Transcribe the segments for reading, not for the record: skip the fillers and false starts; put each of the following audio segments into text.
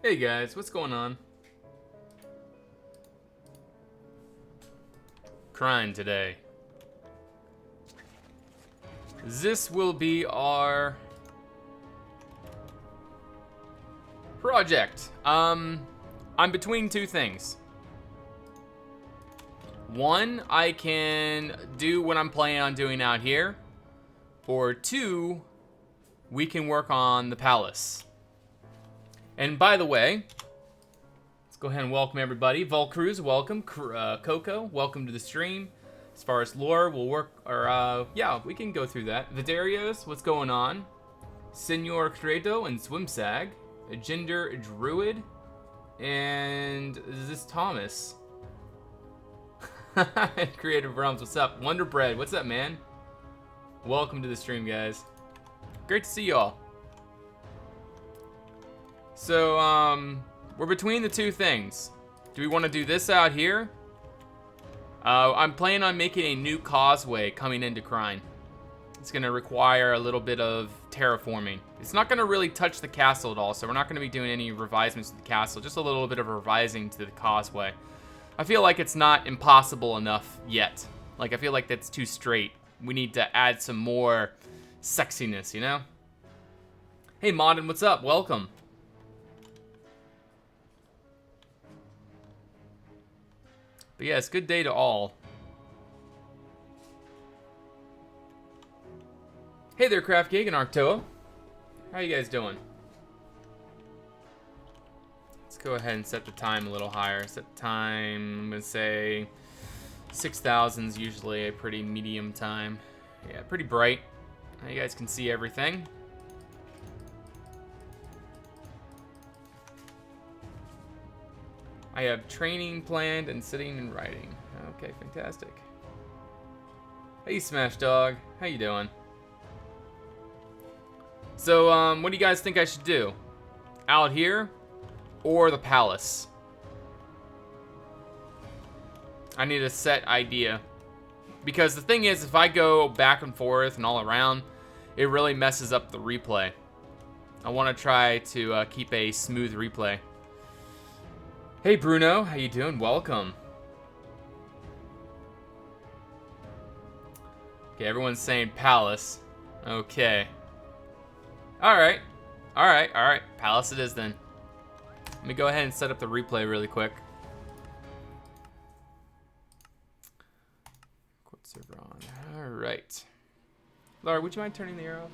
Hey guys, what's going on? Crying today. This will be our project. I'm between two things. One, I can do what I'm planning on doing out here. Or two, we can work on the palace. And by the way, let's go ahead and welcome everybody. Volcruz, welcome. Coco, welcome to the stream. As far as lore, we'll work, or yeah, we can go through that. Vidarios, what's going on? Senor Credo and Swimsag. A gender druid. And is this Thomas? Creative Realms, what's up? Wonderbread, what's up, man? Welcome to the stream, guys. Great to see y'all. So, we're between the two things. Do we want to do this out here? I'm planning on making a new causeway coming into Krine. It's going to require a little bit of terraforming. It's not going to really touch the castle at all, so we're not going to be doing any revisements to the castle. Just a little bit of revising to the causeway. I feel like it's not impossible enough yet. Like, I feel like that's too straight. We need to add some more sexiness, you know? Hey, Modern, what's up? Welcome. But yes, good day to all. Hey there, Craft Gig and Arctoa. How you guys doing? Let's go ahead and set the time a little higher. Set the time, I'm gonna say 6,000 is usually a pretty medium time. Yeah, pretty bright. Now you guys can see everything. I have training planned and sitting and writing. Okay, fantastic. Hey, Smash Dog. How you doing? So, what do you guys think I should do? Out here or the palace? I need a set idea. Because the thing is, if I go back and forth and all around, it really messes up the replay. I want to try to keep a smooth replay. Hey Bruno, how you doing? Welcome. Okay, everyone's saying palace. Okay. Alright. Alright, alright. Palace it is then. Let me go ahead and set up the replay really quick. Quit server on. Alright. Laura, would you mind turning the air off?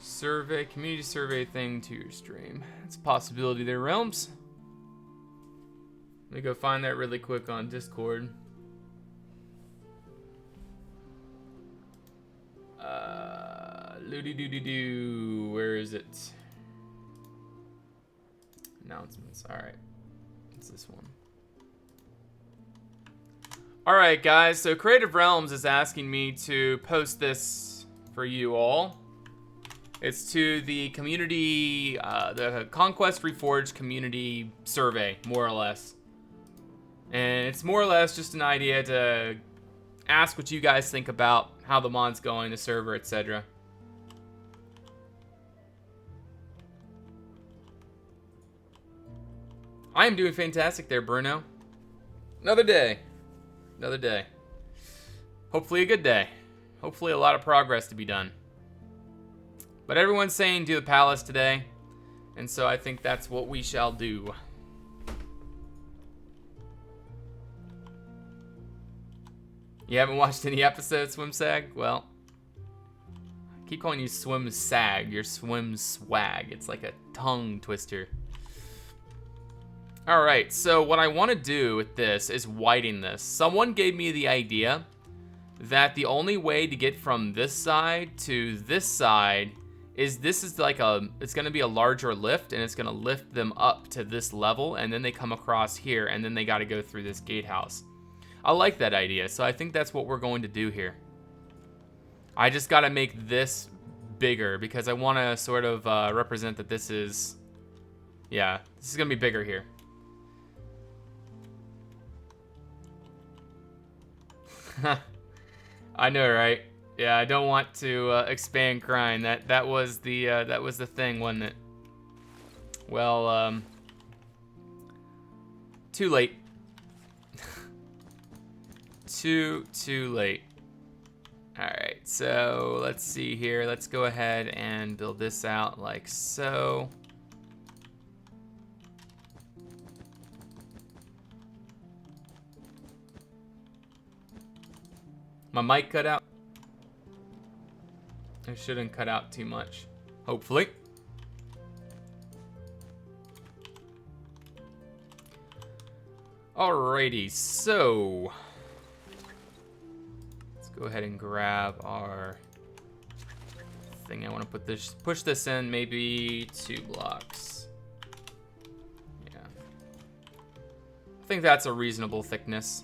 Survey, community survey thing to your stream. That's a possibility there, Realms. Let me go find that really quick on Discord. Loody-doo-doo-doo. Where is it? Announcements. Alright. It's this one. Alright, guys. So Creative Realms is asking me to post this for you all. It's to the community, the ConquestReforged community survey, more or less. And it's more or less just an idea to ask what you guys think about how the mod's going, the server, etc. I am doing fantastic there, Bruno. Another day. Another day. Hopefully a good day. Hopefully a lot of progress to be done. But everyone's saying do the palace today, and so I think that's what we shall do. You haven't watched any episodes, Swimsag? Well, I keep calling you Swimsag. You're Swim Swag. It's like a tongue twister. Alright, so what I want to do with this is widen this. Someone gave me the idea that the only way to get from this side to this side is this is like it's going to be a larger lift, and it's going to lift them up to this level, and then they come across here, and then they got to go through this gatehouse. I like that idea, so I think that's what we're going to do here. I just got to make this bigger because I want to sort of represent that this is, yeah, this is going to be bigger here. I know, right? Yeah, I don't want to expand Crime. That was the thing, wasn't it? Well, too late. Too late. All right, so let's see here. Let's go ahead and build this out like so. My mic cut out. It shouldn't cut out too much, hopefully. Alrighty, so let's go ahead and grab our thing. I want to push this in maybe 2 blocks. Yeah, I think that's a reasonable thickness.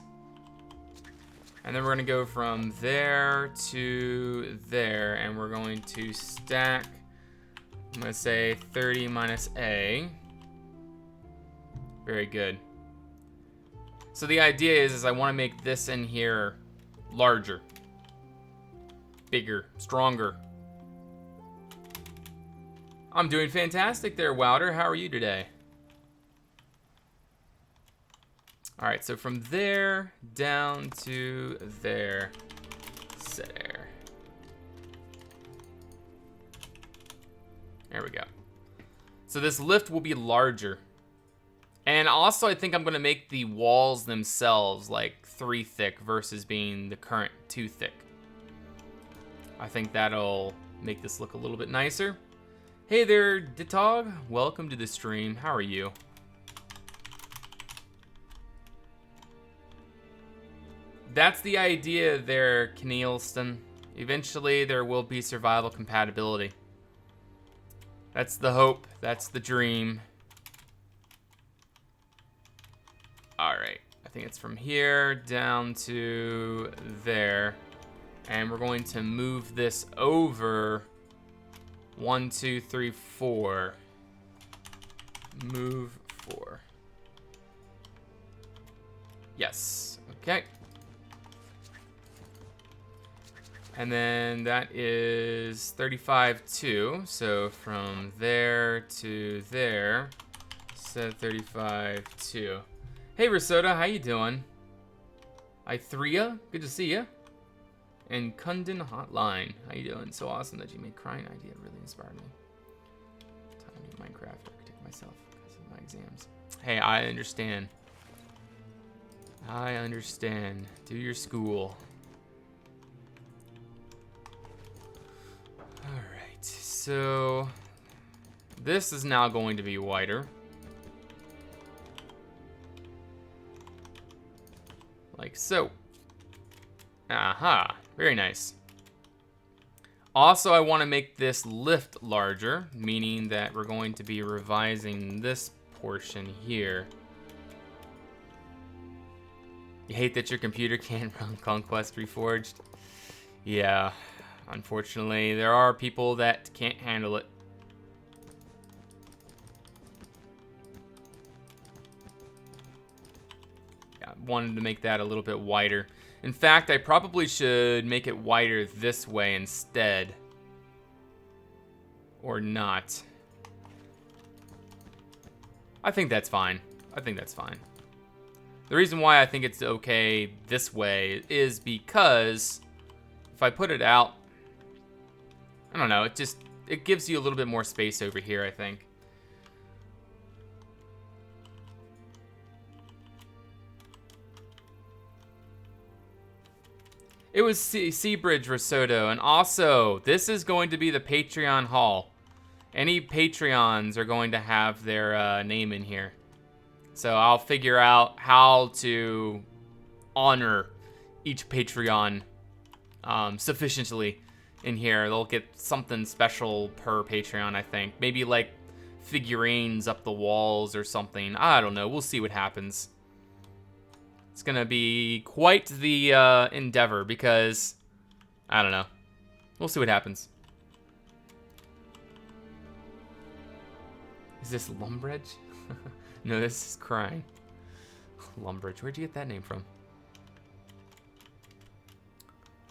And then we're gonna go from there to there, and we're going to stack, I'm gonna say 30 minus A. Very good. So the idea is I want to make this in here larger, bigger, stronger. I'm doing fantastic there, Wouter. How are you today? All right, so from there down to there, set air. There we go. So this lift will be larger. And also I think I'm gonna make the walls themselves like 3 thick versus being the current 2 thick. I think that'll make this look a little bit nicer. Hey there, Ditog. Welcome to the stream. How are you? That's the idea there, Kenealston. Eventually, there will be survival compatibility. That's the hope. That's the dream. Alright. I think it's from here down to there. And we're going to move this over 1, 2, 3, 4. Move 4. Yes. Okay. And then that is 35.2. So from there to there, set 35.2. Hey Risota, how you doing? Ithria, good to see you. And Kundin Hotline, how you doing? So awesome that you made crying idea. It really inspired me. Time to Minecraft architect myself because of my exams. Hey, I understand. I understand. Do your school. Alright, so this is now going to be wider. Like so. Aha, very nice. Also, I want to make this lift larger, meaning that we're going to be revising this portion here. You hate that your computer can't run Conquest Reforged? Yeah, unfortunately, there are people that can't handle it. Yeah, I wanted to make that a little bit wider. In fact, I probably should make it wider this way instead. Or not. I think that's fine. I think that's fine. The reason why I think it's okay this way is because if I put it out, I don't know, it gives you a little bit more space over here, I think. It was Seabridge Risotto, and also, this is going to be the Patreon haul. Any Patreons are going to have their name in here. So I'll figure out how to honor each Patreon sufficiently in here. They'll get something special per Patreon, I think. Maybe like figurines up the walls or something. I don't know. We'll see what happens. It's gonna be quite the endeavor because, I don't know. We'll see what happens. Is this Lumbridge? No, this is Crying. Lumbridge, where'd you get that name from?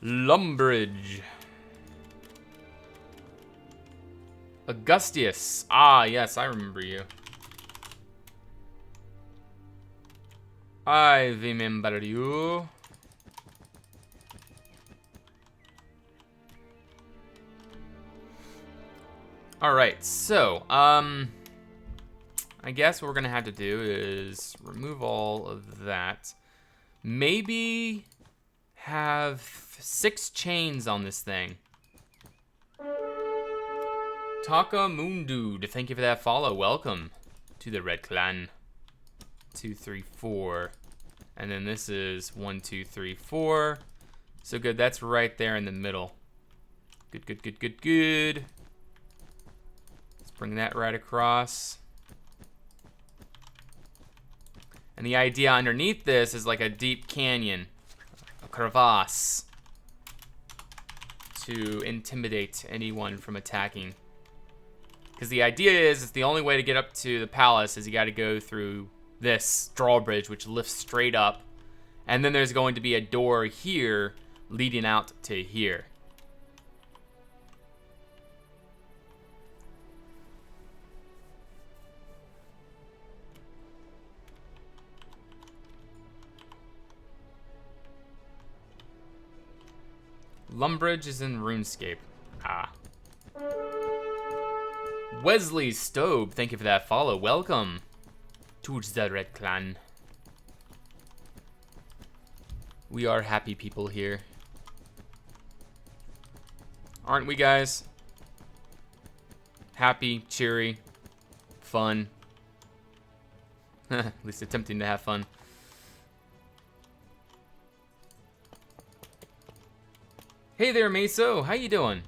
Lumbridge. Augustius. Ah, yes, I remember you. I remember you. Alright, so, I guess what we're gonna have to do is remove all of that. Maybe have 6 chains on this thing. Taka Moondude, thank you for that follow. Welcome to the Red Clan. 2, 3, 4. And then this is 1, 2, 3, 4. So good, that's right there in the middle. Good, good, good, good, good. Let's bring that right across. And the idea underneath this is like a deep canyon, a crevasse, to intimidate anyone from attacking. Because the idea is, it's the only way to get up to the palace is you got to go through this drawbridge, which lifts straight up. And then there's going to be a door here leading out to here. Lumbridge is in RuneScape. Ah. Wesley Stobe, thank you for that follow. Welcome to the Red Clan. We are happy people here. Aren't we, guys? Happy, cheery, fun. At least attempting to have fun. Hey there, Meso. How you doing?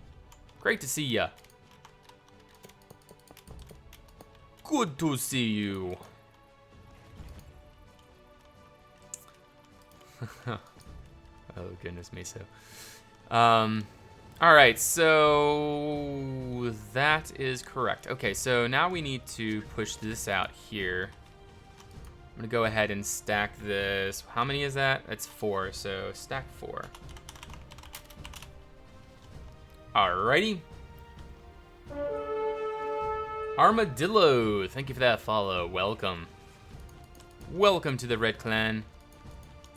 Great to see ya. Good to see you. Oh goodness, Meso. All right, so that is correct. Okay, so now we need to push this out here. I'm gonna go ahead and stack this. How many is that? That's 4, so stack 4. Alrighty. Armadillo, thank you for that follow. Welcome. Welcome to the Red Clan.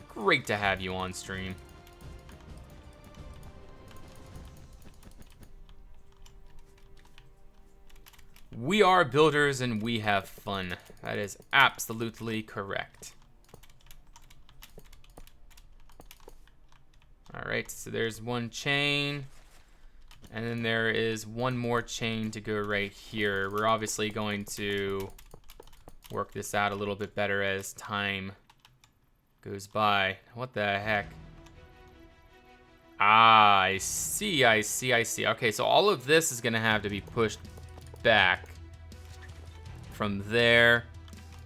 Great to have you on stream. We are builders and we have fun. That is absolutely correct. Alright, so there's one chain. And then there is one more chain to go right here. We're obviously going to work this out a little bit better as time goes by. What the heck? Ah, I see, I see, I see. Okay, so all of this is gonna have to be pushed back. From there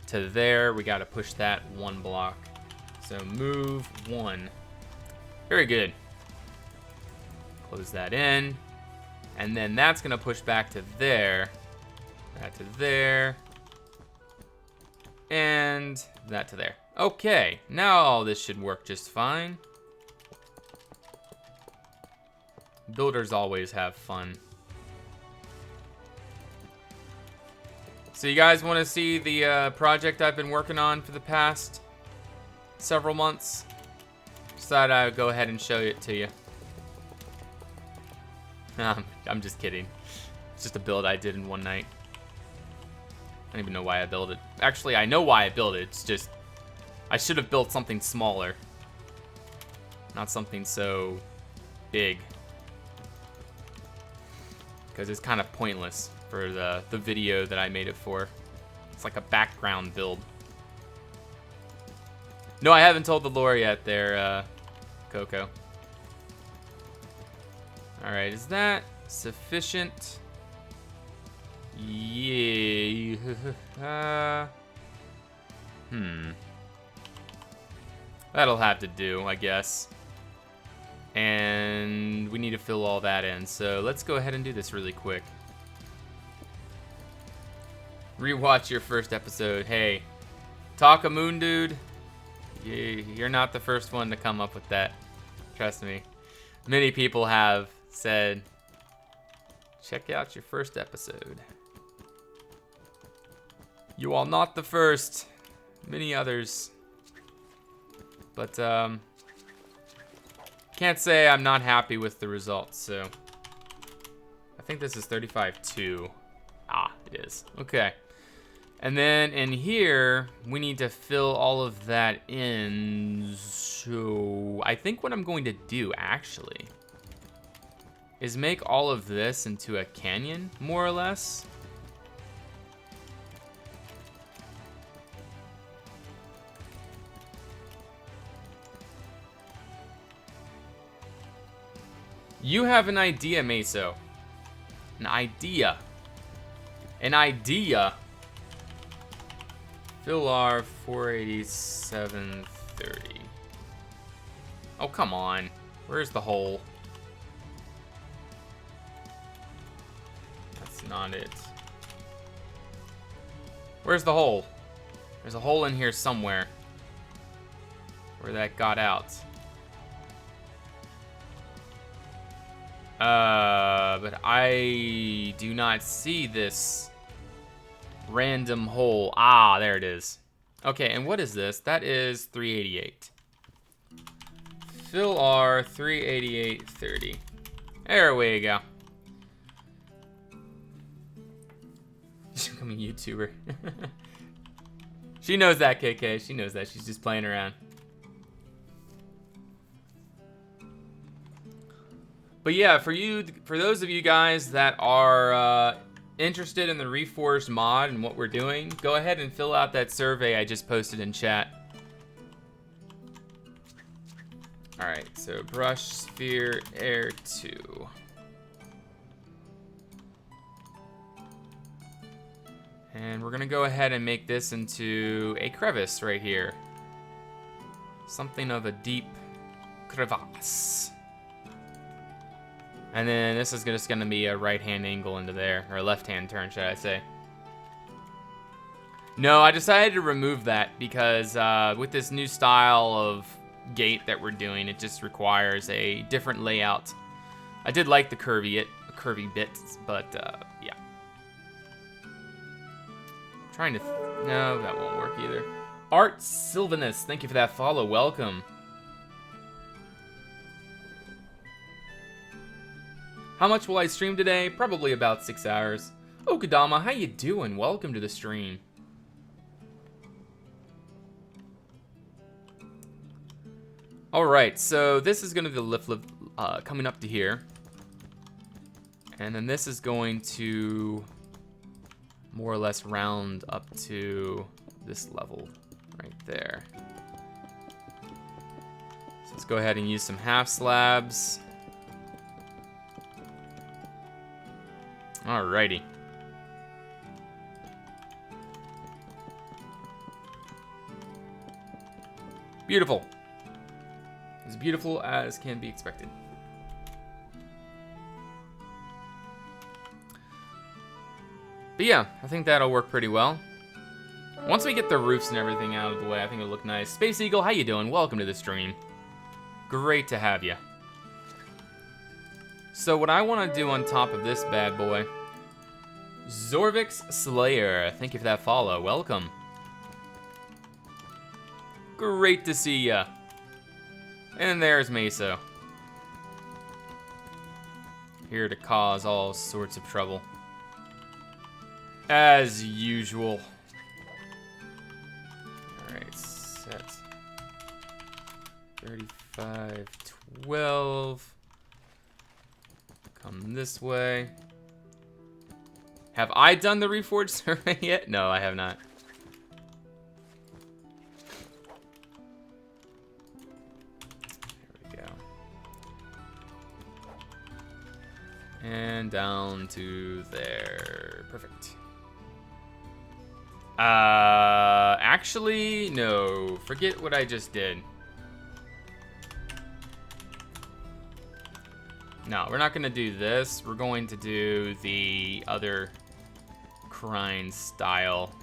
to there, we gotta push that 1 block. So move 1. Very good. Close that in. And then that's gonna push back to there, that to there, and that to there. Okay, now all this should work just fine. Builders always have fun. So you guys wanna see the project I've been working on for the past several months? Just thought I would go ahead and show it to you. I'm just kidding. It's just a build I did in one night. I don't even know why I built it. Actually, I know why I built it. It's just, I should have built something smaller. Not something so big. Because it's kind of pointless for the video that I made it for. It's like a background build. No, I haven't told the lore yet there, Coco. Alright, is that sufficient? Yeah. That'll have to do, I guess. And we need to fill all that in. So let's go ahead and do this really quick. Rewatch your first episode. Hey, Taka Moon Dude, you're not the first one to come up with that. Trust me. Many people have said, check out your first episode. You are not the first. Many others. But, can't say I'm not happy with the results, so. I think this is 35-2. Ah, it is. Okay. And then in here, we need to fill all of that in. So I think what I'm going to do, actually, is make all of this into a canyon, more or less. You have an idea, Meso. An idea. An idea. Fill R 487.30. Oh, come on. Where's the hole? That's not it. Where's the hole? There's a hole in here somewhere. Where that got out. But I do not see this random hole. Ah, there it is. Okay, and what is this? That is 388. Fill R 388.30. There we go. She's becoming a YouTuber. She knows that, KK. She knows that. She's just playing around. But yeah, for those of you guys that are interested in the Reforged mod and what we're doing, go ahead and fill out that survey I just posted in chat. Alright, so brush, sphere, air 2. And we're gonna go ahead and make this into a crevice right here. Something of a deep crevasse. And then this is just gonna be a right-hand angle into there, or a left-hand turn, should I say. No, I decided to remove that because with this new style of gate that we're doing, it just requires a different layout. I did like the curvy bits, but yeah. I'm trying to, no, that won't work either. Art Sylvanus, thank you for that follow, welcome. How much will I stream today? Probably about 6 hours. Oh, Kadama, how you doing? Welcome to the stream. Alright, so this is going to be the lift coming up to here. And then this is going to more or less round up to this level right there. So let's go ahead and use some half slabs. Alrighty. Beautiful. As beautiful as can be expected. But yeah, I think that'll work pretty well. Once we get the roofs and everything out of the way, I think it'll look nice. Space Eagle, how you doing? Welcome to the stream. Great to have you. So what I want to do on top of this bad boy, Zorvix Slayer, thank you for that follow. Welcome. Great to see ya. And there's Meso. Here to cause all sorts of trouble. As usual. Alright, set 35, 12. Come this way. Have I done the Reforged survey yet? No, I have not. There we go. And down to there. Perfect. Actually, no. Forget what I just did. No, we're not going to do this. We're going to do the other Crine style.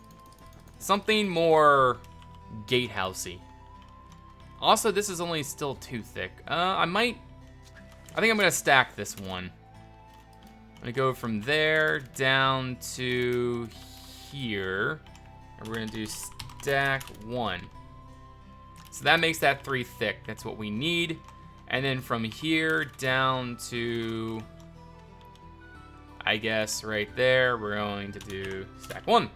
Something more gatehousey. Also, this is only still too thick. I might I think I'm going to stack this one. I'm going to go from there down to here. And we're going to do stack 1. So that makes that 3 thick. That's what we need. And then from here down to, I guess, right there, we're going to do stack 1.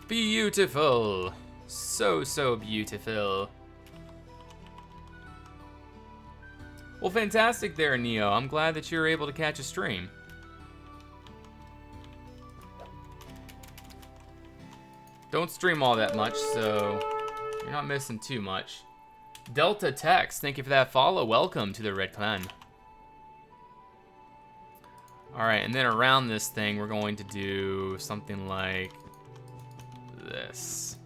Beautiful. So, so beautiful. Well, fantastic there, Neo. I'm glad that you were able to catch a stream. Don't stream all that much, so you're not missing too much. Delta Tex, thank you for that follow. Welcome to the Red Clan. Alright, and then around this thing, we're going to do something like this.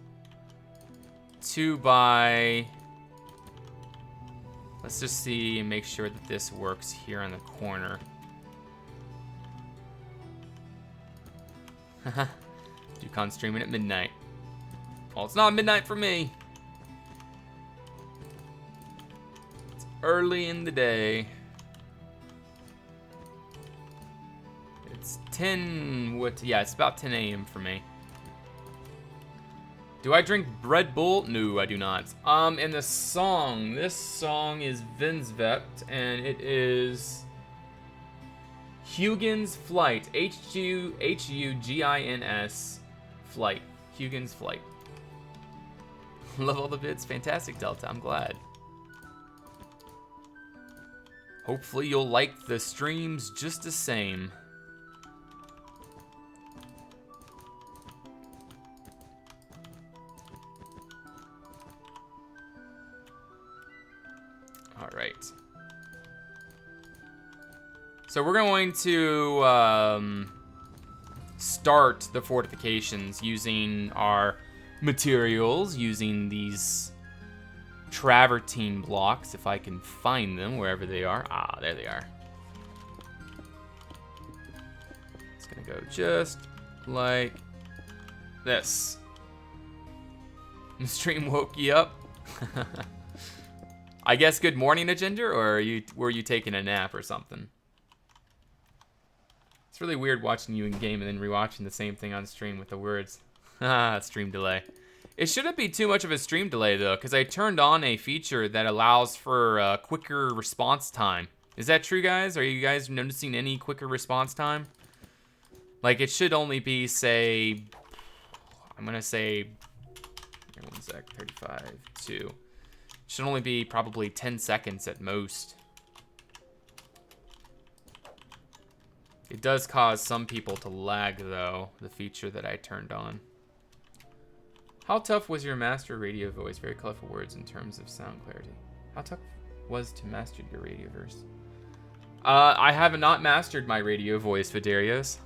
2 by... Let's just see and make sure that this works here in the corner. Haha. Ducon streaming at midnight. Well, it's not midnight for me. It's early in the day. It's 10, yeah, it's about 10 a.m. for me. Do I drink Red Bull? No, I do not. And the song, this song is Vinsvept, and it is Hugin's Flight, H-U-G-I-N-S, Flight, Hugin's Flight. Love all the bits, fantastic Delta, I'm glad. Hopefully you'll like the streams just the same. All right. So we're going to start the fortifications using our materials, using these travertine blocks, if I can find them wherever they are. Ah, there they are. It's gonna go just like this. The stream woke you up. I guess good morning, Agenda, or were you taking a nap or something? It's really weird watching you in game and then rewatching the same thing on stream with the words. Ah, stream delay. It shouldn't be too much of a stream delay though, because I turned on a feature that allows for quicker response time. Is that true, guys? Are you guys noticing any quicker response time? Like, it should only be, say, I'm gonna say, here, 1 sec, 35, 2. Should only be probably 10 seconds at most. It does cause some people to lag, though, the feature that I turned on. How tough was your master radio voice? Very colorful words in terms of sound clarity. How tough was to master your radio verse? I have not mastered my radio voice, Vidarios.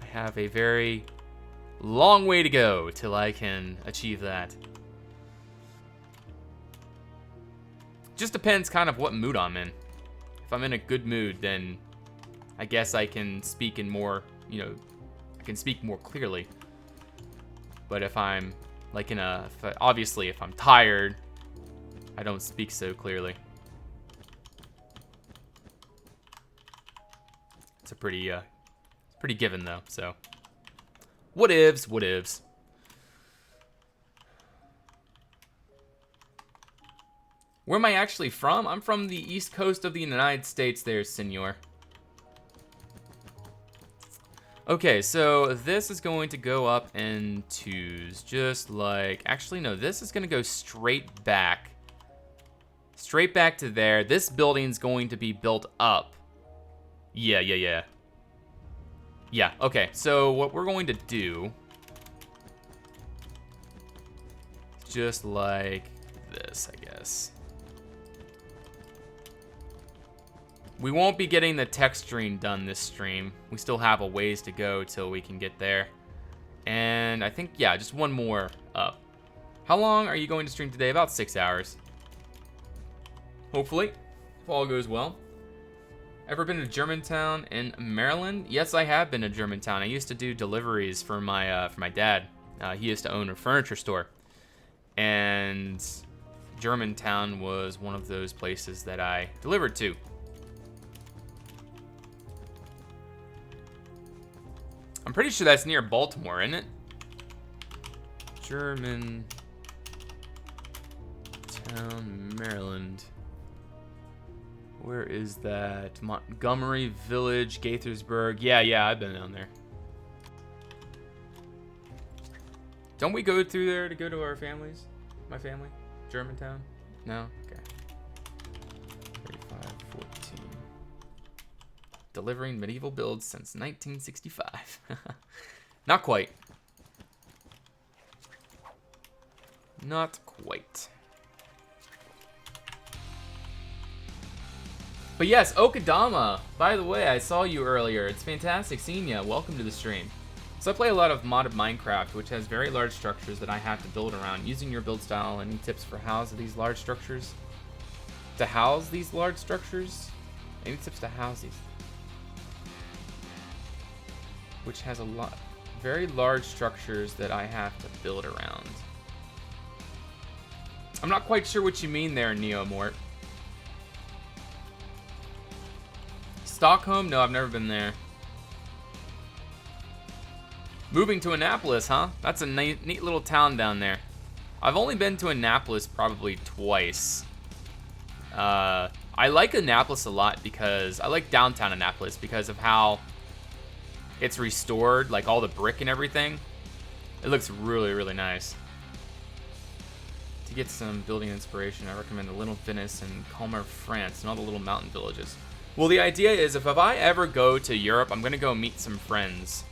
I have a very long way to go till I can achieve that. Just depends kind of what mood I'm in. If I'm in a good mood, then I guess I can speak in more, you know, I can speak more clearly. But if I'm like obviously if I'm tired, I don't speak so clearly. It's a pretty given though, so. What ifs, what ifs. Where am I actually from? I'm from the east coast of the United States there, senor. Okay, so this is going to go up in 2s, just like... Actually, no, this is going to go straight back. Straight back to there. This building's going to be built up. Yeah. Yeah, okay, so what we're going to do... Just like this, I guess. We won't be getting the texturing done this stream. We still have a ways to go till we can get there. And I think, yeah, just one more up. How long are you going to stream today? About 6 hours. Hopefully, if all goes well. Ever been to Germantown in Maryland? Yes, I have been to Germantown. I used to do deliveries for my dad. He used to own a furniture store. And Germantown was one of those places that I delivered to. I'm pretty sure that's near Baltimore, isn't it? Germantown, Maryland. Where is that? Montgomery Village, Gaithersburg. Yeah, I've been down there. Don't we go through there to go to our families? My family? Germantown? No? Okay. 3514. Delivering medieval builds since 1965. Not quite. Not quite. But yes, Okadama. By the way, I saw you earlier. It's fantastic seeing you. Welcome to the stream. So I play a lot of modded Minecraft, which has very large structures that I have to build around. Using your build style, any tips for housing these large structures? To house these large structures? Any tips to house these? Which has a lot, very large structures that I have to build around. I'm not quite sure what you mean there, Neomort. Stockholm? No, I've never been there. Moving to Annapolis, huh? That's a neat little town down there. I've only been to Annapolis probably twice. I like Annapolis a lot because I like downtown Annapolis because of how it's restored, like all the brick and everything. It looks really, really nice. To get some building inspiration, I recommend the Little Venice and Calmer, France, and all the little mountain villages. Well, the idea is if I ever go to Europe, I'm gonna go meet some friends.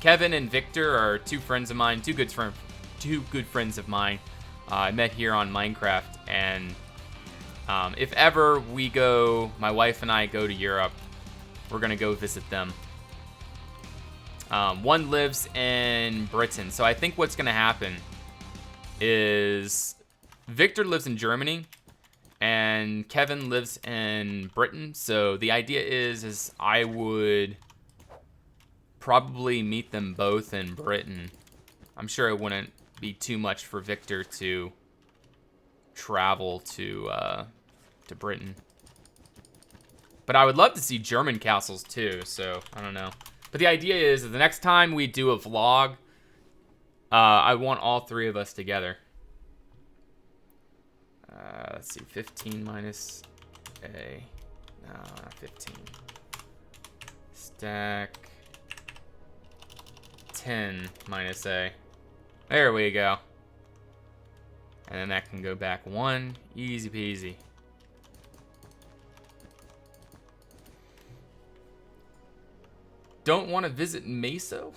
Kevin and Victor are two friends of mine, two good friends of mine. I met here on Minecraft, and if ever we go, my wife and I go to Europe, we're gonna go visit them. One lives in Britain, so I think what's gonna happen is Victor lives in Germany, and Kevin lives in Britain. So the idea is I would probably meet them both in Britain. I'm sure it wouldn't be too much for Victor to travel to Britain. But I would love to see German castles too, so I don't know. But the idea is that the next time we do a vlog, I want all three of us together. Let's see, 15 minus A. No, not 15. Stack 10 minus A. There we go. And then that can go back 1. Easy peasy. Don't want to visit Meso?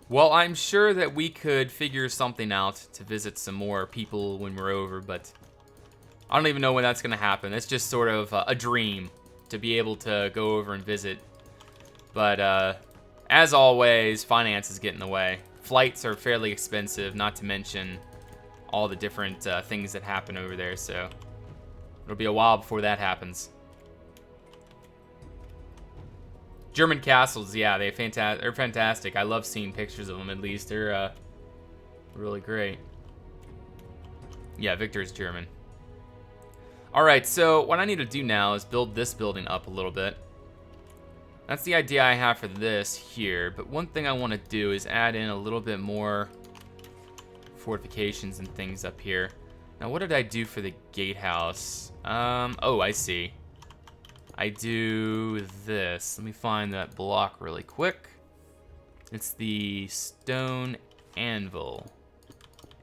Well, I'm sure that we could figure something out to visit some more people when we're over, but I don't even know when that's going to happen. It's just sort of a dream to be able to go over and visit. But as always, finances get in the way. Flights are fairly expensive, not to mention all the different things that happen over there, so it'll be a while before that happens. German castles, yeah, they're fantastic. I love seeing pictures of them, at least. They're really great. Yeah, Victor's German. Alright, so what I need to do now is build this building up a little bit. That's the idea I have for this here, but one thing I want to do is add in a little bit more fortifications and things up here. Now, what did I do for the gatehouse? Oh, I see. I do this. Let me find that block really quick. It's the stone anvil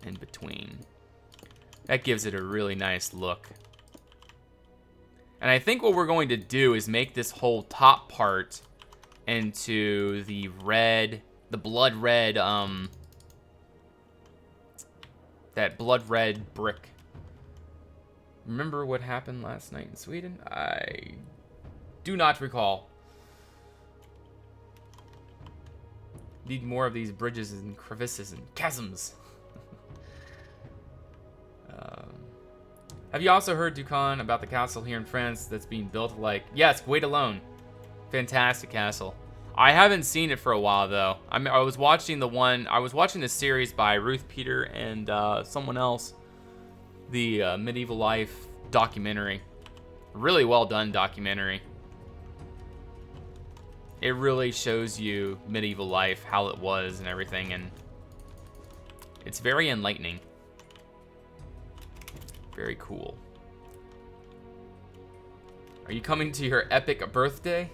in between. That gives it a really nice look. And I think what we're going to do is make this whole top part into the red, the blood red, that blood red brick. Remember what happened last night in Sweden? I do not recall. Need more of these bridges and crevices and chasms. Have you also heard, Dukan, about the castle here in France that's being built like... Yes, Wait Alone. Fantastic castle. I haven't seen it for a while though. I was watching the series by Ruth Peter and someone else, the Medieval Life documentary. Really well done documentary. It really shows you medieval life, how it was and everything, and it's very enlightening. Very cool. Are you coming to your epic birthday?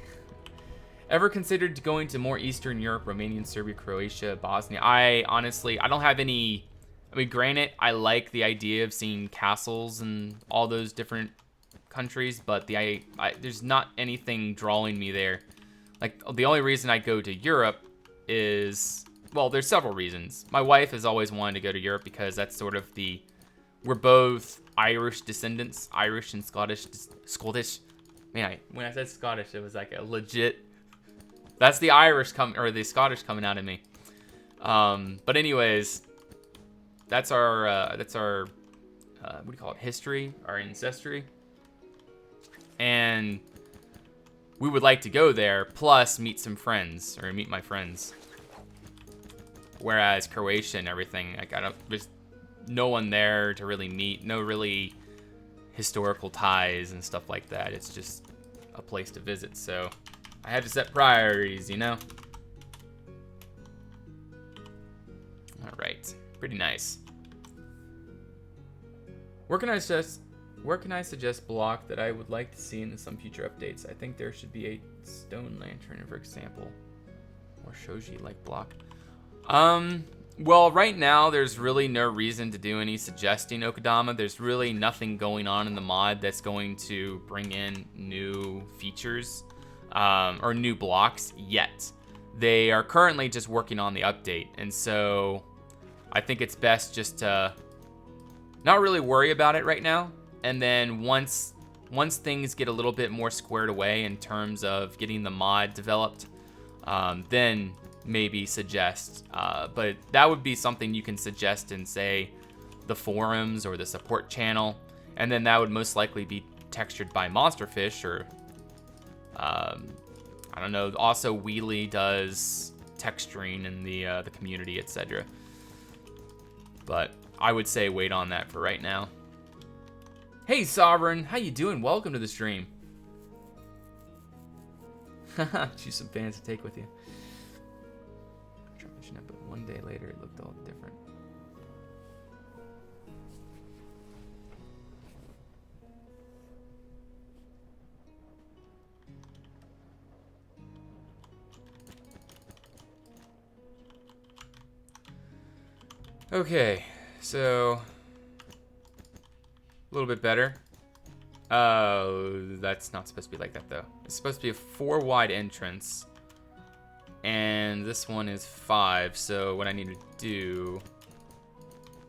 Ever considered going to more Eastern Europe, Romania, Serbia, Croatia, Bosnia? I don't have any. I mean, granted, I like the idea of seeing castles and all those different countries, but there's not anything drawing me there. Like, the only reason I go to Europe is, well, there's several reasons. My wife has always wanted to go to Europe because that's sort of we're both Irish descendants, Irish and Scottish. Man, when I said Scottish, it was like a legit. That's the the Scottish coming out of me. But anyways, that's our what do you call it? History, our ancestry, and we would like to go there, plus meet some friends, or meet my friends. Whereas Croatia and everything, like there's no one there to really meet, no really historical ties and stuff like that. It's just a place to visit, so I had to set priorities, you know? Alright, pretty nice. Where can I suggest block that I would like to see in some future updates? I think there should be a stone lantern, for example, or shoji-like block. Well, right now there's really no reason to do any suggesting, Okadama. There's really nothing going on in the mod that's going to bring in new features or new blocks yet. They are currently just working on the update, and so I think it's best just to not really worry about it right now. And then once things get a little bit more squared away in terms of getting the mod developed, then maybe suggest. But that would be something you can suggest in, say, the forums or the support channel, and then that would most likely be textured by Monsterfish, or I don't know. Also, Wheelie does texturing in the community, etc. But I would say wait on that for right now. Hey Sovereign, how you doing? Welcome to the stream. Choose some fans to take with you. But one day later, it looked all different. Okay, so a little bit better. That's not supposed to be like that though. It's supposed to be a 4 wide entrance. And this one is 5, so what I need to do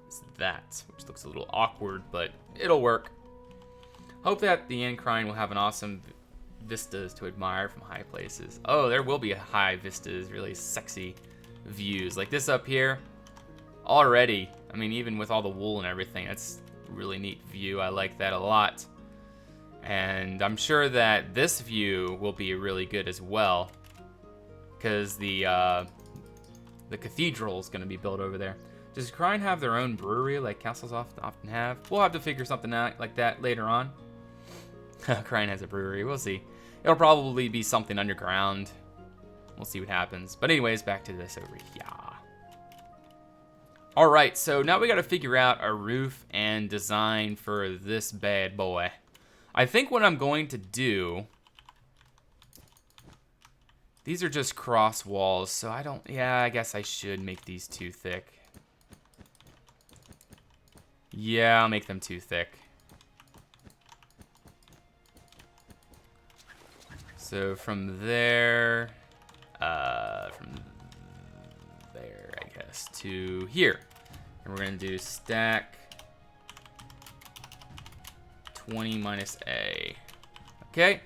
is that, which looks a little awkward, but it'll work. Hope that the Encrine will have an awesome vistas to admire from high places. Oh, there will be high vistas, really sexy views. Like this up here, already, I mean, even with all the wool and everything, that's a really neat view. I like that a lot. And I'm sure that this view will be really good as well, because the cathedral is going to be built over there. Does Crine have their own brewery like castles often have? We'll have to figure something out like that later on. Crine has a brewery. We'll see. It'll probably be something underground. We'll see what happens. But anyways, back to this over here. All right, so now we got to figure out a roof and design for this bad boy. I think what I'm going to do... These are just cross walls, so I guess I should make these too thick. Yeah, I'll make them too thick. So from there, I guess, to here. And we're gonna do stack 20 minus A. Okay.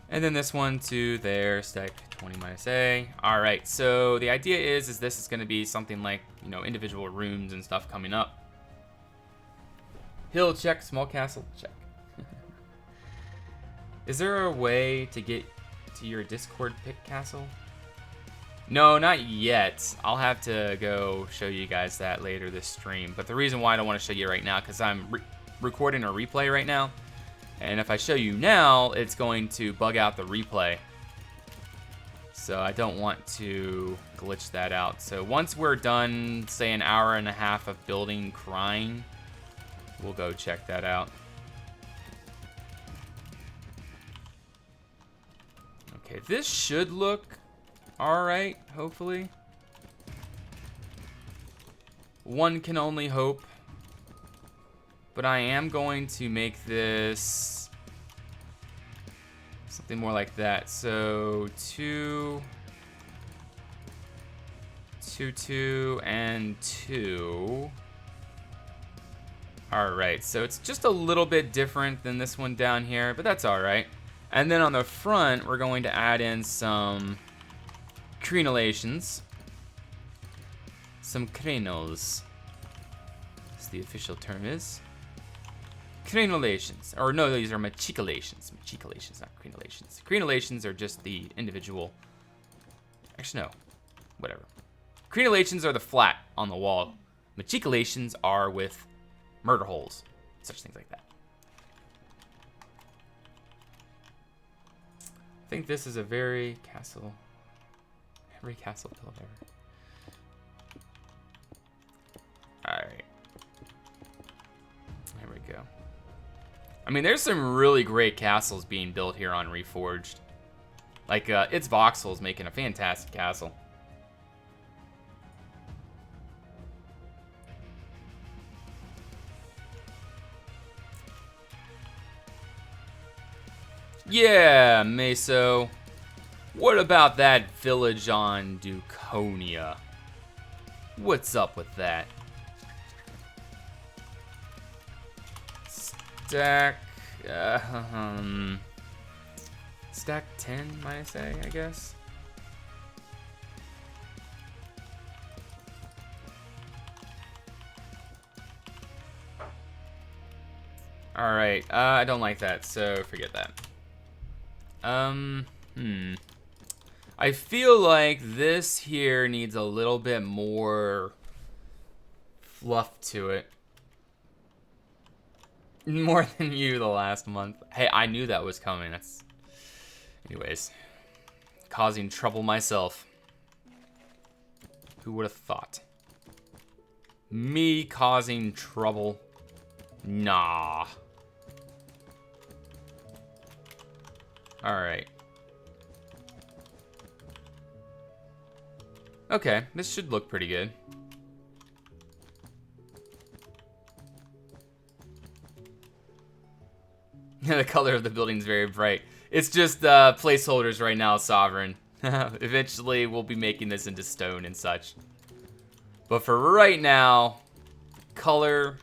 And then this one to there, stack 20 minus A. All right, so the idea is this is gonna be something like, you know, individual rooms and stuff coming up. Hill check, small castle check. Is there a way to get to your Discord pick castle? No, not yet. I'll have to go show you guys that later this stream. But the reason why I don't want to show you right now, because I'm recording a replay right now. And if I show you now, it's going to bug out the replay. So I don't want to glitch that out. So once we're done, say an hour and a half of building Crine, we'll go check that out. Okay, this should look alright, hopefully. One can only hope. But I am going to make this something more like that. So 2, 2, 2, and 2. Alright, so it's just a little bit different than this one down here, but that's alright. And then on the front, we're going to add in some crenellations. Some crenos, as the official term is. Crenellations. Or no, these are machicolations. Machicolations, not crenellations. Crenellations are just the individual... Actually, no. Whatever. Crenellations are the flat on the wall. Machicolations are with murder holes. Such things like that. I think this is a very castle build ever. Alright. There we go. I mean, there's some really great castles being built here on Reforged. Like, It's Voxel's making a fantastic castle. Yeah, Meso. What about that village on Duconia? What's up with that? Stack... stack 10, might I say, I guess? Alright, I don't like that, so forget that. I feel like this here needs a little bit more fluff to it. More than you the last month. Hey, I knew that was coming. That's... Anyways. Causing trouble myself. Who would have thought? Me causing trouble? Nah. Alright. Okay, this should look pretty good. The color of the building is very bright. It's just placeholders right now, Sovereign. Eventually, we'll be making this into stone and such. But for right now, color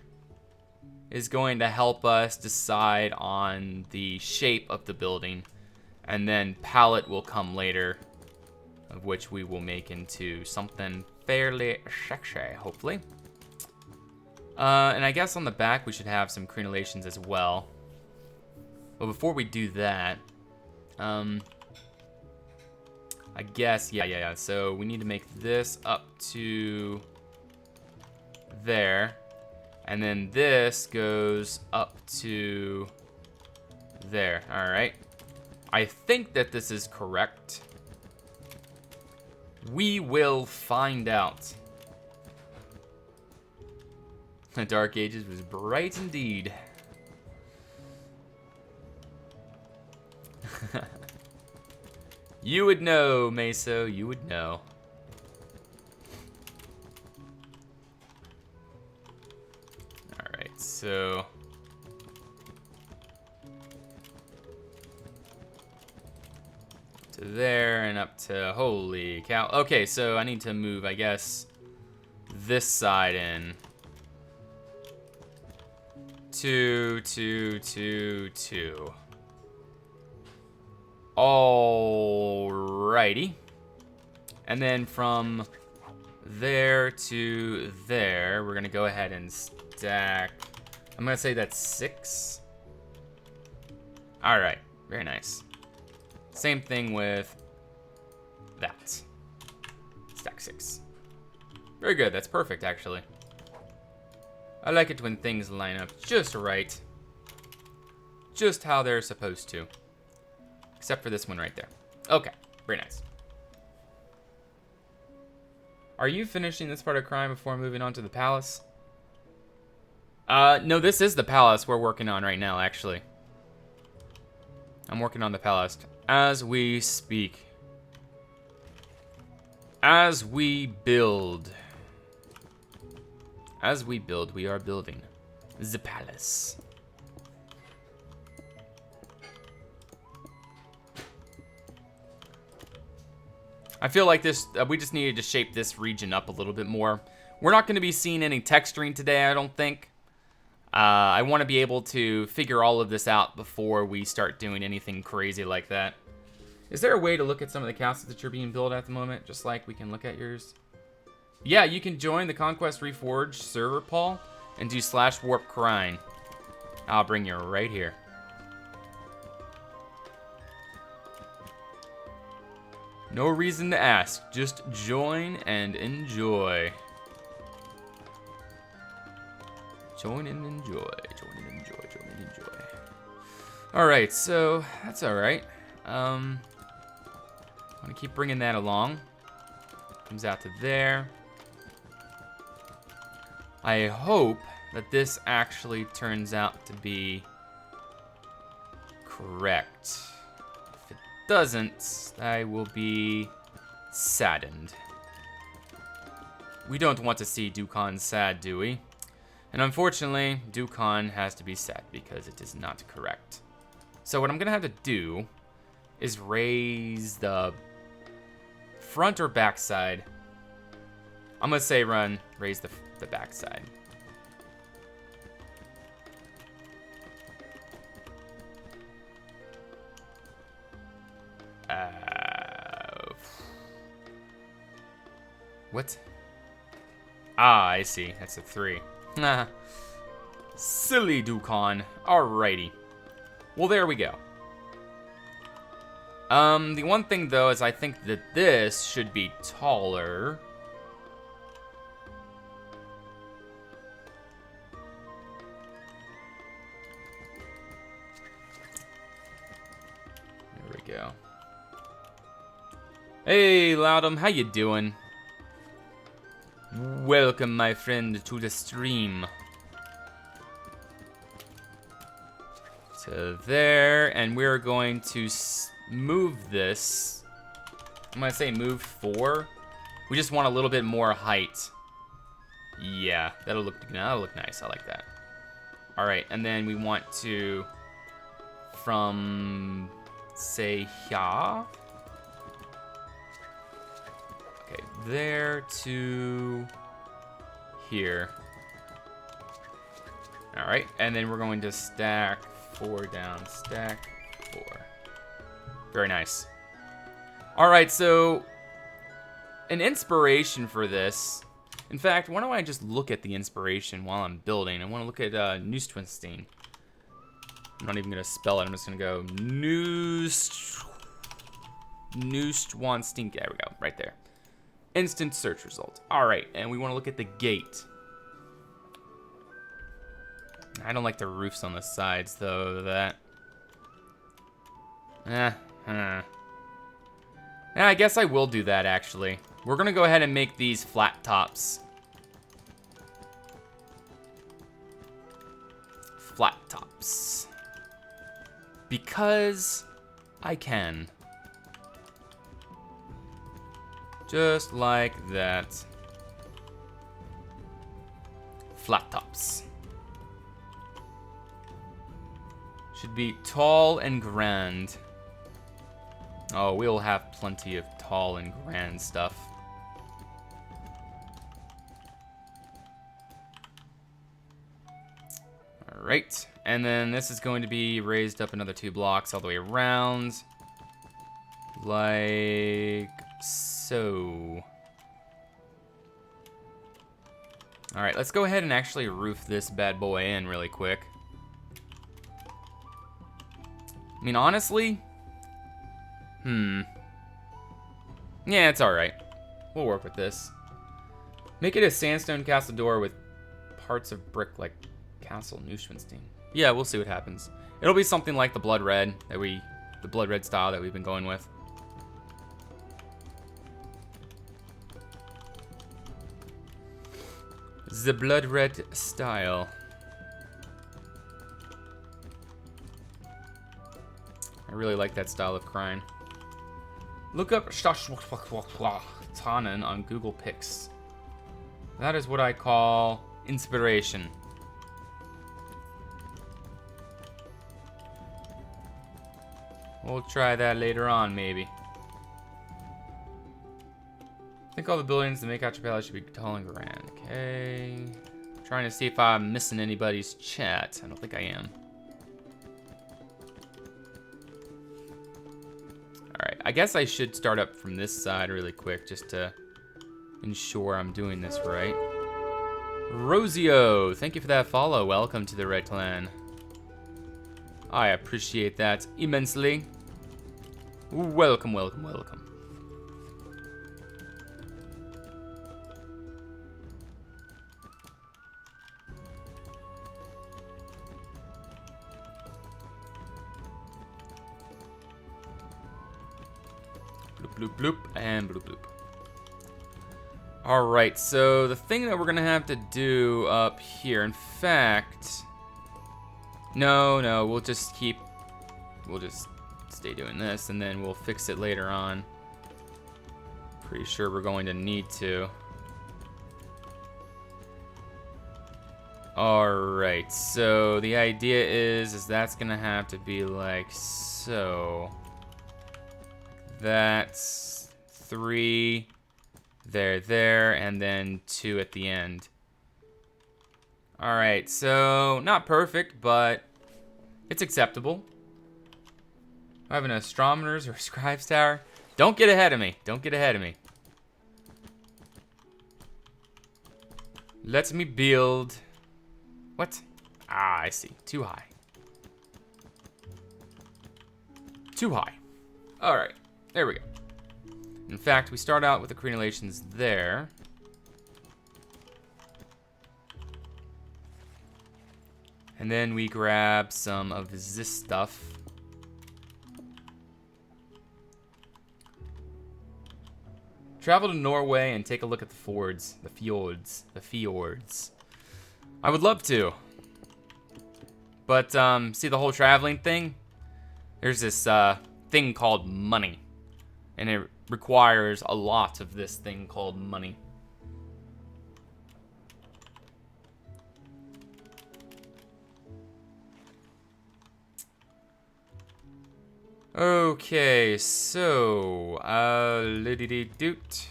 is going to help us decide on the shape of the building. And then palette will come later, of which we will make into something fairly sexy, hopefully. And I guess on the back, we should have some crenellations as well. But before we do that, I guess, yeah. So we need to make this up to there. And then this goes up to there. All right. I think that this is correct. We will find out. The Dark Ages was bright indeed. You would know, Meso, you would know. Alright, so... to there and up to... holy cow. Okay, so I need to move, I guess, this side in. 2, 2, 2, 2. Alrighty. And then from there to there, we're gonna go ahead and stack. I'm gonna say that's 6. Alright, very nice. Same thing with that. basics. Very good. That's perfect, actually. I like it when things line up just right. Just how they're supposed to. Except for this one right there. Okay. Very nice. Are you finishing this part of crime before moving on to the palace? No, this is the palace we're working on right now, actually. I'm working on the palace as we speak. As we build. As we build, we are building the palace. I feel like this, we just needed to shape this region up a little bit more. We're not going to be seeing any texturing today, I don't think. I want to be able to figure all of this out before we start doing anything crazy like that. Is there a way to look at some of the castles that you're being built at the moment, just like we can look at yours? Yeah, you can join the ConquestReforged server, Paul, and do /warp-crine. I'll bring you right here. No reason to ask, just join and enjoy. Join and enjoy, join and enjoy, join and enjoy. Alright, so that's alright. I'm gonna keep bringing that along. Comes out to there. I hope that this actually turns out to be correct. If it doesn't, I will be saddened. We don't want to see Dukan sad, do we? And unfortunately, Dukan has to be sad because it is not correct. So what I'm gonna have to do is raise the front or back side. I'm gonna say raise the back side. What? Ah, I see. That's a 3. Silly Dukan. Alrighty. Well, there we go. The one thing, though, is I think that this should be taller. There we go. Hey, Loudum, how you doing? Welcome, my friend, to the stream. So there, and we're going to move this. I'm gonna say move 4. We just want a little bit more height. Yeah, that'll look nice. I like that. All right, and then we want to from say here. Okay, there to here. All right, and then we're going to stack 4 down, stack 4. Very nice. All right, so an inspiration for this. In fact, why don't I just look at the inspiration while I'm building? I want to look at Neustwenstein. I'm not even going to spell it. I'm just going to go Neustwenstein. There we go, right there. Instant search result. All right, and we want to look at the gate. I don't like the roofs on the sides, though. Yeah, I guess I will do that, actually. We're going to go ahead and make these flat tops. Flat tops. Because I can. Just like that. Flat tops. Should be tall and grand. Oh, we'll have plenty of tall and grand stuff. Alright, and then this is going to be raised up another 2 blocks all the way around. Like so. Alright, let's go ahead and actually roof this bad boy in really quick. I mean, honestly, yeah, it's alright. We'll work with this. Make it a sandstone castle door with parts of brick like Castle Neuschwanstein. Yeah, we'll see what happens. It'll be something like the blood red style that we've been going with. The blood red style. I really like that style of crime. Look up Tannen on Google Pics. That is what I call inspiration. We'll try that later on, maybe. I think all the buildings that make out your palace should be tall and grand. Okay. Trying to see if I'm missing anybody's chat. I don't think I am. Alright, I guess I should start up from this side really quick just to ensure I'm doing this right. Rosio, thank you for that follow. Welcome to the Red Clan. I appreciate that immensely. Welcome, welcome, welcome. Bloop, bloop, bloop, and bloop, bloop. Alright, so the thing that we're gonna have to do up here, in fact... No, we'll just stay doing this, and then we'll fix it later on. Pretty sure we're going to need to. Alright, so the idea is that's gonna have to be like so. That's 3, there, and then 2 at the end. Alright, so not perfect, but it's acceptable. I have an astronomer's or scribe's tower. Don't get ahead of me. Don't get ahead of me. Let me build. What? Ah, I see. Too high. Too high. Alright, there we go. In fact, we start out with the crenellations there. And then we grab some of this stuff. Travel to Norway and take a look at the fjords. The fjords. I would love to. But, see the whole traveling thing? There's this, thing called money. And it requires a lot of this thing called money. Okay, so, Liddy-dee-doot.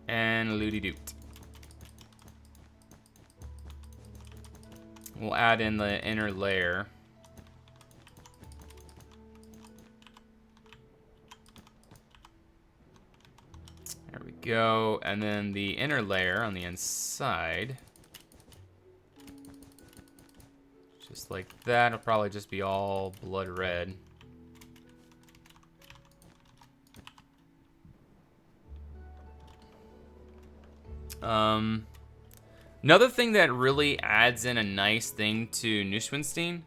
And Loody-doot. We'll add in the inner layer. There we go. And then the inner layer on the inside. Just like that. It'll probably just be all blood red. Another thing that really adds in a nice thing to Neuschwanstein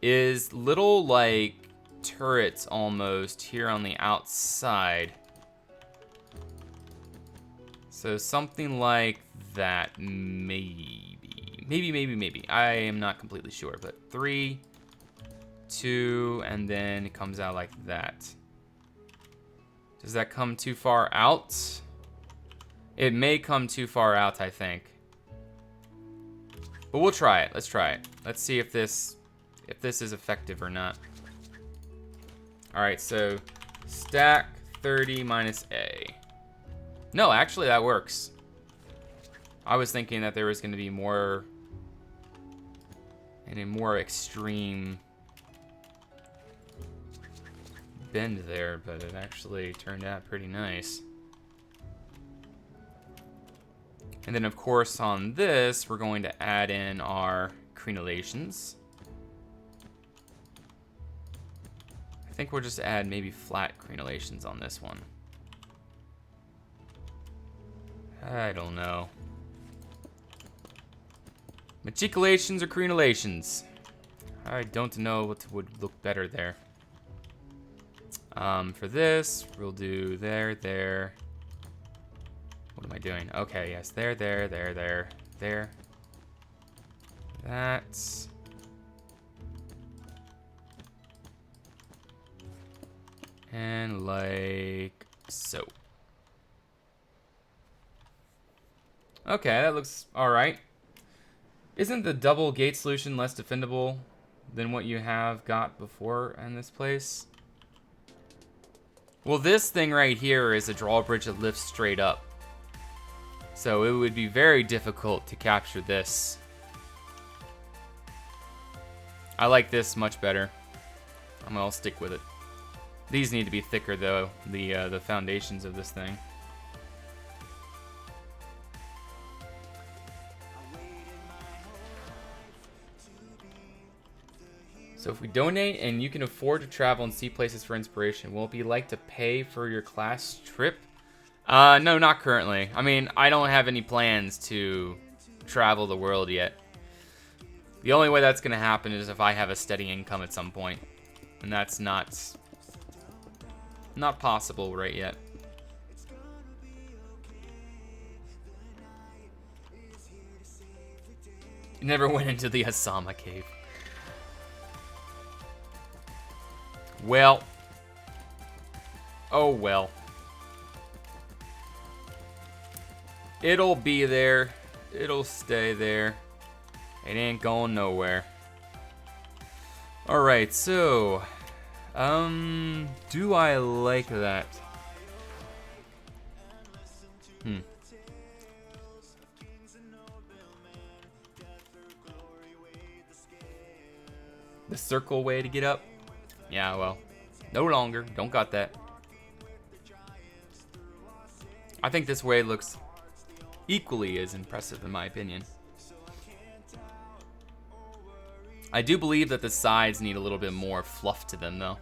is little, like, turrets almost here on the outside. So something like that, maybe. Maybe. I am not completely sure, but 3, 2, and then it comes out like that. Does that come too far out? It may come too far out, I think. But we'll try it. Let's try it. Let's see if this is effective or not. Alright, so stack 30 minus A. No, actually that works. I was thinking that there was going to be more and a more extreme bend there, but it actually turned out pretty nice. And then, of course, on this, we're going to add in our crenellations. I think we'll just add maybe flat crenellations on this one. I don't know. Matriculations or crenulations? I don't know what would look better there. For this, we'll do there, there. What am I doing? Okay, yes, there, there, there, there, there. That's... And like so. Okay, that looks alright. Isn't the double gate solution less defendable than what you have got before in this place? Well, this thing right here is a drawbridge that lifts straight up. So it would be very difficult to capture this. I like this much better. I'll stick with it. These need to be thicker though, the foundations of this thing. So if we donate and you can afford to travel and see places for inspiration, will it be like to pay for your class trip? No, not currently. I mean, I don't have any plans to travel the world yet. The only way that's going to happen is if I have a steady income at some point. And that's not possible right yet. Never went into the Asama cave. Well. Oh well. It'll be there. It'll stay there. It ain't going nowhere. Alright, so... do I like that? The circle way to get up? Yeah, well, no longer. Don't got that. I think this way looks equally as impressive in my opinion. I do believe that the sides need a little bit more fluff to them though.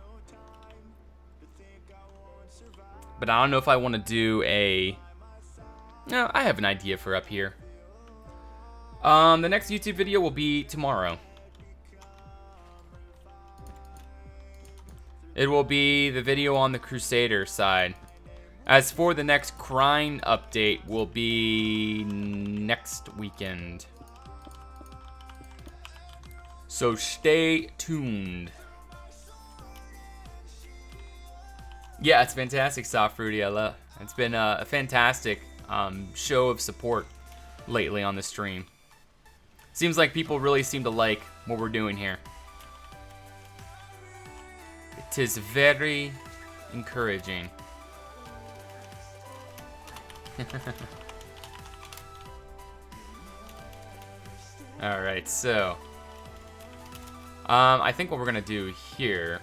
But I don't know if I want to do a... No, I have an idea for up here. The next YouTube video will be tomorrow. It will be the video on the Crusader side. As for the next Crime update, will be next weekend. So stay tuned. Yeah, it's fantastic, Soft Fruity. I love. It's been a fantastic show of support lately on the stream. Seems like people really seem to like what we're doing here. It is very encouraging. Alright, so I think what we're gonna do here,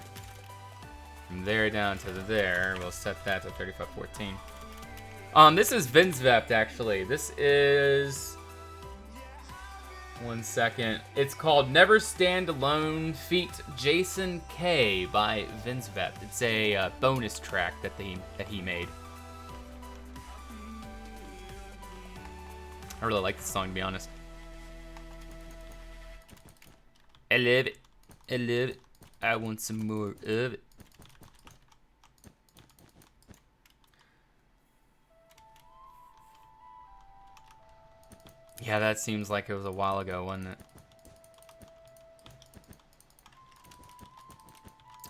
from there down to there, we'll set that to 3514. This is Vinsvept actually. This is, one second. It's called Never Stand Alone feat. Jason K by Vinsvept. It's a bonus track that he made. I really like this song, to be honest. I love it. I love it. I want some more of it. Yeah, that seems like it was a while ago, wasn't it?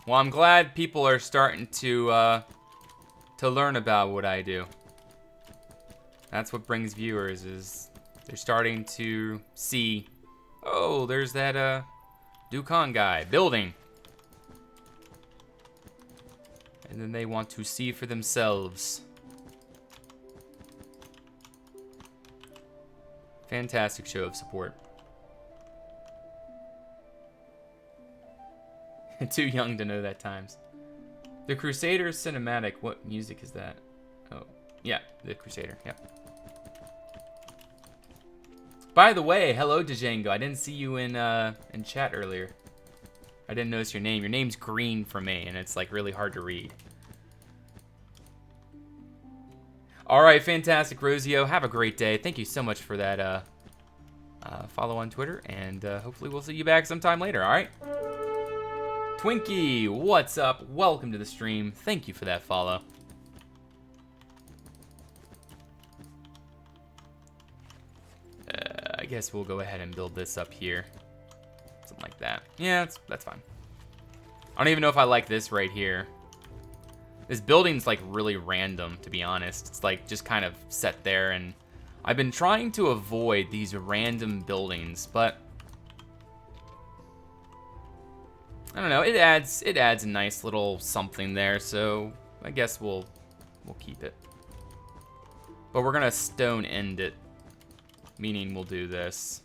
Well, I'm glad people are starting to learn about what I do. That's what brings viewers, is they're starting to see, oh, there's that Dukan guy building. And then they want to see for themselves. Fantastic show of support. Too young to know that times. The Crusaders cinematic, what music is that? Oh, yeah, the Crusader, yeah. By the way, hello Django. I didn't see you in chat earlier. I didn't notice your name. Your name's green for me, and it's like really hard to read. All right, fantastic, Rosio. Have a great day. Thank you so much for that follow on Twitter, and hopefully we'll see you back sometime later, all right? Twinkie, what's up? Welcome to the stream. Thank you for that follow. I guess we'll go ahead and build this up here. Something like that. Yeah, that's fine. I don't even know if I like this right here. This building's like really random, to be honest. It's like just kind of set there, and I've been trying to avoid these random buildings, but I don't know. It adds a nice little something there, so I guess we'll keep it. But we're gonna stone end it, meaning we'll do this.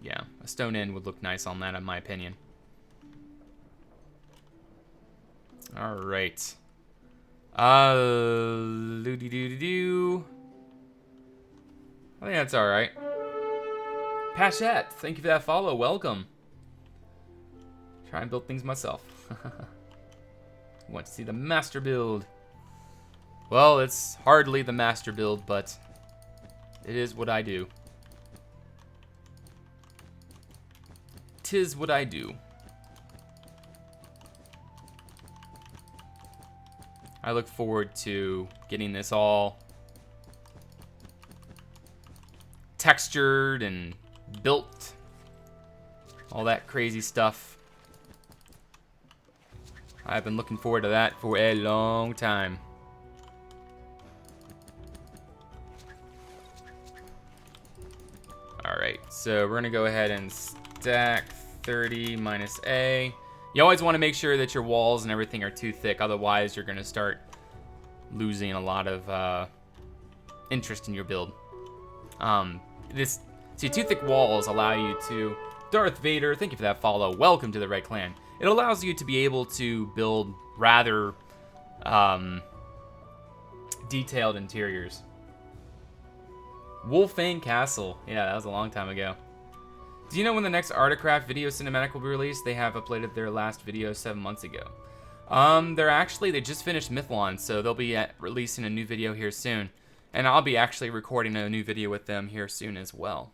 Yeah, a stone end would look nice on that, in my opinion. All right. Doo-doo-doo-doo-doo. I think that's all right. Pachette, thank you for that follow. Welcome. Try and build things myself. Want to see the master build? Well, it's hardly the master build, but it is what I do. 'Tis what I do. I look forward to getting this all textured and built. All that crazy stuff. I've been looking forward to that for a long time. Alright, so we're gonna go ahead and stack 30 minus A. You always want to make sure that your walls and everything are too thick, otherwise you're gonna start losing a lot of interest in your build. See, too thick walls allow you to... Darth Vader, thank you for that follow. Welcome to the Red Clan. It allows you to be able to build rather detailed interiors. Wolfang Castle. Yeah, that was a long time ago. Do you know when the next Artocraft video cinematic will be released? They have uploaded their last video 7 months ago. They just finished Mythlon, so they'll be releasing a new video here soon. And I'll be actually recording a new video with them here soon as well.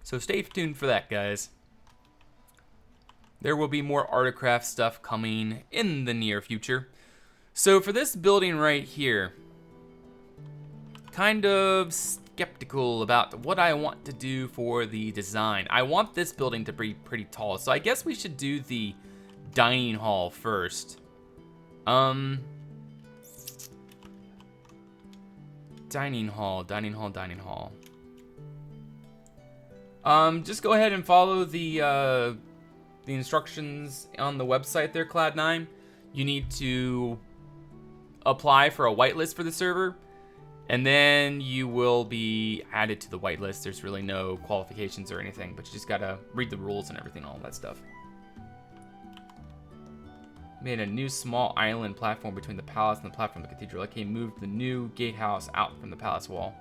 So stay tuned for that, guys. There will be more Artocraft stuff coming in the near future. So for this building right here, kind of skeptical about what I want to do for the design. I want this building to be pretty tall, so I guess we should do the dining hall first. Dining hall. Just go ahead and follow the instructions on the website there, Cloud9. You need to apply for a whitelist for the server, and then you will be added to the whitelist. There's really no qualifications or anything, but you just gotta read the rules and everything, all that stuff. Made a new small island platform between the palace and the platform of the cathedral. Okay, moved the new gatehouse out from the palace wall.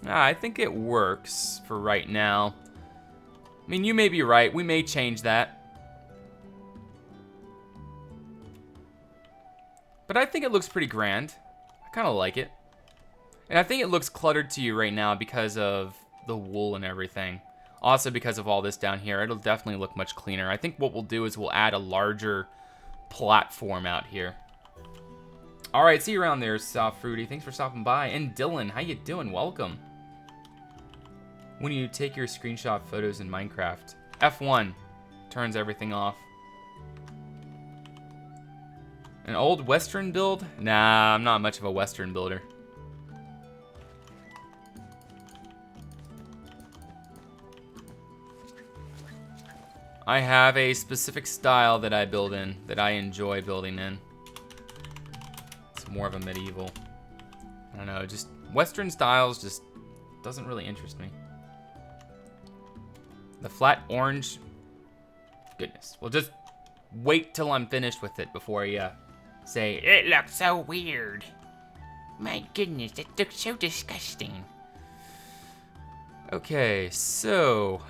I think it works for right now. I mean, you may be right. We may change that. But I think it looks pretty grand. I kind of like it. And I think it looks cluttered to you right now because of the wool and everything. Also because of all this down here, it'll definitely look much cleaner. I think what we'll do is we'll add a larger platform out here. All right, see you around there, Soft Fruity. Thanks for stopping by. And Dylan, how you doing? Welcome. When you take your screenshot photos in Minecraft, F1 turns everything off. An old Western build? Nah, I'm not much of a Western builder. I have a specific style that I build in, that I enjoy building in. It's more of a medieval. I don't know, just Western styles just doesn't really interest me. The flat orange, goodness. Well, just wait till I'm finished with it before you say, it looks so weird. My goodness, it looks so disgusting. Okay, so,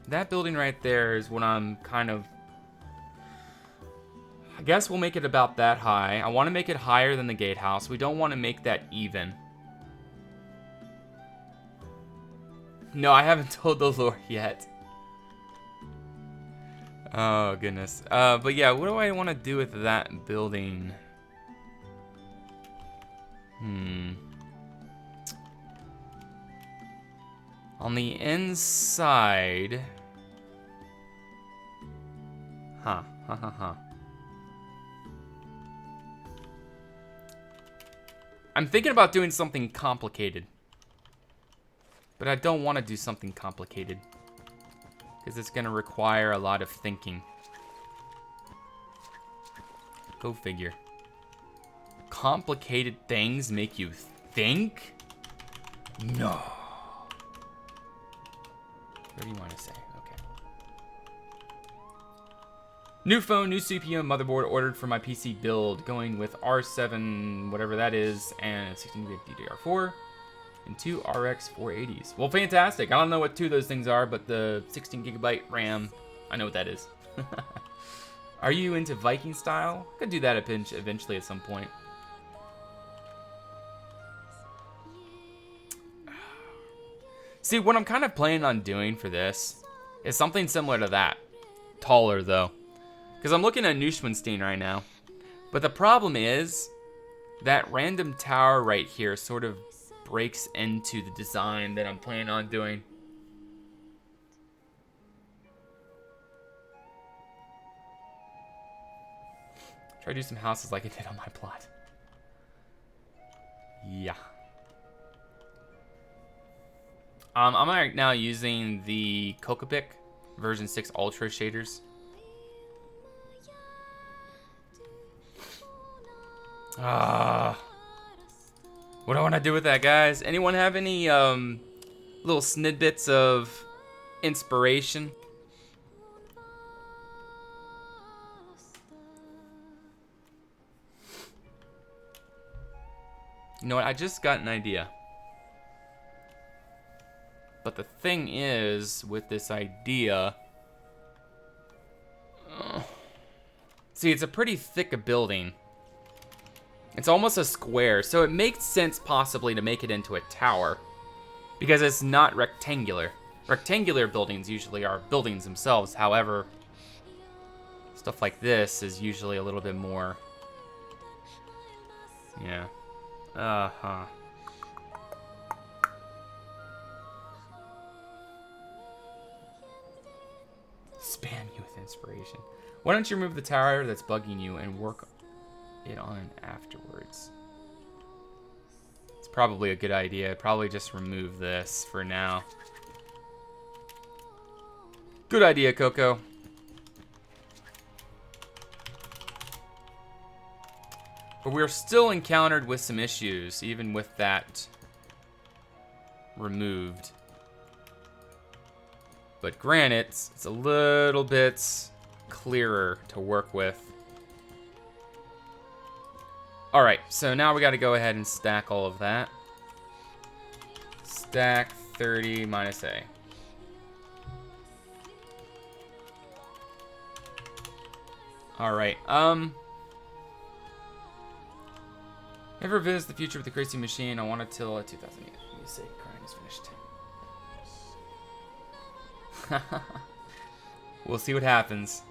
that building right there is what I'm kind of... I guess we'll make it about that high. I want to make it higher than the gatehouse. We don't want to make that even. No, I haven't told the lore yet. Oh, goodness. But yeah, what do I want to do with that building? On the inside... Huh. I'm thinking about doing something complicated. But I don't want to do something complicated. Because it's going to require a lot of thinking. Go figure. Complicated things make you think? No. What do you want to say? Okay. New phone, new CPU and motherboard ordered for my PC build. Going with R7, whatever that is, and 16-bit DDR4. And 2 RX 480s. Well, fantastic. I don't know what 2 of those things are, but the 16GB RAM, I know what that is. Are you into Viking style? Could do that eventually at some point. See, what I'm kind of planning on doing for this is something similar to that. Taller, though. Because I'm looking at Neuschwanstein right now. But the problem is that random tower right here sort of breaks into the design that I'm planning on doing. Try to do some houses like I did on my plot. Yeah. I'm right now using the Cocopic version 6 Ultra shaders. What do I want to do with that, guys? Anyone have any little snidbits of inspiration? You know what? I just got an idea. But the thing is, with this idea... see, it's a pretty thick building. It's almost a square, so it makes sense possibly to make it into a tower. Because it's not rectangular. Rectangular buildings usually are buildings themselves. However, stuff like this is usually a little bit more... yeah. Spam you with inspiration. Why don't you remove the tower that's bugging you and work it on afterwards? It's probably a good idea. Probably just remove this for now. Good idea, Coco. But we're still encountered with some issues, even with that removed. But granted, it's a little bit clearer to work with. Alright, so now we got to go ahead and stack all of that. Stack 30 minus A. Alright, Ever visit the future with the crazy machine? I want it till 2008. Let me say, crying is finished. We'll see what happens.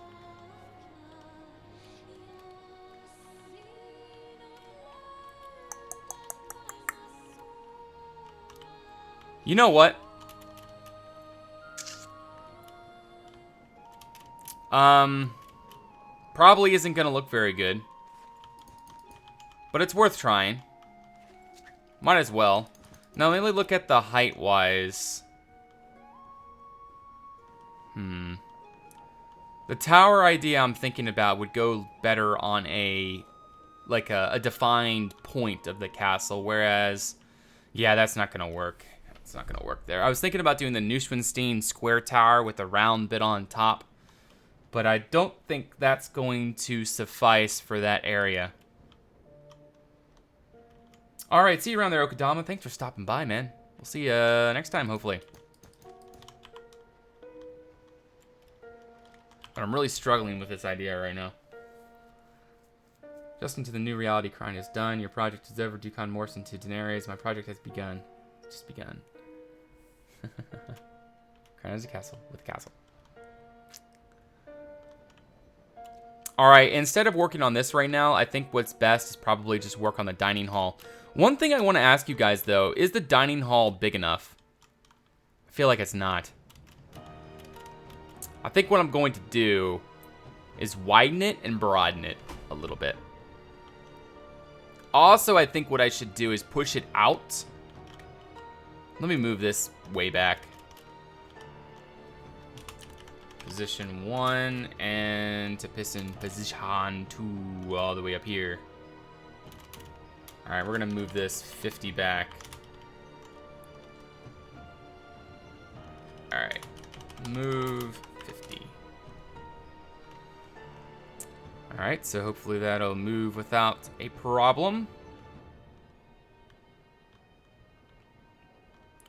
You know what? Probably isn't gonna look very good. But it's worth trying. Might as well. Now let me look at the height-wise. The tower idea I'm thinking about would go better on a defined point of the castle, whereas, yeah, that's not gonna work. It's not gonna work there. I was thinking about doing the Neuschwanstein square tower with a round bit on top, but I don't think that's going to suffice for that area. All right, see you around there, Okadama. Thanks for stopping by, man. We'll see you next time, hopefully. But I'm really struggling with this idea right now. Adjusting to the new reality. Crime is done. Your project is over. Ducon morphs into Daenerys. My project has begun. It's just begun. Crown is a castle with a castle. Alright, instead of working on this right now, I think what's best is probably just work on the dining hall. One thing I want to ask you guys, though, is the dining hall big enough? I feel like it's not. I think what I'm going to do is widen it and broaden it a little bit. Also, I think what I should do is push it out. Let me move this way back. Position 1 and to position 2 all the way up here. Alright, we're going to move this 50 back. Alright, move 50. Alright, so hopefully that'll move without a problem.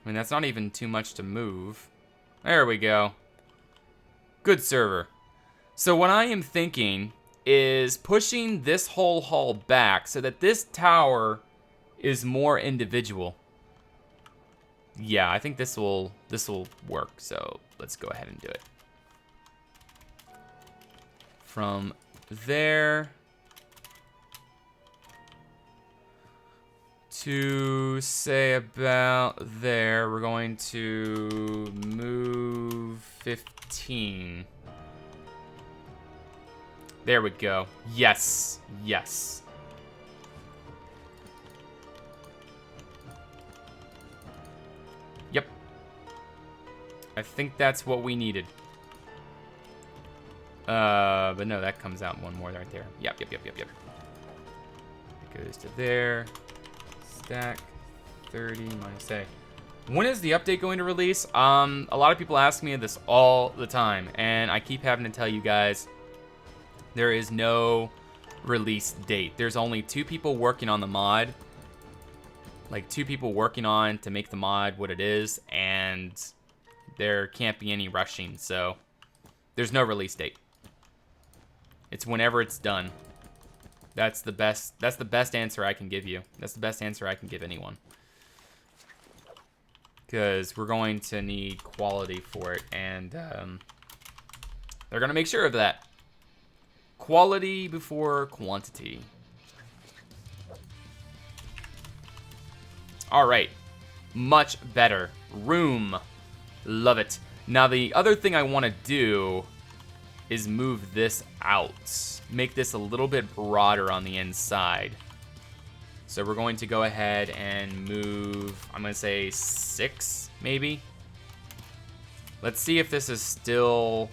I mean, that's not even too much to move. There we go. Good server. So what I am thinking is pushing this whole hall back so that this tower is more individual. Yeah, I think this will work. So let's go ahead and do it. From there to say about there, we're going to move 15. There we go. Yes, yes. Yep. I think that's what we needed. But no, that comes out one more right there. Yep. It goes to there. Stack 30 minus A. When is the update going to release? A lot of people ask me this all the time, and I keep having to tell you guys there is no release date. There's only 2 people working on the mod. Like 2 people working on to make the mod what it is, and there can't be any rushing, so there's no release date. It's whenever it's done. That's the best answer I can give you. That's the best answer I can give anyone. Because we're going to need quality for it, and they're going to make sure of that. Quality before quantity. All right. Much better. Room. Love it. Now, the other thing I want to do is move this out. Make this a little bit broader on the inside. So we're going to go ahead and move, I'm going to say 6, maybe. Let's see if this is still...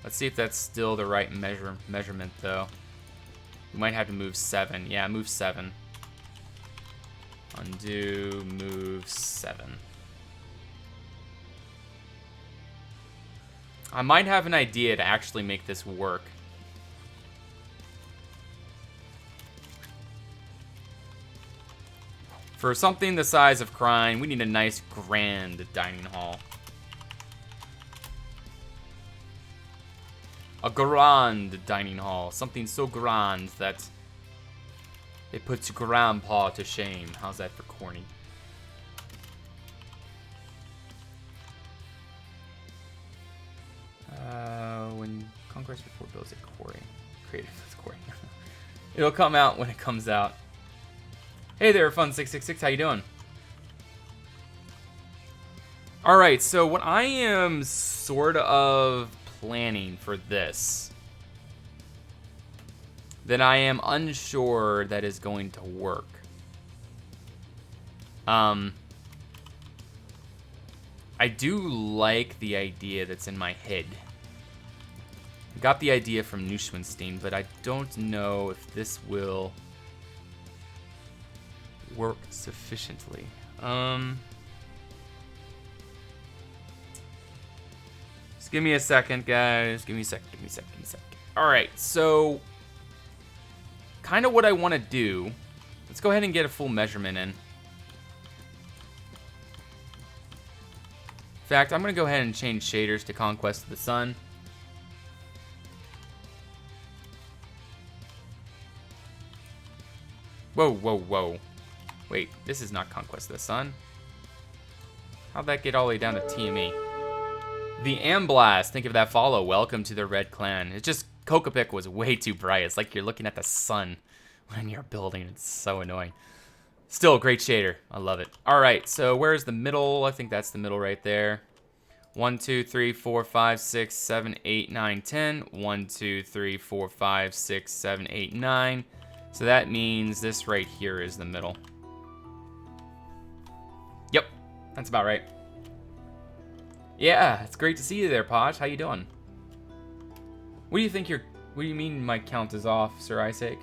Let's see if that's still the right measurement, though. We might have to move 7. Yeah, move 7. Undo, move 7. I might have an idea to actually make this work. For something the size of Crime, we need a nice, grand dining hall. A grand dining hall. Something so grand that it puts Grandpa to shame. How's that for corny? When ConquestReforged builds a quarry. Creative quarry. It'll come out when it comes out. Hey there, Fun666, how you doing? Alright, so what I am sort of planning for this, that I am unsure that is going to work. I do like the idea that's in my head. I got the idea from Neuschwanstein, but I don't know if this will work sufficiently. Just give me a second, guys. Give me a second. All right, so kind of what I want to do Let's go ahead and get a full measurement in. In fact, I'm going to go ahead and change shaders to Conquest of the Sun. Whoa, whoa, whoa. Wait, this is not Conquest of the Sun. How'd that get all the way down to TME? The Amblast, think of that follow. Welcome to the Red Clan. It's just, Cocopic was way too bright. It's like you're looking at the sun when you're building. It's so annoying. Still, great shader. I love it. All right, so where's the middle? I think that's the middle right there. 1, 2, 3, 4, 5, 6, 7, 8, 9, 10. 1, 2, 3, 4, 5, 6, 7, 8, 9. So that means this right here is the middle. Yep, that's about right. Yeah, it's great to see you there, Posh. How you doing? What do you think what do you mean my count is off, Sir Isaac?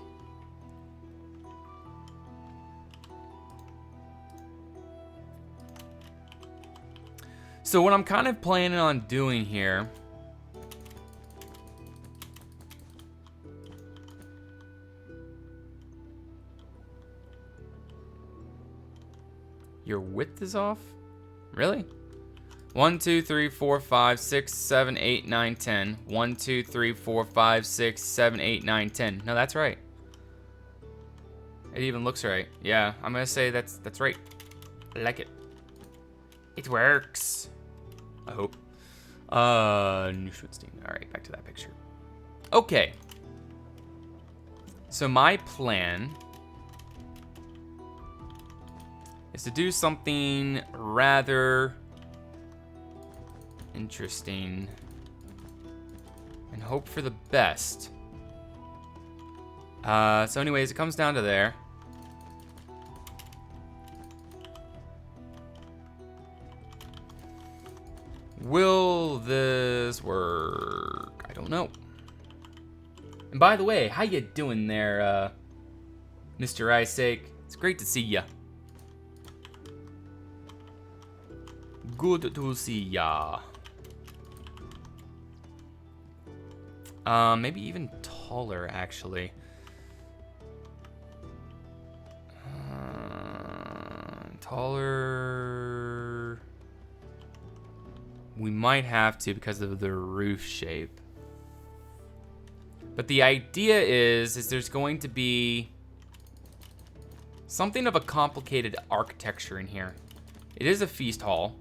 So what I'm kind of planning on doing here your width is off? Really? 1, 2, 3, 4, 5, 6, 7, 8, 9, 10. 1, 2, 3, 4, 5, 6, 7, 8, 9, 10. No, that's right. It even looks right. Yeah, I'm gonna say that's right. I like it. It works. I hope. New Schwitzstein. All right, back to that picture. Okay. So my plan is to do something rather interesting and hope for the best. So anyways, it comes down to there. Will this work? I don't know. And by the way, how you doing there, Mr. Isaac? It's great to see ya. Good to see ya. Maybe even taller, actually. Taller. We might have to because of the roof shape. But the idea is there's going to be something of a complicated architecture in here. It is a feast hall.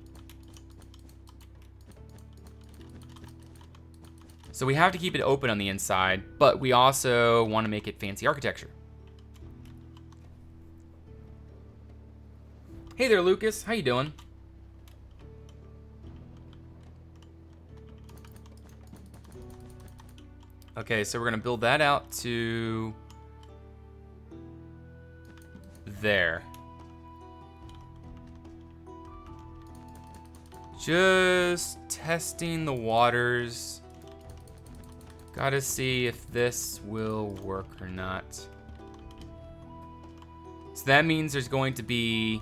So we have to keep it open on the inside, but we also want to make it fancy architecture. Hey there, Lucas. How you doing? Okay, so we're going to build that out to there. Just testing the waters. Gotta see if this will work or not. So that means there's going to be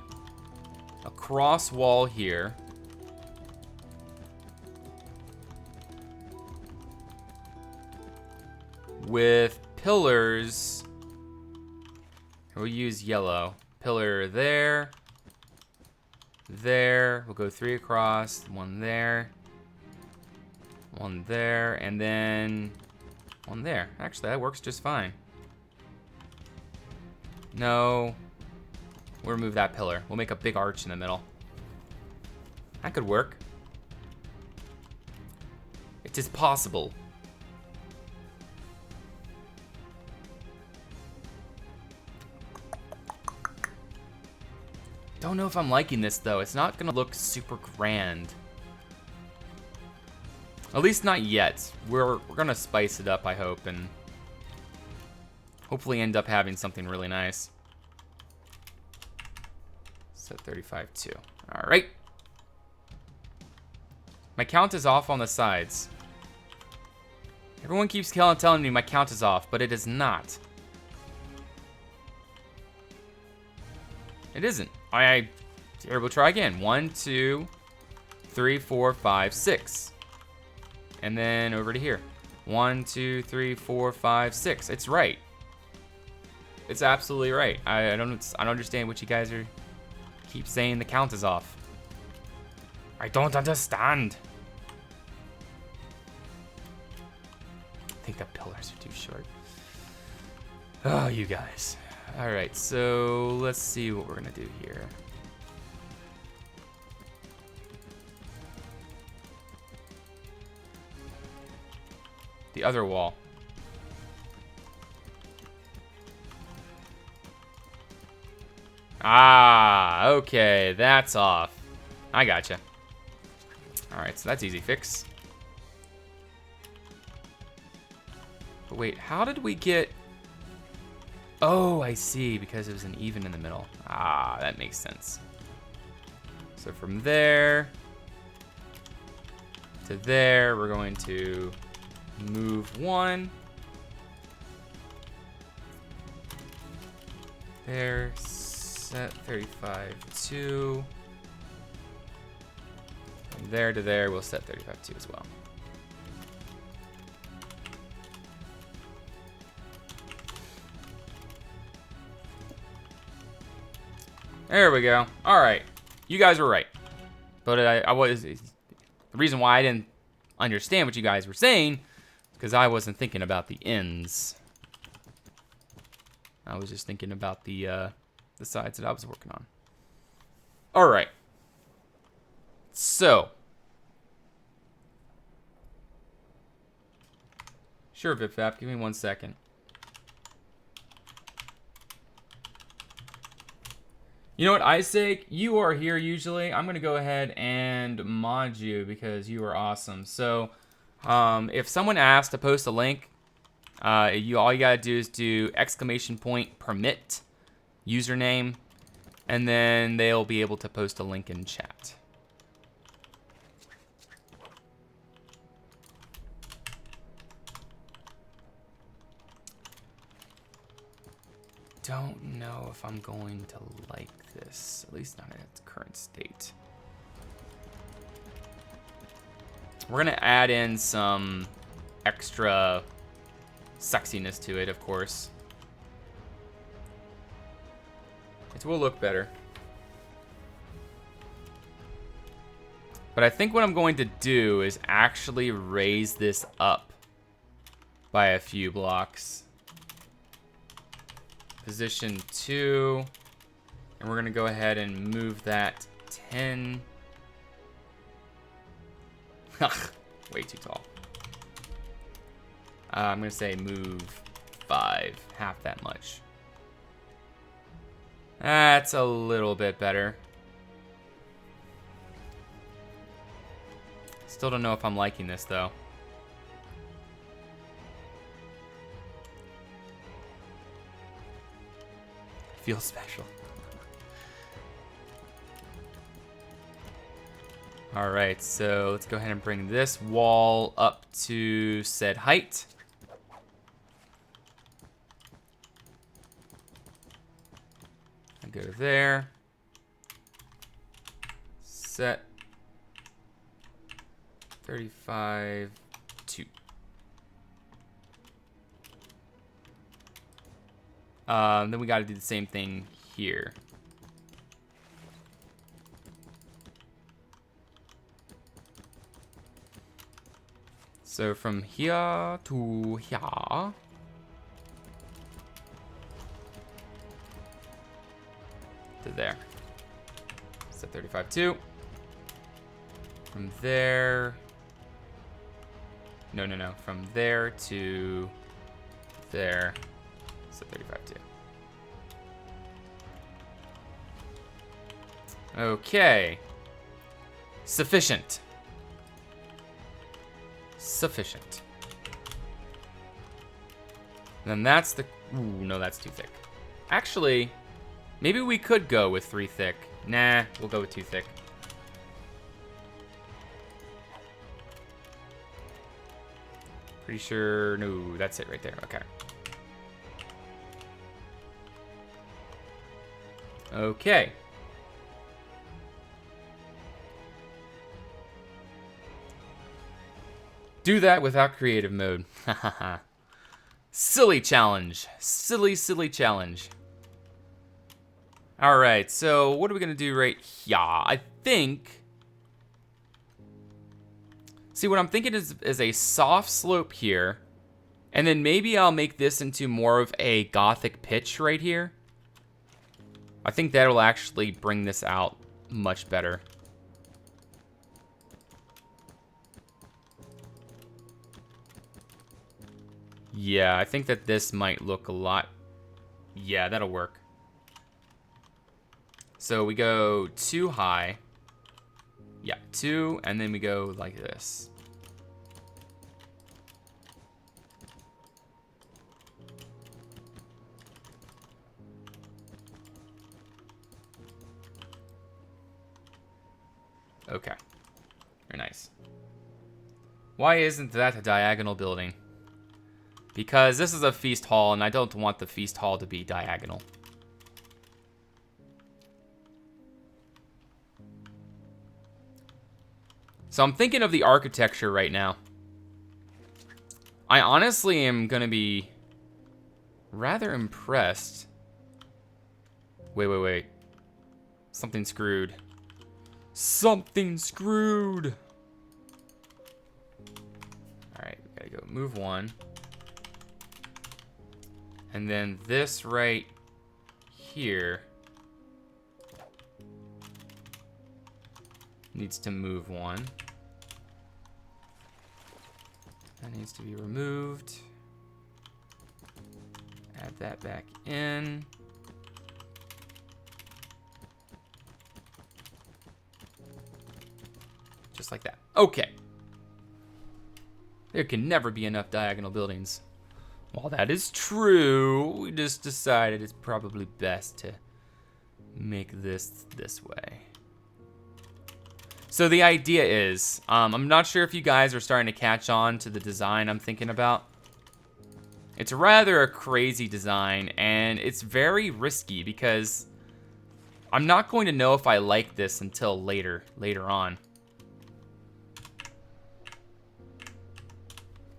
a cross wall here. With pillars. We'll use yellow. Pillar there. There. We'll go 3 across. 1 there. 1 there. And then 1 there. Actually, that works just fine. No. We'll remove that pillar. We'll make a big arch in the middle. That could work. It is possible. Don't know if I'm liking this though. It's not gonna look super grand. At least not yet. We're gonna spice it up, I hope, and hopefully end up having something really nice. Set 35.2. All right. My count is off on the sides. Everyone keeps telling me my count is off, but it is not. It isn't. Here, we'll try again. 1, 2, 3, 4, 5, 6. And then over to here. 1, 2, 3, 4, 5, 6. It's right. It's absolutely right. I don't understand what you guys are keep saying the count is off. I don't understand. I think the pillars are too short. Oh, you guys. All right, so let's see what we're gonna do here. The other wall. Ah, okay, that's off. I gotcha. All right, so that's easy fix. But wait, how did we get... Oh, I see, because it was an even in the middle. Ah, that makes sense. So from there to there, we're going to move 1. There, set 35.2. From there to there, we'll set 35.2 as well. There we go. All right, you guys were right, but I was the reason why I didn't understand what you guys were saying because I wasn't thinking about the ends. I was just thinking about the sides that I was working on. All right. So, sure, VipVap, give me 1 second. You know what, Isaac? You are here usually. I'm gonna go ahead and mod you because you are awesome. So, if someone asks to post a link, all you gotta do is do !permit username, and then they'll be able to post a link in chat. Don't know if I'm going to like this, at least not in its current state. We're gonna add in some extra sexiness to it, of course. It will look better. But I think what I'm going to do is actually raise this up by a few blocks. Position 2, and we're gonna go ahead and move that 10. Way too tall. I'm gonna say move 5, half that much. That's a little bit better. Still don't know if I'm liking this though. Feels special. All right, so let's go ahead and bring this wall up to said height. And go to there. Set 35.2. Then we got to do the same thing here. So from here to here. To there. Set 35.2. From there. No. From there to there. Set 35.2. Okay. Sufficient. Sufficient. And then that's the... Ooh, no, that's too thick. Actually, maybe we could go with 3 thick. Nah, we'll go with 2 thick. Pretty sure... No, that's it right there. Okay. Okay. Do that without creative mode. Silly challenge. Silly, silly challenge. All right, so what are we gonna do right here? I think... See, what I'm thinking is a soft slope here. And then maybe I'll make this into more of a Gothic pitch right here. I think that'll actually bring this out much better. Yeah, I think that this might look a lot... Yeah, that'll work. So we go 2 high. Yeah, 2, and then we go like this. Okay. Very nice. Why isn't that a diagonal building? Because this is a feast hall, and I don't want the feast hall to be diagonal. So I'm thinking of the architecture right now. I honestly am going to be rather impressed. Wait. Something screwed. Something screwed. Alright, we gotta go move 1. And then this right here needs to move 1. That needs to be removed. Add that back in. Just like that. Okay. There can never be enough diagonal buildings. While that is true, we just decided it's probably best to make this way. So the idea is, I'm not sure if you guys are starting to catch on to the design I'm thinking about. It's rather a crazy design, and it's very risky because I'm not going to know if I like this until later on.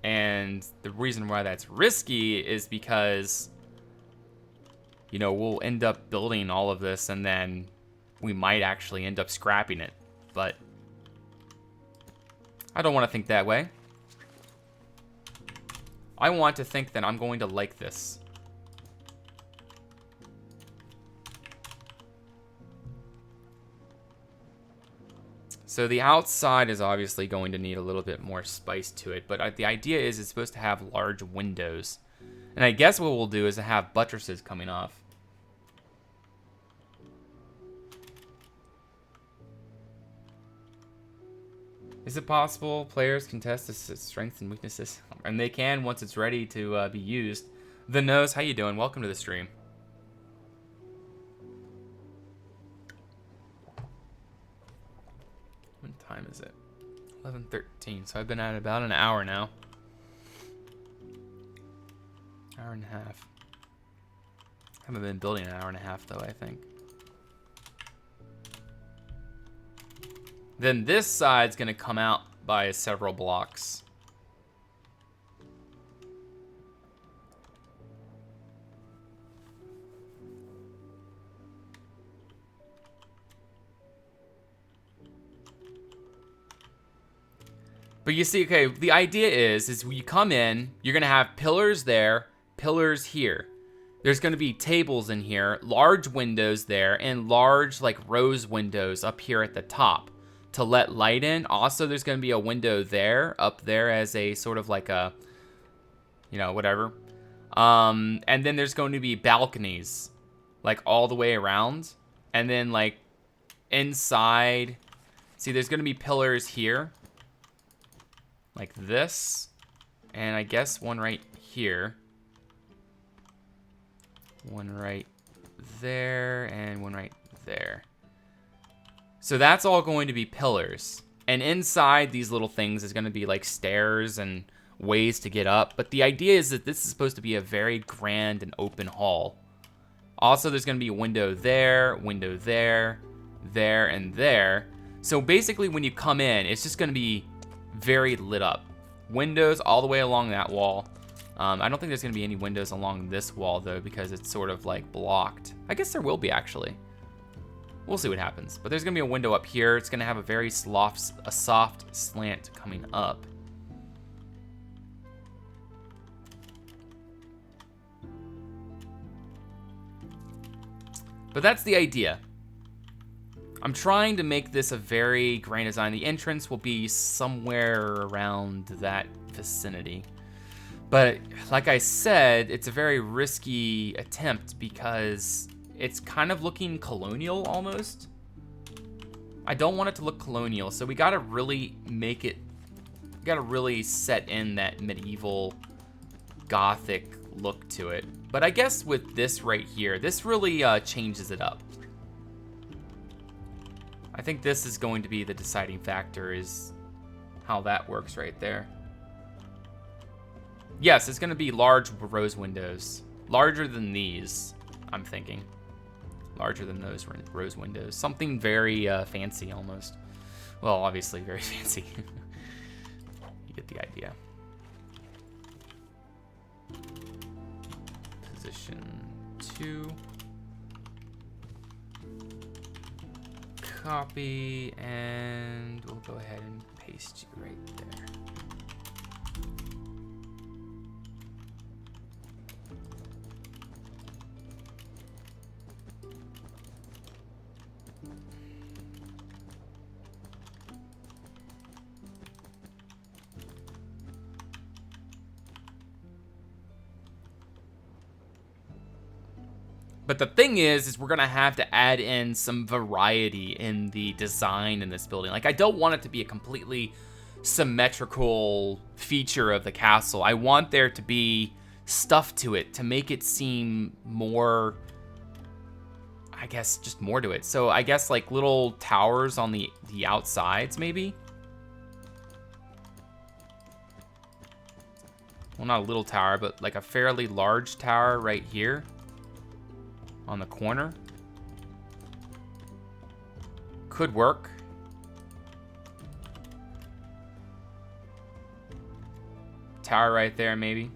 And the reason why that's risky is because, you know, we'll end up building all of this and then we might actually end up scrapping it. But I don't want to think that way. I want to think that I'm going to like this. So the outside is obviously going to need a little bit more spice to it, but the idea is it's supposed to have large windows. And I guess what we'll do is have buttresses coming off. Is it possible players can test its strengths and weaknesses? And they can once it's ready to be used. The Nose, how you doing? Welcome to the stream. What time is it? 11:13. So I've been at about an hour now. Hour and a half. Haven't been building an hour and a half though, I think. Then this side's gonna come out by several blocks. But you see, okay, the idea is when you come in, you're gonna have pillars there, pillars here. There's gonna be tables in here, large windows there, and large like rose windows up here at the top to let light in. Also, there's gonna be a window there, up there as a sort of like a, you know, whatever. And then there's going to be balconies, like all the way around. And then like inside, see, there's gonna be pillars here. Like this, and I guess one right here, one right there, and one right there. So that's all going to be pillars, and inside these little things is going to be like stairs and ways to get up. But the idea is that this is supposed to be a very grand and open hall. Also, there's going to be a window there, there, and there. So basically when you come in, it's just going to be very lit up. Windows all the way along that wall. I don't think there's going to be any windows along this wall, though, because it's sort of, like, blocked. I guess there will be, actually. We'll see what happens. But there's going to be a window up here. It's going to have a very soft slant coming up. But that's the idea. I'm trying to make this a very grand design. The entrance will be somewhere around that vicinity. But like I said, it's a very risky attempt because it's kind of looking colonial almost. I don't want it to look colonial, so we gotta really make it, we gotta really set in that medieval Gothic look to it. But I guess with this right here, this really changes it up. I think this is going to be the deciding factor, is how that works right there. Yes, it's going to be large rose windows. Larger than these, I'm thinking. Larger than those rose windows. Something very fancy almost. Well, obviously very fancy. You get the idea. Position 2. Copy, and we'll go ahead and paste you right there. But the thing is we're gonna have to add in some variety in the design in this building. Like, I don't want it to be a completely symmetrical feature of the castle. I want there to be stuff to it to make it seem more, I guess, just more to it. So I guess like little towers on the outsides, maybe? Well, not a little tower, but like a fairly large tower right here. On the corner. Could work. Tower right there, maybe.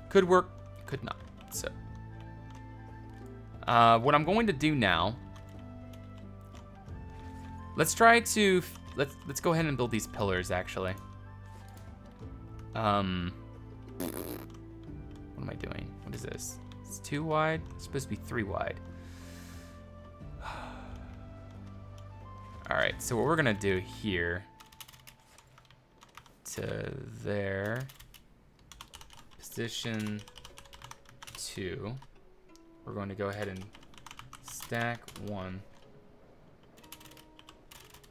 Could work, could not. So, what I'm going to do now, let's try to, let's go ahead and build these pillars, actually. What am I doing? What is this? It's 2 wide? It's supposed to be 3 wide. Alright, so what we're gonna do here to there, position 2, we're going to go ahead and stack 1,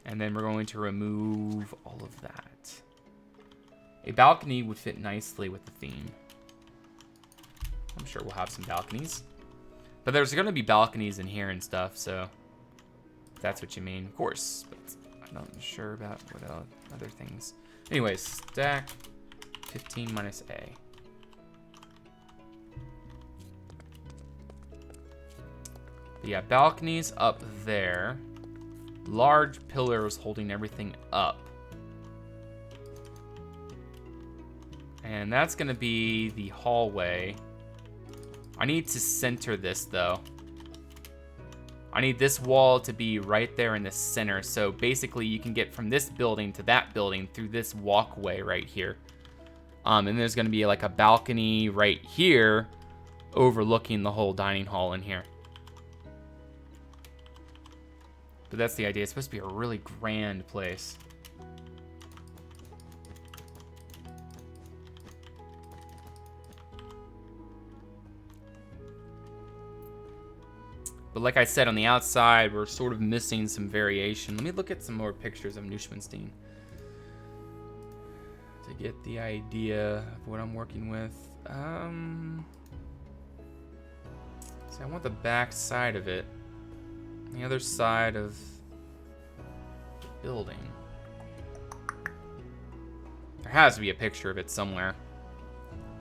and then we're going to remove all of that. A balcony would fit nicely with the theme. I'm sure we'll have some balconies. But there's going to be balconies in here and stuff, so if that's what you mean. Of course, but I'm not sure about what other things. Anyways, stack 15 minus A. But yeah, balconies up there. Large pillars holding everything up. And that's gonna be the hallway. I need to center this though. I need this wall to be right there in the center. So basically you can get from this building to that building through this walkway right here. And there's gonna be like a balcony right here overlooking the whole dining hall in here. But that's the idea. It's supposed to be a really grand place. But like I said, on the outside, we're sort of missing some variation. Let me look at some more pictures of Neuschwanstein to get the idea of what I'm working with. So I want the back side of it. The other side of the building. There has to be a picture of it somewhere.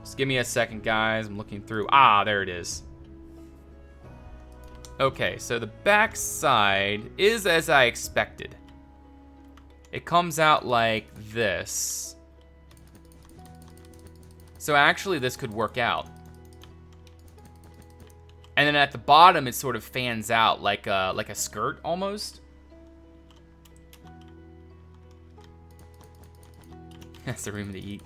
Just give me a second, guys. I'm looking through. Ah, there it is. Okay, so the back side is as I expected. it comes out like this. So actually this could work out. And then at the bottom it sort of fans out like a skirt almost. That's the room to eat.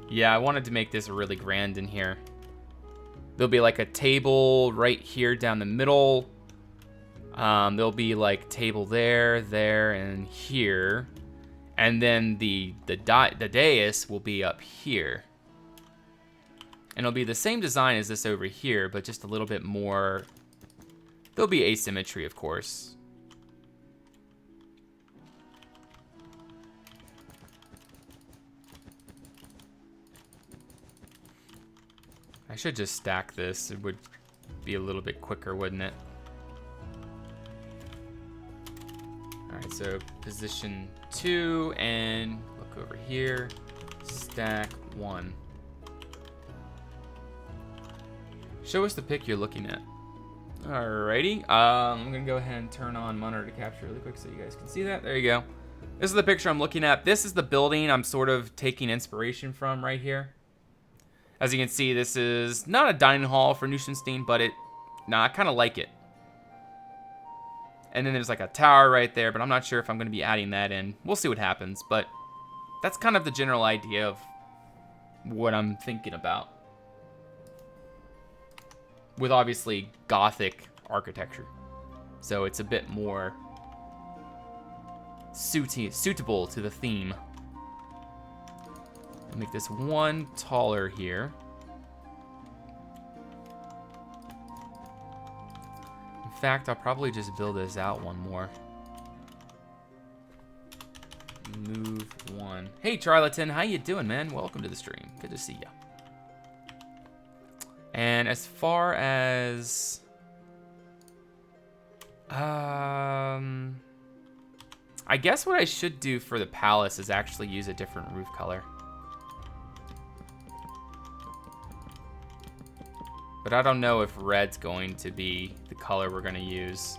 Yeah, I wanted to make this really grand in here. There'll be like a table right here down the middle. There'll be like table there, and here. And then the dais will be up here. And it'll be the same design as this over here, but just a little bit more. There'll be asymmetry, of course. I should just stack this. It would be a little bit quicker, wouldn't it? Alright, so position 2 and look over here. Stack 1. Show us the pic you're looking at. Alrighty. I'm gonna go ahead and turn on monitor to capture really quick so you guys can see that. There you go. This is the picture I'm looking at. This is the building I'm sort of taking inspiration from right here. As you can see, this is not a dining hall for Neuschenstein, but I kind of like it. And then there's like a tower right there, but I'm not sure if I'm going to be adding that in. We'll see what happens, but that's kind of the general idea of what I'm thinking about. With obviously Gothic architecture. So it's a bit more suitable to the theme. Make this one taller here. In fact, I'll probably just build this out one more. Move one. Hey, Charlatan, how you doing, man? Welcome to the stream. Good to see ya. And as far as I guess what I should do for the palace is actually use a different roof color. But I don't know if red's going to be the color we're going to use.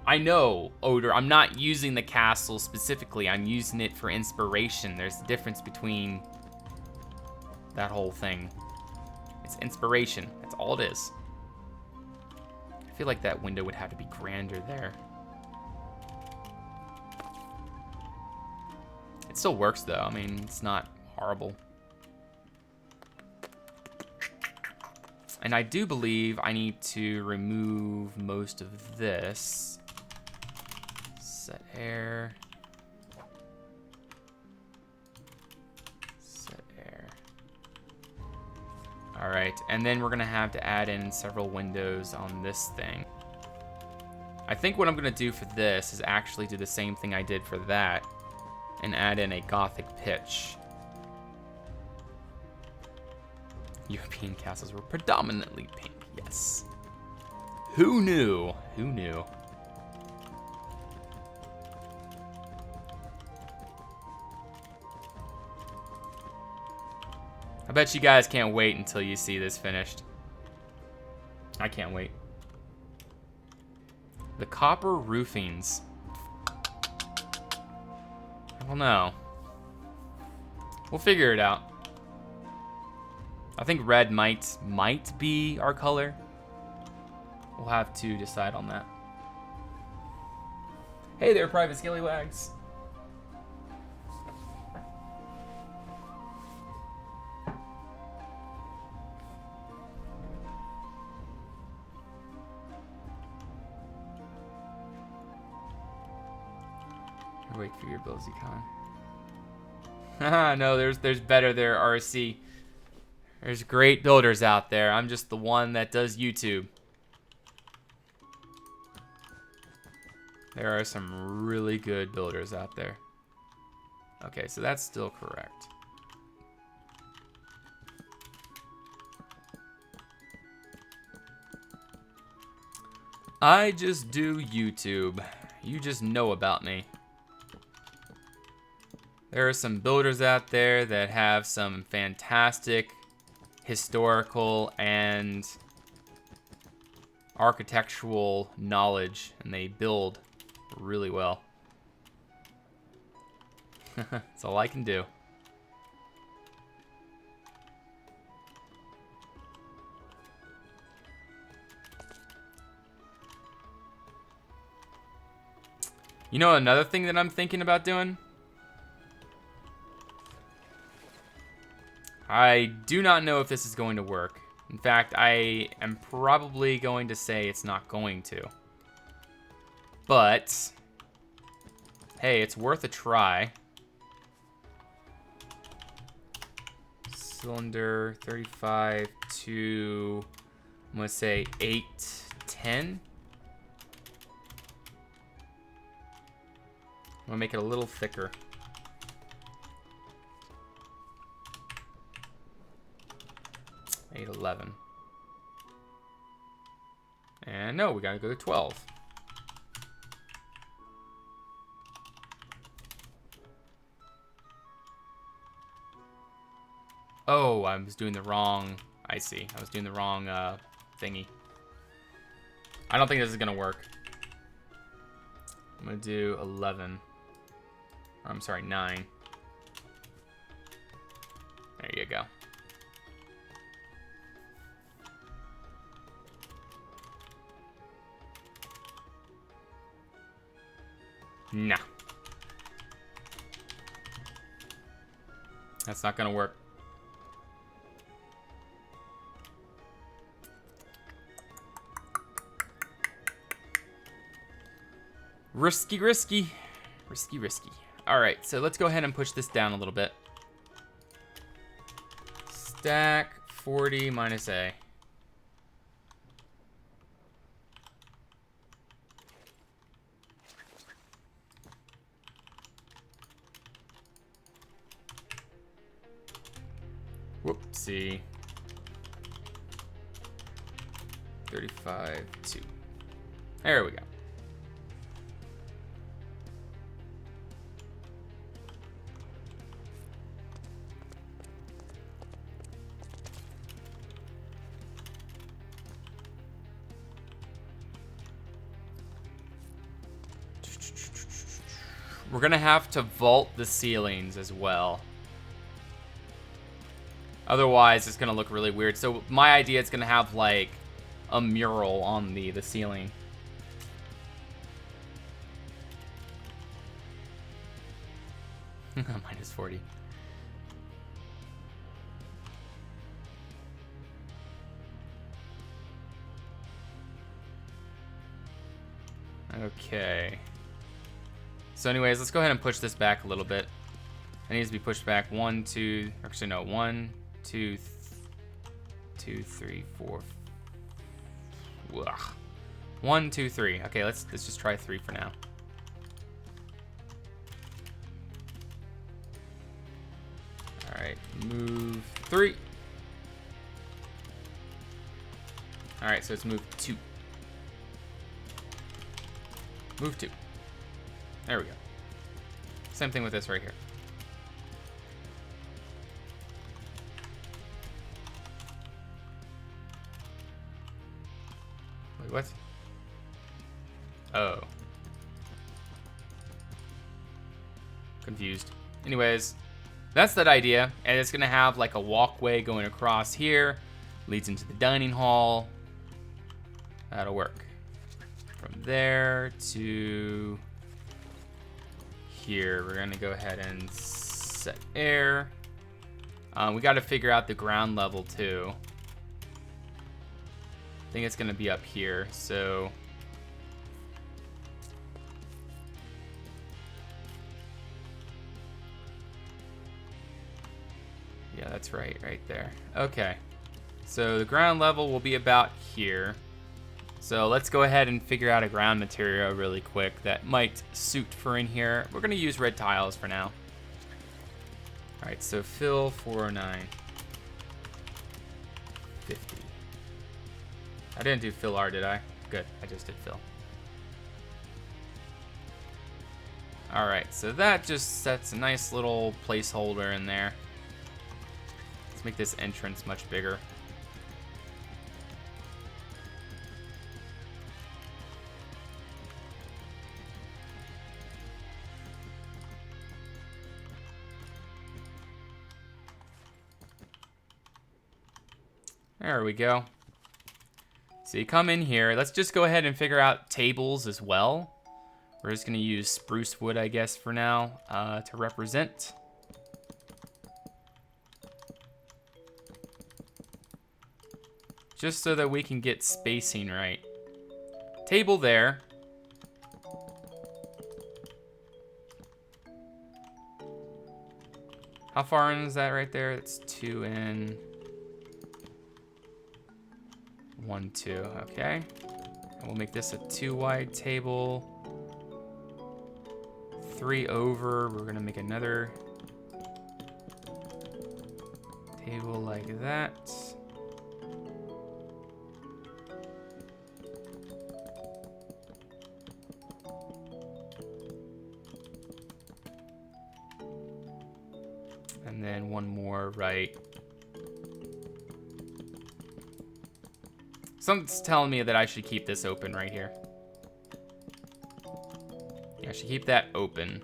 I know, Oder, I'm not using the castle specifically. I'm using it for inspiration. There's a difference between that whole thing. It's inspiration. That's all it is. I feel like that window would have to be grander there. It still works though. I mean, it's not horrible. And I do believe I need to remove most of this. Set air. Set air. All right, and then we're gonna have to add in several windows on this thing. I think what I'm gonna do for this is actually do the same thing I did for that and add in a Gothic pitch. European castles were predominantly pink, yes. Who knew? Who knew? I bet you guys can't wait until you see this finished. I can't wait. The copper roofings. I don't know. We'll figure it out. I think red might be our color. We'll have to decide on that. Hey there, Private Scallywags. Wait for your builds, Econ. Haha, no, there's better there, RC. There's great builders out there. I'm just the one that does YouTube. There are some really good builders out there. Okay, so that's still correct. I just do YouTube. You just know about me. There are some builders out there that have some fantastic historical and architectural knowledge, and they build really well. That's all I can do. You know another thing that I'm thinking about doing? I do not know if this is going to work. In fact, I am probably going to say it's not going to. But, hey, it's worth a try. Cylinder 35 to, I'm going to say 810. I'm gonna make it a little thicker. $811. And no, we gotta go to 12. Oh, I was doing the wrong, I see. I was doing the wrong thingy. I don't think this is gonna work. I'm gonna do 11. I'm sorry, 9. There you go. Nah. That's not gonna work. Risky, risky. Risky, risky. Alright, so let's go ahead and push this down a little bit. Stack 40 minus A. Whoopsie. 35, 2. There we go. We're gonna have to vault the ceilings as well. Otherwise, it's gonna look really weird. So my idea is gonna have like a mural on the ceiling. Minus 40. Okay. So anyways, let's go ahead and push this back a little bit. It needs to be pushed back 1, 2, actually no, 1, 2, 2, 3, 4. Ugh. 1, 2, 3. Okay, let's just try 3 for now. All right, move 3. All right, so let's move 2. Move 2. There we go. Same thing with this right here. Wait, what? Oh. Confused. Anyways, that's that idea. And it's gonna have like a walkway going across here. Leads into the dining hall. That'll work. From there to here, we're gonna go ahead and set air. We got to figure out the ground level too. I think it's gonna be up here, so yeah, that's right there. Okay, so the ground level will be about here. So let's go ahead and figure out a ground material really quick that might suit for in here. We're gonna use red tiles for now. All right, so fill 409. 50. I didn't do fill R, did I? Good, I just did fill. All right, so that just sets a nice little placeholder in there. Let's make this entrance much bigger. There we go. So you come in here. Let's just go ahead and figure out tables as well. We're just going to use spruce wood, I guess, for now to represent. Just so that we can get spacing right. Table there. How far in is that right there? It's 2 in. 1, 2, okay. And we'll make this a 2 wide table. 3 over, we're gonna make another table like that. And then one more right. Something's telling me that I should keep this open right here. Yeah, I should keep that open.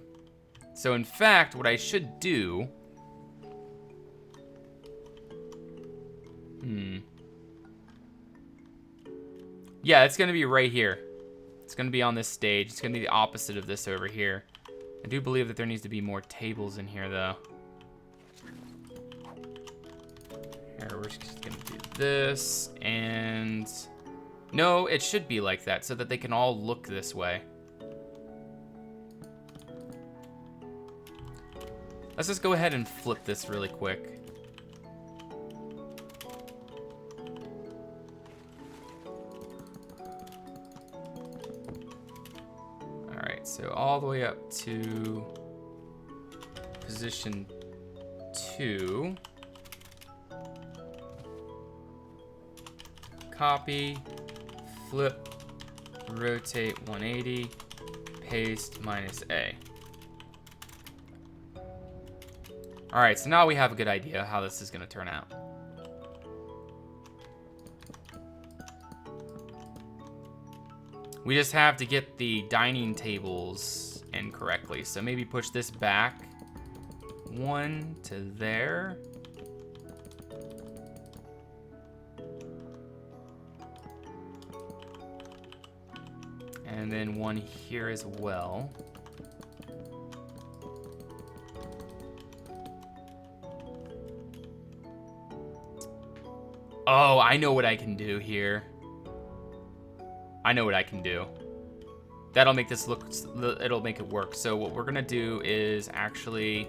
So in fact, what I should do... Yeah, it's going to be right here. It's going to be on this stage. It's going to be the opposite of this over here. I do believe that there needs to be more tables in here, though. Here, we're just going to do this, and... No, it should be like that, so that they can all look this way. Let's just go ahead and flip this really quick. Alright, so all the way up to position 2. Copy, flip, rotate 180, paste, -A. All right, so now we have a good idea how this is gonna turn out. We just have to get the dining tables in correctly. So maybe push this back 1 to there. And then 1 here as well. Oh, I know what I can do here. I know what I can do. That'll make this look, it'll make it work. So what we're gonna do is actually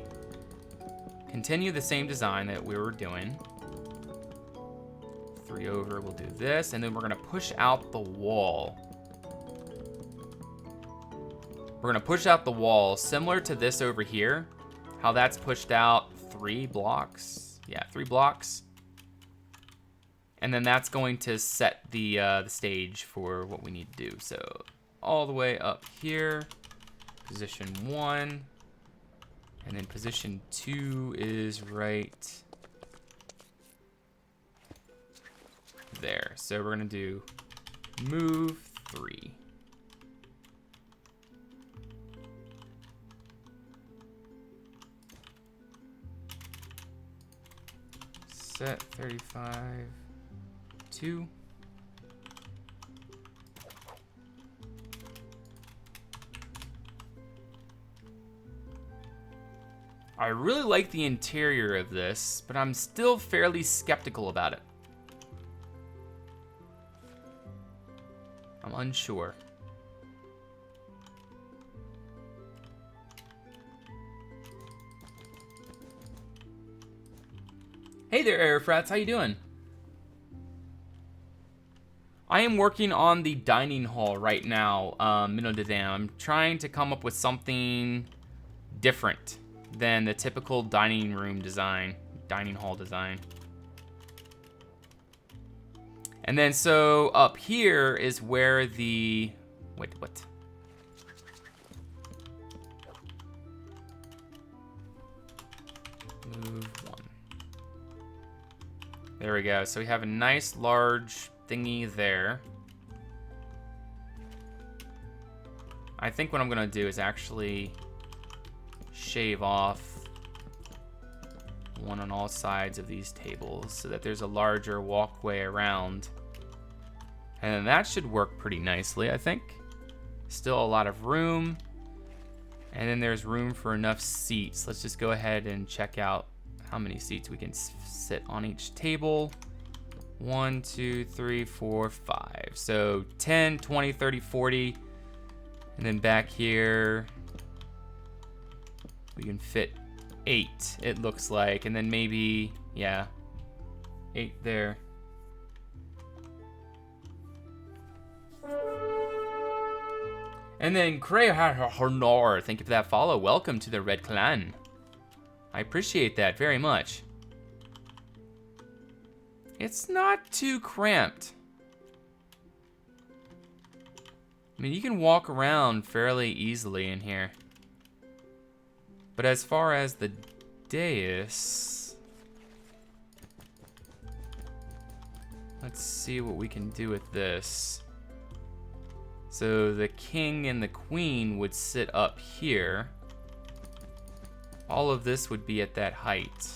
continue the same design that we were doing. 3 over, we'll do this, and then we're gonna push out the wall. We're gonna push out the wall similar to this over here, how that's pushed out 3 blocks. Yeah, 3 blocks. And then that's going to set the stage for what we need to do. So all the way up here, position 1, and then position 2 is right there. So we're gonna do move 3. Set 35, 2. I really like the interior of this, but I'm still fairly skeptical about it. I'm unsure. Hey there, Airfrats, how you doing? I am working on the dining hall right now, Minodadam. I'm trying to come up with something different than the typical dining room design, dining hall design. And then so up here is where the, wait, what? Move 1. There we go. So we have a nice large thingy there. I think what I'm gonna do is actually shave off one on all sides of these tables so that there's a larger walkway around. And that should work pretty nicely, I think. Still a lot of room. And then there's room for enough seats. Let's just go ahead and check out how many seats we can sit on each table. 1, 2, 3, 4, 5. So 10, 20, 30, 40. And then back here, we can fit 8, it looks like. And then maybe, yeah, 8 there. And then Krehar, thank you for that follow. Welcome to the Red Clan. I appreciate that very much. It's not too cramped. I mean, you can walk around fairly easily in here. But as far as the dais, let's see what we can do with this. So the king and the queen would sit up here. All of this would be at that height.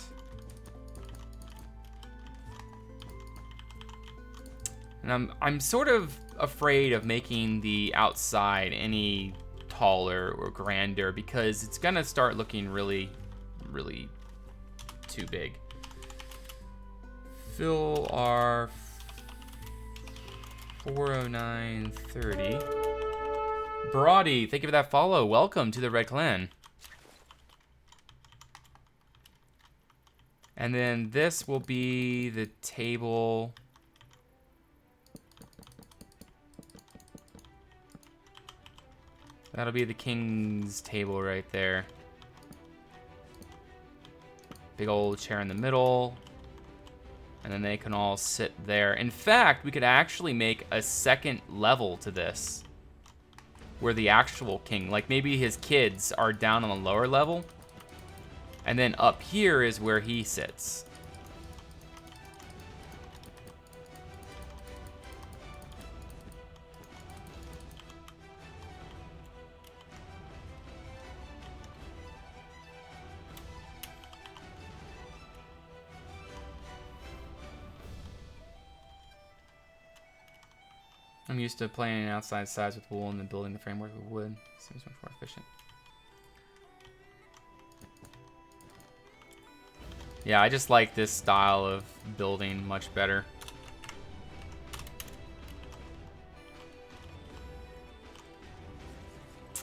And I'm sort of afraid of making the outside any taller or grander because it's gonna start looking really, really too big. Fill our 40930. Brody, thank you for that follow. Welcome to the Red Clan. And then this will be the table. That'll be the king's table right there. Big old chair in the middle. And then they can all sit there. In fact, we could actually make a second level to this. Where the actual king, like maybe his kids are down on the lower level. And then up here is where he sits. I'm used to playing outside sides with wool and then building the framework with wood. Seems much more efficient. Yeah, I just like this style of building much better.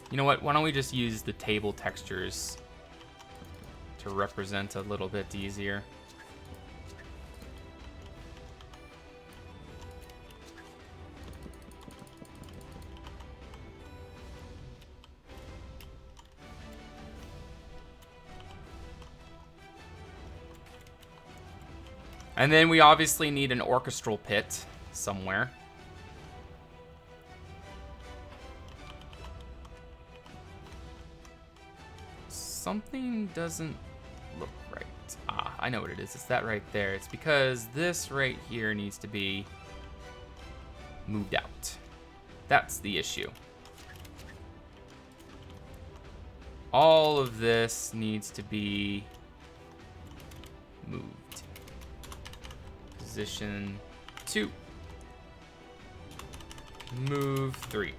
You know what? Why don't we just use the table textures to represent a little bit easier? And then we obviously need an orchestral pit somewhere. Something doesn't look right. Ah, I know what it is. It's that right there. It's because this right here needs to be moved out. That's the issue. All of this needs to be moved. Position 2. Move 3.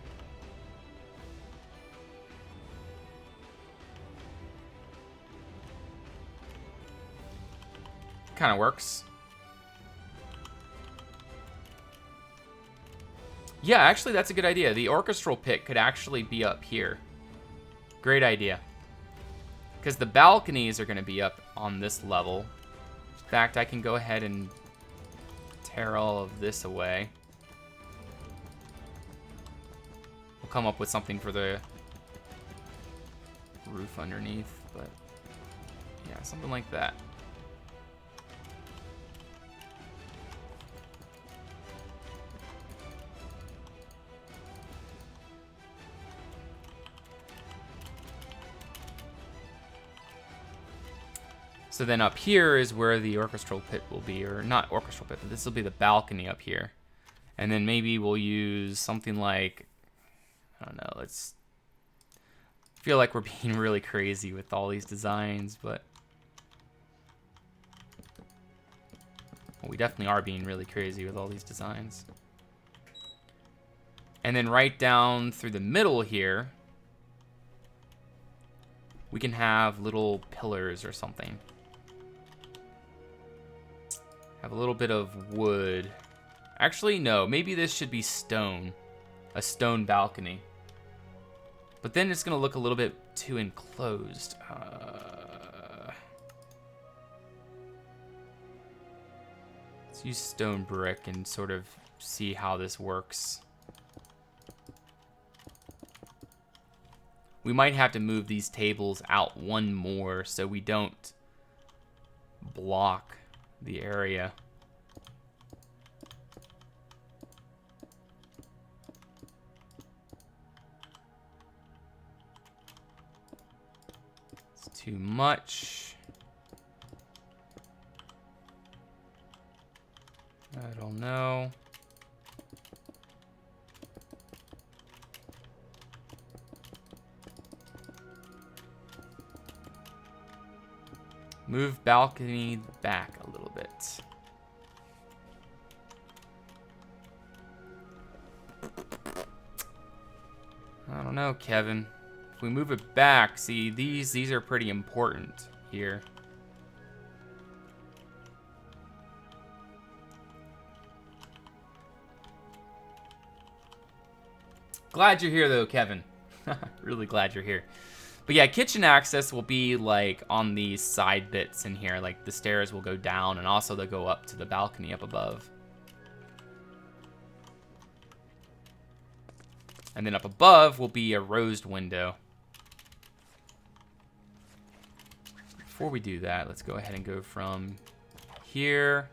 Kind of works. Yeah, actually that's a good idea. The orchestral pit could actually be up here. Great idea. Because the balconies are going to be up on this level. In fact, I can go ahead and tear all of this away. We'll come up with something for the roof underneath, but yeah, something like that. So then up here is where the orchestral pit will be, or not orchestral pit, but this will be the balcony up here. And then maybe we'll use something like, I don't know, let's feel like we're being really crazy with all these designs, but well, we definitely are being really crazy with all these designs. And then right down through the middle here, we can have little pillars or something. Have a little bit of wood. Actually, no, maybe this should be stone. A stone balcony. But then it's gonna look a little bit too enclosed. Let's use stone brick and sort of see how this works. We might have to move these tables out one more so we don't block the area. It's too much. I don't know. Move balcony back a little bit. I don't know, Kevin. If we move it back, see, these are pretty important here. Glad you're here, though, Kevin. Really glad you're here. But yeah, kitchen access will be like on these side bits in here. Like the stairs will go down and also they'll go up to the balcony up above. And then up above will be a rosed window. Before we do that, let's go ahead and go from here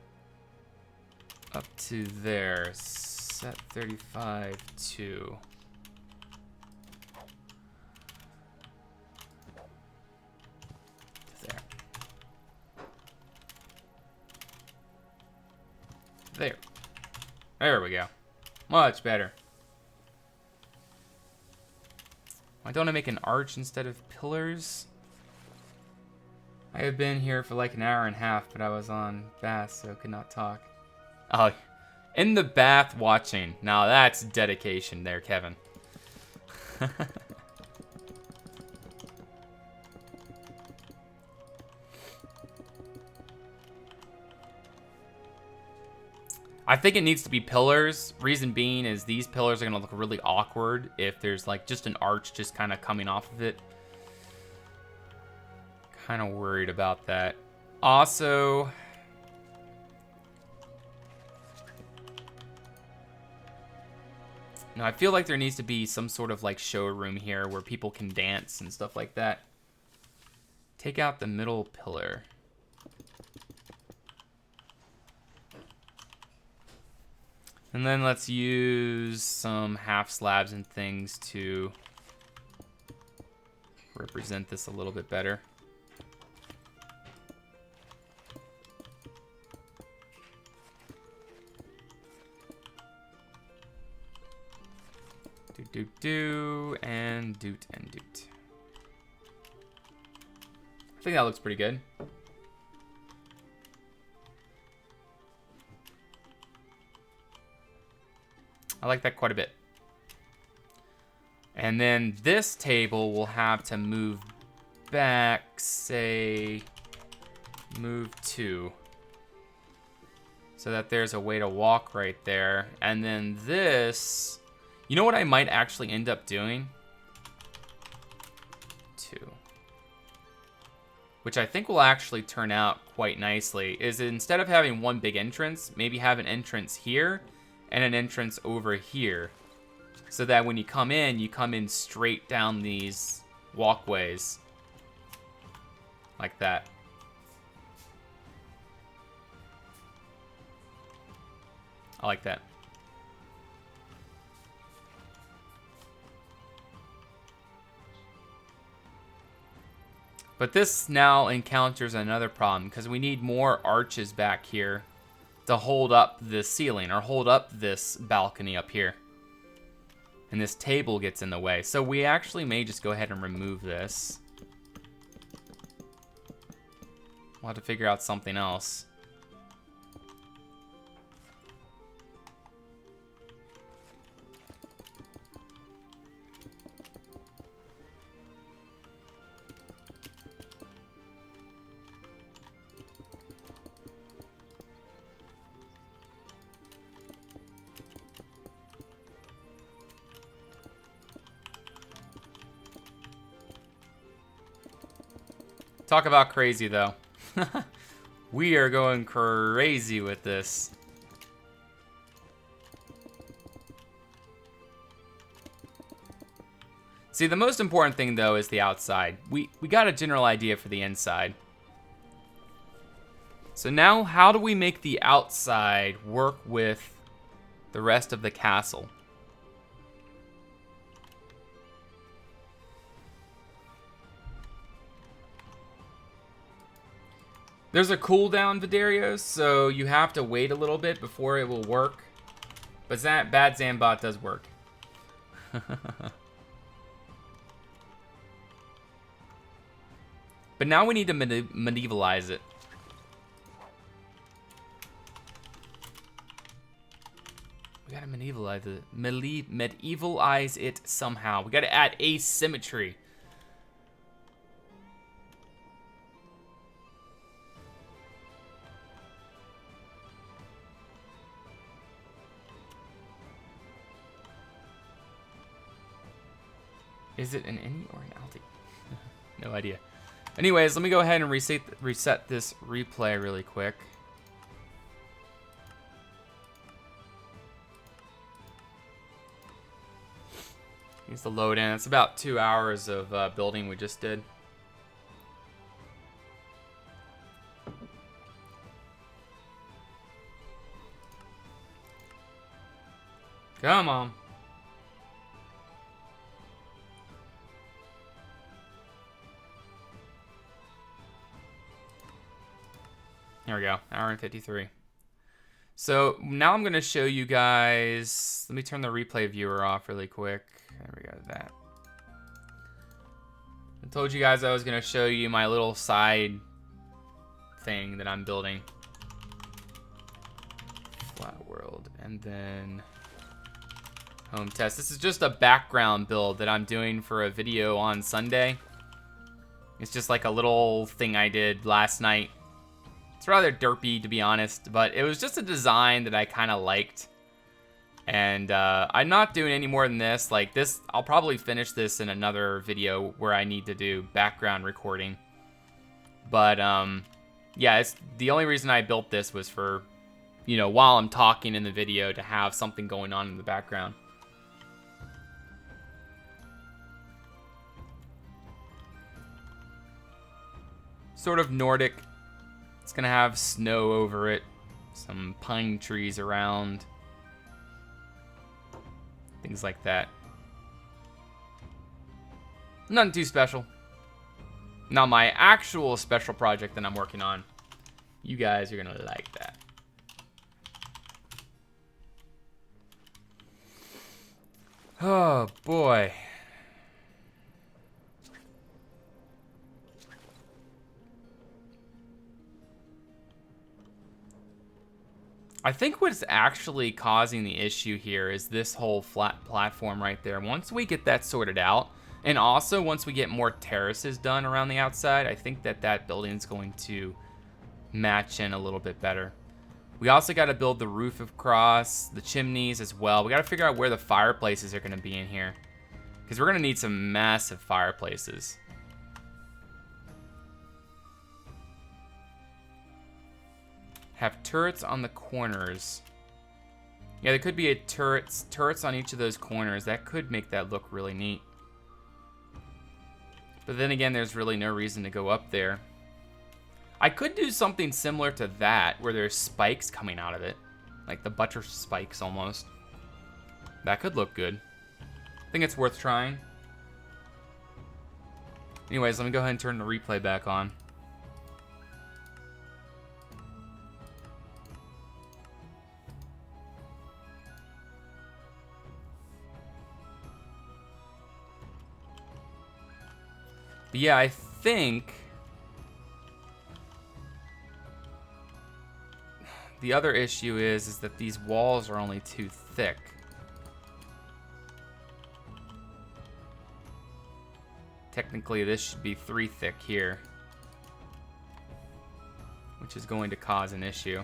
up to there. Set 35 to... There. There we go. Much better. Why don't I make an arch instead of pillars? I have been here for like an hour and a half, but I was on bath, so could not talk. Oh, in the bath watching. Now that's dedication there, Kevin. I think it needs to be pillars. Reason being is these pillars are going to look really awkward if there's like just an arch just kind of coming off of it. Kind of worried about that. Also, no, I feel like there needs to be some sort of like showroom here where people can dance and stuff like that. Take out the middle pillar. And then let's use some half slabs and things to represent this a little bit better. And doot and doot. I think that looks pretty good. I like that quite a bit. And then this table will have to move back, say, move 2. So that there's a way to walk right there. And then this, you know what I might actually end up doing? 2. Which I think will actually turn out quite nicely, is instead of having one big entrance, maybe have an entrance here and an entrance over here. So that when you come in straight down these walkways. Like that. I like that. But this now encounters another problem because we need more arches back here to hold up this ceiling or hold up this balcony up here. And this table gets in the way. So we actually may just go ahead and remove this. We'll have to figure out something else. Talk about crazy, though. We are going crazy with this. See, the most important thing, though, is the outside. We got a general idea for the inside. So now, how do we make the outside work with the rest of the castle? There's a cooldown, Vidarios, so you have to wait a little bit before it will work. But Bad Zambot does work. But now we need to medievalize it. We gotta medievalize it. Medievalize it somehow. We gotta add asymmetry. Is it an innie or an outie? No idea. Anyways, let me go ahead and reset this replay really quick. Here's the load in. It's about 2 hours of building we just did. Come on. There we go, hour and 53. So now I'm gonna show you guys, let me turn the replay viewer off really quick. There we go, that. I told you guys I was gonna show you my little side thing that I'm building. Flat world, and then home test. This is just a background build that I'm doing for a video on Sunday. It's just like a little thing I did last night. It's rather derpy, to be honest, but it was just a design that I kind of liked. And I'm not doing any more than this. Like this, I'll probably finish this in another video where I need to do background recording. But yeah, it's the only reason I built this was for, you know, while I'm talking in the video to have something going on in the background. Sort of Nordic. It's gonna have snow over it, some pine trees around, things like that. Nothing too special. Now my actual special project that I'm working on, you guys are gonna like that. Oh boy. I think what's actually causing the issue here is this whole flat platform right there. Once we get that sorted out, and also once we get more terraces done around the outside, I think that that building's going to match in a little bit better. We also got to build the roof across, the chimneys as well. We got to figure out where the fireplaces are going to be in here, because we're going to need some massive fireplaces. Have turrets on the corners. Yeah, there could be a turrets on each of those corners. That could make that look really neat. But then again, there's really no reason to go up there. I could do something similar to that, where there's spikes coming out of it. Like the butcher spikes almost. That could look good. I think it's worth trying. Anyways, let me go ahead and turn the replay back on. But yeah, I think the other issue is that these walls are only too thick. Technically, this should be 3 thick here, which is going to cause an issue.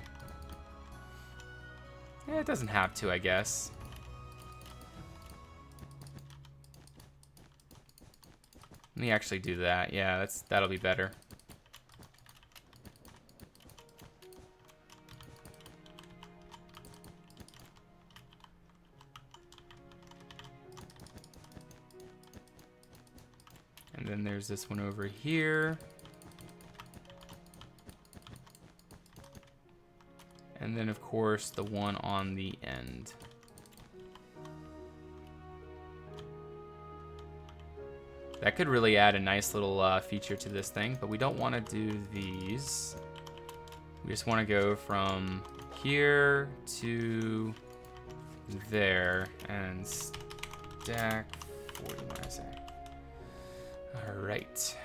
Yeah, it doesn't have to, I guess. Let me actually do that. Yeah, that'll be better. And then there's this one over here. And then, of course, the one on the end. That could really add a nice little feature to this thing, but we don't want to do these. We just want to go from here to there and stack 40 minus A. All right.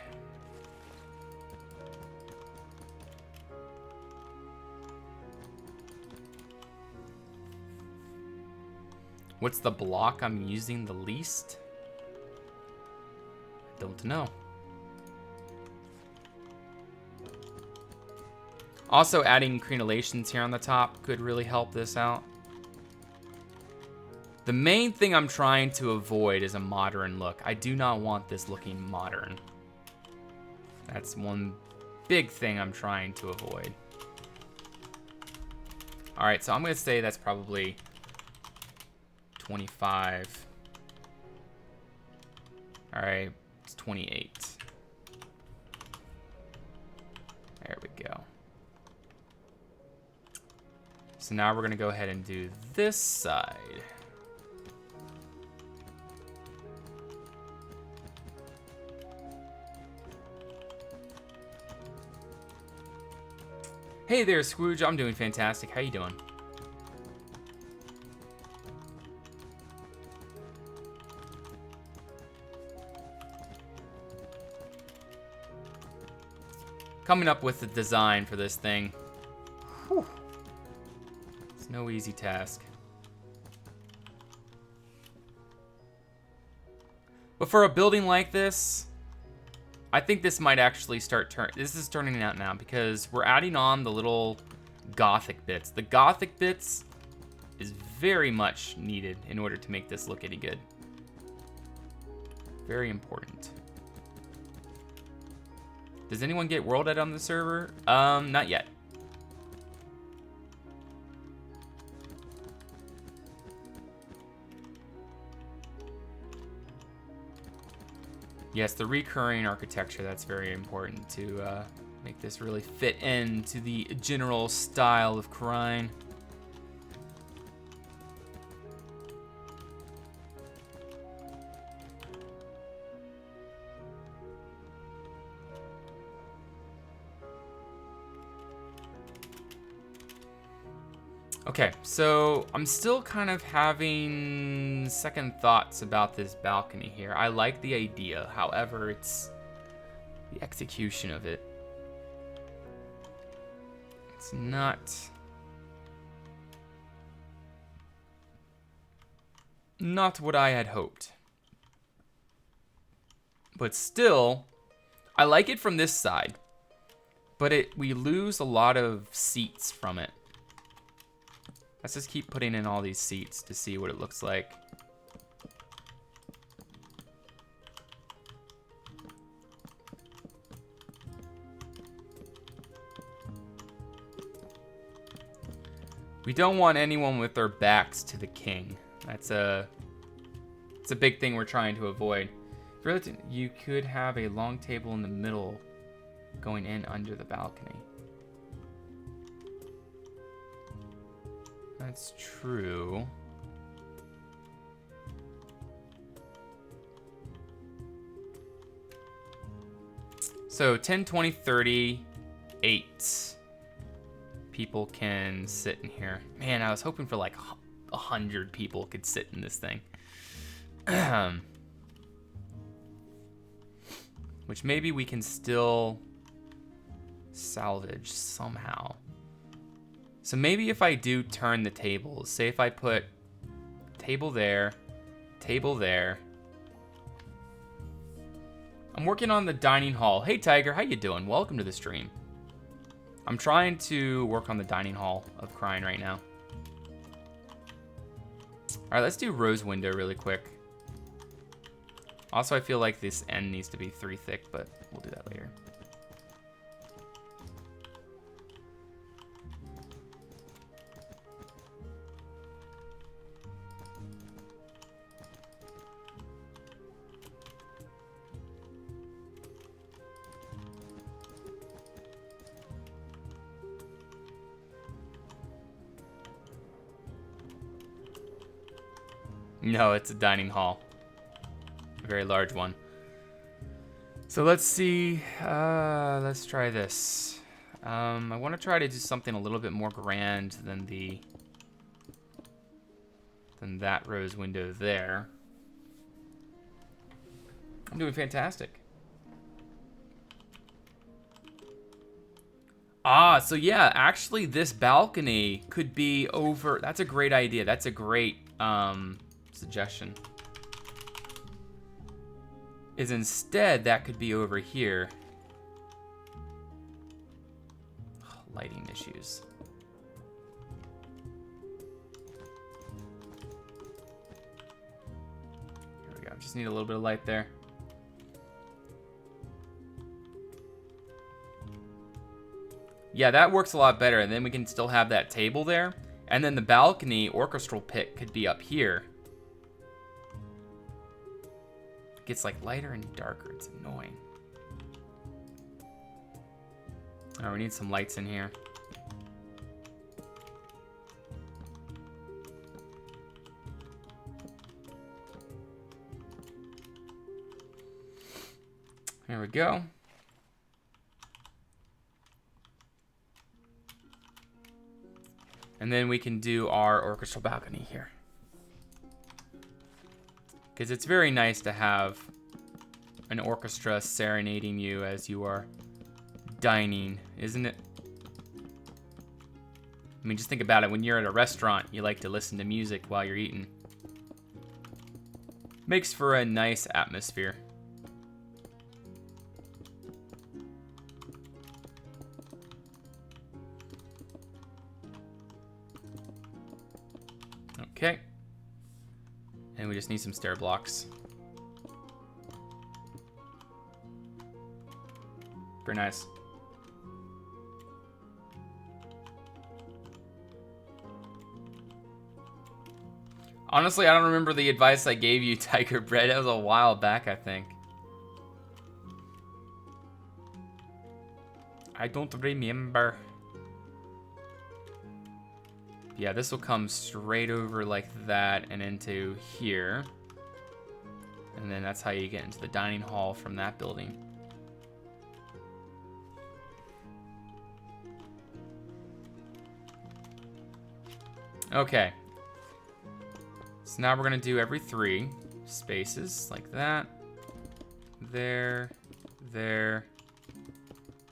What's the block I'm using the least? Don't know. Also, adding crenellations here on the top could really help this out. The main thing I'm trying to avoid is a modern look. I do not want this looking modern. That's one big thing I'm trying to avoid. All right, so I'm gonna say that's probably 25. All right, it's 28. There we go. So now we're gonna go ahead and do this side. Hey there, Scrooge. I'm doing fantastic. How you doing? Coming up with the design for this thing. Whew. It's no easy task. But for a building like this, I think this might actually start this is turning out now because we're adding on the little Gothic bits. The Gothic bits is very much needed in order to make this look any good. Very important. Does anyone get world ed on the server? Not yet. Yes, the recurring architecture, that's very important to make this really fit into the general style of Crine. Okay, so I'm still kind of having second thoughts about this balcony here. I like the idea, however, it's the execution of it. It's not what I had hoped. But still, I like it from this side, but we lose a lot of seats from it. Let's just keep putting in all these seats to see what it looks like. We don't want anyone with their backs to the king. It's a big thing we're trying to avoid. You could have a long table in the middle going in under the balcony. That's true. So 10, 20, 30, 8 people can sit in here. Man, I was hoping for like 100 people could sit in this thing. Which maybe we can still salvage somehow. So maybe if I do turn the tables, say if I put table there, table there. I'm working on the dining hall. Hey Tiger, how you doing? Welcome to the stream. I'm trying to work on the dining hall of Crying right now. All right, let's do rose window really quick. Also, I feel like this end needs to be 3 thick, but we'll do that later. No, it's a dining hall. A very large one. So let's see. Let's try this. I want to try to do something a little bit more grand than that rose window there. I'm doing fantastic. Ah, so yeah, actually this balcony could be over. That's a great idea. That's a great suggestion. Is instead that could be over here. Oh, lighting issues. Here we go. Just need a little bit of light there. Yeah, that works a lot better. And then we can still have that table there. And then the balcony orchestral pit could be up here. Gets like lighter and darker. It's annoying. All right, we need some lights in here. There we go. And then we can do our orchestral balcony here. Because it's very nice to have an orchestra serenading you as you are dining, isn't it? I mean, just think about it. When you're at a restaurant, you like to listen to music while you're eating. Makes for a nice atmosphere. Okay. And we just need some stair blocks. Very nice. Honestly, I don't remember the advice I gave you, Tiger Bread. That was a while back, I think. I don't remember. Yeah, this will come straight over like that and into here. And then that's how you get into the dining hall from that building. Okay. So now we're gonna do every 3 spaces like that. There, there,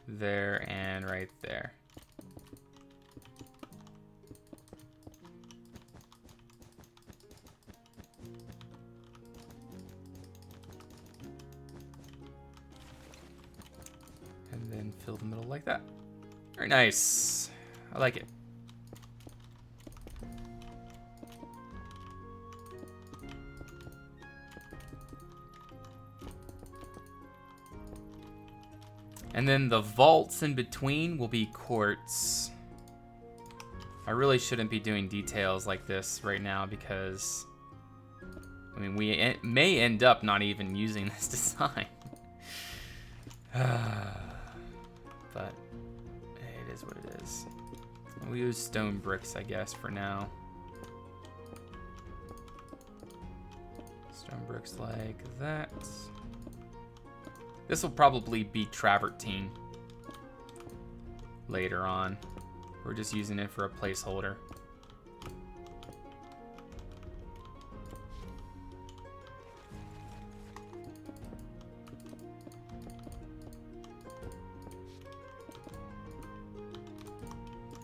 there, and right there. And then fill the middle like that. Very nice. I like it. And then the vaults in between will be quartz. I really shouldn't be doing details like this right now because, I mean, we may end up not even using this design. But hey, it is what it is. We'll use stone bricks, I guess, for now. Stone bricks like that. This will probably be travertine later on. We're just using it for a placeholder.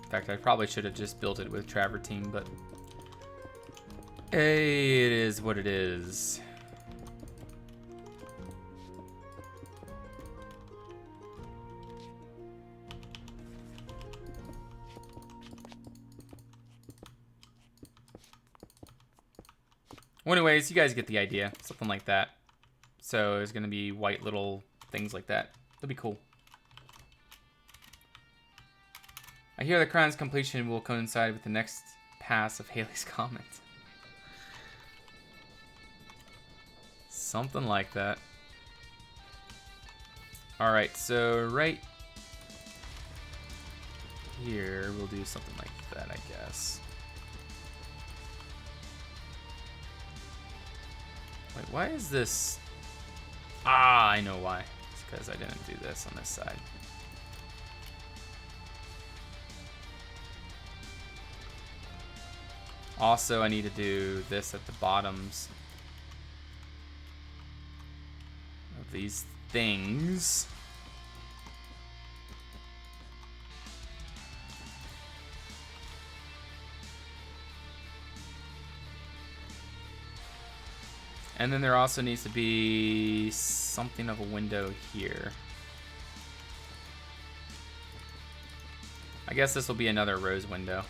In fact, I probably should have just built it with travertine, but hey, it is what it is. Well, anyways, you guys get the idea. Something like that. So there's going to be white little things like that. That'll be cool. I hear the Crown's completion will coincide with the next pass of Haley's comment. Something like that. Alright, so right here we'll do something like that, I guess. Wait, why is this? Ah, I know why. It's because I didn't do this on this side. Also, I need to do this at the bottoms of these things. And then there also needs to be something of a window here. I guess this will be another rose window.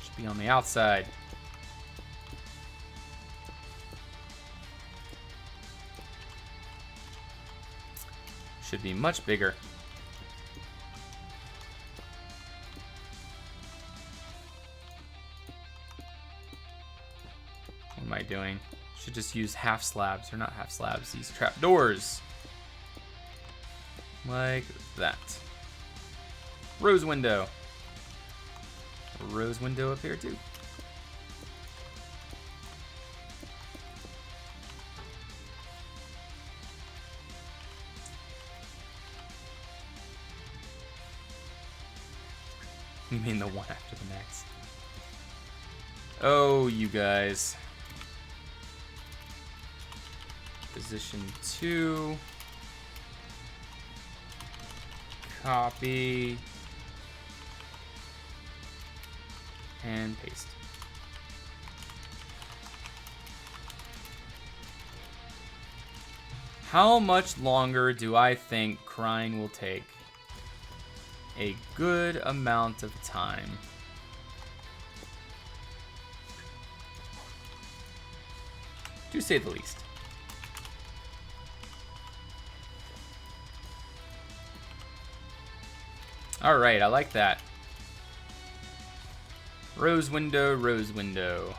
Should be on the outside. Should be much bigger. What am I doing? Should just use half slabs, or not half slabs, these trapdoors. Like that. Rose window. A rose window up here too. You mean the one after the next? Oh, you guys. Position 2. Copy. And paste. How much longer do I think crying will take? A good amount of time. To say the least. Alright, I like that. Rose window, rose window.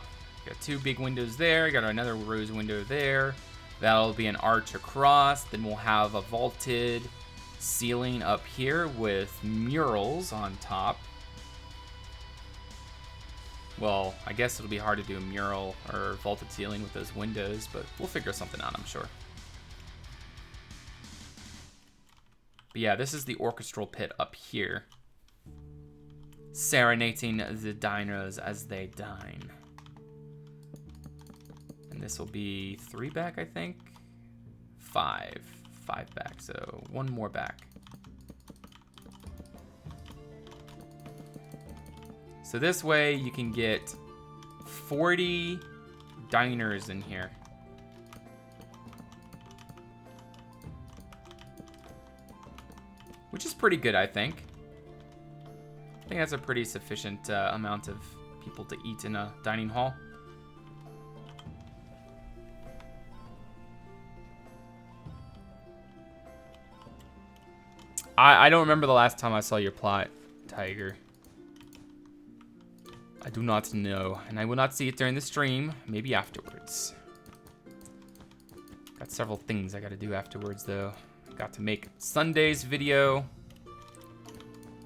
Got two big windows there. Got another rose window there. That'll be an arch across. Then we'll have a vaulted ceiling up here with murals on top. Well, I guess it'll be hard to do a mural or vaulted ceiling with those windows, but we'll figure something out, I'm sure. But yeah, this is the orchestral pit up here. Serenading the diners as they dine. And this will be 3 back, I think. 5 back, so 1 more back. So this way you can get 40 diners in here. Which is pretty good, I think. I think that's a pretty sufficient amount of people to eat in a dining hall. I don't remember the last time I saw your plot, Tiger. I do not know, and I will not see it during the stream, maybe afterwards. Got several things I gotta do afterwards, though. Got to make Sunday's video.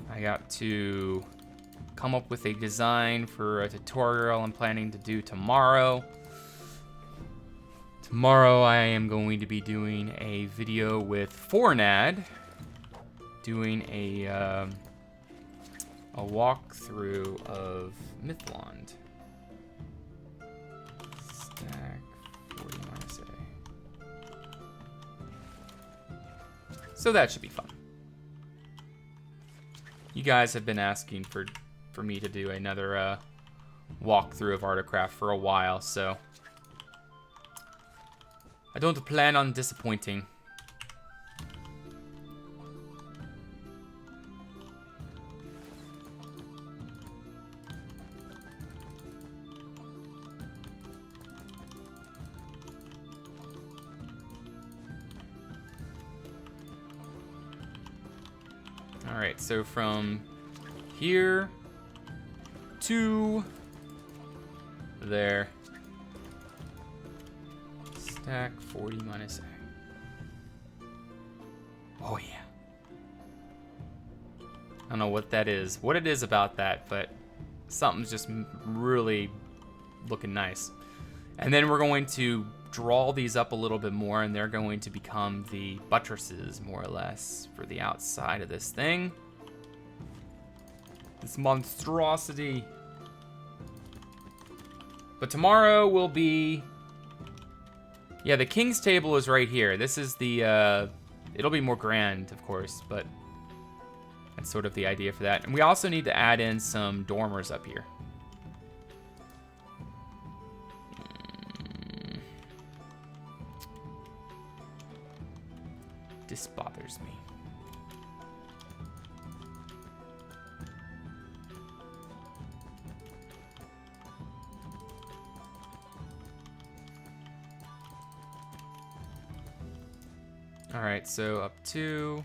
I I got to come up with a design for a tutorial I'm planning to do tomorrow. Tomorrow I am going to be doing a video with Fornad, doing a walkthrough of Mythwand. Stack 40 minus A. So that should be fun. You guys have been asking for me to do another walkthrough of Artocraft for a while, so I don't plan on disappointing. All right, so from here to there. Stack 40 minus A. Oh yeah. I don't know what that is, what it is about that, but something's just really looking nice. And then we're going to draw these up a little bit more, and they're going to become the buttresses, more or less, for the outside of this thing. This monstrosity. But tomorrow will be... Yeah, the king's table is right here. This is the... it'll be more grand, of course, but that's sort of the idea for that. And we also need to add in some dormers up here. This bothers me. All right, so up 2,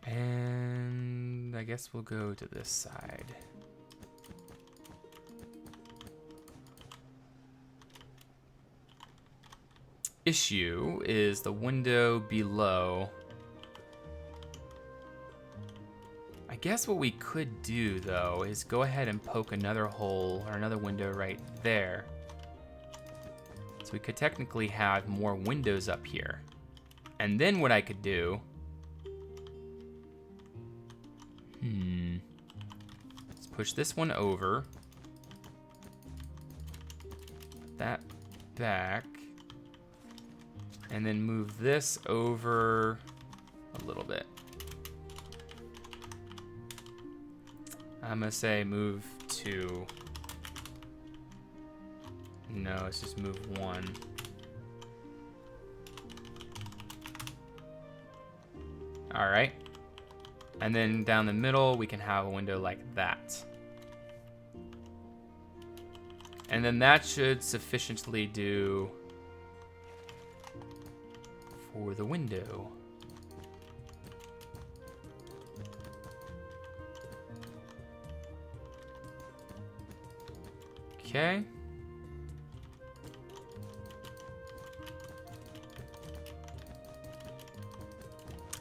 and I guess we'll go to this side. Issue is the window below. I guess what we could do, though, is go ahead and poke another hole or another window right there. So we could technically have more windows up here. And then what I could do... Let's push this one over. That back. And then move this over a little bit. I'm gonna say move 2. No, let's just move 1. All right. And then down the middle, we can have a window like that. And then that should sufficiently do for the window. Okay.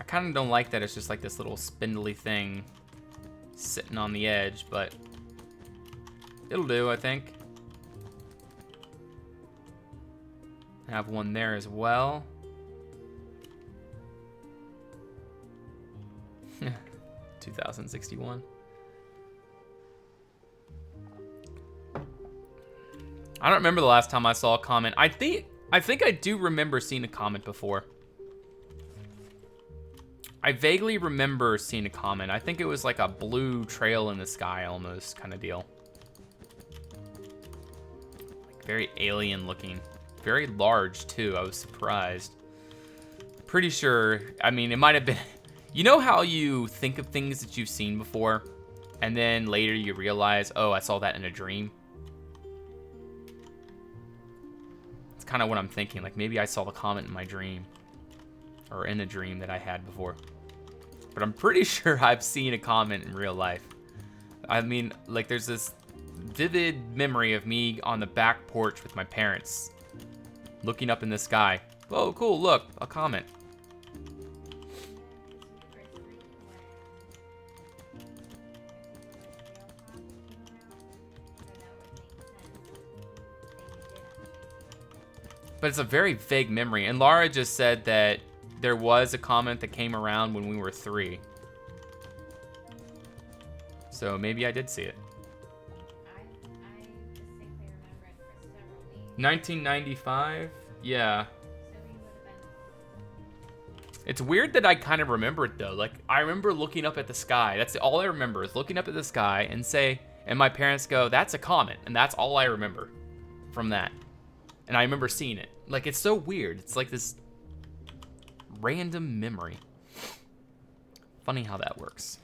I kind of don't like that it's just like this little spindly thing sitting on the edge, but it'll do, I think. Have one there as well. 2061. I don't remember the last time I saw a comment. I think I do remember seeing a comment before. I vaguely remember seeing a comment. I think it was like a blue trail in the sky almost kind of deal. Like very alien looking. Very large too. I was surprised. Pretty sure, I mean, it might have been... You know how you think of things that you've seen before, and then later you realize, oh, I saw that in a dream? It's kind of what I'm thinking. Like, maybe I saw the comment in my dream, or in a dream that I had before. But I'm pretty sure I've seen a comment in real life. I mean, like, there's this vivid memory of me on the back porch with my parents, looking up in the sky. Oh, cool, look, a comment. But it's a very vague memory. And Laura just said that there was a comment that came around when we were 3. So maybe I did see it. I distinctly remember it for several weeks. 1995? Yeah. So you would have been. It's weird that I kind of remember it though. Like, I remember looking up at the sky. That's all I remember is looking up at the sky and my parents go, "That's a comet." And that's all I remember from that. And I remember seeing it. Like, it's so weird. It's like this random memory. Funny how that works.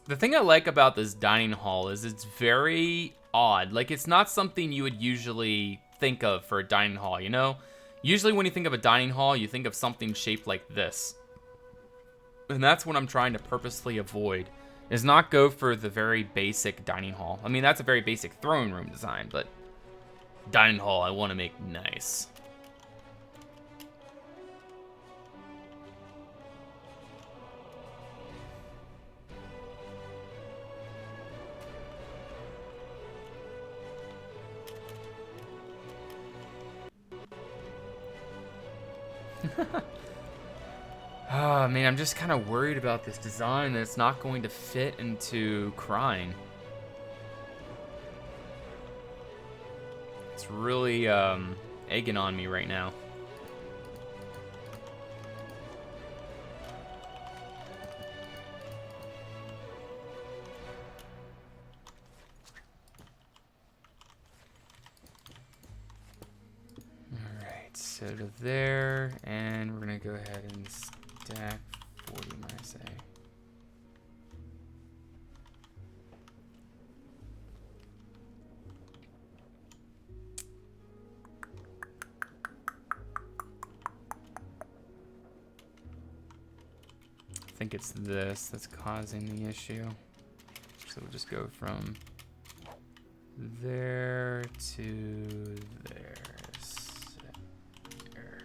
The thing I like about this dining hall is it's very odd. Like, it's not something you would usually think of for a dining hall, you know? Usually when you think of a dining hall, you think of something shaped like this. And that's what I'm trying to purposely avoid, is not go for the very basic dining hall. I mean, that's a very basic throne room design, but dining hall I want to make nice. Oh, man, I'm just kind of worried about this design that it's not going to fit into Crine. It's really egging on me right now. Alright, so to there, and we're gonna go ahead and stack 40 minus A. I think it's this that's causing the issue. So we'll just go from there to there. There.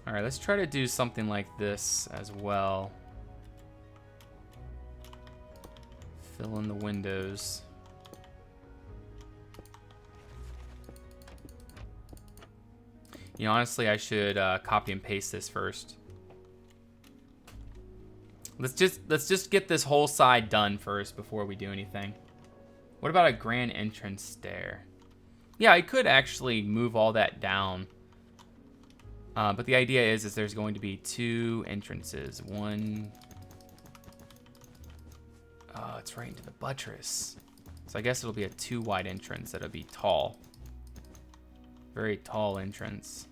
All right, let's try to do something like this as well. Fill in the windows. You know, honestly, I should copy and paste this first. Let's just get this whole side done first before we do anything. What about a grand entrance stair? Yeah, I could actually move all that down. But the idea is there's going to be 2 entrances. One. Oh, it's right into the buttress. So I guess it'll be a 2 wide entrance that'll be tall. Very tall entrance.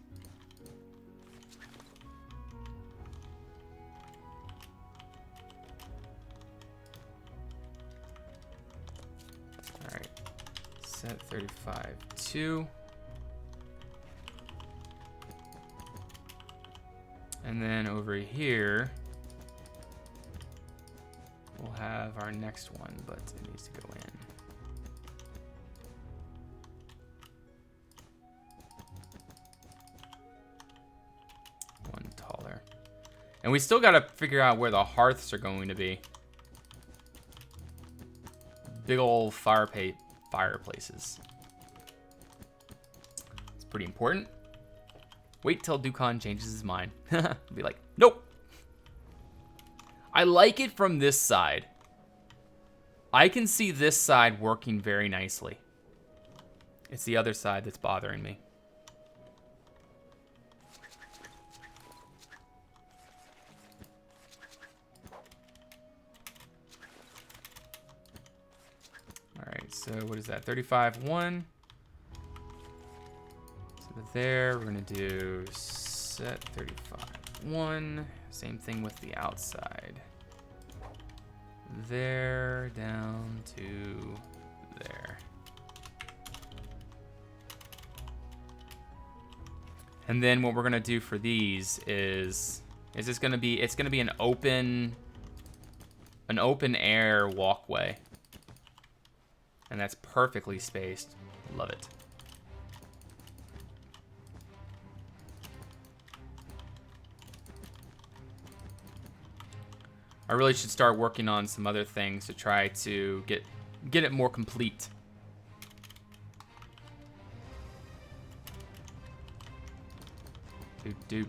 All right, set 35, 2. And then over here, we'll have our next one, but it needs to go in. One taller. And we still got to figure out where the hearths are going to be. Big old fireplaces. It's pretty important. Wait till Dukan changes his mind. Be like, nope. I like it from this side. I can see this side working very nicely. It's the other side that's bothering me. All right, so what is that? 35, 1. So there, we're gonna do offset 35.1. Same thing with the outside. There down to there. And then what we're gonna do for these is it's gonna be an open air walkway. And that's perfectly spaced. Love it. I really should start working on some other things to try to get it more complete. Do.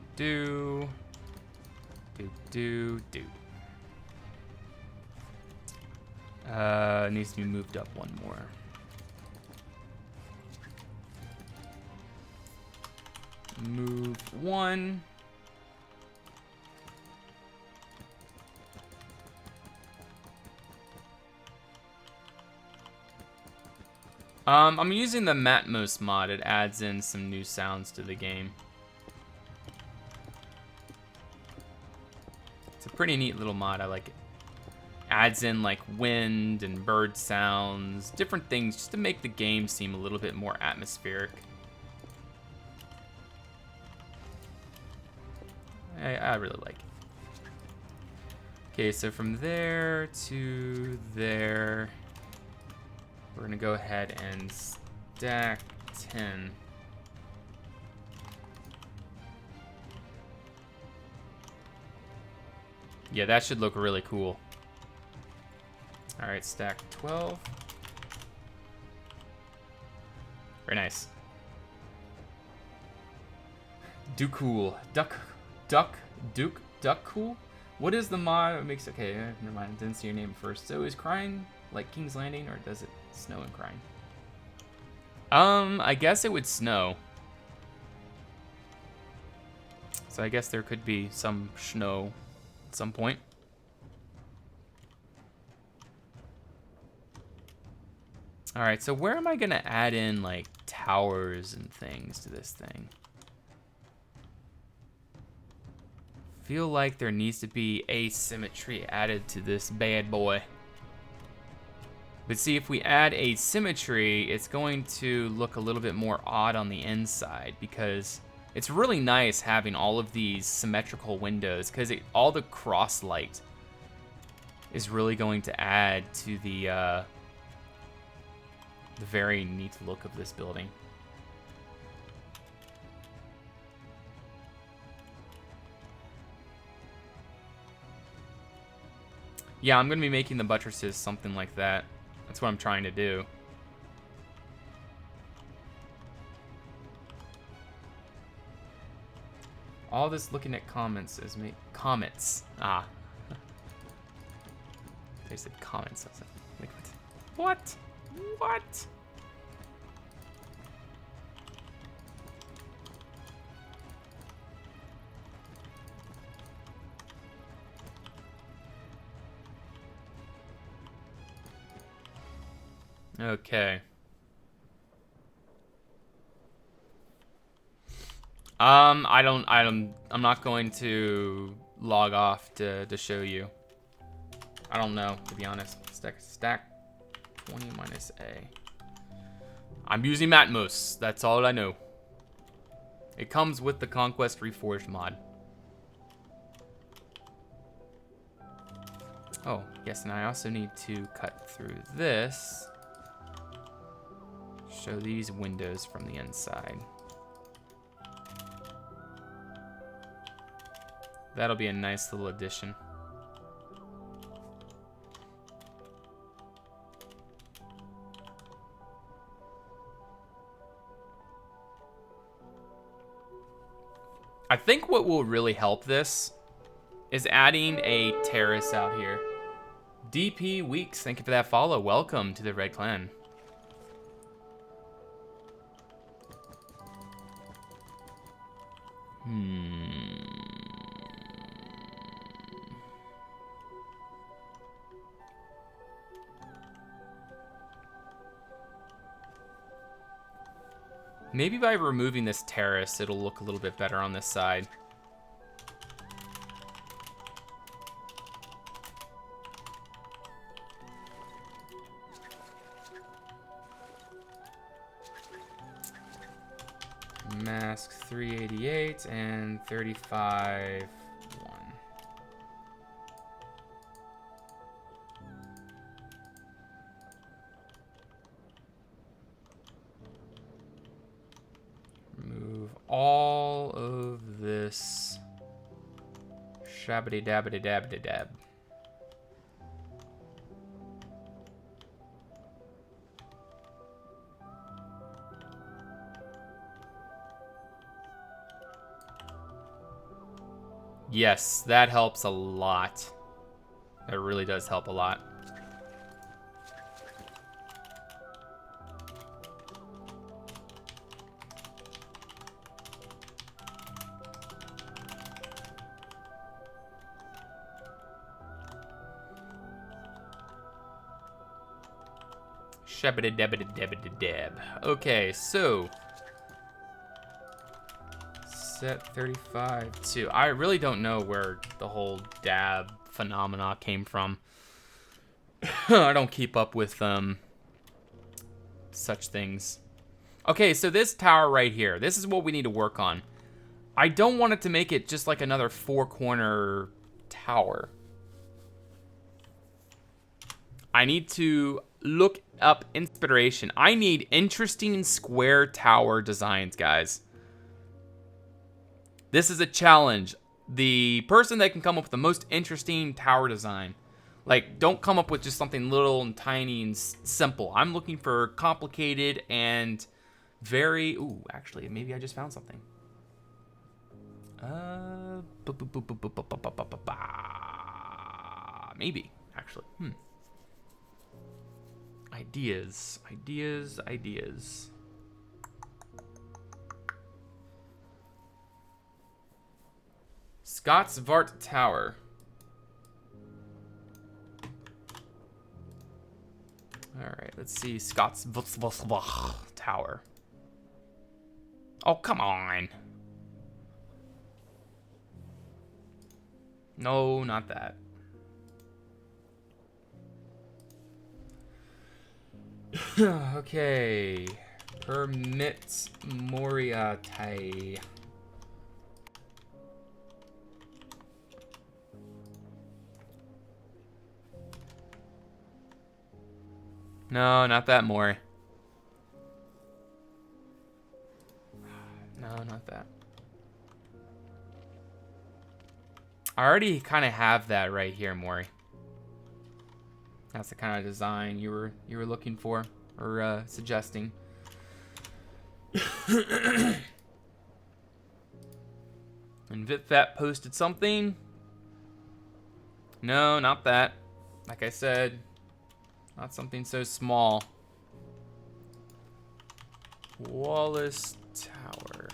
Needs to be moved up one more. Move one. I'm using the Matmos mod. It adds in some new sounds to the game. It's a pretty neat little mod. I like it. Adds in like wind and bird sounds, different things just to make the game seem a little bit more atmospheric. I really like it. Okay, so from there to there, we're gonna go ahead and stack 10. Yeah, that should look really cool. All right, stack 12. Very nice. Duke cool. Duck cool? What is the mod that makes, okay, never mind, didn't see your name first. So is Crying like King's Landing, or does it snow in Crying? I guess it would snow. So I guess there could be some snow at some point. All right, so where am I gonna add in like towers and things to this thing? Feel like there needs to be asymmetry added to this bad boy. But see, if we add asymmetry, it's going to look a little bit more odd on the inside, because it's really nice having all of these symmetrical windows, because all the cross light is really going to add to the very neat look of this building. Yeah, I'm going to be making the buttresses something like that. That's what I'm trying to do. All this looking at comments is me. Comments. Ah. They said comments. I was like, what? What? Okay. I'm not going to log off to show you. I don't know, to be honest. Stack 20 minus A. I'm using Matmos. That's all I know. It comes with the Conquest Reforged mod. Oh, yes, and I also need to cut through this. Show these windows from the inside. That'll be a nice little addition. I think what will really help this is adding a terrace out here. DP Weeks, thank you for that follow. Welcome to the Red Clan. Maybe by removing this terrace, it'll look a little bit better on this side. Mask 388 and 35 1. Remove all of this shabbity dabbity dabbity dab. Yes, that helps a lot. It really does help a lot. Shabbity dabbity dabbity dab. Okay, so set 35 2. I really don't know where the whole dab phenomena came from. I don't keep up with such things. Okay, so this tower right here, this is what we need to work on. I don't want it to make it just like another four-corner tower. I need to look up inspiration. I need interesting square tower designs, guys. This is a challenge. The person that can come up with the most interesting tower design. Like, don't come up with just something little and tiny and simple. I'm looking for complicated and very... Ooh, actually, maybe I just found something. Maybe, actually. Ideas. Scottsvart Tower. Alright, let's see. Scottsvart Tower. Oh, come on. No, not that. Okay. Permit Moriarty. No, not that Mori. No, not that. I already kind of have that right here, Mori. That's the kind of design you were looking for or suggesting. And VipFat posted something. No, not that. Like I said, not something so small. Wallace Tower.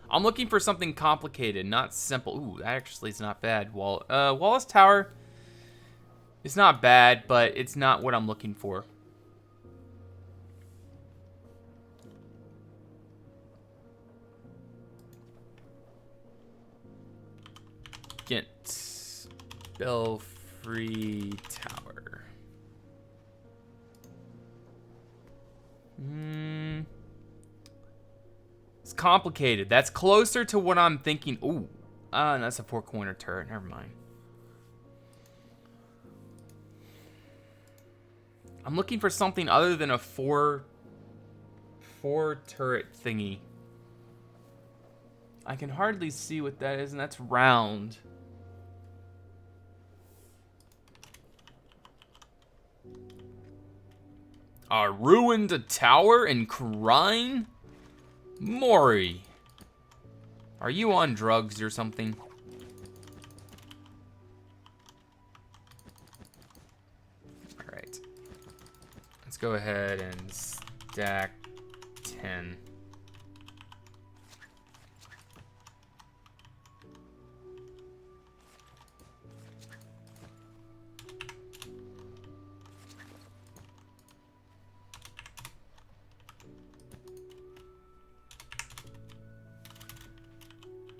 I'm looking for something complicated, not simple. Ooh, that actually is not bad. Wallace Tower is not bad, but it's not what I'm looking for. Ghent Belfry Tower. It's complicated. That's closer to what I'm thinking. Ooh, that's a four-corner turret. Never mind. I'm looking for something other than a four turret thingy. I can hardly see what that is, and that's round. A ruined tower in Crine? Mori, are you on drugs or something? Alright. Let's go ahead and stack 10.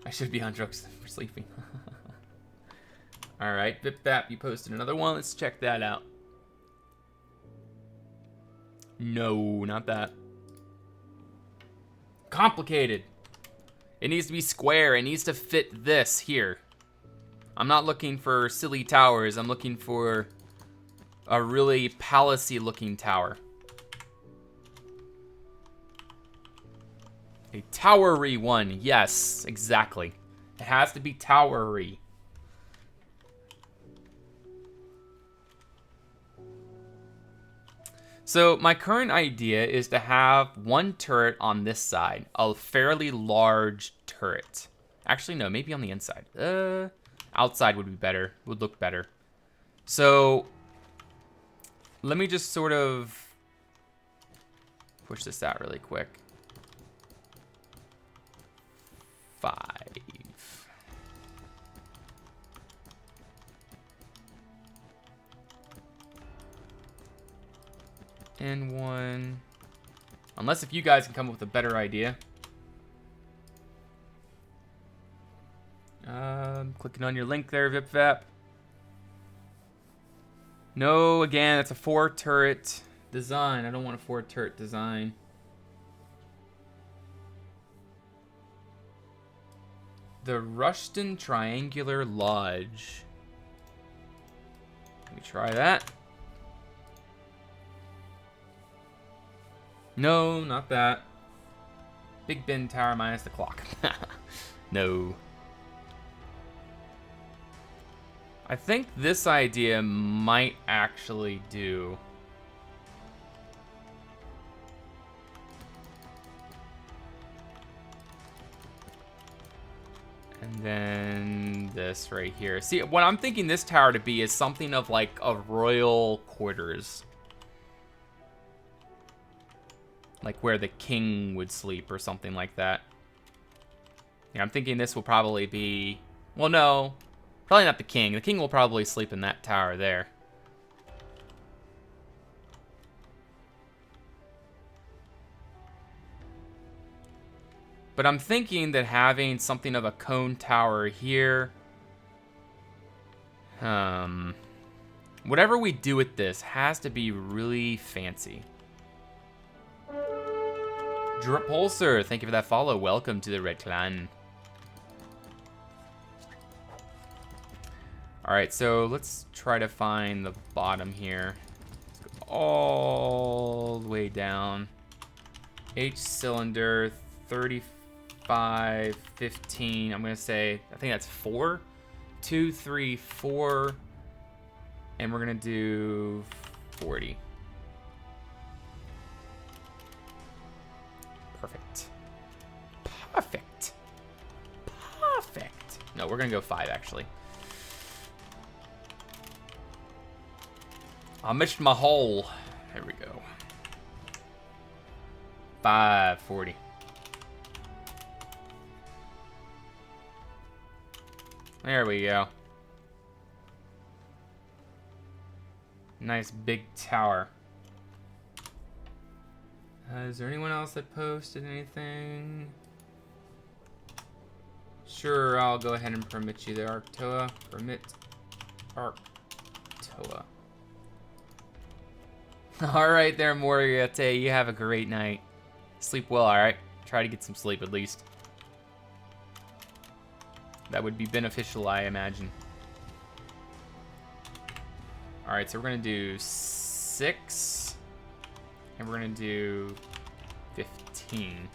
I should be on drugs for sleeping. Alright, BipBap, you posted another one. Let's check that out. No, not that. Complicated. It needs to be square. It needs to fit this here. I'm not looking for silly towers. I'm looking for a really palace-y looking tower. A towery one. Yes, exactly. It has to be towery. So my current idea is to have one turret on this side, a fairly large turret. Actually, no, maybe on the inside. Outside would be better, would look better. So let me just sort of push this out really quick. 5. And 1. Unless if you guys can come up with a better idea. Clicking on your link there, VipVap. No, again, it's a 4 turret design. I don't want a 4 turret design. The Rushton Triangular Lodge. Let me try that. No, not that. Big Ben Tower minus the clock. No. I think this idea might actually do. And then this right here. See, what I'm thinking this tower to be is something of like a royal quarters. Like where the king would sleep or something like that. Yeah, I'm thinking this will probably be... Well, no. Probably not the king. The king will probably sleep in that tower there. But I'm thinking that having something of a cone tower here... whatever we do with this has to be really fancy. Dripulsar, thank you for that follow. Welcome to the Red Clan. Alright, so let's try to find the bottom here. Let's go all the way down. H cylinder, 35, 15. I'm going to say, I think that's 4. 2, 3, 4. And we're going to do 40. Perfect. Perfect. Perfect. No, we're going to go 5, actually. I missed my hole. There we go. 540. There we go. Nice big tower. Is there anyone else that posted anything? Sure, I'll go ahead and permit you there, Arctoa. Permit Arctoa. Alright there, Moriarty. You have a great night. Sleep well, alright? Try to get some sleep at least. That would be beneficial, I imagine. Alright, so we're going to do 6. And we're going to do 15.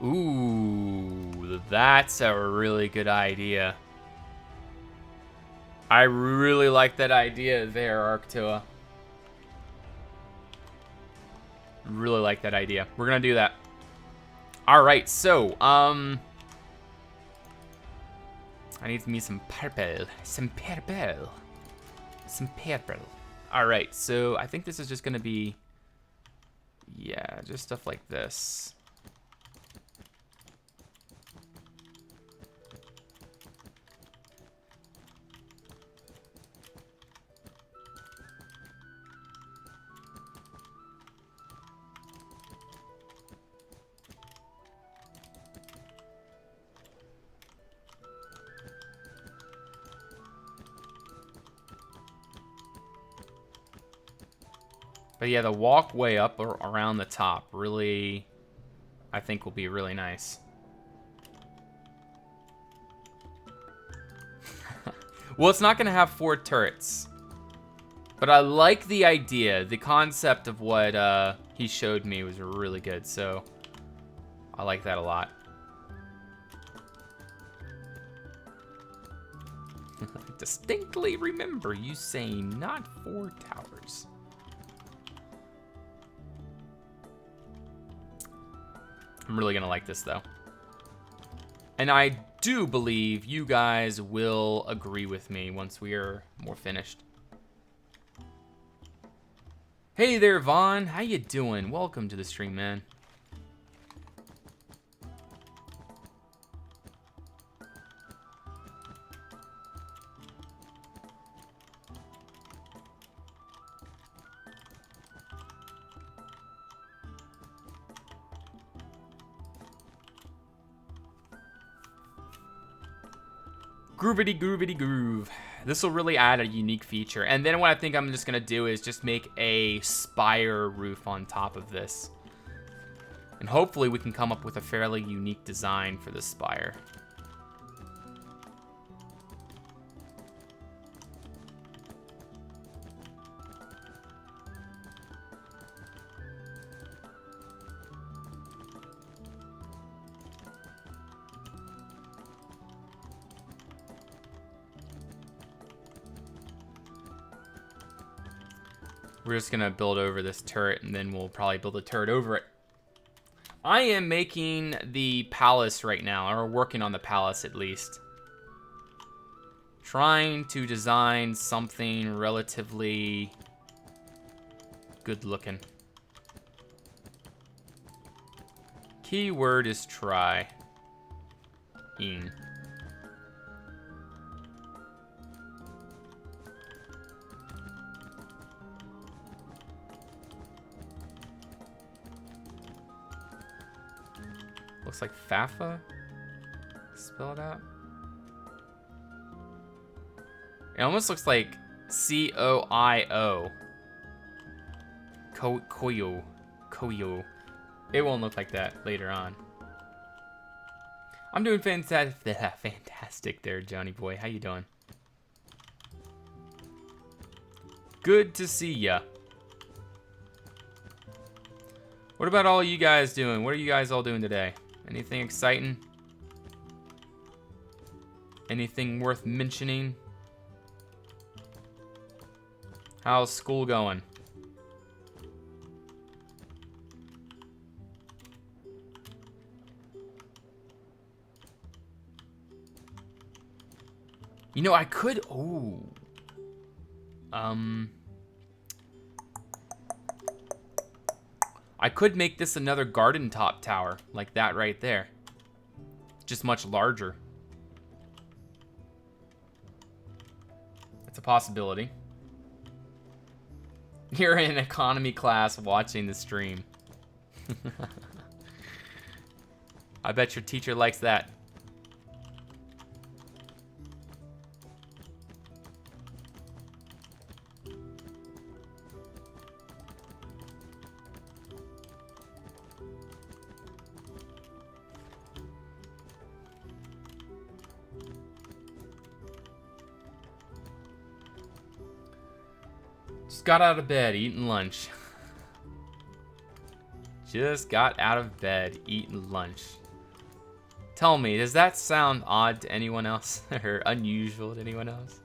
Ooh, that's a really good idea. I really like that idea there, Arctoa. Really like that idea. We're gonna do that. Alright, so, I need me some purple. Some purple. Some purple. Alright, so I think this is just gonna be... Yeah, just stuff like this. But yeah, the walkway up or around the top really, I think, will be really nice. Well, it's not going to have 4 turrets. But I like the idea. The concept of what he showed me was really good. So I like that a lot. I distinctly remember you saying not 4 towers. I'm really going to like this, though. And I do believe you guys will agree with me once we are more finished. Hey there, Vaughn. How you doing? Welcome to the stream, man. Groovity, groovity, groove. This will really add a unique feature. And then what I think I'm just going to do is just make a spire roof on top of this. And hopefully we can come up with a fairly unique design for this spire. We're just gonna build over this turret and then we'll probably build a turret over it. I am making the palace right now, or working on the palace at least. Trying to design something relatively good looking. Keyword is try. In. Looks like Fafa. Spell it out. It almost looks like C-O-I-O. Koyo. Koyo. It won't look like that later on. I'm doing fantastic there, Johnny boy. How you doing? Good to see ya. What about all you guys doing? What are you guys all doing today? Anything exciting? Anything worth mentioning? How's school going? You know, I could... Oh. I could make this another garden top tower, like that right there. Just much larger. It's a possibility. You're in economy class watching the stream. I bet your teacher likes that. Got out of bed, eating lunch. Just got out of bed, eating lunch. Tell me, does that sound odd to anyone else? Or unusual to anyone else?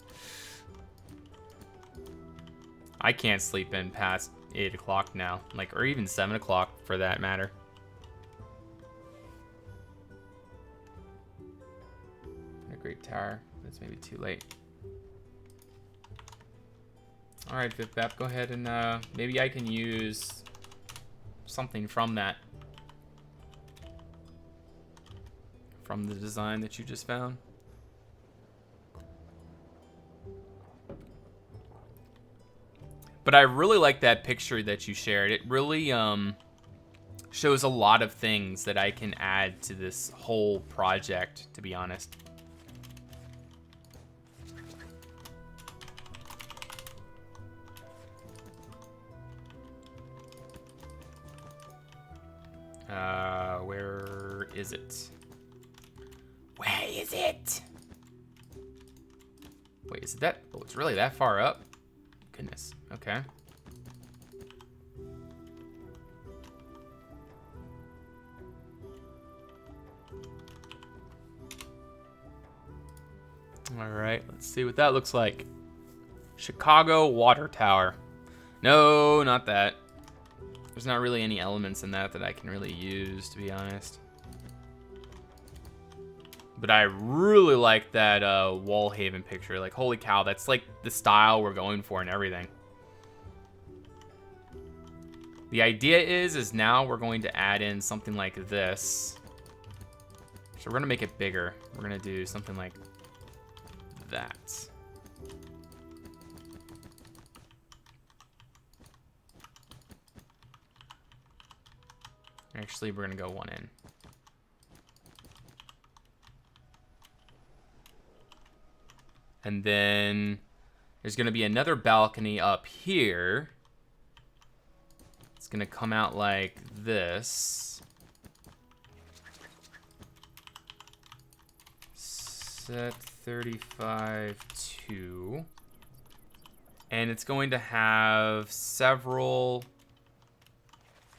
I can't sleep in past 8 o'clock now. Like, or even 7 o'clock for that matter. A great tower. That's maybe too late. Alright, VipVap, go ahead and maybe I can use something from that. From the design that you just found. But I really like that picture that you shared. It really shows a lot of things that I can add to this whole project, to be honest. is it? Where is it? Wait, is it that? Oh, it's really that far up? Goodness. Okay. All right, let's see what that looks like. Chicago Water Tower. No, not that. There's not really any elements in that I can really use, to be honest. But I really like that Wallhaven picture. Like, holy cow, that's like the style we're going for and everything. The idea is now we're going to add in something like this. So we're gonna make it bigger. We're gonna do something like that. Actually, we're gonna go one in. And then there's gonna be another balcony up here. It's gonna come out like this. Set 35 2. And it's going to have several.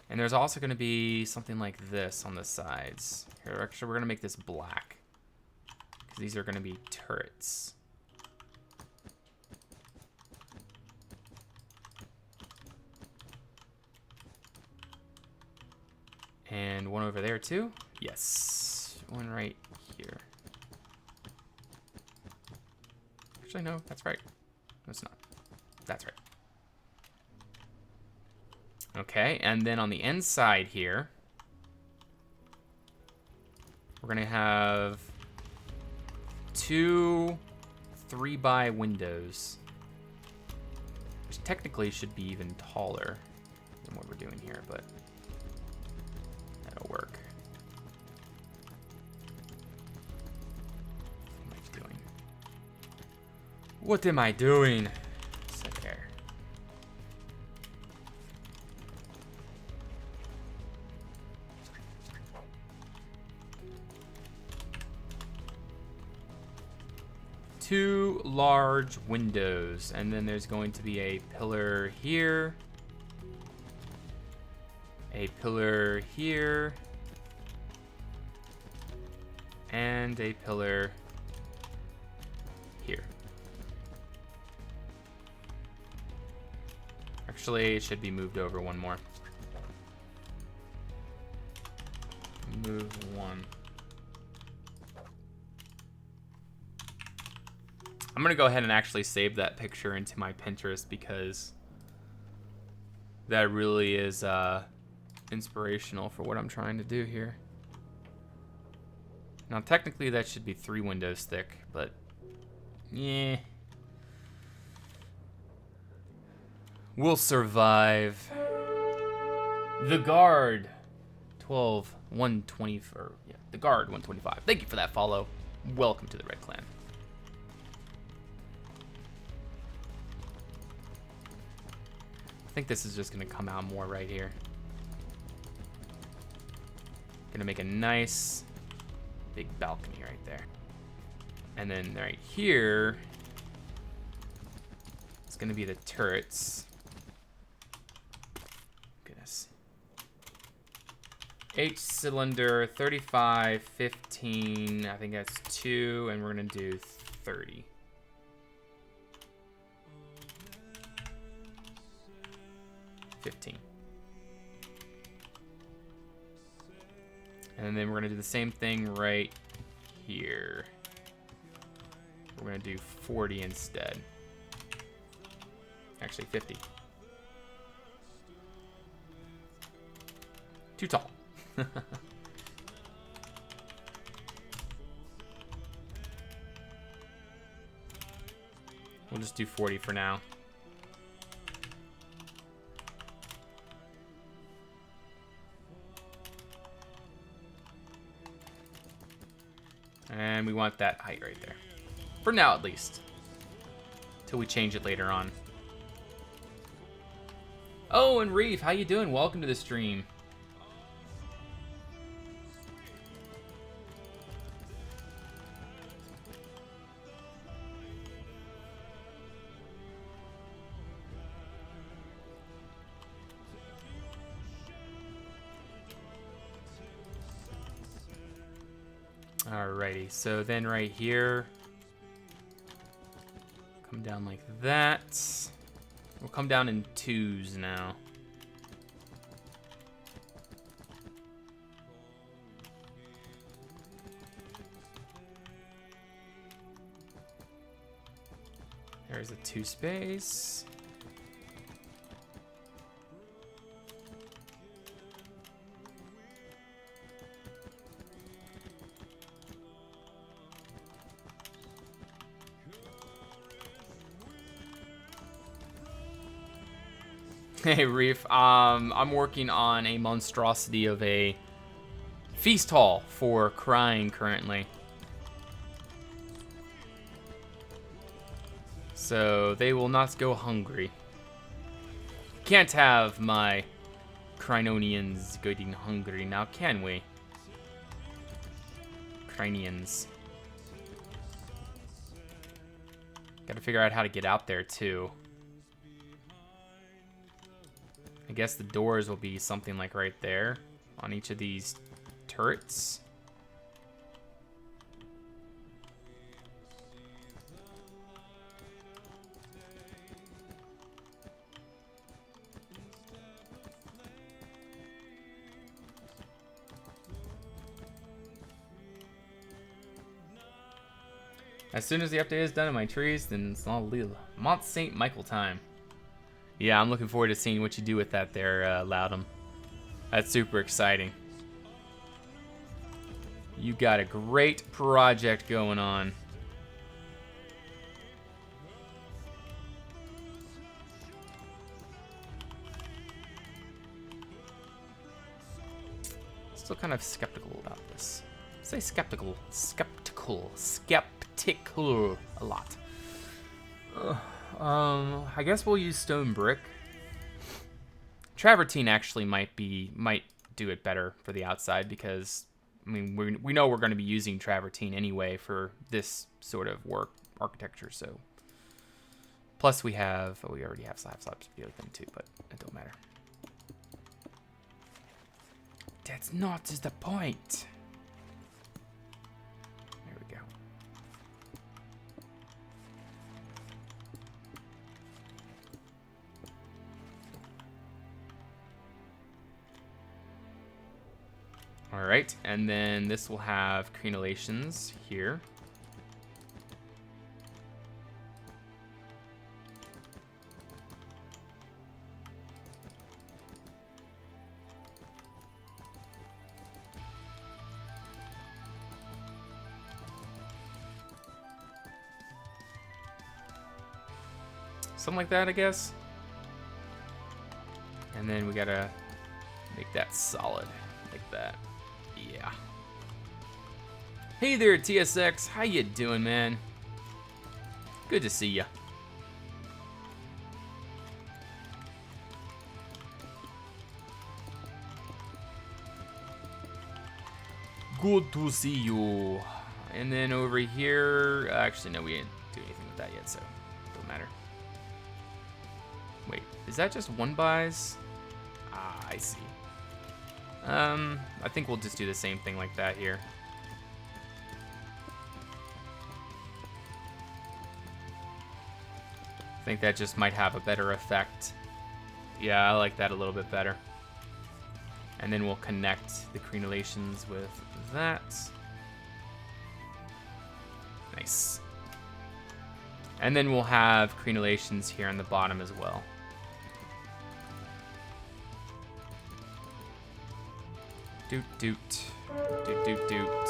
And there's also going to be something like this on the sides. Here, actually, we're going to make this black, because these are going to be turrets. And one over there, too? Yes. One right here. Actually, no, that's right. No, it's not. That's right. Okay, and then on the inside here, we're gonna have 2 3x windows, which technically should be even taller than what we're doing here, but that'll work. What am I doing? Set there. Two large windows, and then there's going to be a pillar here, a pillar here, and a pillar here. Actually, it should be moved over one more. Move one. I'm gonna go ahead and actually save that picture into my Pinterest, because that really is inspirational for what I'm trying to do here. Now, technically, that should be 3 windows thick, but yeah. We'll survive. The Guard 12 120 or yeah, the Guard 125. Thank you for that follow. Welcome to the Red Clan. I think this is just gonna come out more right here. Gonna make a nice big balcony right there. And then right here, it's gonna be the turrets. Goodness. H cylinder, 35, 15, I think that's 2, and we're gonna do 30. $15. And then we're gonna do the same thing right here. We're gonna do 40 instead. Actually, 50. Too tall. We'll just do 40 for now. And we want that height right there. For now, at least. Till we change it later on. Oh, and Reef, how you doing? Welcome to the stream. Alrighty, so then right here, come down like that. We'll come down in 2s now. There's a 2 space. Hey Reef, I'm working on a monstrosity of a feast hall for crying currently. So they will not go hungry. Can't have my Crinonians getting hungry now, can we? Crinians. Gotta figure out how to get out there too. I guess the doors will be something like right there on each of these turrets. As soon as the update is done in my trees, then it's all Mont St. Michael time. Yeah, I'm looking forward to seeing what you do with that there, Loudon. That's super exciting. You got a great project going on. Still kind of skeptical about this. Say skeptical a lot. I guess we'll use stone brick. Travertine actually might do it better for the outside because, I mean, we know we're going to be using travertine anyway for this sort of architecture. So, plus we already have slabs to be with them too, but it don't matter. That's not the point. There we go. All right, and then this will have crenellations here. Something like that, I guess. And then we gotta make that solid, like that. Yeah. Hey there, TSX. How you doing, man? Good to see ya. Good to see you. And then over here, actually, no, we didn't do anything with that yet, so it don't matter. Wait, is that just 1-buys? Ah, I see. I think we'll just do the same thing like that here. I think that just might have a better effect. Yeah, I like that a little bit better. And then we'll connect the crenellations with that. Nice. And then we'll have crenellations here on the bottom as well. Doot doot. Doot doot doot.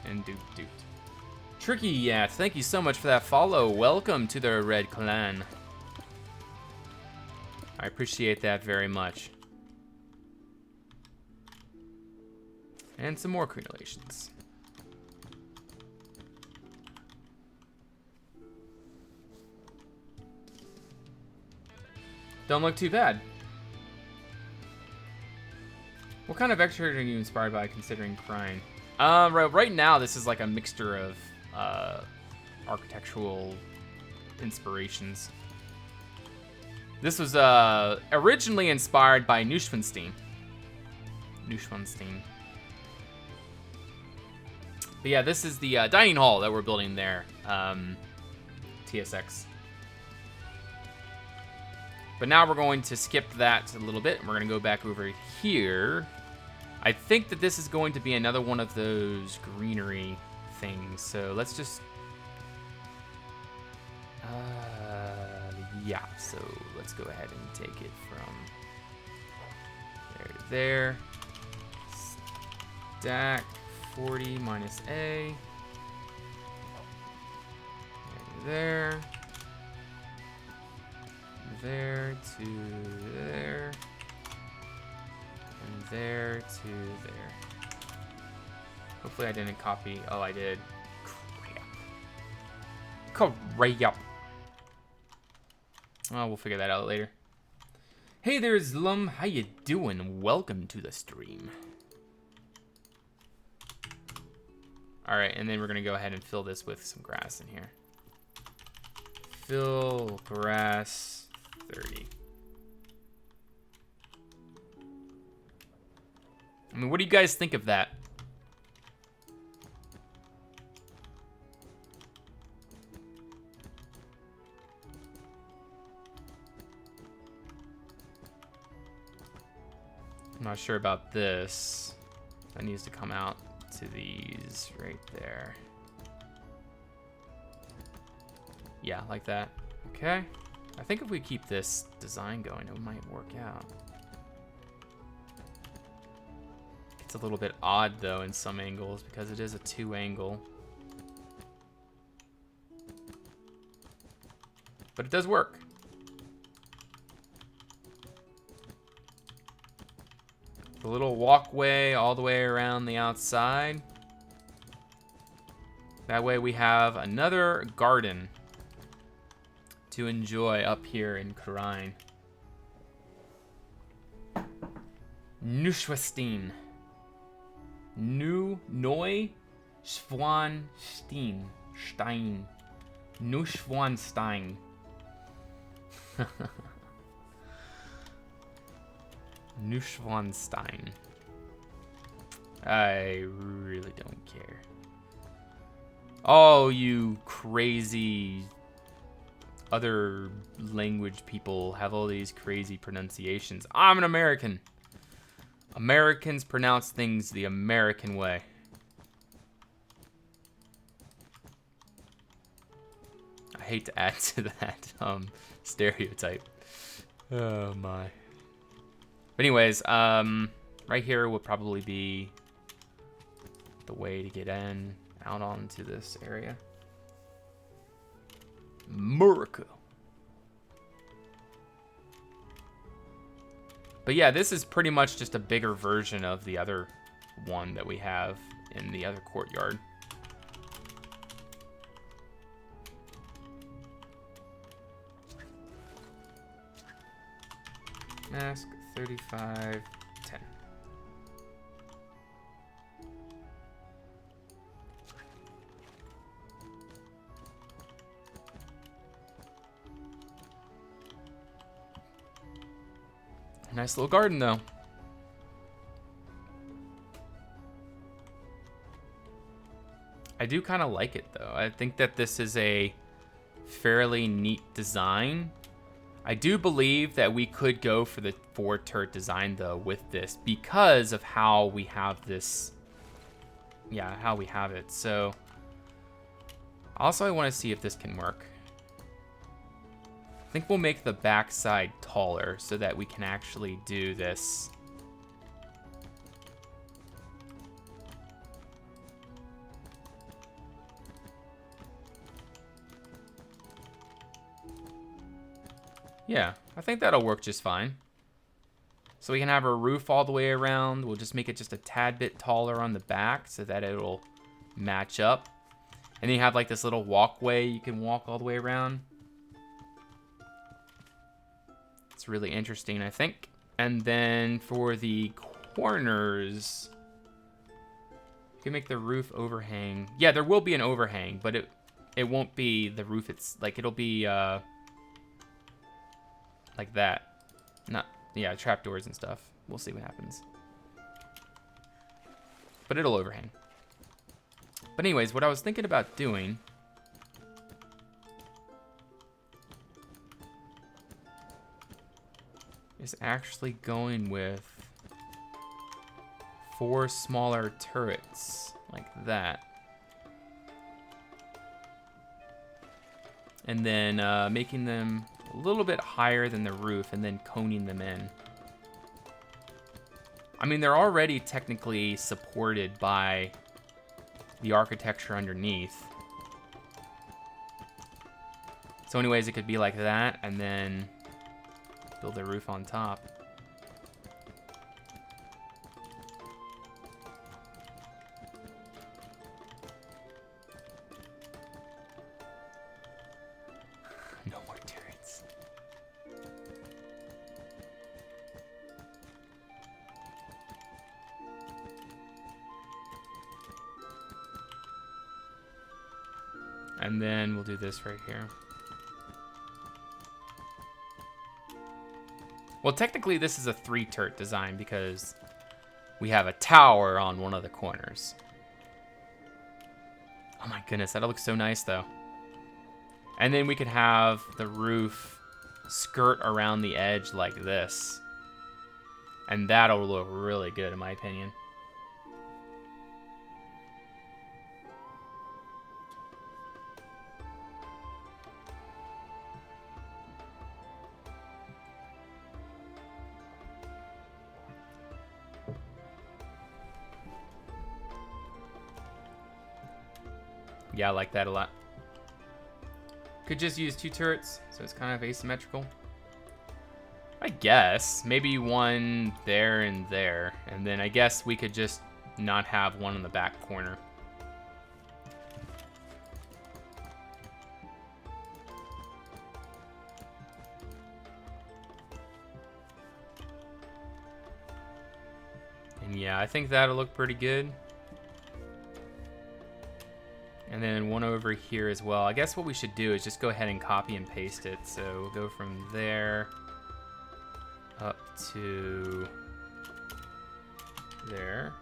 And doot doot. Tricky, yeah, thank you so much for that follow. Welcome to the Red Clan. I appreciate that very much. And some more crenellations. Don't look too bad. What kind of extra are you inspired by considering crying? Right now, this is like a mixture of architectural inspirations. This was originally inspired by Neuschwanstein. But yeah, this is the dining hall that we're building there. TSX. But now we're going to skip that a little bit. And we're going to go back over here. I think that this is going to be another one of those greenery things. So let's just... yeah, so let's go ahead and take it from there to there. Stack 40 minus A. There. There to there. And there to there. Hopefully I didn't copy. Oh, I did. Crap. Oh, we'll figure that out later. Hey there, Zlum. How you doing? Welcome to the stream. All right, and then we're gonna go ahead and fill this with some grass in here. Fill grass 30. I mean, what do you guys think of that? I'm not sure about this. That needs to come out to these right there. Yeah, like that. Okay. I think if we keep this design going, it might work out. It's a little bit odd though in some angles because it is a 2 angle. But it does work. A little walkway all the way around the outside. That way we have another garden to enjoy up here in Krine. Neuschwanstein. Neuschwanstein. Stein. Neuschwanstein. Neuschwanstein. I really don't care. Oh, you crazy other language people have all these crazy pronunciations. I'm an American. Americans pronounce things the American way. I hate to add to that stereotype. Oh my. But anyways, right here will probably be the way to get in, out onto this area. America. But yeah, this is pretty much just a bigger version of the other one that we have in the other courtyard. Mask 35, 10. Nice little garden, though. I do kind of like it, though. I think that this is a fairly neat design. I do believe that we could go for the 4-turret design, though, with this because of how we have this. Yeah, how we have it. So, also, I want to see if this can work. I think we'll make the backside taller so that we can actually do this. Yeah, I think that'll work just fine. So we can have a roof all the way around. We'll just make it just a tad bit taller on the back so that it'll match up. And then you have like this little walkway you can walk all the way around. It's really interesting, I think. And then for the corners, you can make the roof overhang. Yeah, there will be an overhang, but it won't be the roof. It's like it'll be like that. Not, yeah, trapdoors and stuff. We'll see what happens. But it'll overhang. But anyways, what I was thinking about doing is actually going with 4 smaller turrets like that. And then making them a little bit higher than the roof and then coning them in. I mean, they're already technically supported by the architecture underneath. So anyways, it could be like that and then build a roof on top. No more turrets. And then we'll do this right here. Well, technically this is a 3 turret design because we have a tower on one of the corners. Oh my goodness, that looks so nice though. And then we could have the roof skirt around the edge like this. And that'll look really good in my opinion. Yeah, I like that a lot. Could just use 2 turrets, so it's kind of asymmetrical. I guess. Maybe one there and there. And then I guess we could just not have one in the back corner. And yeah, I think that'll look pretty good. And then one over here as well. I guess what we should do is just go ahead and copy and paste it. So we'll go from there up to there,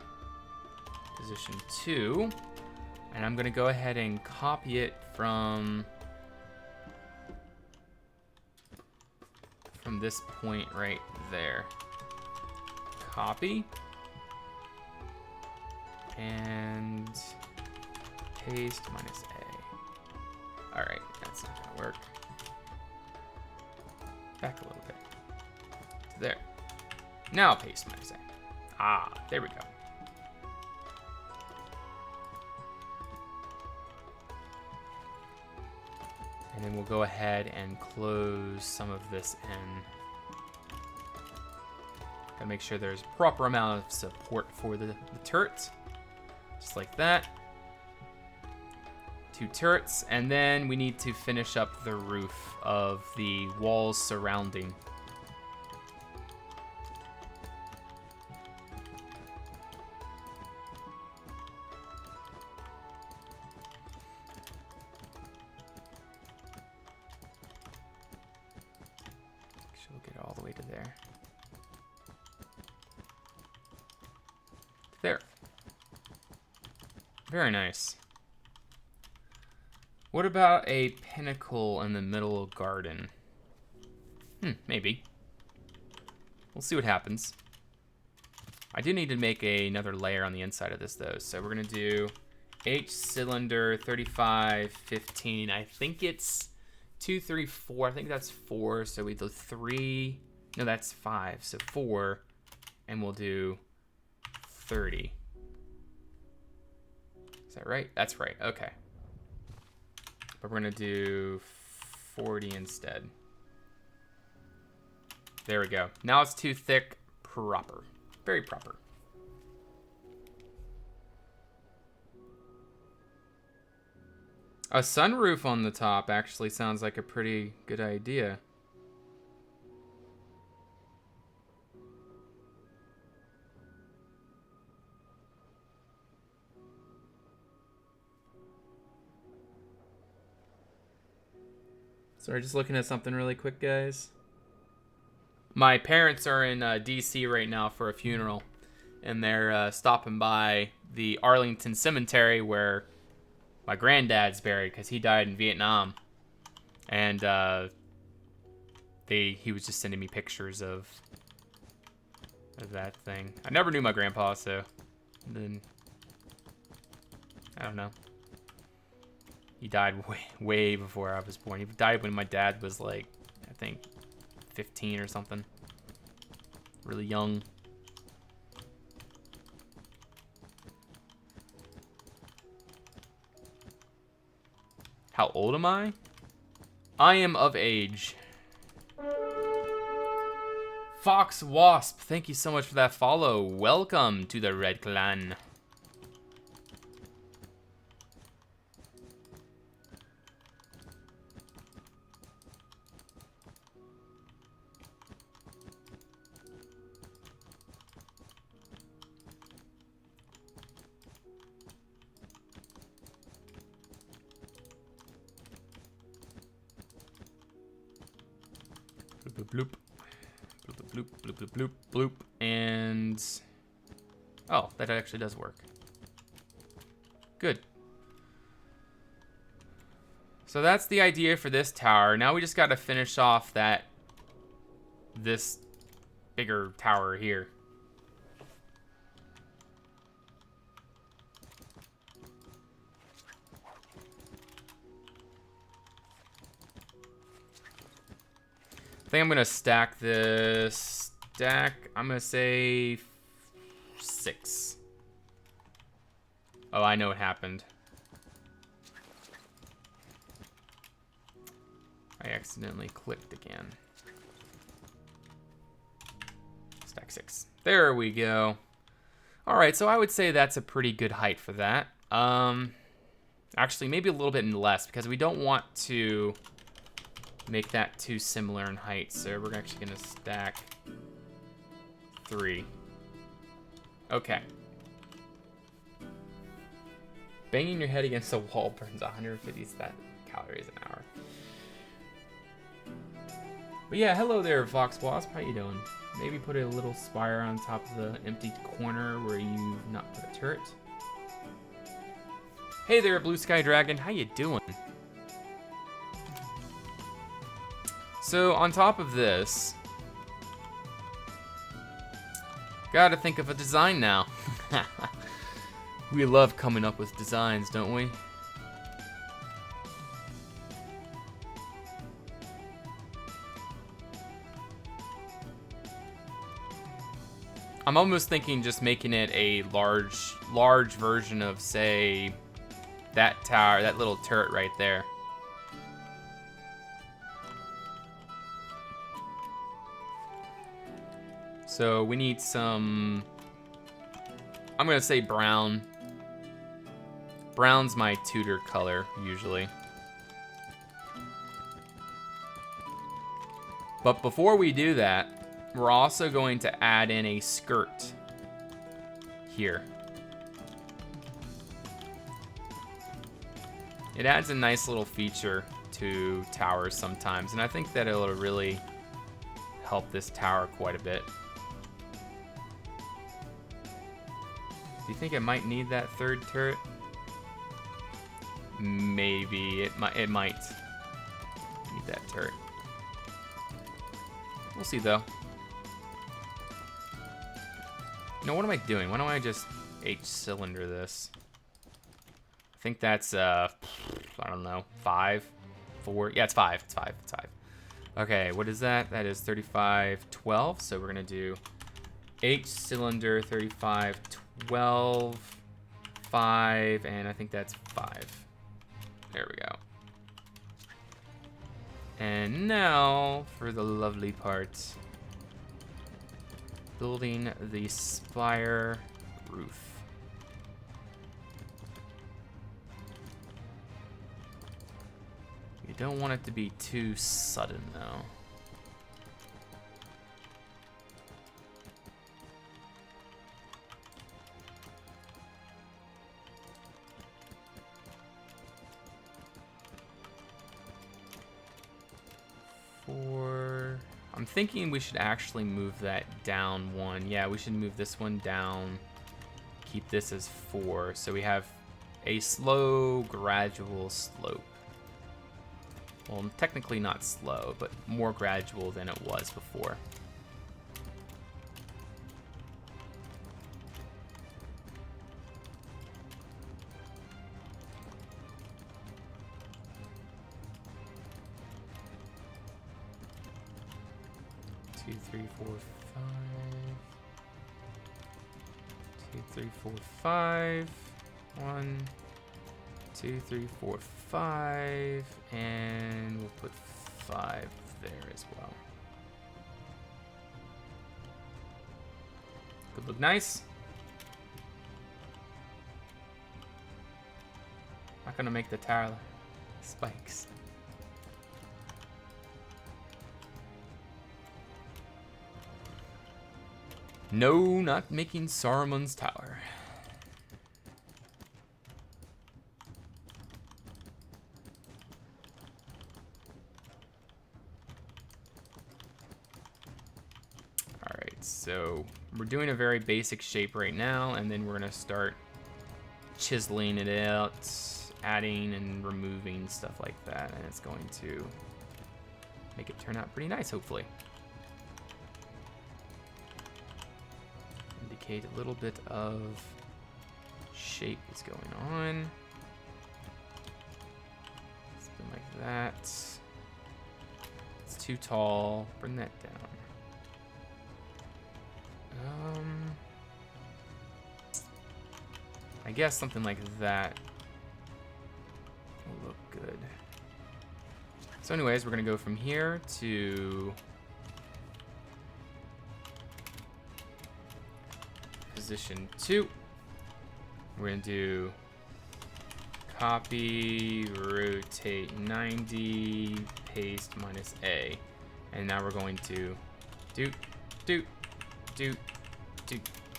position 2. And I'm gonna go ahead and copy it from this point right there. Copy. And paste minus A. All right, that's not gonna work. Back a little bit. There. Now paste minus A. Ah, there we go. And then we'll go ahead and close some of this in. Gotta make sure there's a proper amount of support for the turret. Just like that. 2 turrets, and then we need to finish up the roof of the walls surrounding. We'll get it all the way to there. There. Very nice. What about a pinnacle in the middle of garden? Maybe. We'll see what happens. I do need to make another layer on the inside of this though. So we're gonna do H cylinder 35, 15. I think it's 2, 3, 4. I think that's 4. So we do 3. No, that's 5. So 4. And we'll do 30. Is that right? That's right. Okay. But we're going to do 40 instead. There we go. Now it's too thick. Proper. Very proper. A sunroof on the top actually sounds like a pretty good idea. Sorry, just looking at something really quick, guys. My parents are in DC right now for a funeral, and they're stopping by the Arlington Cemetery where My granddad's buried because he died in Vietnam. And he was just sending me pictures of that thing. I never knew my grandpa, so then I don't know. He died way before I was born. He died when my dad was like, I think 15 or something. Really young. How old am I? I am of age. Fox Wasp, thank you so much for that follow. Welcome to the Red Clan. Bloop, bloop, bloop, bloop, bloop, bloop, bloop, bloop, and oh, that actually does work. Good. So that's the idea for this tower. Now we just got to finish off this bigger tower here. I think I'm gonna stack this stack. I'm gonna say 6. Oh, I know what happened. I accidentally clicked again. Stack 6. There we go. All right, so I would say that's a pretty good height for that. Actually, maybe a little bit less because we don't want to make that too similar in height. So we're actually gonna stack 3. Okay. Banging your head against a wall burns 150 calories an hour. But yeah, hello there, Fox Wasp. How you doing? Maybe put a little spire on top of the empty corner where you've not put a turret. Hey there, Blue Sky Dragon. How you doing? So on top of this, gotta think of a design now. We love coming up with designs, don't we? I'm almost thinking just making it a large version of, say, that tower, that little turret right there. So we need some, I'm gonna say brown. Brown's my tutor color, usually. But before we do that, we're also going to add in a skirt here. It adds a nice little feature to towers sometimes, and I think that it'll really help this tower quite a bit. Do you think it might need that third turret? Maybe it might need that turret. We'll see though. You know, what am I doing? Why don't I just H-cylinder this? I think that's, I don't know, 5, 4. Yeah, it's 5. It's 5. It's 5. Okay, what is that? That is 35, 12. So we're going to do H-cylinder, 35, 12, 5, and I think that's 5. There we go. And now for the lovely part. Building the spire roof. You don't want it to be too sudden though. I'm thinking we should actually move that down 1. Yeah, we should move this one down. Keep this as 4. So we have a slow, gradual slope. Well, technically not slow, but more gradual than it was before. Two, three, four, five. 2, 3, 4, 5. 1, 2, 3, 4, 5, and we'll put 5 there as well. Could look nice. Not gonna make the tower spikes. No, not making Saruman's tower. Alright, so we're doing a very basic shape right now, and then we're gonna start chiseling it out, adding and removing stuff like that, and it's going to make it turn out pretty nice, hopefully. Indicate a little bit of shape is going on. Something like that. It's too tall. Bring that down. I guess something like that will look good. So anyways, we're gonna go from here to position 2. We're gonna do copy, rotate 90, paste minus A. And now we're going to do.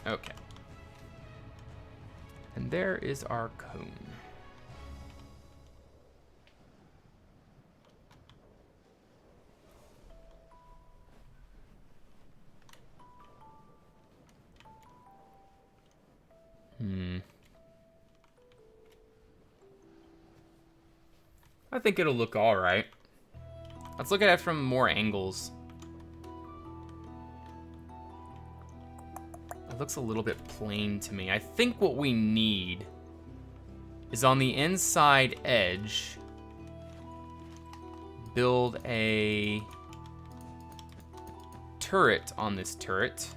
Okay. And there is our cone. I think it'll look all right. Let's look at it from more angles. It looks a little bit plain to me. I think what we need is on the inside edge, build a turret on this turret.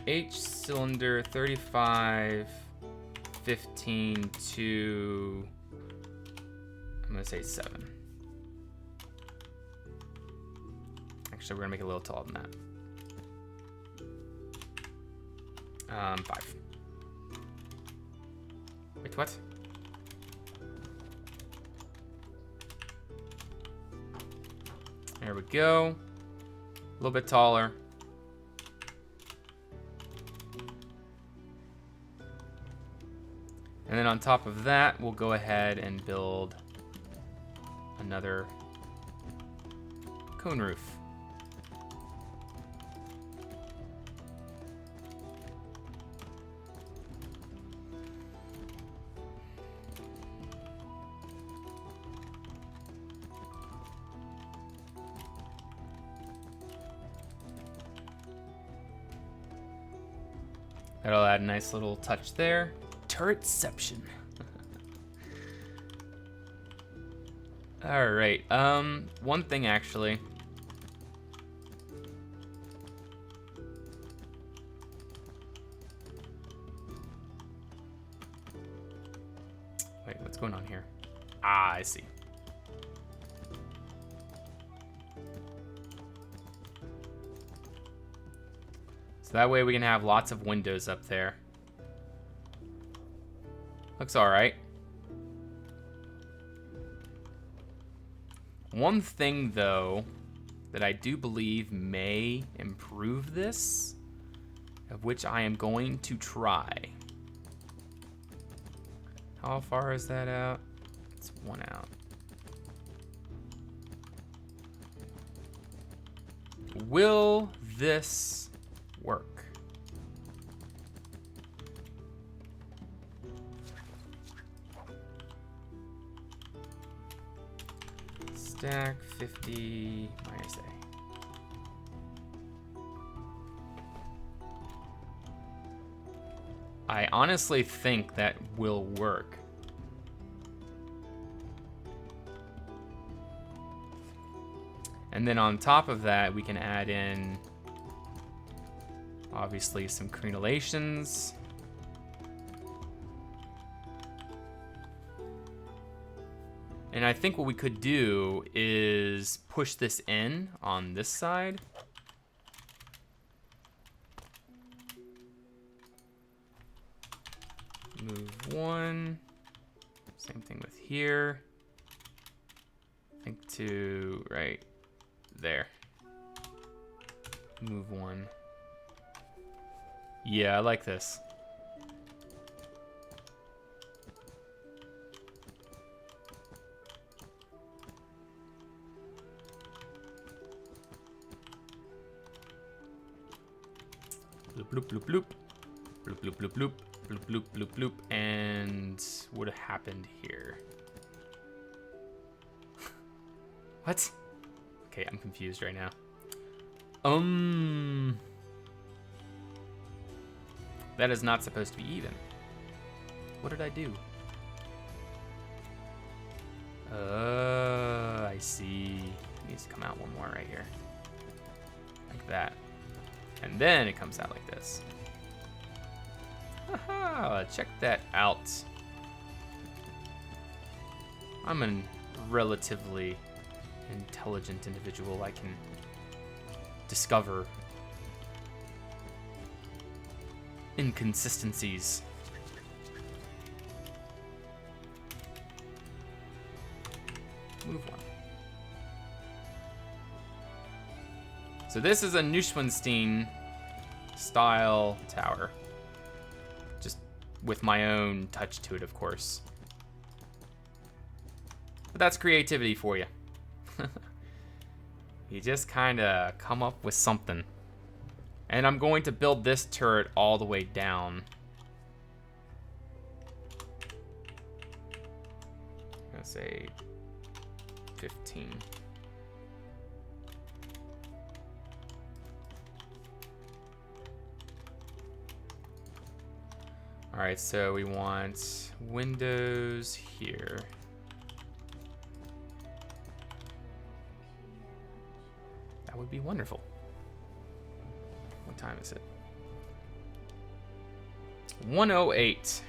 H cylinder 35, 15 to, I'm gonna say 7. Actually, we're gonna make it a little taller than that. 5. Wait, what? There we go. A little bit taller. And then on top of that, we'll go ahead and build another cone roof. That'll add a nice little touch there. Turretception. All right. One thing actually. Wait, what's going on here? Ah, I see. So that way we can have lots of windows up there. Looks all right. One thing, though, that I do believe may improve this, of which I am going to try. How far is that out? It's 1 out. Will this work? Stack 50 minus A. I honestly think that will work. And then on top of that, we can add in, obviously, some crenellations. And I think what we could do is push this in on this side. Move one. Same thing with here. I think to right there. Move one. Yeah, I like this. Bloop, bloop, bloop, bloop. Bloop, bloop, bloop, bloop. Bloop, bloop, bloop, bloop. And what happened here? What? Okay, I'm confused right now. That is not supposed to be even. What did I do? I see. It needs to come out one more right here. Like that. And then it comes out like this. Haha, check that out. I'm a relatively intelligent individual. I can discover inconsistencies. Move one. So this is a Neuschwanstein style tower. Just with my own touch to it, of course. But that's creativity for you. You just kind of come up with something. And I'm going to build this turret all the way down. I'm going to say 15. All right, so we want windows here. That would be wonderful. What time is it? 1:08.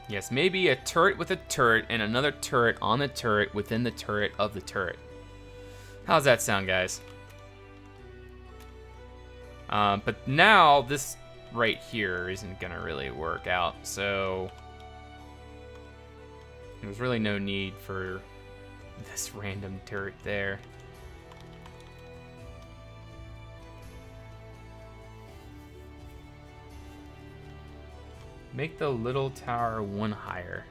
Yes, maybe a turret with a turret and another turret on the turret within the turret of the turret. How's that sound, guys? But now this right here isn't gonna really work out, so there's really no need for this random turret there. Make the little tower one higher.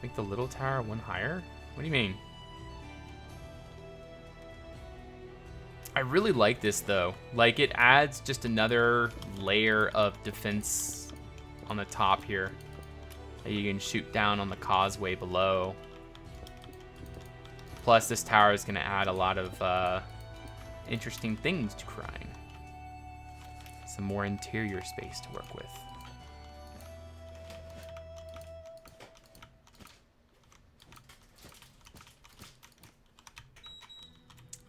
Make the little tower one higher? What do you mean? I really like this though. Like, it adds just another layer of defense on the top here that you can shoot down on the causeway below. Plus, this tower is going to add a lot of interesting things to Crime. Some more interior space to work with.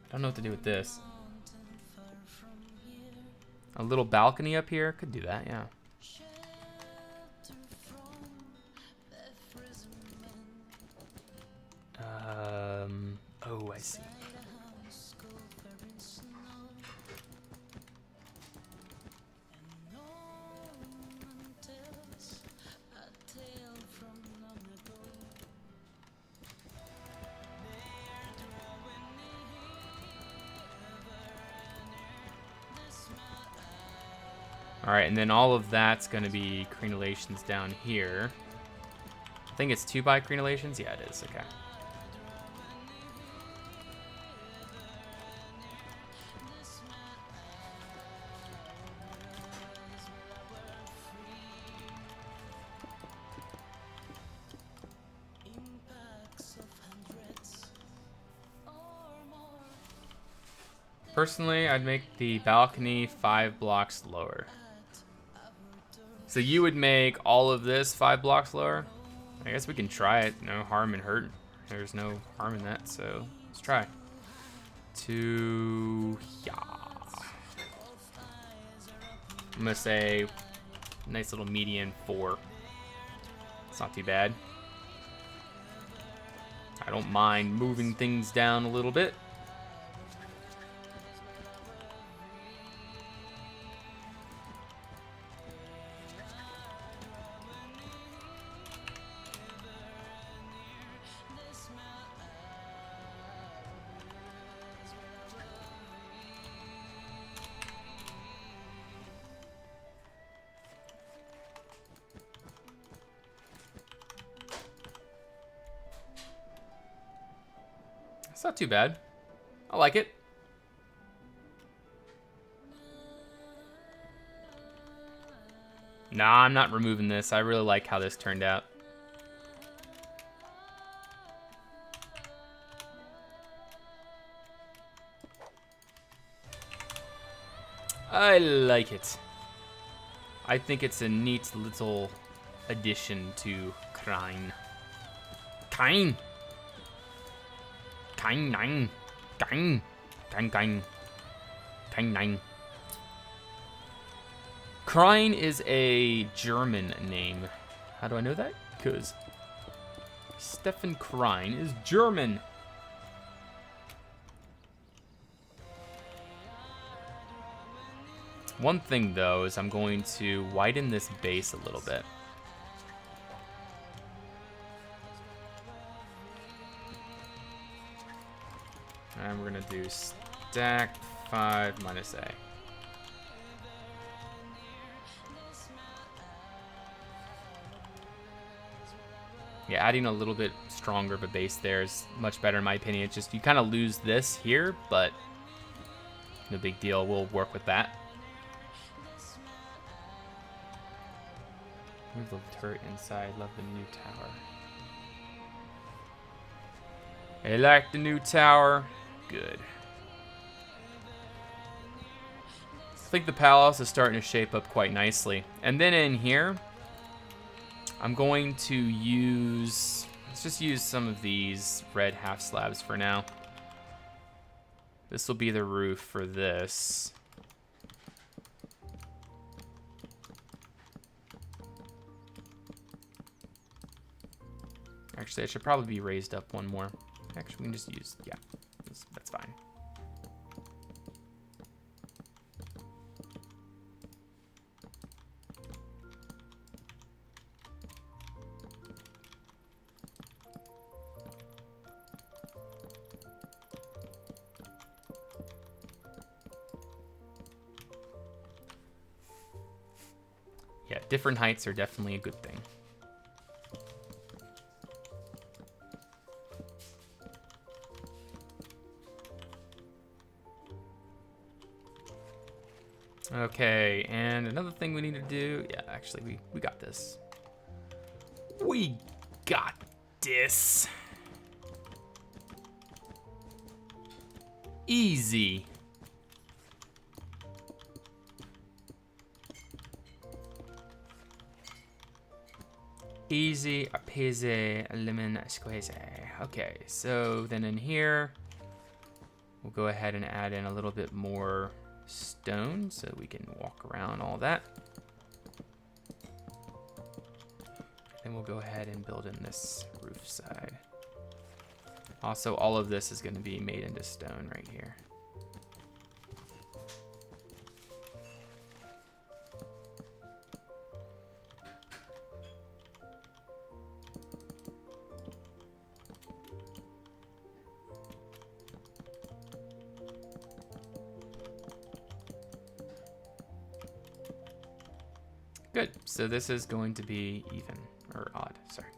I don't know what to do with this. A little balcony up here? Could do that, yeah. Oh, I see. All right, and then all of that's going to be crenellations down here. I think it's 2 by crenellations. Yeah, it is. Okay. Personally, I'd make the balcony 5 blocks lower. So you would make all of this 5 blocks lower? I guess we can try it. No harm in hurt. There's no harm in that, so let's try. Yeah. I'm gonna say nice little median 4. It's not too bad. I don't mind moving things down a little bit. It's not too bad. I like it. Nah, I'm not removing this. I really like how this turned out. I like it. I think it's a neat little addition to Krine. Kine. Kine nine. Kine. Kine kine. Kine nine. Krine is a German name. How do I know that? Because Stefan Krine is German. One thing, though, is I'm going to widen this base a little bit. And we're going to do stack 5 minus A. Yeah, adding a little bit stronger of a base there is much better in my opinion. It's just you kind of lose this here, but no big deal. We'll work with that. Move the turret inside. Love the new tower. I like the new tower. Good. I think the palace is starting to shape up quite nicely. And then in here, I'm going to use... Let's just use some of these red half slabs for now. This will be the roof for this. Actually, I should probably be raised up one more. Actually, we can just use, yeah, that's fine. Yeah, different heights are definitely a good thing. Okay, and another thing we need to do, yeah, actually, we got this. We got this. Easy. Easy peasy lemon squeezy. Okay, so then in here, we'll go ahead and add in a little bit more stone so we can walk around all that. Then we'll go ahead and build in this roof side. Also, all of this is going to be made into stone right here. Good, so this is going to be even, or odd, sorry.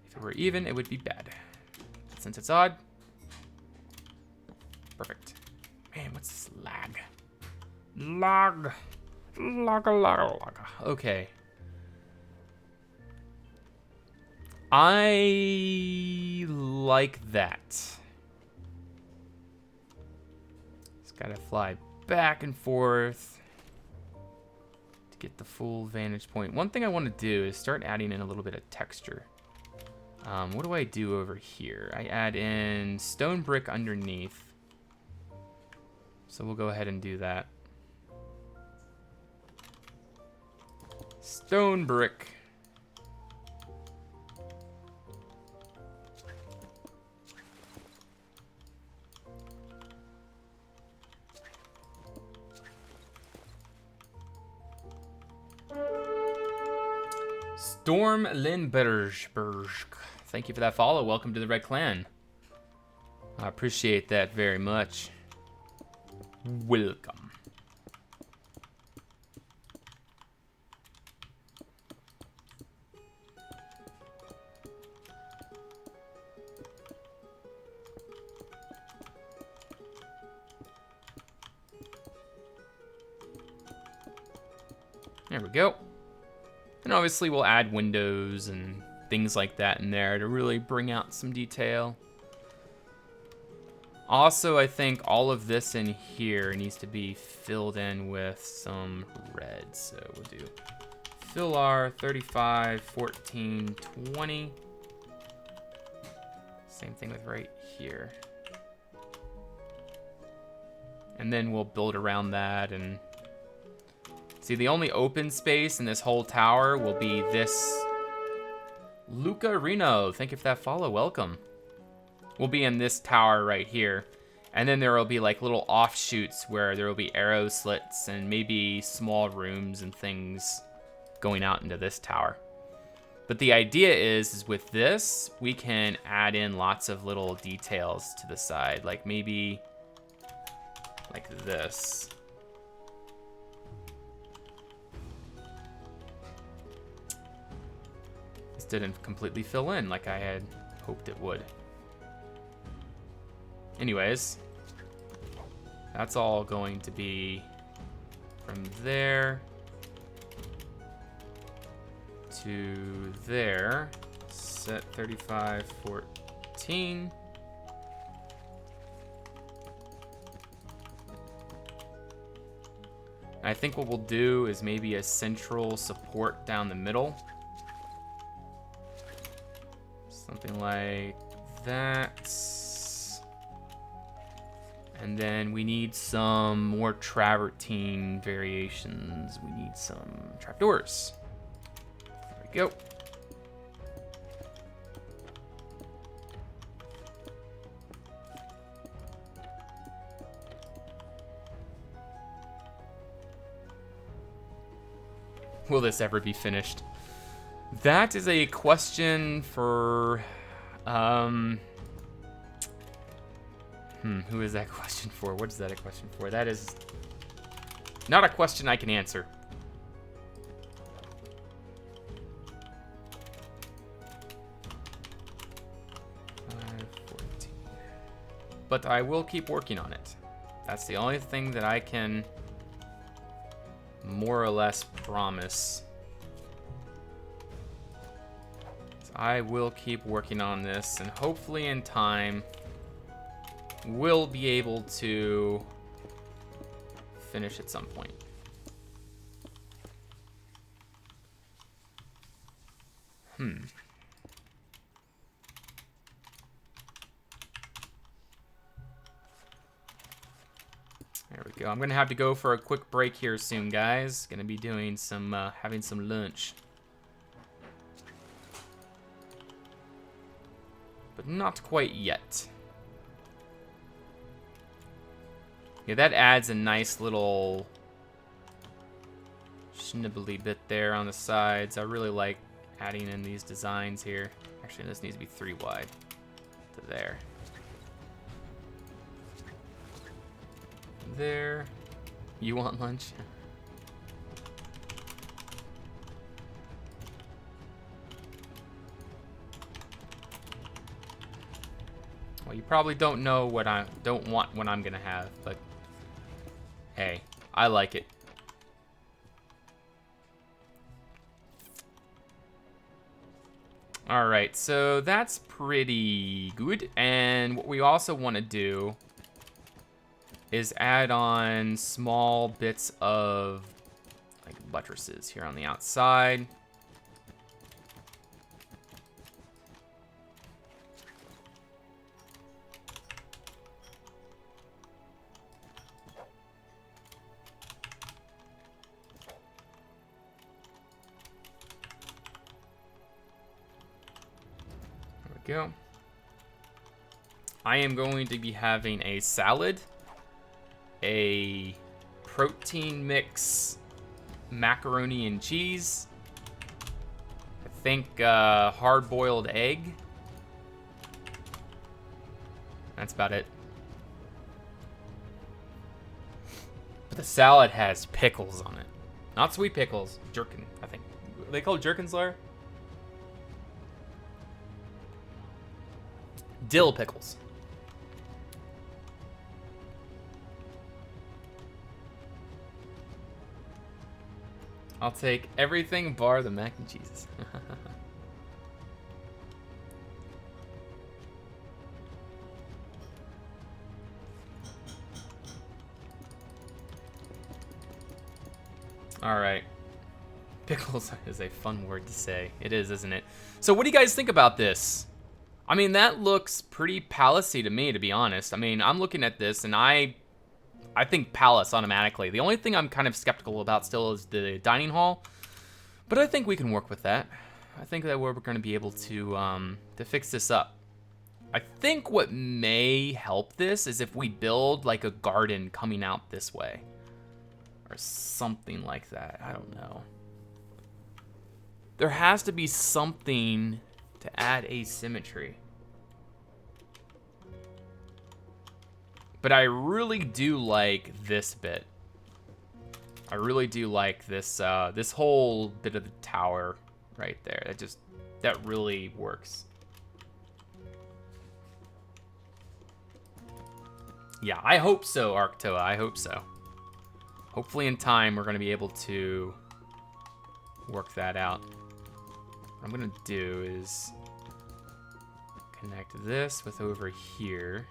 If it were even, it would be bad. Since it's odd, perfect. Man, what's this lag? Lag. Okay. I like that. Gotta fly back and forth to get the full vantage point. One thing I want to do is start adding in a little bit of texture. What do I do over here? I add in stone brick underneath. So we'll go ahead and do that. Stone brick. Storm Lindberg. Thank you for that follow. Welcome to the Red Clan. I appreciate that very much. Welcome. There we go. And obviously we'll add windows and things like that in there to really bring out some detail. Also, I think all of this in here needs to be filled in with some red. So we'll do fill R 35, 14, 20. Same thing with right here. And then we'll build around that and see, the only open space in this whole tower will be this. Luca Reno, thank you for that follow. Welcome. We'll be in this tower right here. And then there will be like little offshoots where there will be arrow slits and maybe small rooms and things going out into this tower. But the idea is with this, we can add in lots of little details to the side. Like maybe like this. This didn't completely fill in like I had hoped it would. Anyways, that's all going to be from there to there. Set 35, 14. I think what we'll do is maybe a central support down the middle. Something like that. And then we need some more travertine variations. We need some trapdoors. There we go. Will this ever be finished? That is a question for, who is that question for? What is that a question for? That is not a question I can answer. But I will keep working on it. That's the only thing that I can more or less promise. I will keep working on this, and hopefully in time we'll be able to finish at some point. There we go. I'm gonna have to go for a quick break here soon, guys. Gonna be doing some, having some lunch. But not quite yet. Yeah, that adds a nice little schnibbly bit there on the sides. I really like adding in these designs here. Actually, this needs to be 3 wide to there. There. You want lunch? Well, you probably don't know what I don't want what I'm gonna have, but hey, I like it. All right, so that's pretty good. And what we also want to do is add on small bits of like buttresses here on the outside. Go. I am going to be having a salad, a protein mix, macaroni and cheese, I think hard-boiled egg. That's about it. But the salad has pickles on it. Not sweet pickles, jerkin, I think. Are they called jerkins, Lair? Dill pickles. I'll take everything bar the mac and cheese. All right. Pickles is a fun word to say. It is, isn't it? So what do you guys think about this? I mean, that looks pretty palacey to me, to be honest. I mean, I'm looking at this, and I think palace automatically. The only thing I'm kind of skeptical about still is the dining hall, but I think we can work with that. I think that we're going to be able to fix this up. I think what may help this is if we build like a garden coming out this way, or something like that. I don't know. There has to be something to add asymmetry. But I really do like this bit. I really do like this this whole bit of the tower right there. That really works. Yeah, I hope so, Arctoa. I hope so. Hopefully in time we're gonna be able to work that out. What I'm gonna do is connect this with over here.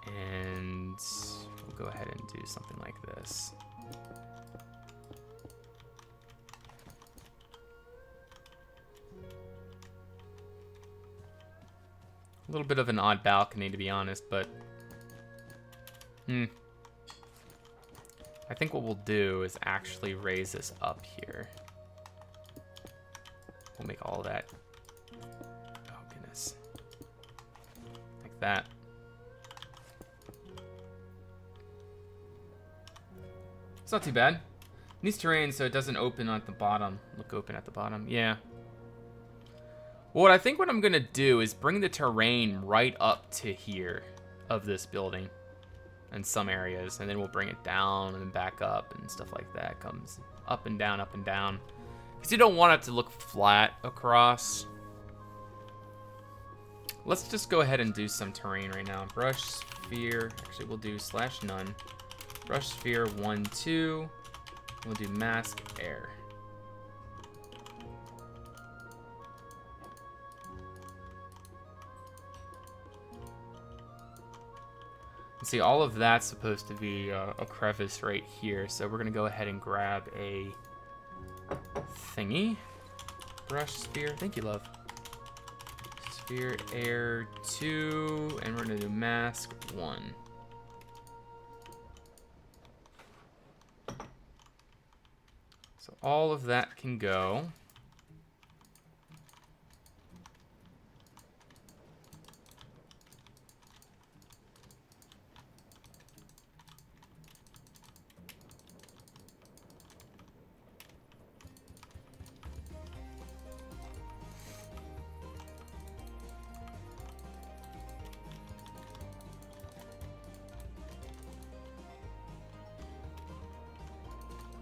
And we'll go ahead and do something like this. A little bit of an odd balcony, to be honest, but I think what we'll do is actually raise this up here. We'll make all that, oh goodness, like that. It's not too bad. It needs terrain so it doesn't open at the bottom. Look open at the bottom, yeah. Well, I think what I'm gonna do is bring the terrain right up to here of this building in some areas, and then we'll bring it down and then back up and stuff like that. Comes up and down, because you don't want it to look flat across. Let's just go ahead and do some terrain right now. Brush sphere, actually we'll do /none. Brush sphere 1, 2. We'll do mask air. See, all of that's supposed to be a crevice right here, so we're gonna go ahead and grab a thingy. Brush sphere, thank you, love. Sphere air 2, and we're gonna do mask 1. So all of that can go.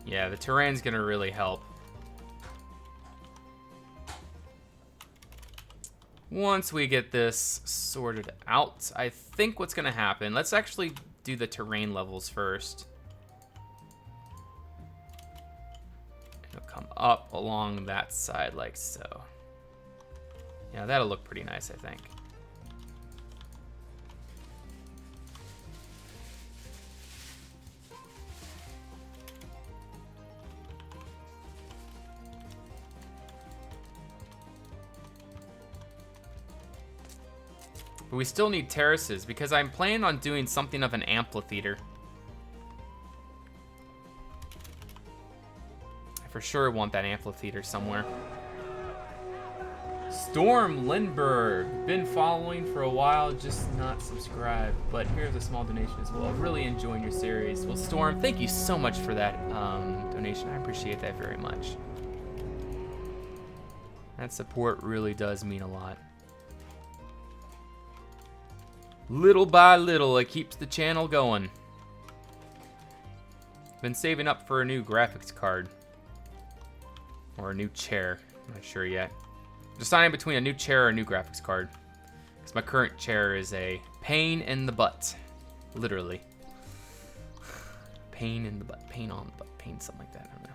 Yeah, the terrain's gonna really help. Once we get this sorted out, I think what's gonna happen, let's actually do the terrain levels first. It'll come up along that side like so. Yeah, that'll look pretty nice, I think. But we still need terraces because I'm planning on doing something of an amphitheater. I for sure want that amphitheater somewhere. Storm Lindbergh, been following for a while, just not subscribed, but here's a small donation as well. Really enjoying your series. Well, Storm, thank you so much for that donation. I appreciate that very much. That support really does mean a lot. Little by little, it keeps the channel going. Been saving up for a new graphics card. Or a new chair, I'm not sure yet. Deciding between a new chair or a new graphics card. Because my current chair is a pain in the butt. Literally. Pain in the butt. Pain on the butt. Pain, something like that. I don't know.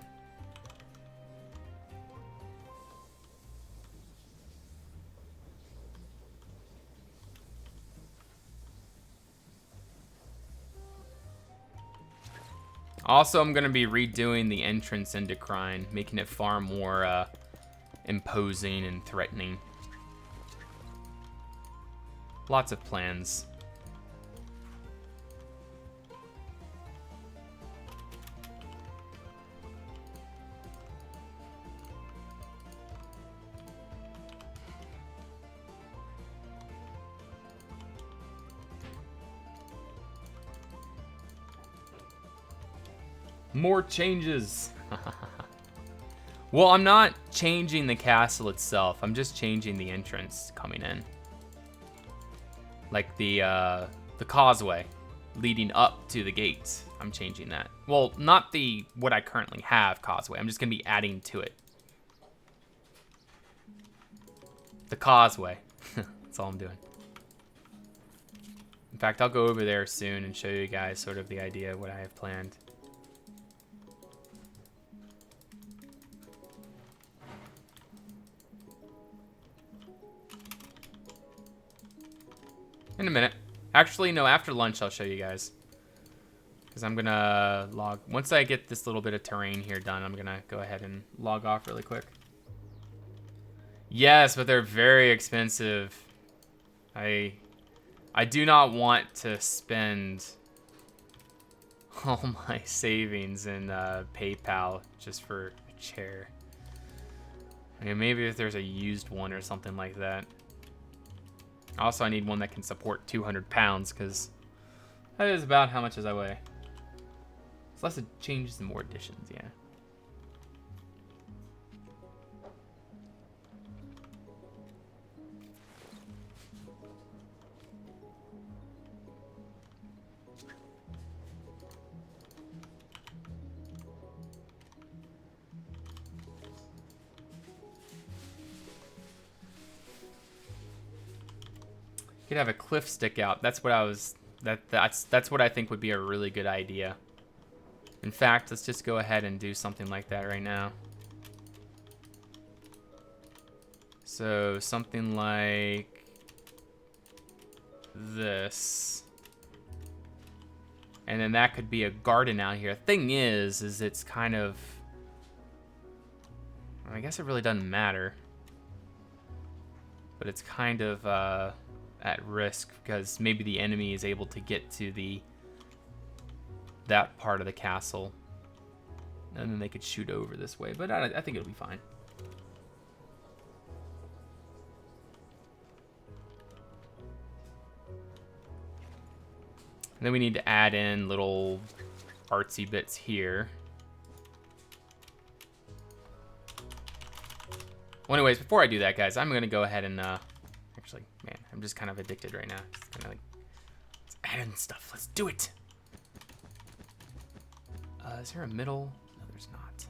Also, I'm going to be redoing the entrance into Crine. Making it far more imposing and threatening. Lots of plans. More changes. Well, I'm not changing the castle itself. I'm just changing the entrance coming in. Like the causeway leading up to the gates. I'm changing that. Well, not the what I currently have causeway. I'm just gonna be adding to it. The causeway. That's all I'm doing. In fact, I'll go over there soon and show you guys sort of the idea of what I have planned. In a minute. Actually, no, after lunch I'll show you guys. Because I'm going to log... Once I get this little bit of terrain here done, I'm going to go ahead and log off really quick. Yes, but they're very expensive. I do not want to spend all my savings in PayPal just for a chair. I mean, maybe if there's a used one or something like that. Also, I need one that can support 200 pounds, because that is about how much as I weigh. It's less of changes and more additions, yeah. Could have a cliff stick out. That's what I was. That's what I think would be a really good idea. In fact, let's just go ahead and do something like that right now. So something like this, and then that could be a garden out here. Thing is it's kind of. I guess it really doesn't matter, but it's kind of. At risk because maybe the enemy is able to get to that part of the castle, and then they could shoot over this way. But I think it'll be fine. And then we need to add in little artsy bits here. Well, anyways, before I do that, guys, I'm gonna go ahead and actually, man, I'm just kind of addicted right now. Just kind of like, let's add in stuff. Let's do it. Is there a middle? No, there's not.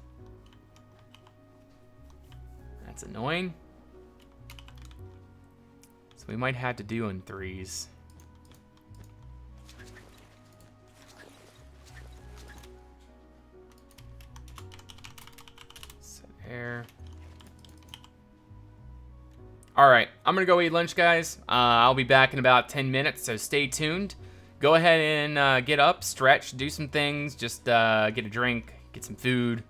That's annoying. So we might have to do in threes. Set air. All right, I'm gonna go eat lunch, guys. I'll be back in about 10 minutes, so stay tuned. Go ahead and get up, stretch, do some things. Just get a drink, get some food,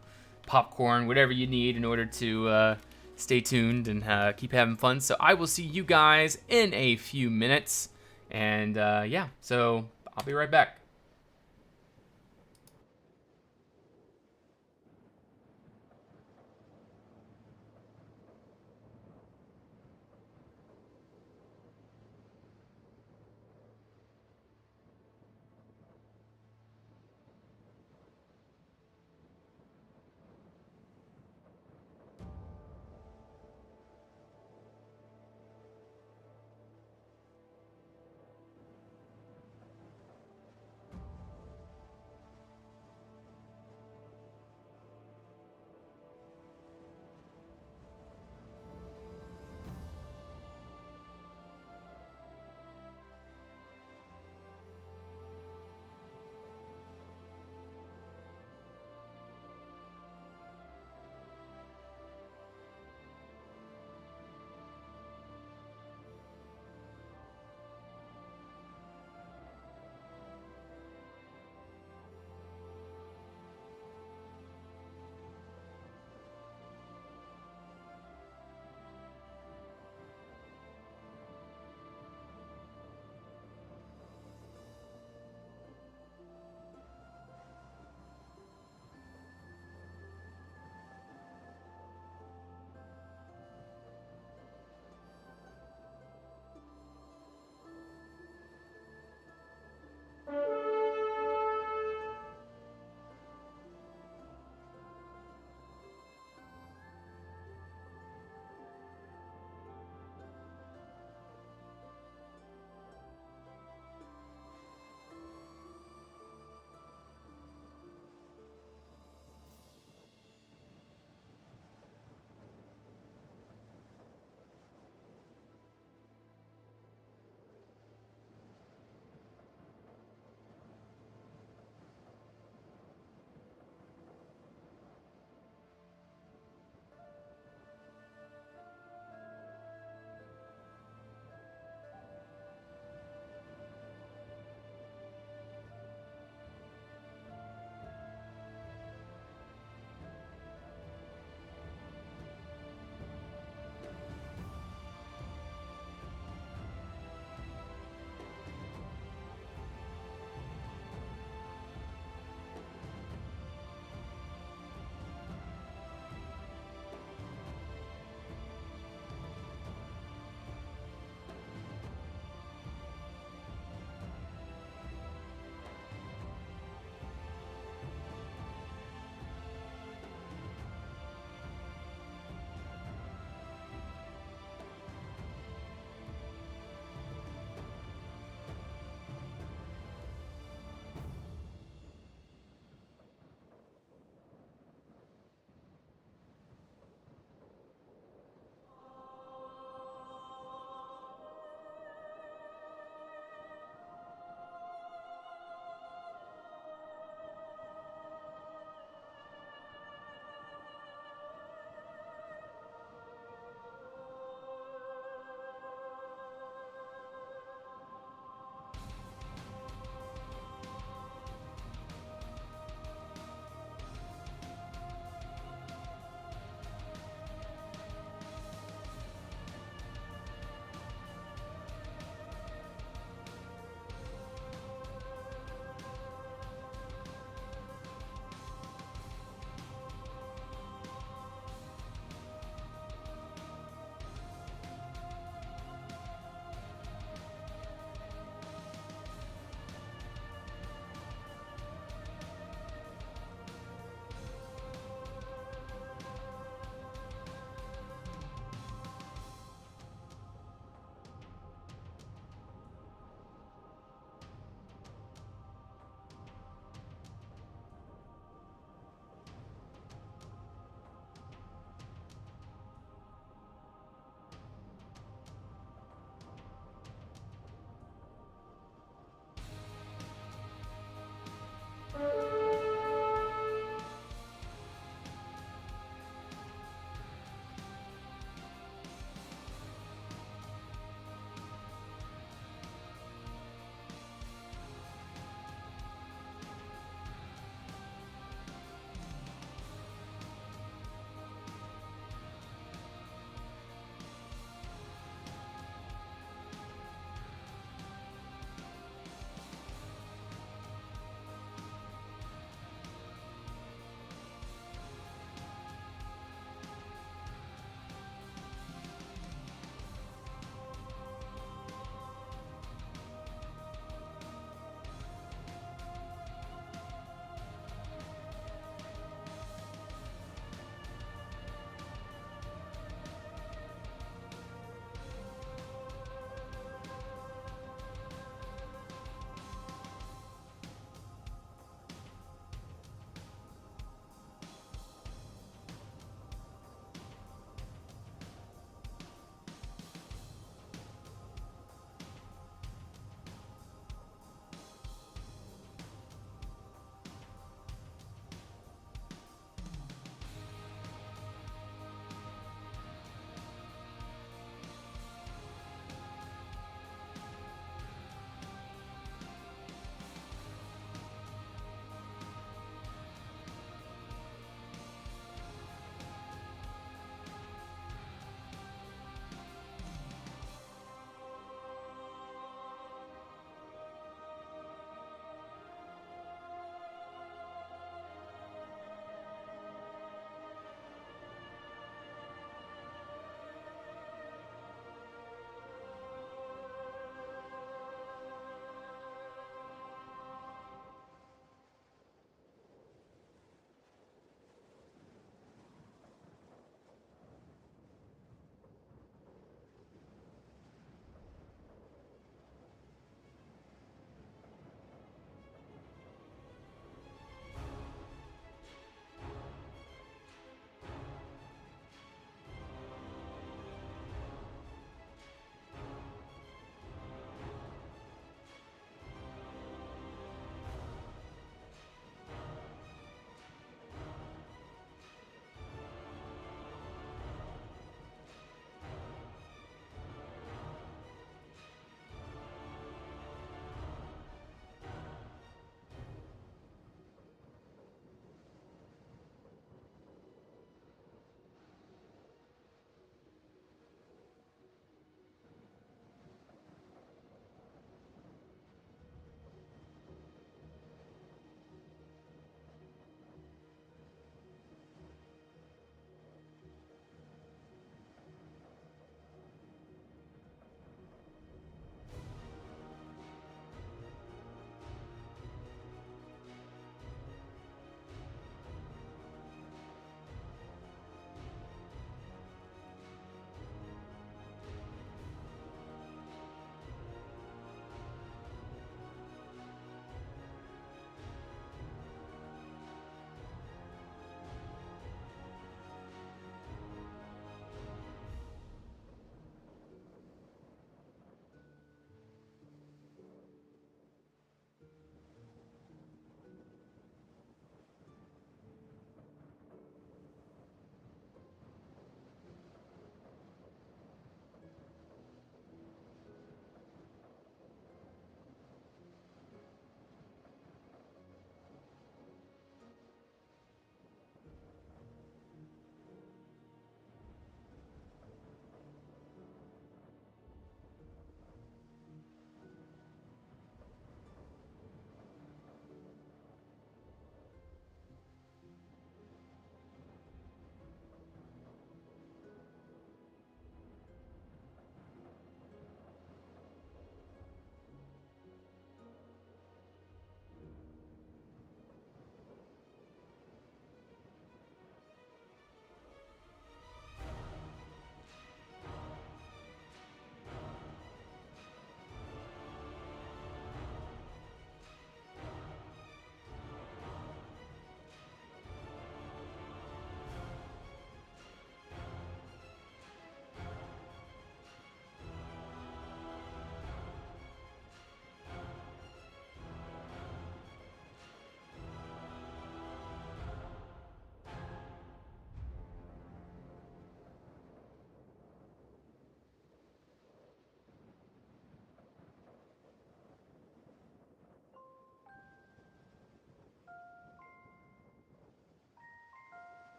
popcorn, whatever you need in order to stay tuned and keep having fun. So I will see you guys in a few minutes. And yeah, so I'll be right back.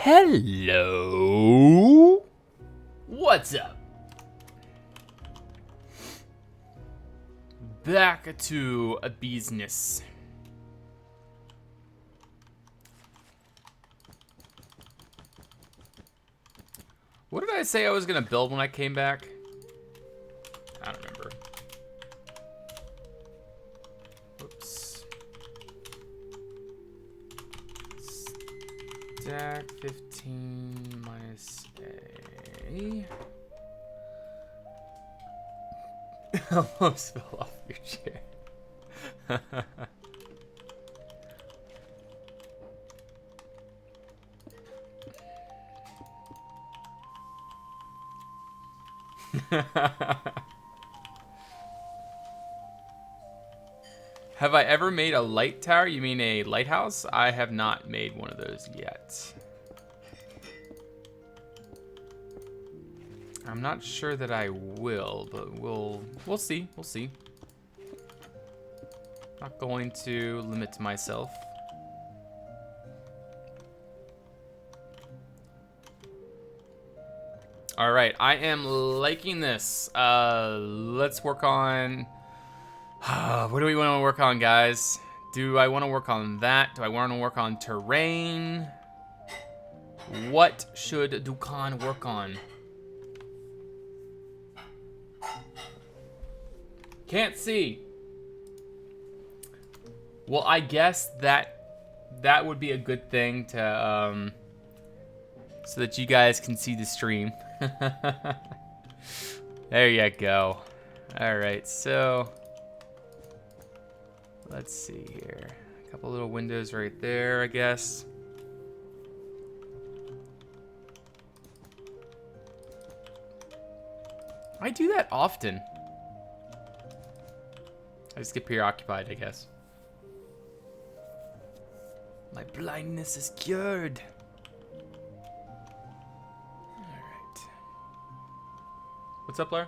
Hello. What's up? Back to a business. What did I say I was gonna build when I came back? I don't remember. Whoops. Stack 15 minus A. Almost fell off your chair. Have I ever made a light tower? You mean a lighthouse? I have not made one of those yet. I'm not sure that I will, but we'll see. We'll see. Not going to limit myself. All right, I am liking this. Let's work on. What do we want to work on, guys? Do I want to work on that? Do I want to work on terrain? What should Dukan work on? Can't see. Well, I guess that would be a good thing to so that you guys can see the stream. There you go. All right, so let's see here. A couple little windows right there, I guess. I do that often. I just get preoccupied, I guess. My blindness is cured. Alright. What's up, Laura?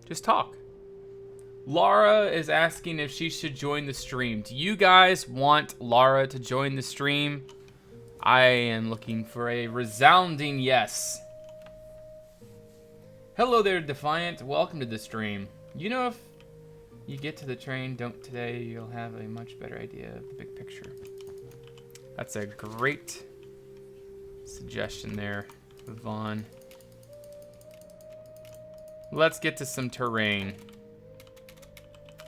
Just talk. Laura is asking if she should join the stream. Do you guys want Laura to join the stream? I am looking for a resounding yes. Hello there, Defiant. Welcome to the stream. You know, if you get to the train, don't today, you'll have a much better idea of the big picture. That's a great suggestion there, Vaughn. Let's get to some terrain.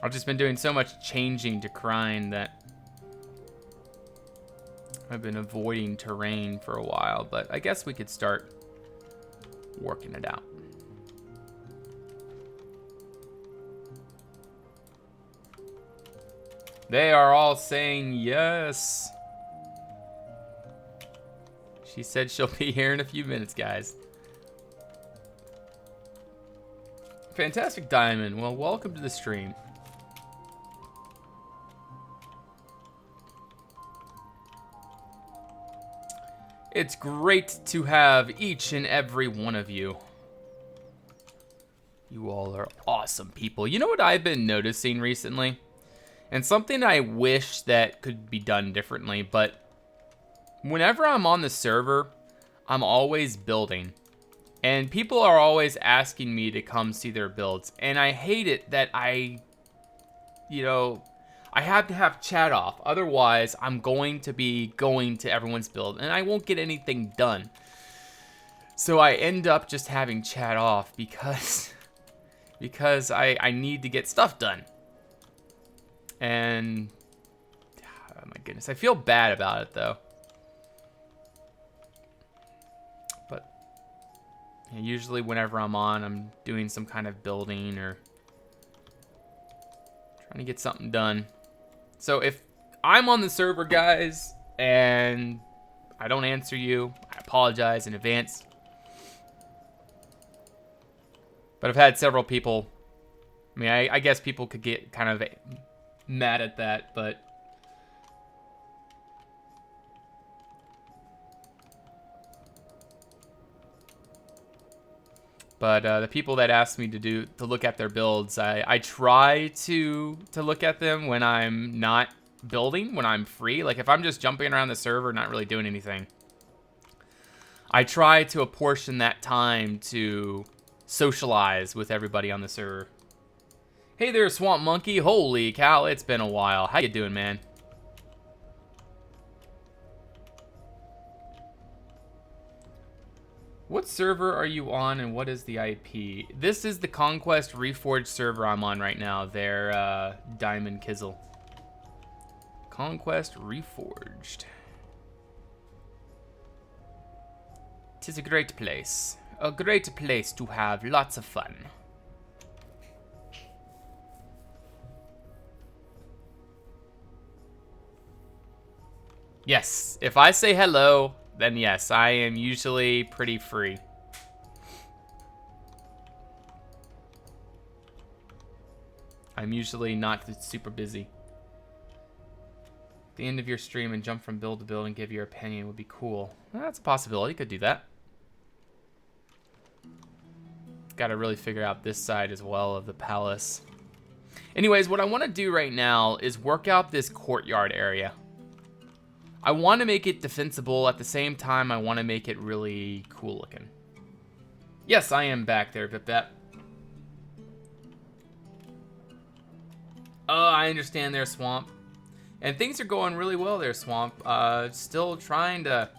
I've just been doing so much changing to Crine that I've been avoiding terrain for a while, but I guess we could start working it out. They are all saying yes. She said she'll be here in a few minutes, guys. Fantastic Diamond. Well, welcome to the stream. It's great to have each and every one of you. You all are awesome people. You know what I've been noticing recently? And something I wish that could be done differently, but whenever I'm on the server, I'm always building. And people are always asking me to come see their builds. And I hate it that I have to have chat off. Otherwise, I'm going to be going to everyone's build and I won't get anything done. So I end up just having chat off because I need to get stuff done. And oh my goodness, I feel bad about it though. But usually whenever I'm on, I'm doing some kind of building or trying to get something done. So if I'm on the server, guys, and I don't answer you, I apologize in advance. But I've had several people, I mean, I guess people could get kind of mad at that, but But the people that ask me to look at their builds, I try to look at them when I'm not building, when I'm free. Like if I'm just jumping around the server, not really doing anything, I try to apportion that time to socialize with everybody on the server. Hey there, Swamp Monkey. Holy cow, it's been a while. How you doing, man? What server are you on and what is the IP? This is the ConquestReforged server I'm on right now. They're Diamond Kizzle. ConquestReforged. Tis a great place. A great place to have lots of fun. Yes, if I say hello, then yes, I am usually pretty free. I'm usually not super busy. At the end of your stream and jump from build to build and give your opinion would be cool. Well, that's a possibility, could do that. Got to really figure out this side as well of the palace. Anyways, what I want to do right now is work out this courtyard area. I want to make it defensible. At the same time, I want to make it really cool looking. Yes, I am back there, Pipette. Oh, I understand there, Swamp. And things are going really well there, Swamp. Still trying to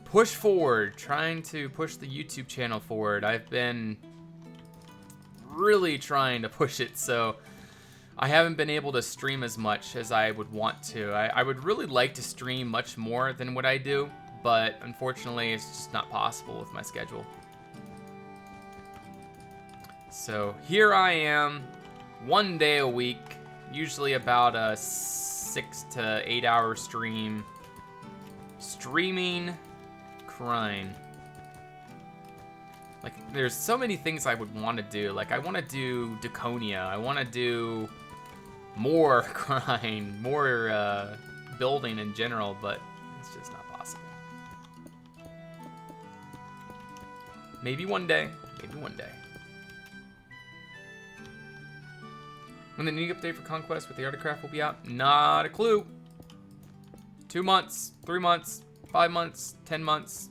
push forward, trying to push the YouTube channel forward. I've been really trying to push it, so I haven't been able to stream as much as I would want to. I would really like to stream much more than what I do, but unfortunately it's just not possible with my schedule. So here I am, 1 day a week, usually about a 6 to 8 hour stream, streaming Crime. Like, there's so many things I would want to do. Like, I want to do Daconia. I want to do more crime, more building in general, but it's just not possible. Maybe one day. Maybe one day. When the new update for Conquest with the Artcraft will be out? Not a clue. 2 months, 3 months, 5 months, 10 months.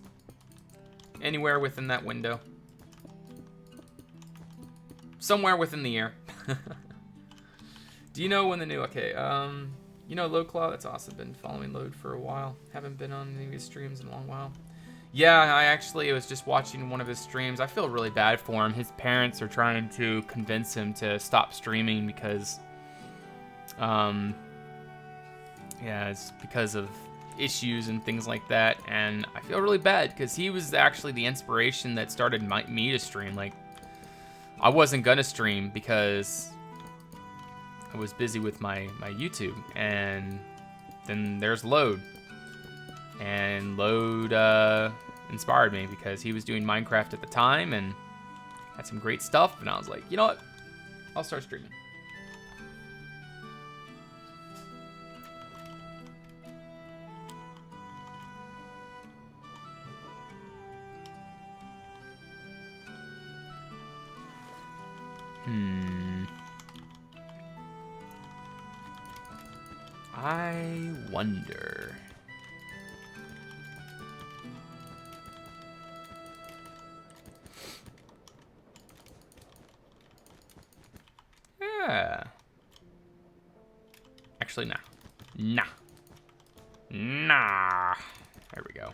Anywhere within that window. Somewhere within the year. Do you know when the new... Okay, you know LodeClaw? That's awesome. Been following Lode for a while. Haven't been on any of his streams in a long while. Yeah, I actually was just watching one of his streams. I feel really bad for him. His parents are trying to convince him to stop streaming because... yeah, it's because of issues and things like that. And I feel really bad because he was actually the inspiration that started me to stream. Like, I wasn't gonna stream because I was busy with my YouTube, and then there's Lode, and Lode inspired me because he was doing Minecraft at the time and had some great stuff, and I was like, you know what, I'll start streaming. I wonder. Yeah. Actually, nah. Nah. Nah. There we go.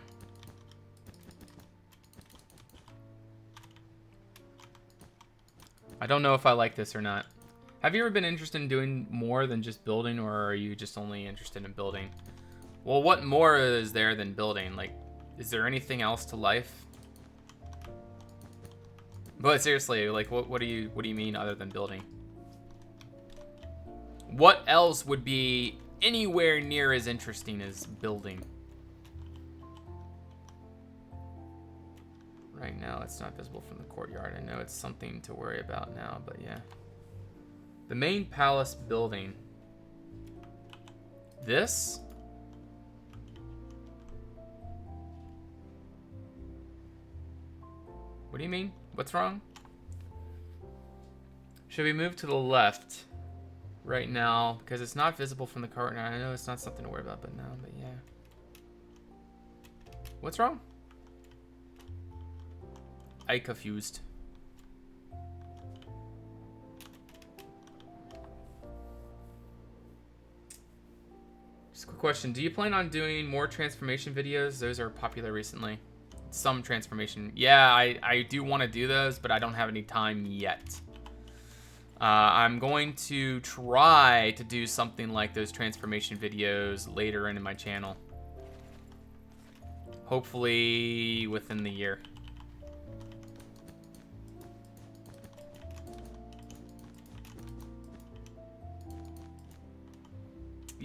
I don't know if I like this or not. Have you ever been interested in doing more than just building, or are you just only interested in building? Well, what more is there than building? Like, is there anything else to life? But seriously, like, what do you mean other than building? What else would be anywhere near as interesting as building? Right now, it's not visible from the courtyard. I know it's something to worry about now, but yeah. The main palace building. This? What do you mean? What's wrong? Should we move to the left right now? Because it's not visible from the car. Now, I know it's not something to worry about, but no, but yeah. What's wrong? I confused. Just a quick question. Do you plan on doing more transformation videos? Those are popular recently. Some transformation. Yeah, I do want to do those, but I don't have any time yet. I'm going to try to do something like those transformation videos later in my channel. Hopefully within the year.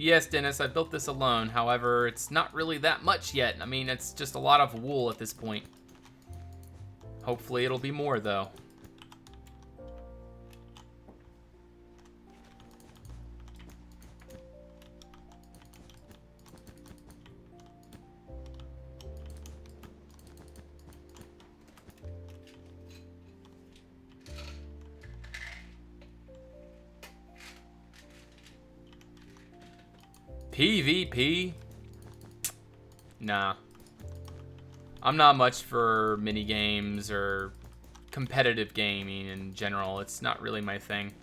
Yes, Dennis, I built this alone. However, it's not really that much yet. I mean, it's just a lot of wool at this point. Hopefully it'll be more, though. PvP? Nah. I'm not much for mini games or competitive gaming in general. It's not really my thing.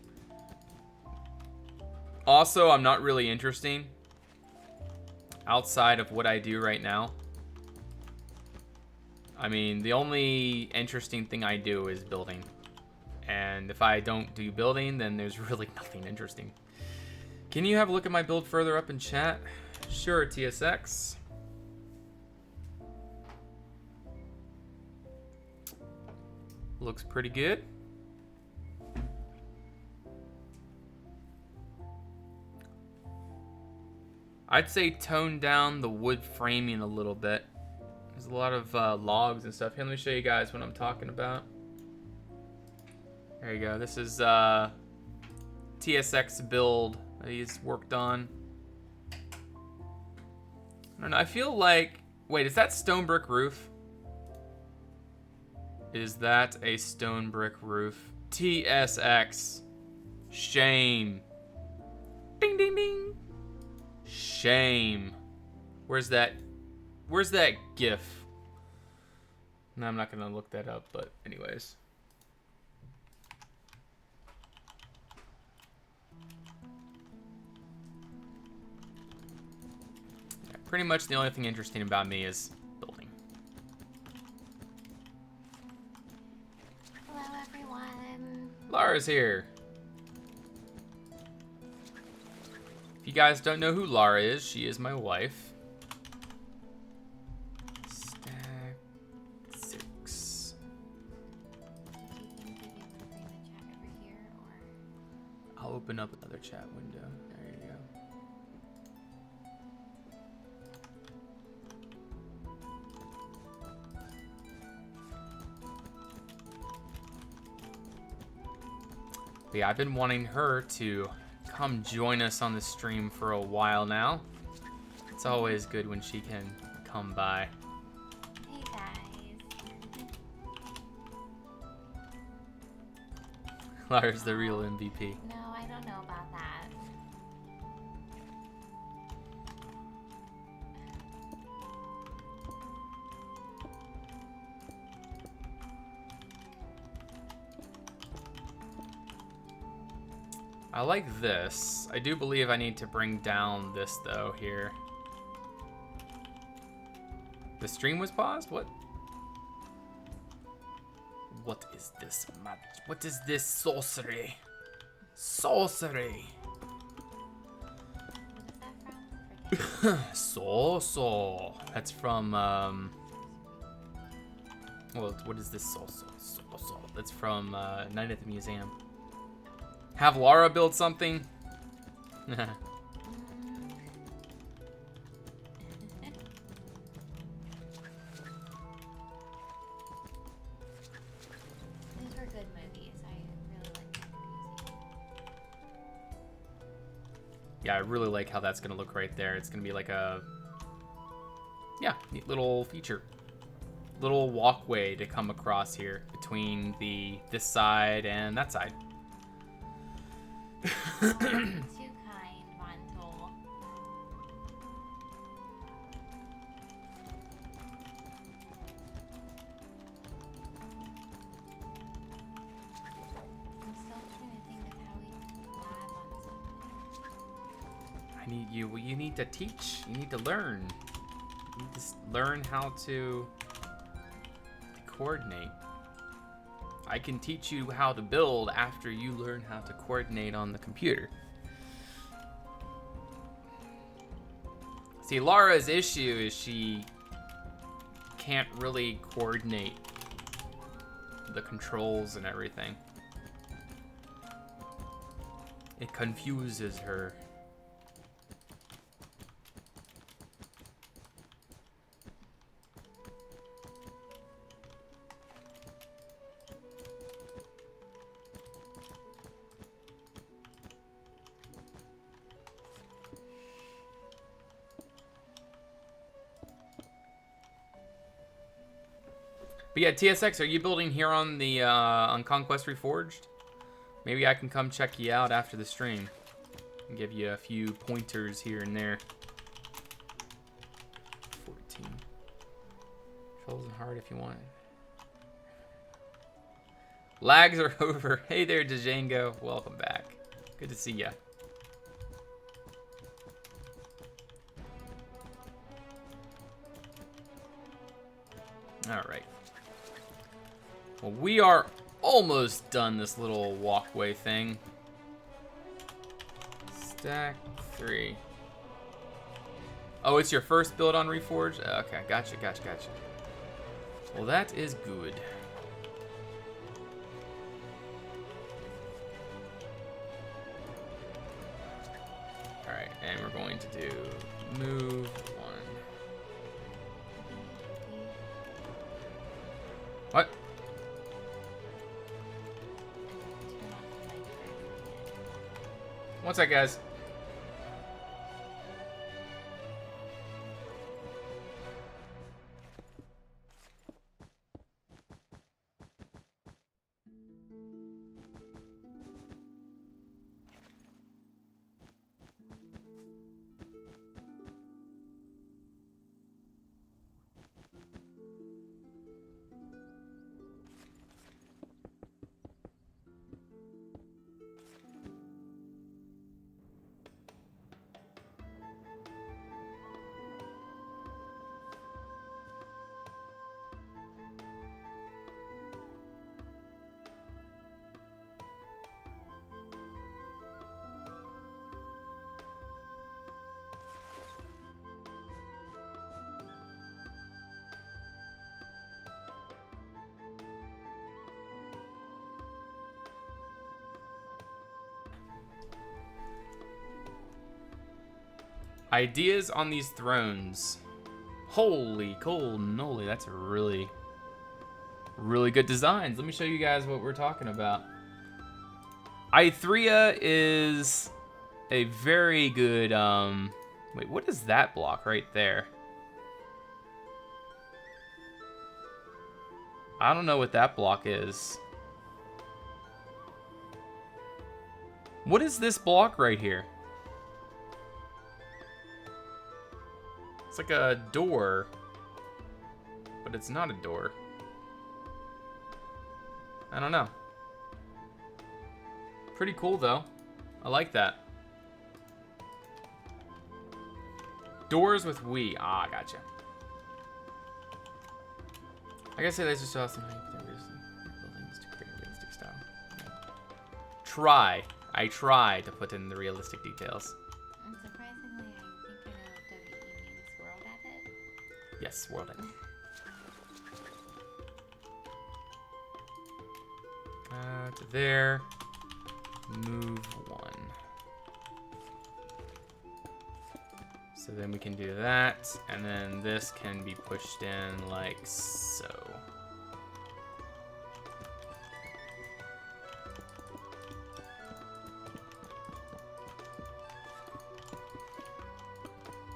Also, I'm not really interesting outside of what I do right now. I mean, the only interesting thing I do is building. And if I don't do building, then there's really nothing interesting. Can you have a look at my build further up in chat? Sure, TSX. Looks pretty good. I'd say tone down the wood framing a little bit. There's a lot of logs and stuff. Here, let me show you guys what I'm talking about. There you go. This is TSX build that he's worked on. I don't know. I feel like... Wait, is that stone brick roof? Is that a stone brick roof? TSX. Shame. Ding, ding, ding. Shame. Where's that GIF? No, I'm not gonna look that up, but anyways. Yeah, pretty much the only thing interesting about me is building. Hello, everyone. Lara's here. If you guys don't know who Lara is, she is my wife. Stack 6. Do you think maybe I'm gonna bring the chat over here, or? I'll open up another chat window. There you go. Yeah, I've been wanting her to come join us on the stream for a while now. It's always good when she can come by. Hey guys. Lara's the real MVP. No, I don't know about that. I like this. I do believe I need to bring down this though here. The stream was paused? What? What is this magic? What is this sorcery? Sorcery. What is that from? So. That's from well, what is this so? That's from Night at the Museum. Have Lara build something? These were good movies. I really liked them. Yeah, I really like how that's gonna look right there. It's gonna be like a, yeah, neat little feature. little walkway to come across here between this side and that side. Too kind, Montour. I'm still trying to think of how we lab on something. I need you. Well, you need to teach. You need to learn. You need to learn how to coordinate. I can teach you how to build after you learn how to coordinate on the computer. See, Lara's issue is she can't really coordinate the controls and everything. It confuses her. But yeah, TSX, are you building here on the on Conquest Reforged? Maybe I can come check you out after the stream and give you a few pointers here and there. 14. Controls and hard if you want. Lags are over. Hey there, Django. Welcome back. Good to see ya. All right. Well, we are almost done this little walkway thing. Stack 3. Oh, it's your first build on Reforged? Okay, gotcha. Well, that is good. Alright, and we're going to do move 1. What? What's that, guys? Ideas on these thrones. Holy cool-noly, that's a really good designs. Let me show you guys what we're talking about. Ithria is a very good, wait, what is that block right there? I don't know what that block is. What is this block right here? It's like a door, but it's not a door. I don't know. Pretty cool though. I like that. Doors with we. Ah, gotcha. I gotta say, that's just awesome. Buildings to create a realistic style. Yeah. I try to put in the realistic details. And surprisingly, I think I know what WE means. World edit? Yes, world edit. To there. Move 1. So then we can do that, and then this can be pushed in like so.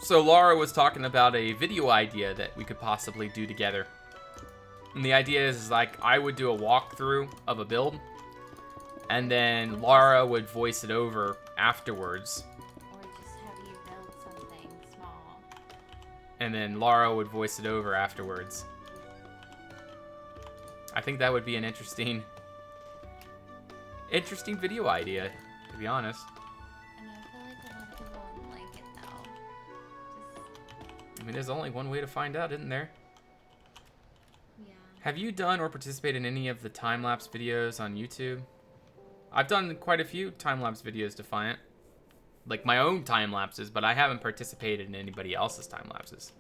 So Laura was talking about a video idea that we could possibly do together. And the idea is like I would do a walkthrough of a build, and then Laura would voice it over afterwards. Or just have you build something small. And then Laura would voice it over afterwards. I think that would be an interesting video idea, to be honest. And I feel like a lot of people wouldn't like it though. I mean, there's only one way to find out, isn't there? Yeah. Have you done or participated in any of the time-lapse videos on YouTube? I've done quite a few time-lapse videos, Defiant. Like my own time-lapses, but I haven't participated in anybody else's time-lapses.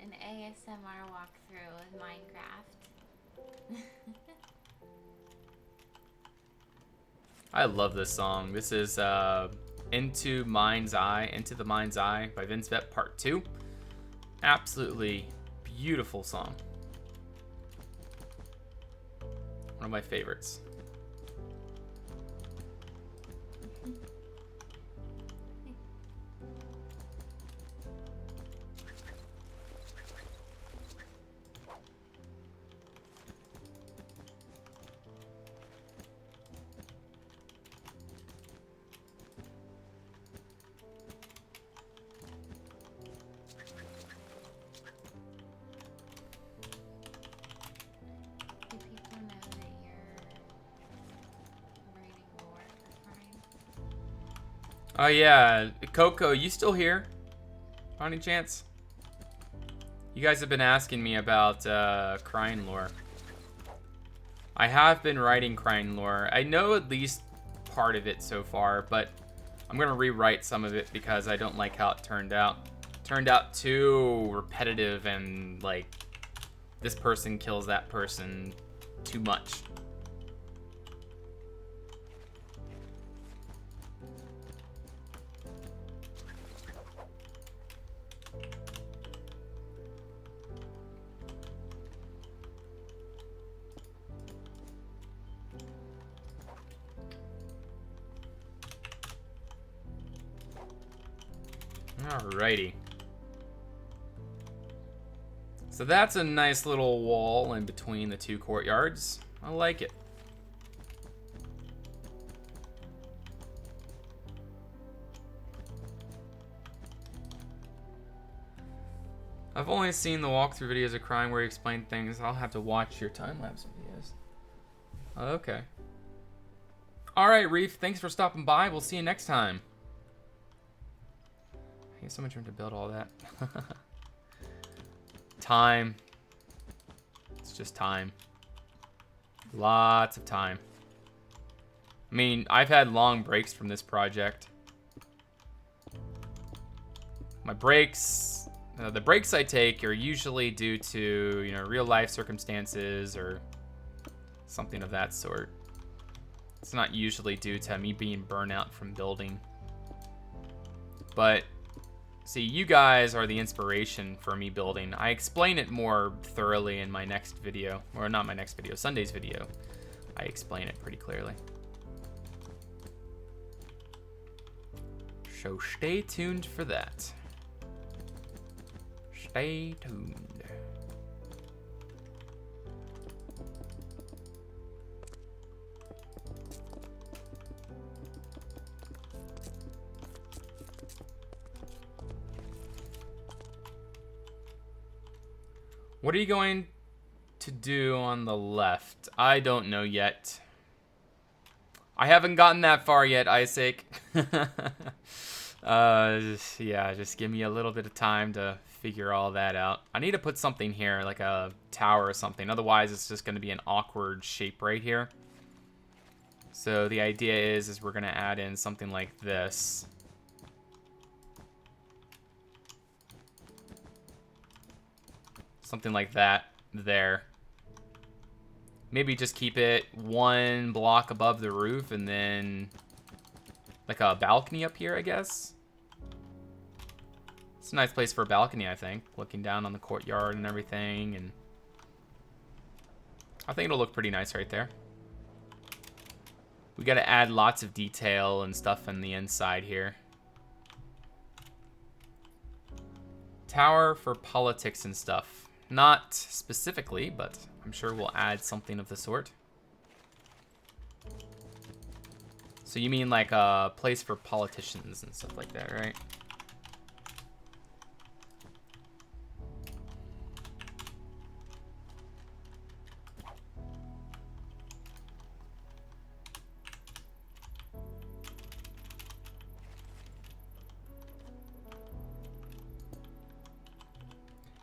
An ASMR walkthrough of Minecraft. I love this song. This is Into the Mind's Eye by Vince Vett Part 2. Absolutely beautiful song. One of my favorites. Do people know that you're writing lore for crime? Oh yeah, Coco, you still here? By any chance? You guys have been asking me about Crime lore. I have been writing Crime lore. I know at least part of it so far, but I'm gonna rewrite some of it because I don't like how it turned out. It turned out too repetitive and like this person kills that person too much. Alrighty. So that's a nice little wall in between the two courtyards. I like it. I've only seen the walkthrough videos of Crime where you explain things. I'll have to watch your time-lapse videos. Okay. Alright, Reef. Thanks for stopping by. We'll see you next time. I have so much room to build all that. Time. It's just time. Lots of time. I mean, I've had long breaks from this project. My breaks, the breaks I take are usually due to, you know, real life circumstances or something of that sort. It's not usually due to me being burnt out from building. But see, you guys are the inspiration for me building. I explain it more thoroughly in my next video. Or not my next video, Sunday's video. I explain it pretty clearly. So stay tuned for that. Stay tuned. What are you going to do on the left? I don't know yet. I haven't gotten that far yet, Isaac. Yeah, just give me a little bit of time to figure all that out. I need to put something here, like a tower or something. Otherwise, it's just going to be an awkward shape right here. So the idea is we're going to add in something like this. Something like that there. Maybe just keep it one block above the roof and then like a balcony up here, I guess. It's a nice place for a balcony, I think. Looking down on the courtyard and everything. And I think it'll look pretty nice right there. We got to add lots of detail and stuff on the inside here. Tower for politics and stuff. Not specifically, but I'm sure we'll add something of the sort. So you mean like a place for politicians and stuff like that, right?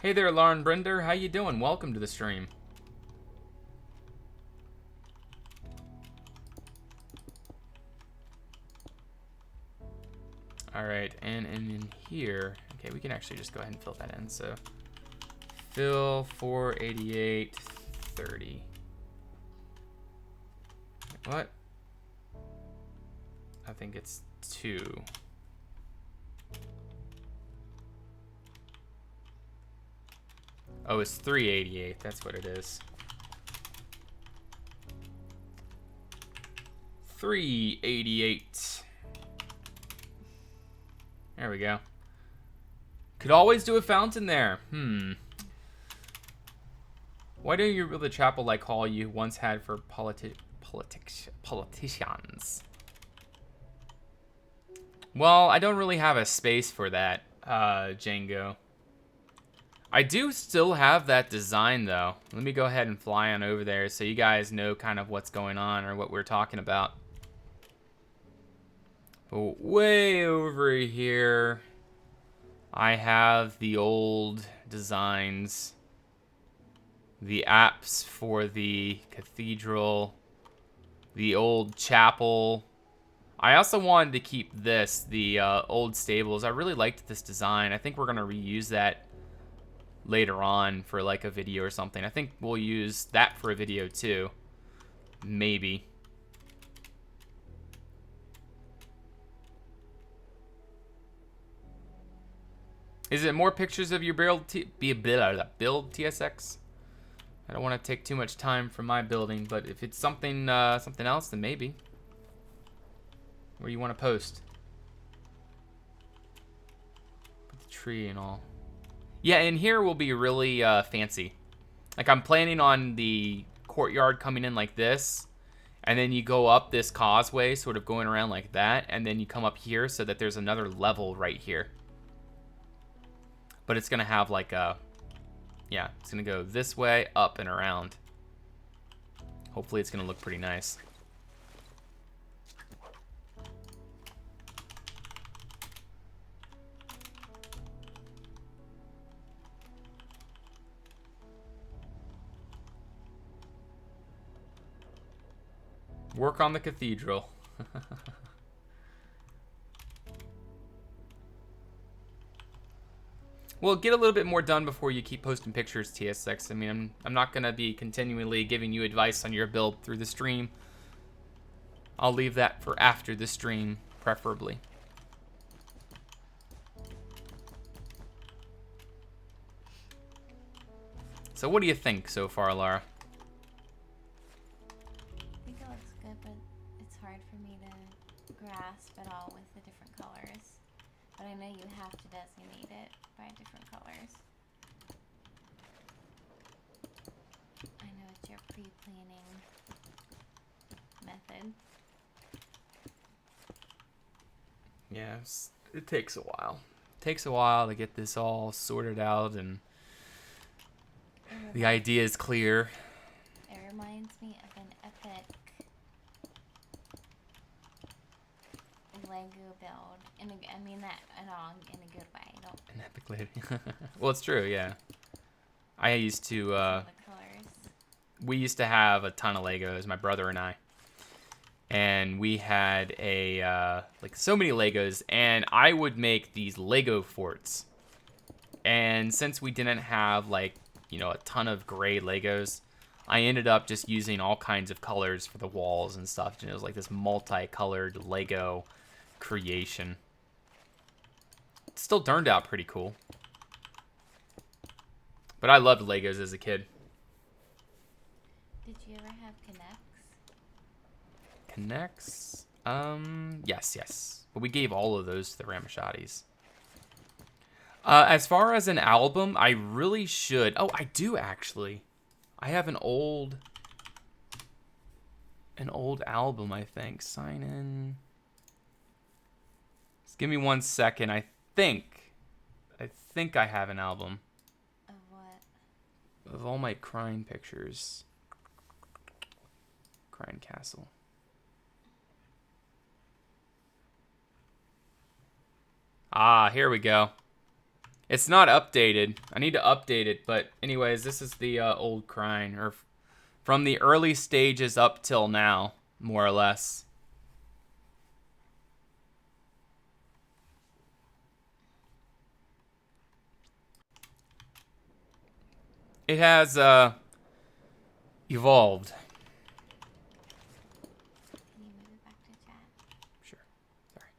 Hey there, Lauren Brinder. How you doing? Welcome to the stream. All right, and in here, okay, we can actually just go ahead and fill that in. So fill 488, 30. What? I think it's 2. Oh, it's 388. That's what it is. 388. There we go. Could always do a fountain there. Why don't you build a chapel like Hall you once had for politicians? Well, I don't really have a space for that, Django. I do still have that design, though. Let me go ahead and fly on over there so you guys know kind of what's going on or what we're talking about. But way over here, I have the old designs. The apps for the cathedral. The old chapel. I also wanted to keep this, the old stables. I really liked this design. I think we're going to reuse that later on for like a video or something. I think we'll use that for a video too. Maybe. Is it more pictures of your build TSX? I don't want to take too much time from my building, but if it's something something else, then maybe. Where you want to post? Put the tree and all. Yeah, and here will be really fancy. Like I'm planning on the courtyard coming in like this, and then you go up this causeway, sort of going around like that, and then you come up here so that there's another level right here. But it's gonna have like a, yeah, it's gonna go this way, up and around. Hopefully it's gonna look pretty nice. Work on the cathedral. Well, get a little bit more done before you keep posting pictures, TSX. I mean, I'm not going to be continually giving you advice on your build through the stream. I'll leave that for after the stream, preferably. So what do you think so far, Lara? I think it looks good, but it's hard for me to grasp it all with the different colors. But I know you have to designate it by different colors. I know it's your pre-planning method. Yes, it takes a while. It takes a while to get this all sorted out, and the idea is clear. It reminds me of an epic Lego build. I mean that in a good way. An epic lady. Well, it's true, yeah. I used to, The colors. we used to have a ton of Legos, my brother and I. And we had like so many Legos, and I would make these Lego forts. And since we didn't have like, you know, a ton of gray Legos, I ended up just using all kinds of colors for the walls and stuff. And it was like this multicolored Lego creation. It still turned out pretty cool. But I loved Legos as a kid. Did you ever have Connects? Connects? Yes. But we gave all of those to the Ramashottis. As far as an album, I really should. Oh, I do actually. I have an old album, I think. Sign in. Just give me 1 second. I think I have an album. Of what? Of all my Crime pictures. Crime Castle. Ah, here we go. It's not updated. I need to update it, but anyways, this is the old Crime, or from the early stages up till now, more or less. It has evolved. Can you move it back to chat? Sure. Sorry.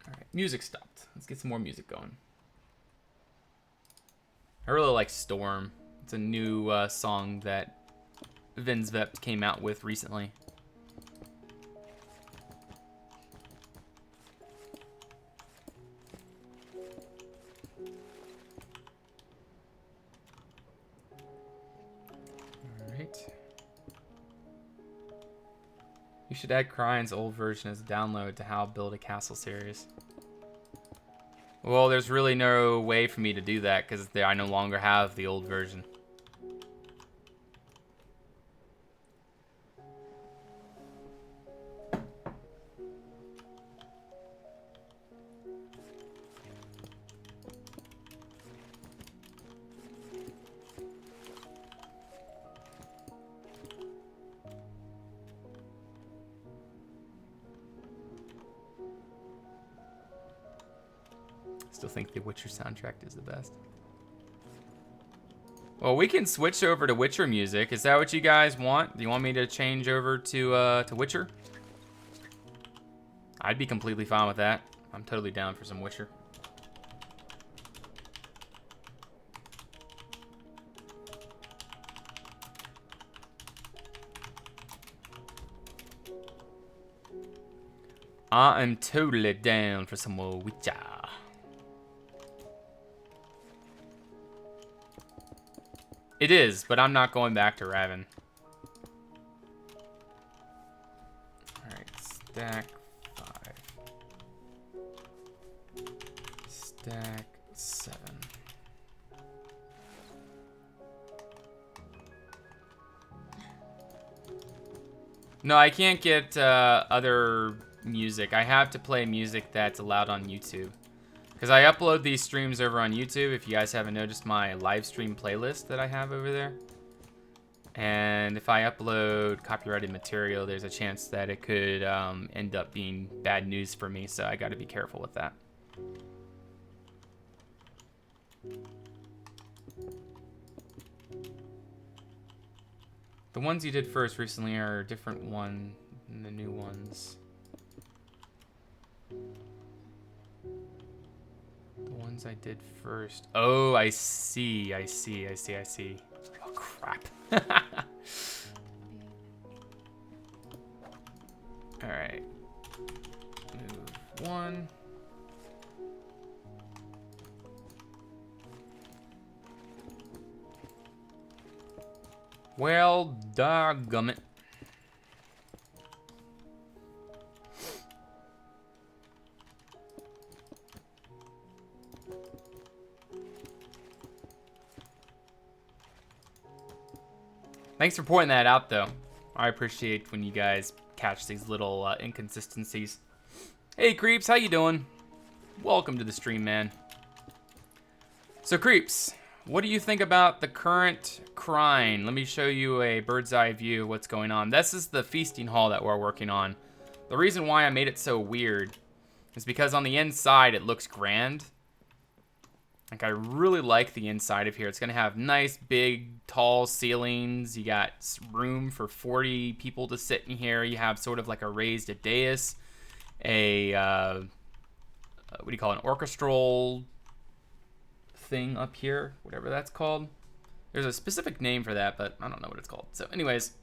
All right, music stopped. Let's get some more music going. I really like Storm. It's a new song that Vinsvept came out with recently. Alright. You should add Crying's old version as a download to How Build a Castle series. Well, there's really no way for me to do that because I no longer have the old version. Still think the Witcher soundtrack is the best. Well, we can switch over to Witcher music. Is that what you guys want? Do you want me to change over to Witcher? I'd be completely fine with that. I'm totally down for some Witcher. I am totally down for some more Witcher. It is, but I'm not going back to Raven. Alright, stack 5. Stack 7. No, I can't get other music. I have to play music that's allowed on YouTube. Because I upload these streams over on YouTube, if you guys haven't noticed my live stream playlist that I have over there. And if I upload copyrighted material, there's a chance that it could end up being bad news for me, so I gotta be careful with that. The ones you did first recently are a different one than the new ones. The ones I did first. Oh, I see. Oh, crap. Alright. Move 1. Well, doggummit. Thanks for pointing that out, though. I appreciate when you guys catch these little inconsistencies. Hey, Creeps, how you doing? Welcome to the stream, man. So, Creeps, what do you think about the current Crime? Let me show you a bird's eye view of what's going on. This is the feasting hall that we're working on. The reason why I made it so weird is because on the inside, it looks grand. Like, I really like the inside of here. It's going to have nice, big, tall ceilings. You got room for 40 people to sit in here. You have sort of like a raised dais, a, what do you call it, an orchestral thing up here, whatever that's called. There's a specific name for that, but I don't know what it's called. So anyways,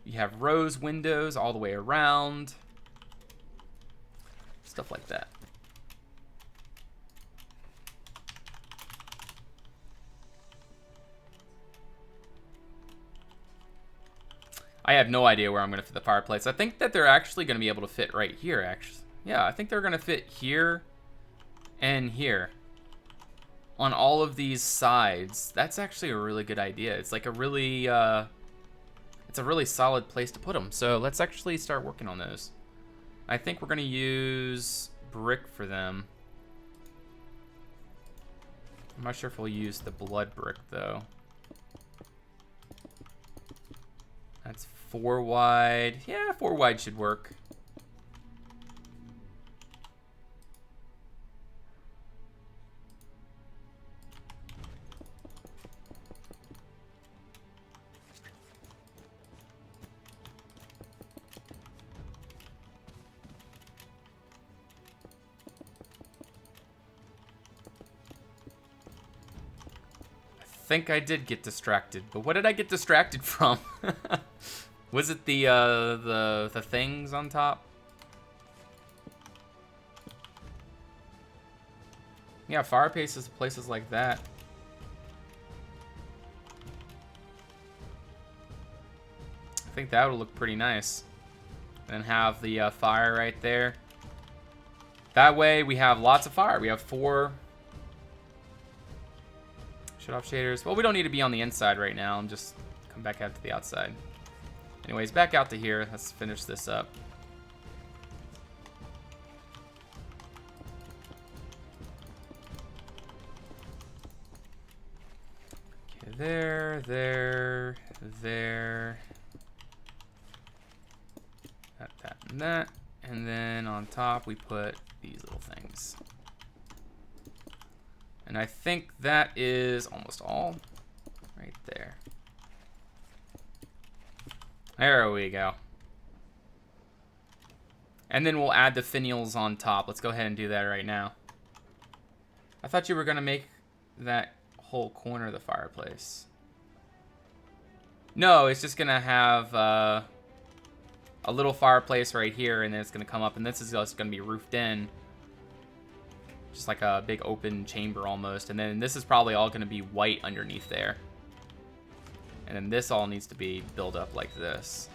you have rose windows all the way around. Stuff like that. I have no idea where I'm going to fit the fireplace. I think that they're actually going to be able to fit right here, actually. Yeah, I think they're going to fit here and here. On all of these sides. That's actually a really good idea. It's like a really, it's a really solid place to put them. So let's actually start working on those. I think we're going to use brick for them. I'm not sure if we'll use the blood brick, though. That's 4 wide. Yeah, 4 wide should work. I think I did get distracted, but what did I get distracted from? Was it the things on top? Yeah, fireplaces, places like that. I think that would look pretty nice. And have the fire right there. That way we have lots of fire. We have 4 shut off shaders. Well, we don't need to be on the inside right now. I'm just come back out to the outside. Anyways, back out to here. Let's finish this up. Okay, there. That, and that. And then on top, we put these little things. And I think that is almost all right there. There we go. And then we'll add the finials on top. Let's go ahead and do that right now. I thought you were going to make that whole corner of the fireplace. No, it's just going to have a little fireplace right here, and then it's going to come up, and this is just going to be roofed in. Just like a big open chamber almost. And then this is probably all going to be white underneath there. And then this all needs to be built up like this.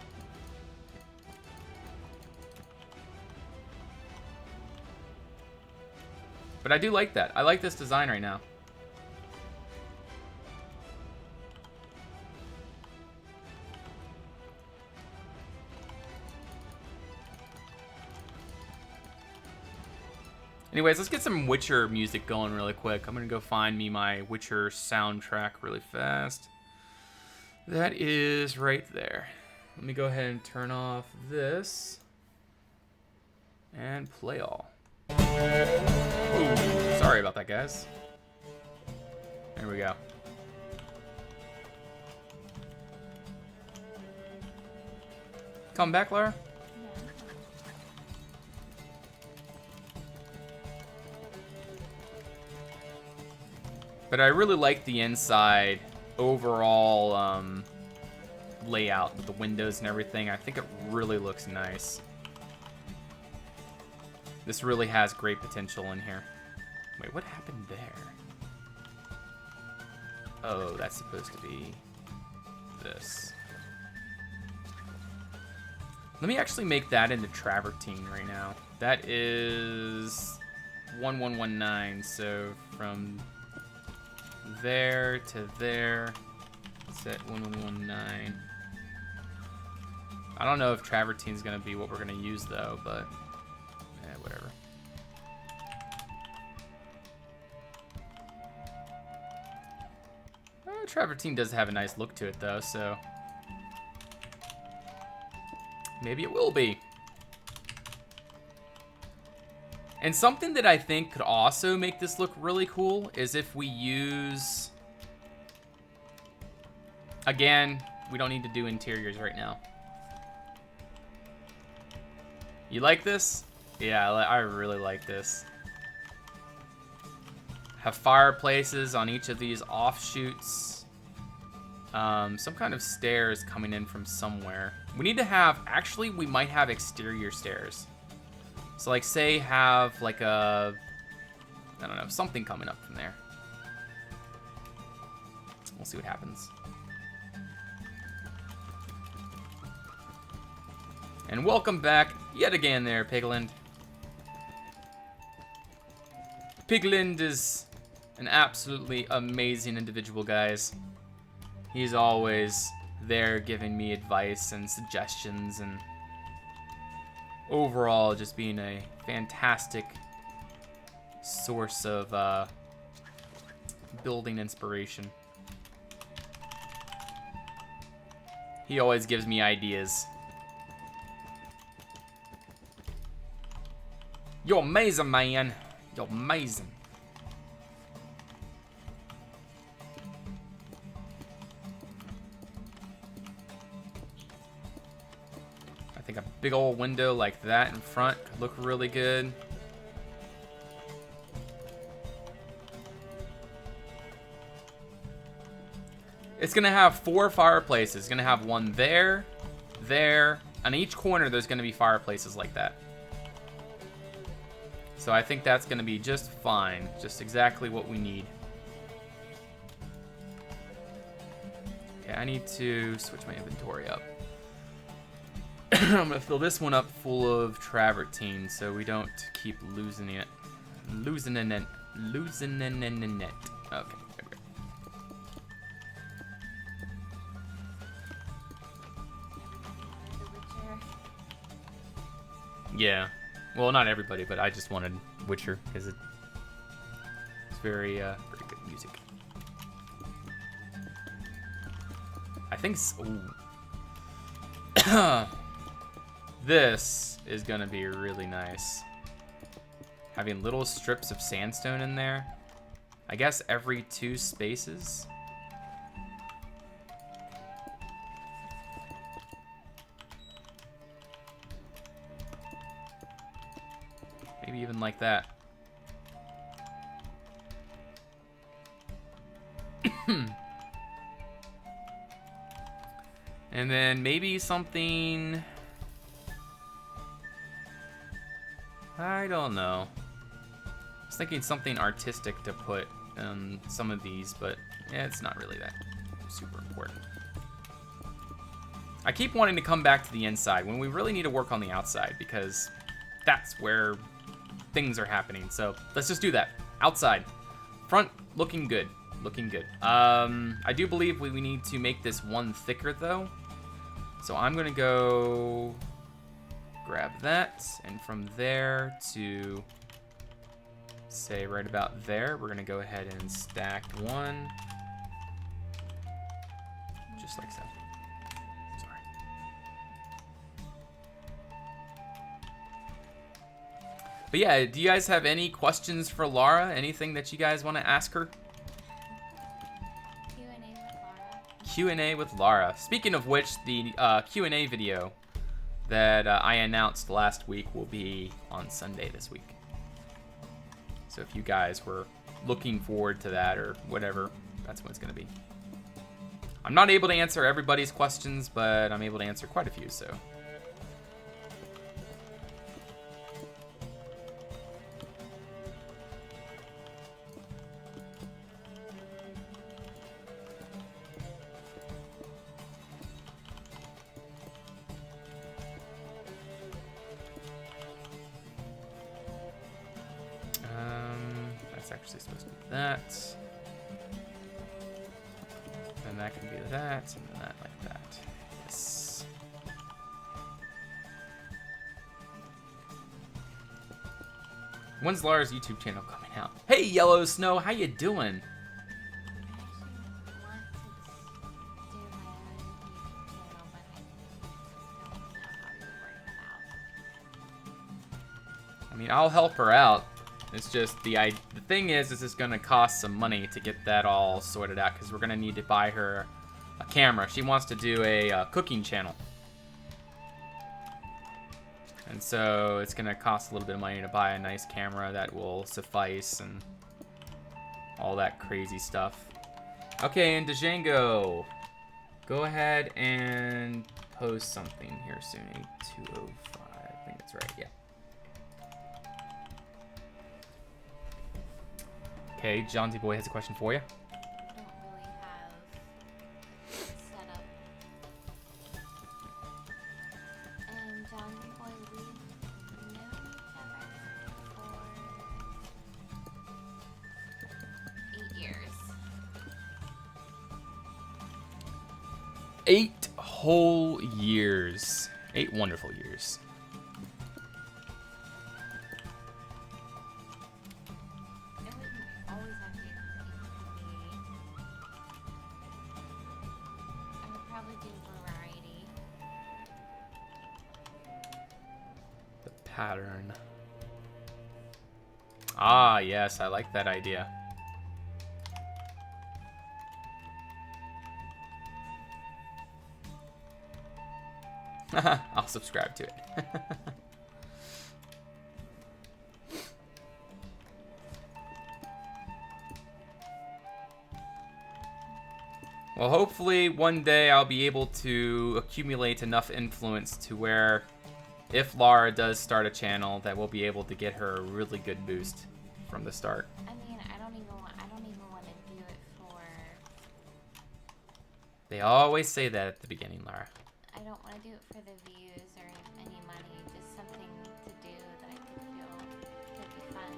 But I do like that. I like this design right now. Anyways, let's get some Witcher music going really quick. I'm going to go find me my Witcher soundtrack really fast. That is right there. Let me go ahead and turn off this. And play all. Ooh, sorry about that, guys. There we go. Come back, Laura. But I really like the inside overall layout with the windows and everything. I think it really looks nice. This really has great potential in here. Wait, what happened there? Oh, that's supposed to be this. Let me actually make that into travertine right now. That is 1119, so from there to there, set 1119. I don't know if travertine is going to be what we're going to use though, but whatever. Travertine does have a nice look to it though, so maybe it will be. And something that I think could also make this look really cool is if we use... Again, we don't need to do interiors right now. You like this? Yeah, I really like this. Have fireplaces on each of these offshoots. some kind of stairs coming in from somewhere. We need to have, actually, we might have exterior stairs. So, like, say have, like, a, I don't know, something coming up from there. We'll see what happens. And welcome back yet again there, Pigland. Pigland is an absolutely amazing individual, guys. He's always there giving me advice and suggestions and overall just being a fantastic source of building inspiration. He always gives me ideas. You're amazing, man. You're amazing. I think a big old window like that in front could look really good. It's gonna have 4 fireplaces. It's gonna have one there, there. On each corner, there's gonna be fireplaces like that. So I think that's gonna be just fine. Just exactly what we need. Okay, I need to switch my inventory up. I'm gonna fill this one up full of travertine so we don't keep losing it. Losing in it. Losing in it. Okay. Yeah. Well, not everybody, but I just wanted Witcher because it's very good music. I think this is gonna be really nice. Having little strips of sandstone in there. I guess every 2 spaces. Maybe even like that. And then maybe something... I don't know. I was thinking something artistic to put on some of these, but yeah, it's not really that super important. I keep wanting to come back to the inside when we really need to work on the outside because that's where things are happening. So let's just do that. Outside. Front looking good. Looking good. I do believe we need to make this one thicker though. So I'm gonna go grab that, and from there to say right about there, we're gonna go ahead and stack one. Just like so. Sorry. But yeah, do you guys have any questions for Lara? Anything that you guys want to ask her? Q&A with Lara. Speaking of which, the Q&A video that I announced last week will be on Sunday this week. So if you guys were looking forward to that or whatever, that's when it's going to be. I'm not able to answer everybody's questions, but I'm able to answer quite a few, so... That's actually supposed to be that. And that can be that, and then that like that. Yes. When's Lara's YouTube channel coming out? Hey, Yellow Snow, how you doing? I mean, I'll help her out. It's just the thing is it's going to cost some money to get that all sorted out because we're going to need to buy her a camera. She wants to do a cooking channel. And so it's going to cost a little bit of money to buy a nice camera that will suffice and all that crazy stuff. Okay, and Django. Go ahead and post something here soon. 8205. I think that's right. Yeah. Okay, John D. Boy has a question for you. I don't really have it set up. And John Boy, we've known each other for 8 years. 8 whole years. 8 wonderful years. It wouldn't always have to be. I would probably do variety. The pattern. Ah, yes, I like that idea. I'll subscribe to it. Well, hopefully one day I'll be able to accumulate enough influence to where if Lara does start a channel that we'll be able to get her a really good boost from the start. I mean, I don't even want to do it for. They always say that at the beginning, Lara. I don't want to do it for the views or any money. Just something to do that I could feel could be fun.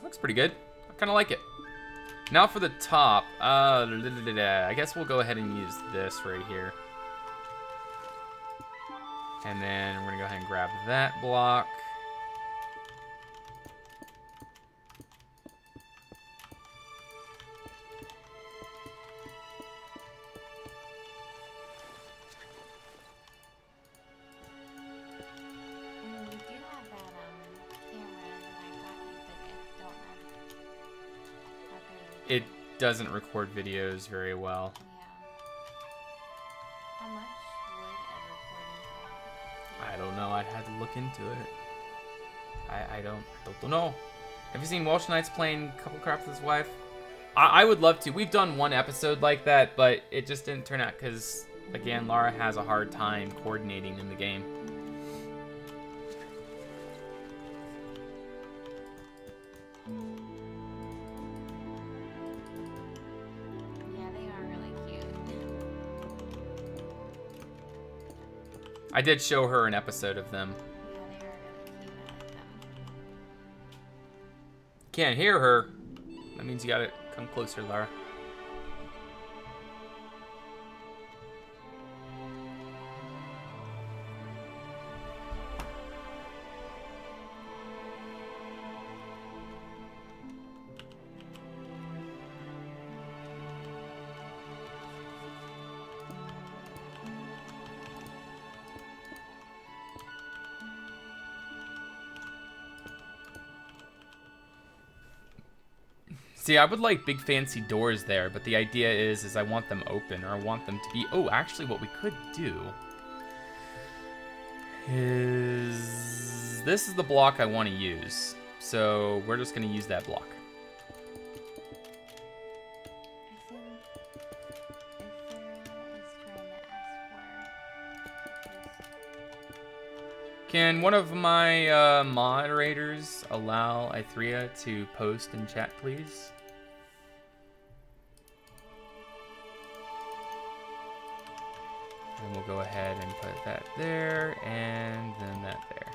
Looks pretty good. I kind of like it. Now for the top. I guess we'll go ahead and use this right here. And then we're going to go ahead and grab that block. We do have that camera that I got you, but I don't know how good It doesn't record videos very well. Yeah. How much would a recording cost? I don't know. I'd have to look into it. I don't know. Have you seen Welsh Knights playing Couple Craft with his wife? I would love to. We've done one episode like that, but it just didn't turn out because, again, Lara has a hard time coordinating in the game. Yeah, they are really cute. I did show her an episode of them. Yeah, they are really cute. I like them. Can't hear her. That means you gotta come closer, Lara. See, I would like big fancy doors there, but the idea is I want them open, or I want them to be... Oh, actually what we could do is... This is the block I want to use. So we're just going to use that block. I think Ithra is trying to ask for. Can one of my moderators allow Ithria to post in chat, please? And we'll go ahead and put that there, and then that there.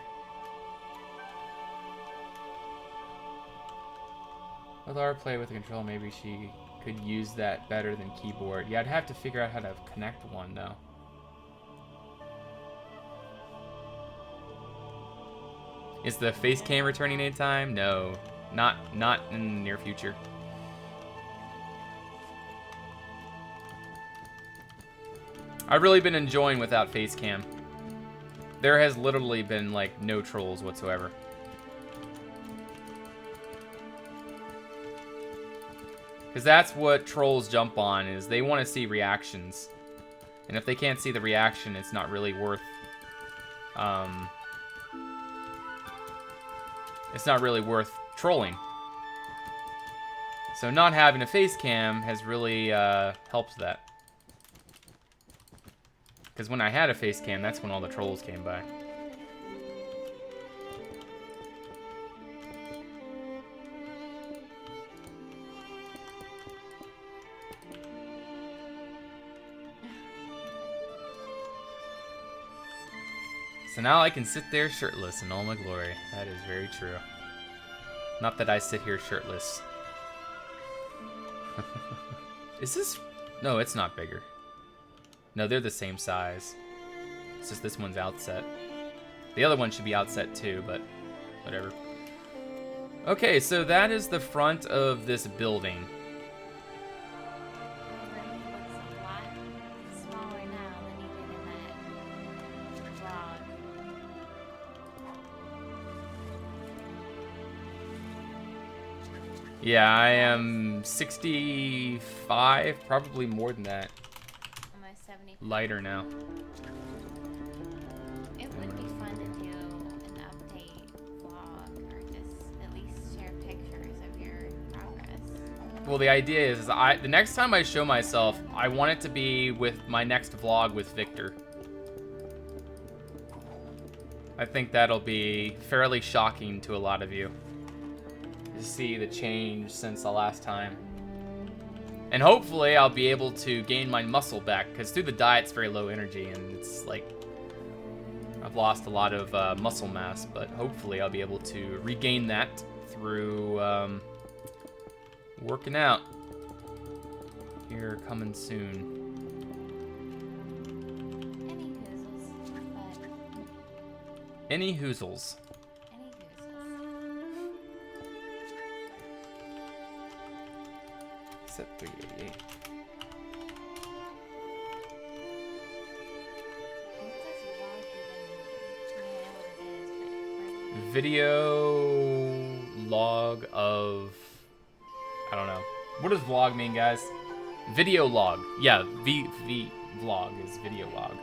With our play with the control, maybe she could use that better than keyboard. Yeah, I'd have to figure out how to connect one, though. Is the face cam returning anytime? No, not in the near future. I've really been enjoying without face cam. There has literally been like no trolls whatsoever. Because that's what trolls jump on, is they want to see reactions. And if they can't see the reaction, it's not really worth it's not really worth trolling. So not having a face cam has really helped that. Because when I had a face cam, that's when all the trolls came by. So now I can sit there shirtless in all my glory. That is very true. Not that I sit here shirtless. Is this... No, it's not bigger. No, they're the same size. It's just this one's outset. The other one should be outset too, but whatever. Okay, so that is the front of this building. Yeah, I am 65, probably more than that. Almost 70. Lighter now. It would be fun to do an update vlog, or just at least share pictures of your progress. Well, the idea is the next time I show myself, I want it to be with my next vlog with Victor. I think that'll be fairly shocking to a lot of you. To see the change since the last time. And hopefully I'll be able to gain my muscle back, because through the diet it's very low energy and it's like I've lost a lot of muscle mass, but hopefully I'll be able to regain that through working out here coming soon. Any hoozles. Set 388. Video log of... I don't know. What does vlog mean, guys? Video log. Yeah, vlog is video log.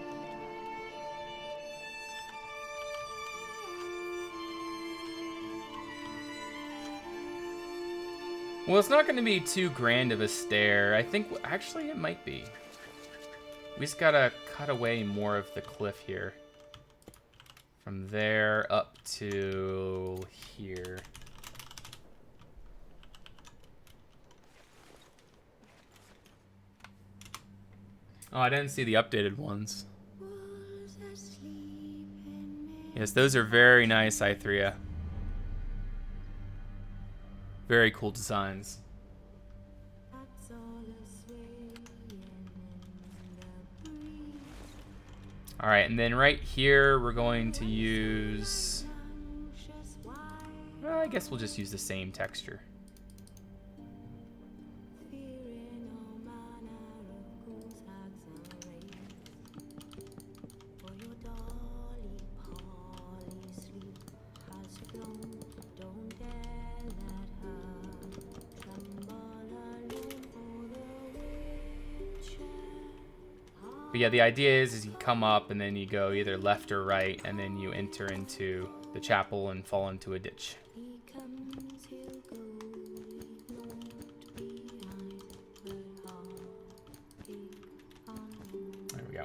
Well, it's not going to be too grand of a stair. I think, actually, it might be. We just got to cut away more of the cliff here. From there up to here. Oh, I didn't see the updated ones. Yes, those are very nice, Ithria. Very cool designs. All right, and then right here we're going to use... Well, I guess we'll just use the same texture. But yeah, the idea is you come up and then you go either left or right, and then you enter into the chapel and fall into a ditch. There we go.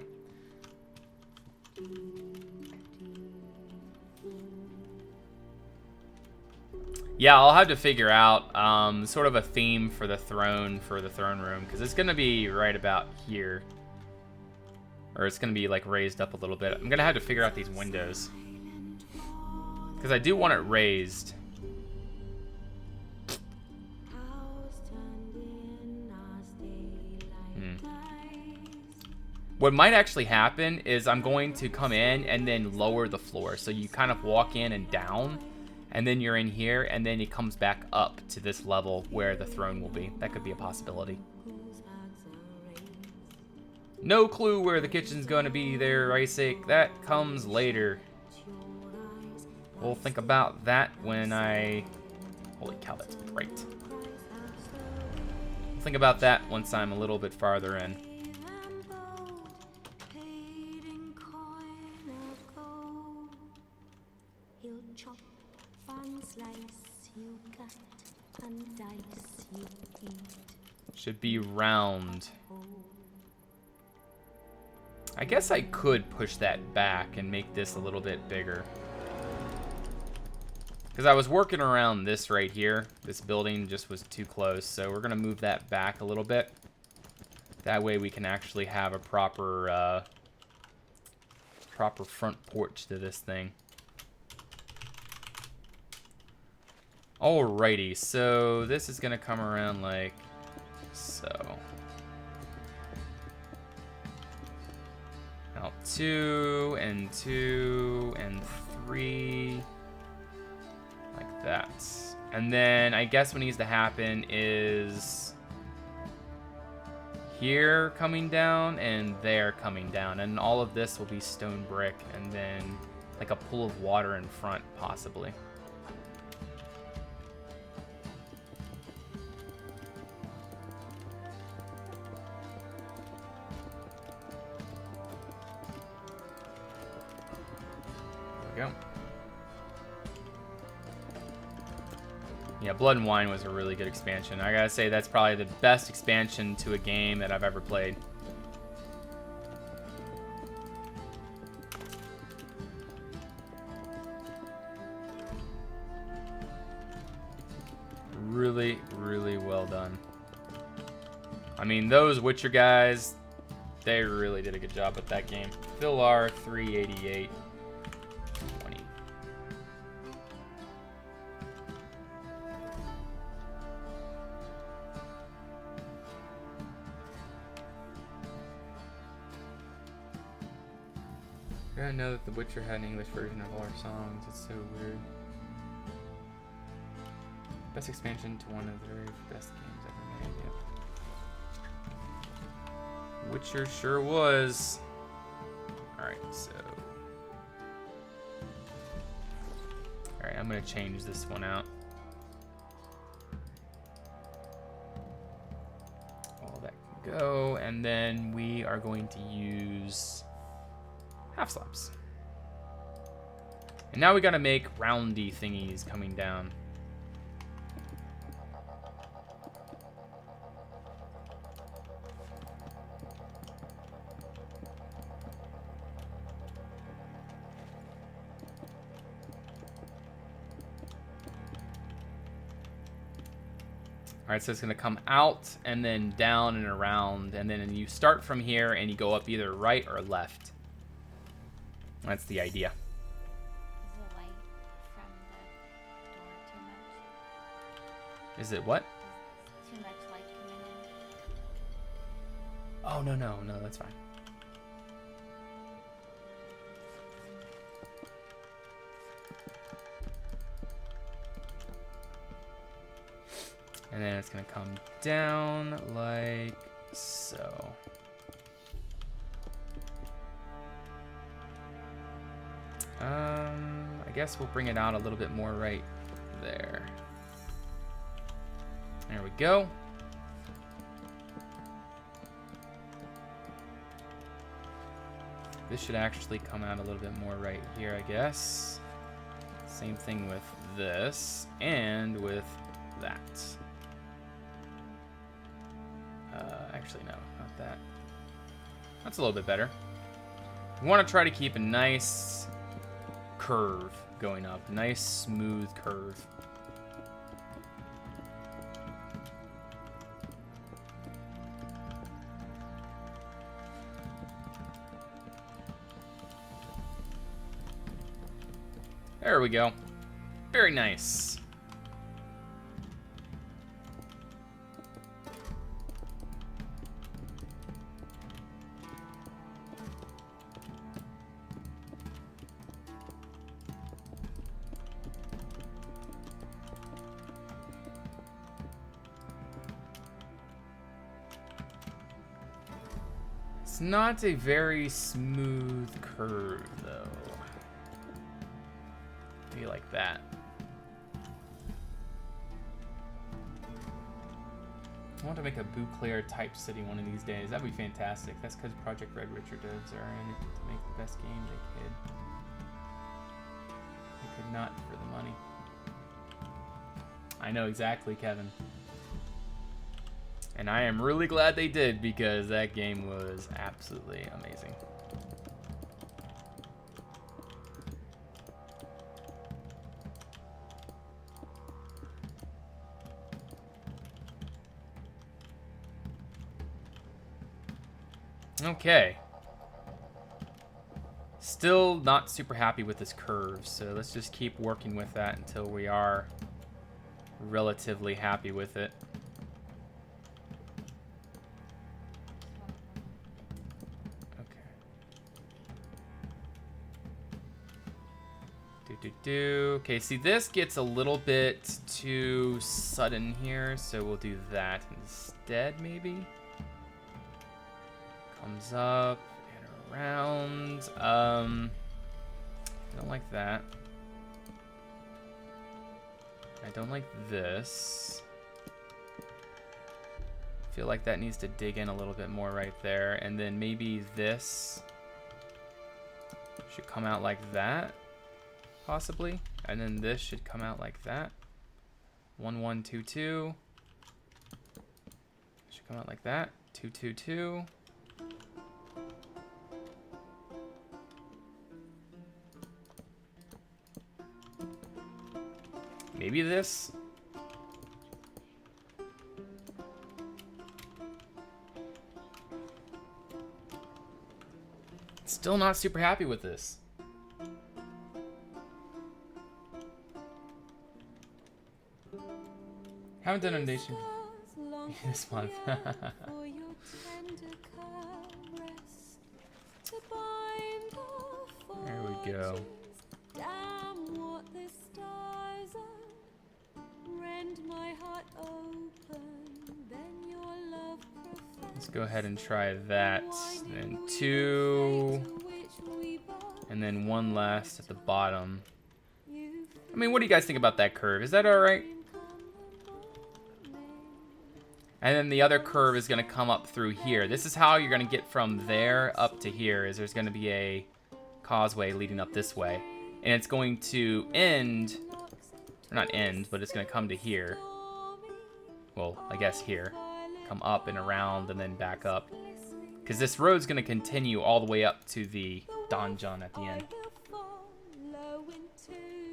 Yeah, I'll have to figure out sort of a theme for the throne room, because it's going to be right about here. Or it's going to be like raised up a little bit. I'm going to have to figure out these windows, because I do want it raised. What might actually happen is I'm going to come in and then lower the floor. So you kind of walk in and down, and then you're in here, and then it comes back up to this level where the throne will be. That could be a possibility. No clue where the kitchen's going to be there, Isaac. That comes later. We'll think about that when I... Holy cow, that's bright. We'll think about that once I'm a little bit farther in. Slice you cut and dice you eat. Should be round. I guess I could push that back and make this a little bit bigger. Because I was working around this right here. This building just was too close. So we're going to move that back a little bit. That way we can actually have a proper front porch to this thing. Alrighty, so this is going to come around like so. Now 2 and 2 and 3. Like that. And then I guess what needs to happen is here coming down and there coming down. And all of this will be stone brick and then like a pool of water in front possibly. There we go. Yeah, Blood and Wine was a really good expansion. I gotta say, that's probably the best expansion to a game that I've ever played. Really, really well done. I mean, those Witcher guys, they really did a good job with that game. Phil R, 388. I didn't know that The Witcher had an English version of all our songs. It's so weird. Best expansion to one of the very best games ever made. Yep. Witcher sure was. Alright, so. Alright, I'm going to change this one out. All that can go. And then we are going to use half slabs. And now we gotta make roundy thingies coming down. Alright, so it's gonna come out and then down and around, and then you start from here and you go up either right or left. That's the idea. Is the light from the door too much? Is it what? Is too much light coming in? Oh, no, that's fine. And then it's gonna come down like so. I guess we'll bring it out a little bit more right there. There we go. This should actually come out a little bit more right here, I guess. Same thing with this and with that. Actually, no, not that. That's a little bit better. We want to try to keep a nice curve going up. Nice, smooth curve. There we go. Very nice. It's not a very smooth curve, though. Be like that. I want to make a Bouclair type city one of these days. That'd be fantastic. That's because Project Red Richard devs are in it to make the best game they could. They could not for the money. I know exactly, Kevin. And I am really glad they did, because that game was absolutely amazing. Okay. Still not super happy with this curve, so let's just keep working with that until we are relatively happy with it. Okay, see, this gets a little bit too sudden here, so we'll do that instead, maybe. Comes up and around. I don't like that. I don't like this. I feel like that needs to dig in a little bit more right there, and then maybe this should come out like that. Possibly, and then this should come out like that. 1 1 2 2 should come out like that. 2 2 2. Maybe this. Still not super happy with this. Haven't done a nation this month. There we go. Let's go ahead and try that. And 2. And then 1 last at the bottom. I mean, what do you guys think about that curve? Is that alright? And then the other curve is going to come up through here. This is how you're going to get from there up to here, is there's going to be a causeway leading up this way. And it's going to end, or not end, but it's going to come to here. Well, I guess here. Come up and around and then back up. Because this road's going to continue all the way up to the donjon at the end.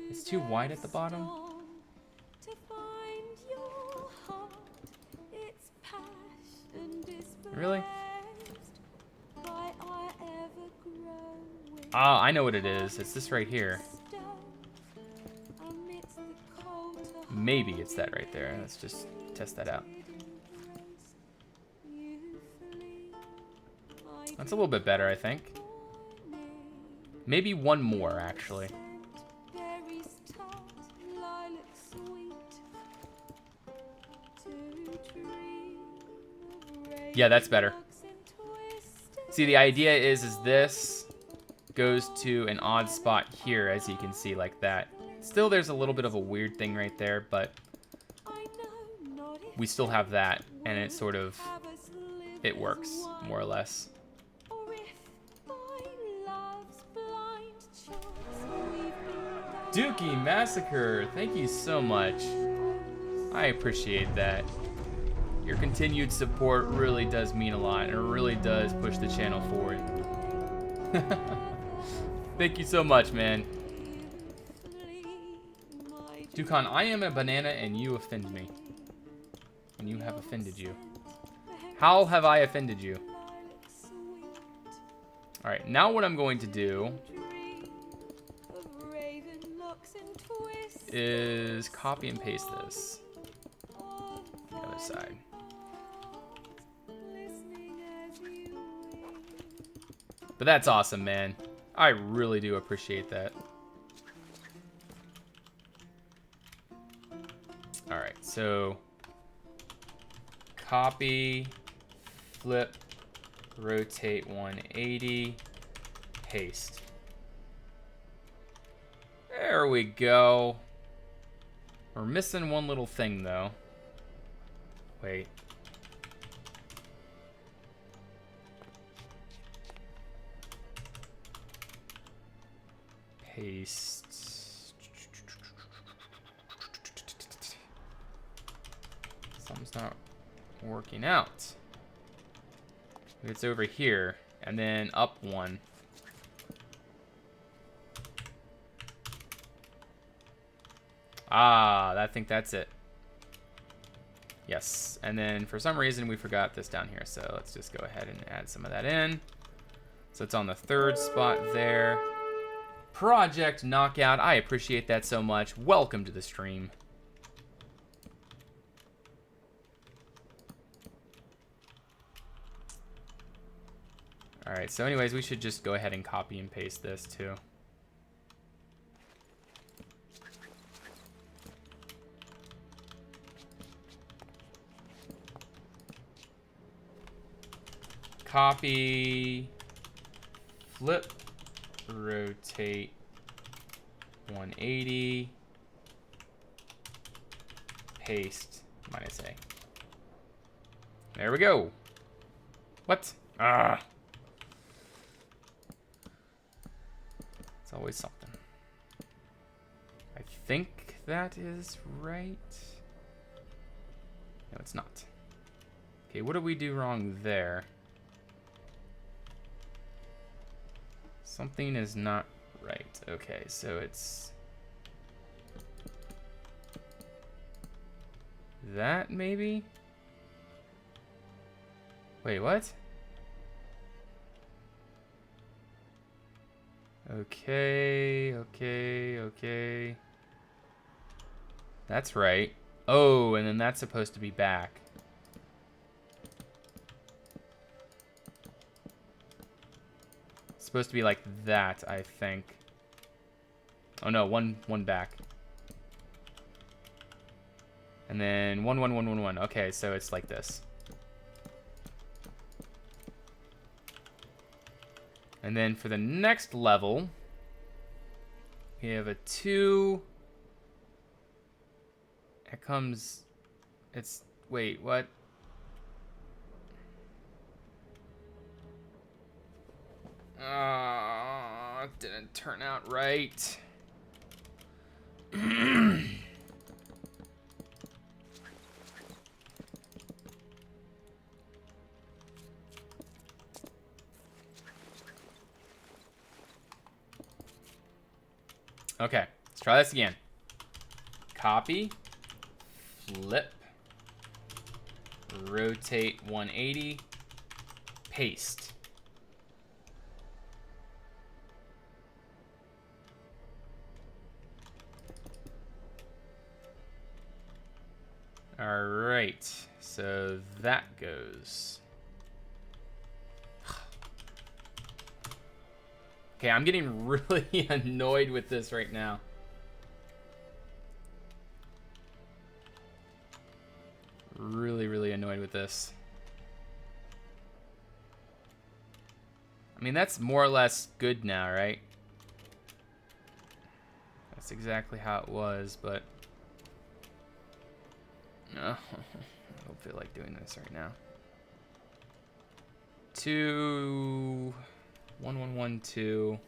It's too wide at the bottom. Really? Oh, I know what it is. It's this right here. Maybe it's that right there. Let's just test that out. That's a little bit better, I think. Maybe one more, actually. Yeah, that's better. See, the idea is this goes to an odd spot here, as you can see, like that. Still, there's a little bit of a weird thing right there, but we still have that, and it sort of, it works, more or less. Dookie Massacre, thank you so much. I appreciate that. Your continued support really does mean a lot, and it really does push the channel forward. Thank you so much, man. Dukan, I am a banana and you offend me. And you have offended you. How have I offended you? Alright, now what I'm going to do is copy and paste this. The other side. But that's awesome, man. I really do appreciate that. Alright, so copy, flip, rotate 180, paste. There we go. We're missing one little thing, though. Wait. Paste. not working out. It's over here, and then up one. Ah, I think that's it. Yes, and then for some reason we forgot this down here, so let's just go ahead and add some of that in. So it's on the third spot there. Project Knockout, I appreciate that so much. Welcome to the stream. All right, so anyways, we should just go ahead and copy and paste this too. Copy, flip, rotate 180, paste, minus A. There we go. What? Ah. It's always something. I think that is right. No, it's not. Okay, what did we do wrong there? Something is not right. Okay, so it's that maybe? Wait, what? Okay. That's right. Oh, and then that's supposed to be back. It's supposed to be like that, I think. Oh no, one back. And then 1 1 1 1 1. Okay, so it's like this. And then for the next level, we have a 2. It comes, it's, wait, what? It didn't turn out right. Okay, let's try this again. Copy, flip, rotate 180, paste. All right, so that goes. Okay, I'm getting really annoyed with this right now. Really annoyed with this. I mean, that's more or less good now, right? That's exactly how it was, but no, I don't feel like doing this right now. 2 1 1 1 2.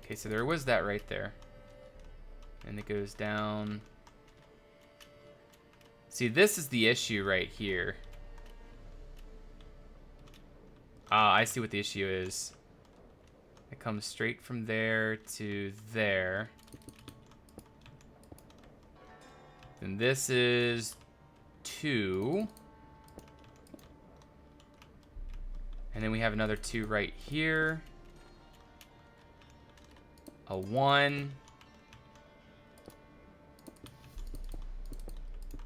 Okay, so there was that right there. And it goes down. See, this is the issue right here. Ah, I see what the issue is. It comes straight from there to there. And this is 2. And then we have another 2 right here. A 1.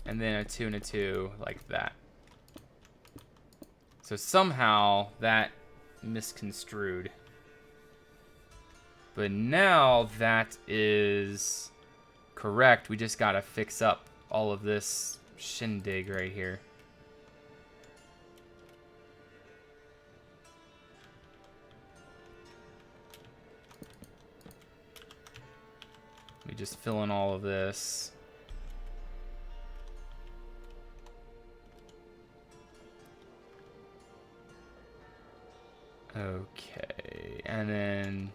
And then a 2 and a 2 like that. So somehow that misconstrued. But now that is correct. We just gotta fix up all of this shindig right here. We just fill in all of this. Okay, and then,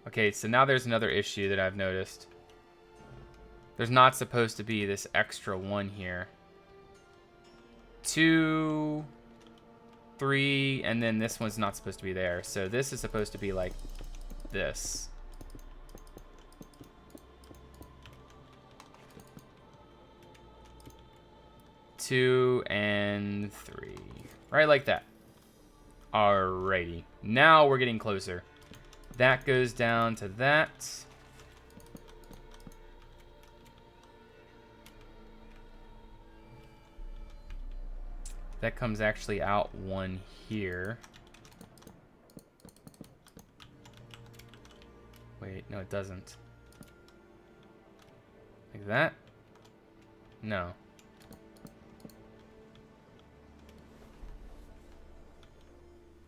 Okay, so now there's another issue that I've noticed. There's not supposed to be this extra one here. 2, 3, and then this one's not supposed to be there. So this is supposed to be like this. Two and 3. Right like that. Alrighty. Now we're getting closer. That goes down to that. That comes actually out one here. Wait, no it doesn't. Like that? No.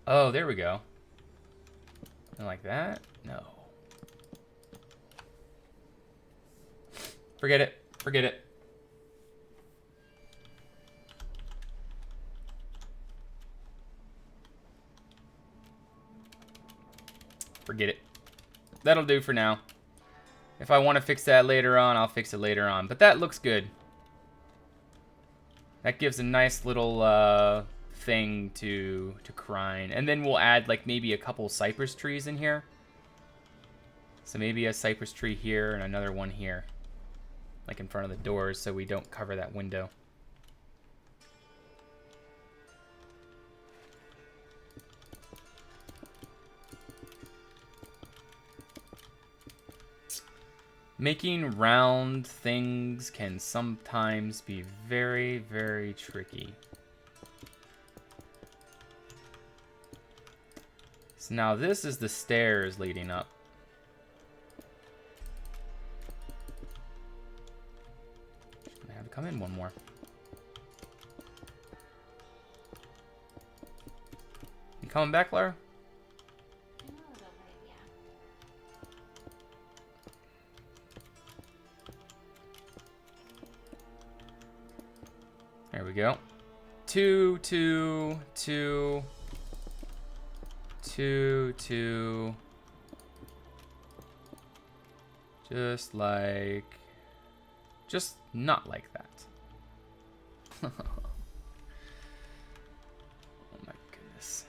Oh, there we go. And like that? No. Forget it. Forget it. Forget it. That'll do for now. If I want to fix that later on, I'll fix it later on. But that looks good. That gives a nice little thing to Crine. And then we'll add like maybe a couple cypress trees in here. So maybe a cypress tree here and another one here. Like in front of the doors so we don't cover that window. Making round things can sometimes be very, very tricky. So now this is the stairs leading up. Just gonna have to come in one more. You coming back, Lara? There we go. 2, 2, 2, 2, 2. Just not like that. Oh my goodness.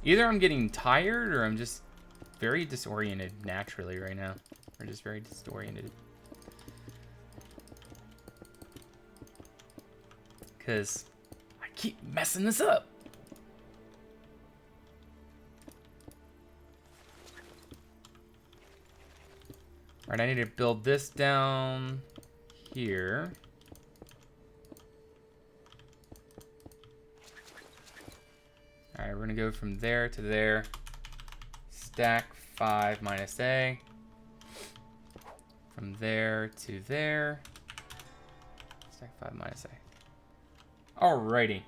Either I'm getting tired or I'm just very disoriented naturally right now. Or just very disoriented. Because I keep messing this up. Alright, I need to build this down here. Alright, we're going to go from there to there. Stack 5 minus A. From there to there. Stack 5 minus A. Alrighty.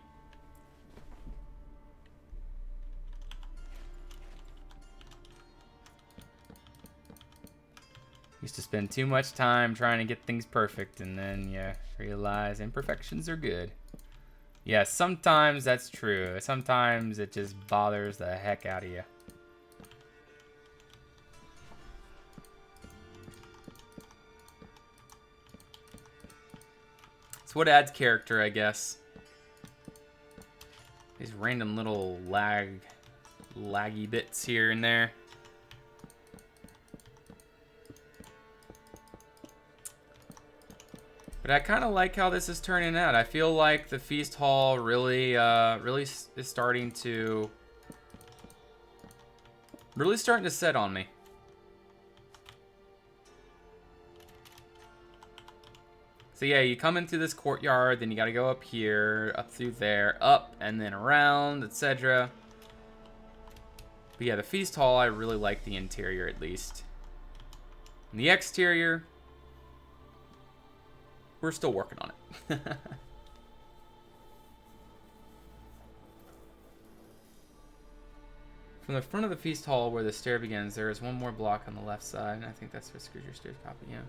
Used to spend too much time trying to get things perfect, and then you realize imperfections are good. Yeah, sometimes that's true. Sometimes it just bothers the heck out of you. It's what adds character, I guess. These random little laggy bits here and there. But I kind of like how this is turning out. I feel like the feast hall really is starting to set on me. So yeah, you come into this courtyard, then you got to go up here, up through there, up and then around, etc. But yeah, the feast hall, I really like the interior at least. And the exterior, we're still working on it. From the front of the feast hall where the stair begins, there is one more block on the left side, and I think that's where Scrooger's Stairs copy, yeah.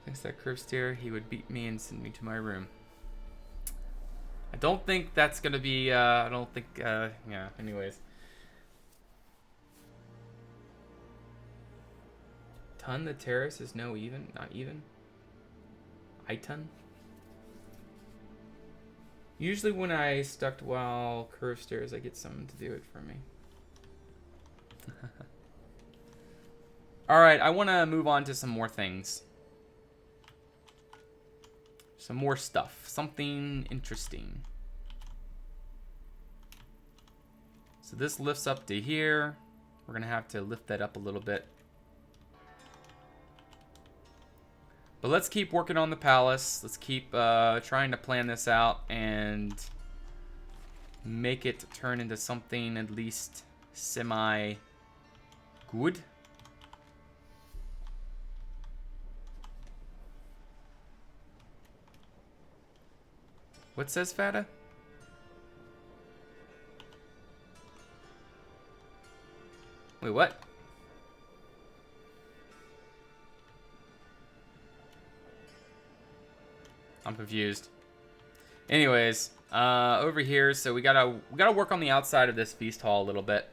Thanks to that curve steer, he would beat me and send me to my room. I don't think that's gonna be, I don't think, yeah, anyways. Ton the terrace is not even? I-ton? Usually when I stuck while curve stairs, I get someone to do it for me. Alright, I want to move on to some more things. Some more stuff. Something interesting. So this lifts up to here. We're going to have to lift that up a little bit. But let's keep working on the palace. Let's keep trying to plan this out and make it turn into something at least semi-good. What says Fata? Wait, what? I'm confused. Anyways, over here, so we gotta work on the outside of this feast hall a little bit.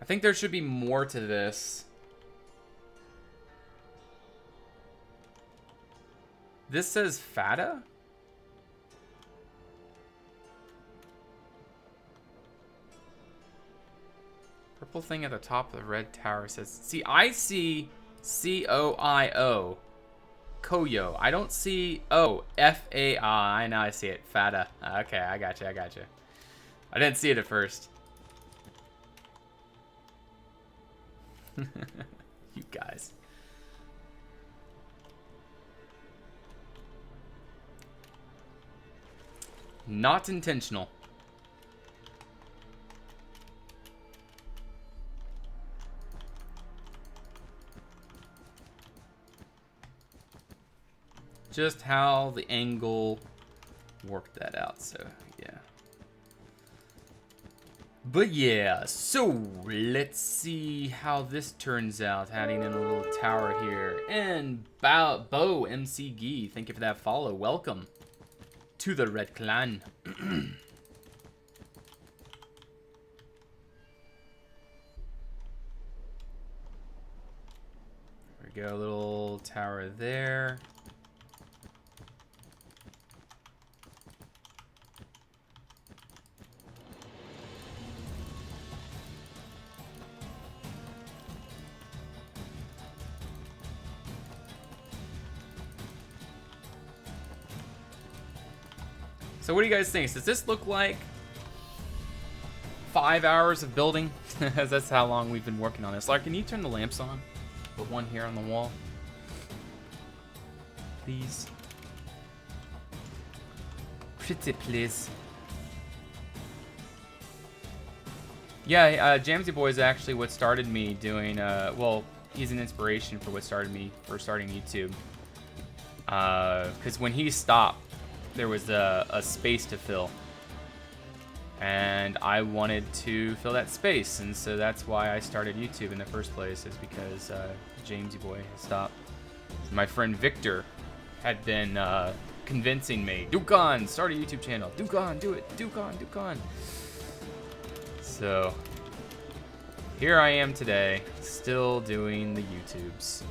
I think there should be more to this. This says Fata? Purple thing at the top of the red tower says... See, I see C-O-I-O. Koyo. I don't see... Oh, F-A-I. Now I see it. Fata. Okay, I got you. I didn't see it at first. You guys. Not intentional. Just how the angle worked that out, so yeah. But yeah, so let's see how this turns out, adding in a little tower here. And Bo MC Gee, thank you for that follow. Welcome to the Red Clan. There we go, a little tower there. So what do you guys think? Does this look like 5 hours of building? That's how long we've been working on this. Lark, can you turn the lamps on? Put one here on the wall. Please. Pretty please. Yeah, Jamsy Boy is actually what started me doing, well, he's an inspiration for what started me for starting YouTube. Because when he stopped, there was a space to fill, and I wanted to fill that space, and so that's why I started YouTube in the first place, is because Jamesy Boy stopped. My friend Victor had been convincing me, Dukan, start a YouTube channel, Dukan, do it, Dukan. So here I am today, still doing the YouTubes,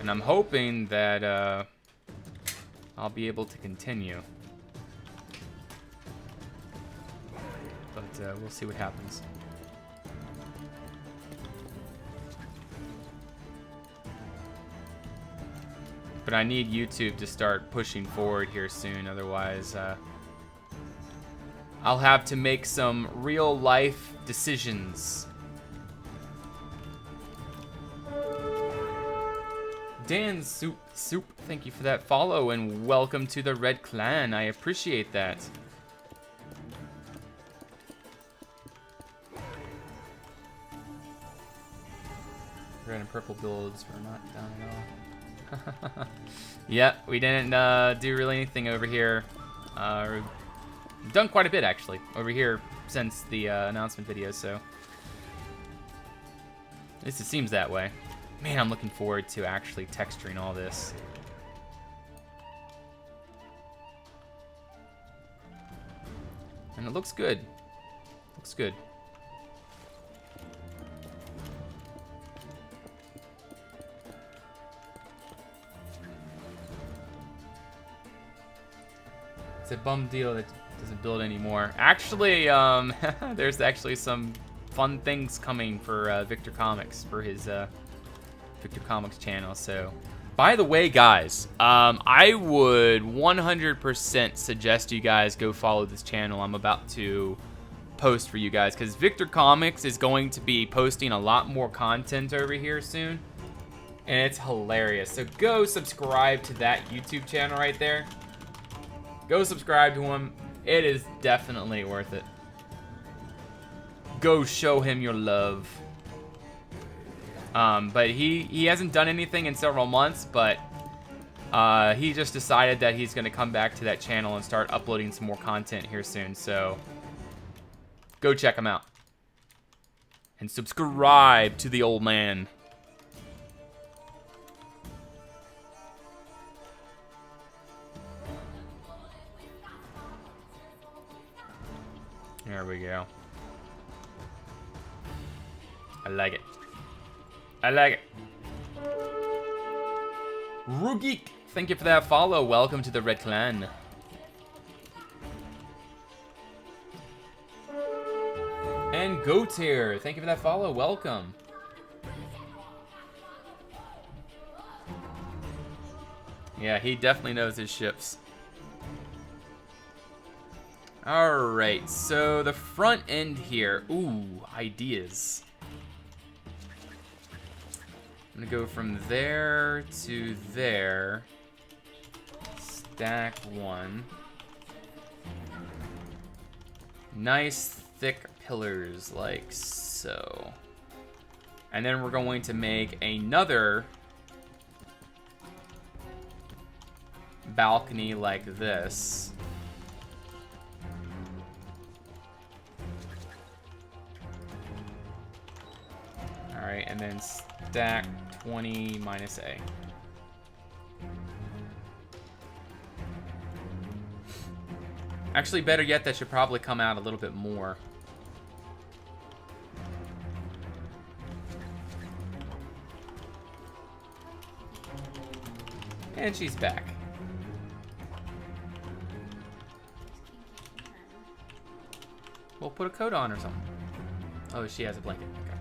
and I'm hoping that I'll be able to continue. But we'll see what happens. But I need YouTube to start pushing forward here soon, otherwise I'll have to make some real life decisions. Dan Soup, thank you for that follow and welcome to the Red Clan. I appreciate that. Red and purple builds were not down at all. Yeah, we didn't do really anything over here. We've done quite a bit actually over here since the announcement video, so at least it seems that way. Man, I'm looking forward to actually texturing all this. And it looks good. Looks good. It's a bum deal that doesn't build anymore. Actually, there's actually some fun things coming for Victor Comics, for his Victor Comics channel. So, by the way, guys, I would 100% suggest you guys go follow this channel. I'm about to post for you guys, because Victor Comics is going to be posting a lot more content over here soon, and it's hilarious. So go subscribe to that YouTube channel right there. Go subscribe to him. It is definitely worth it. Go show him your love. But he hasn't done anything in several months, but he just decided that he's going to come back to that channel and start uploading some more content here soon. So go check him out. And subscribe to the old man. There we go. I like it. I like it. Rugik, thank you for that follow. Welcome to the Red Clan. And Goat here, thank you for that follow. Welcome. Yeah, he definitely knows his ships. Alright, so the front end here. Ooh, ideas. I'm gonna go from there to there. Stack one. Nice thick pillars like so. And then we're going to make another balcony like this. Alright, and then stack 20 minus A. Actually, better yet, that should probably come out a little bit more. And she's back. We'll put a coat on or something. Oh, she has a blanket. Okay.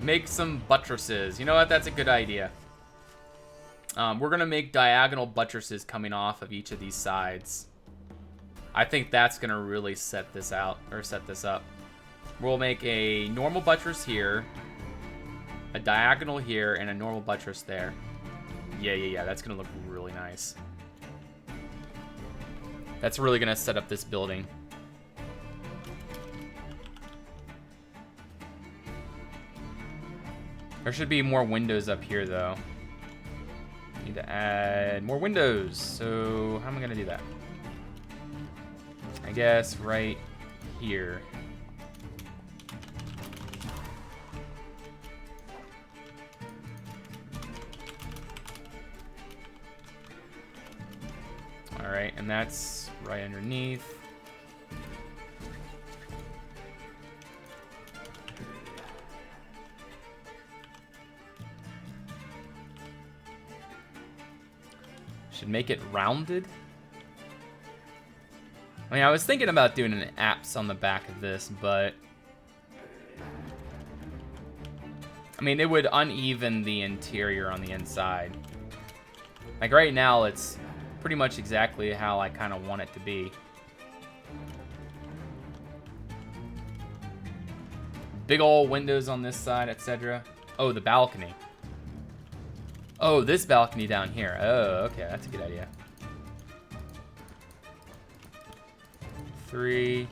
Make some buttresses. You know what? That's a good idea. We're gonna make diagonal buttresses coming off of each of these sides. I think that's gonna really set this out, or set this up. We'll make a normal buttress here, a diagonal here, and a normal buttress there. Yeah. That's gonna look really nice. That's really gonna set up this building. There should be more windows up here, though. Need to add more windows. So how am I gonna do that? I guess right here. All right, and that's right underneath. Should make it rounded. I mean, I was thinking about doing an apse on the back of this, but I mean, it would uneven the interior on the inside. Like right now, it's pretty much exactly how I kind of want it to be. Big old windows on this side, etc. Oh, the balcony. Oh, this balcony down here. Oh, okay, that's a good idea. 3,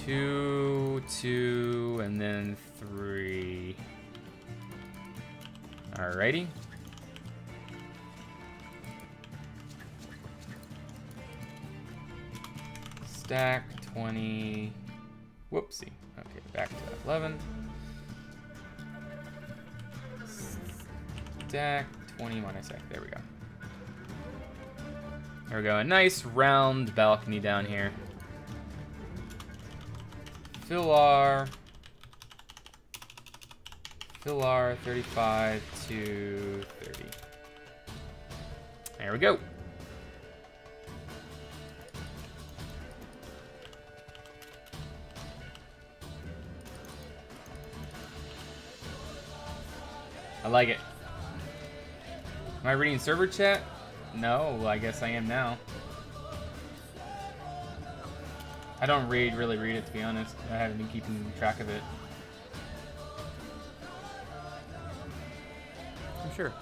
2, 2, and then 3. Alrighty. Stack 20. Whoopsie. Okay, back to 11. Stack 20 minus X. There we go. There we go. A nice round balcony down here. Fill R 35 to 30. There we go. I like it. Am I reading server chat? No, I guess I am now. I don't really read it, to be honest. I haven't been keeping track of it. I'm sure.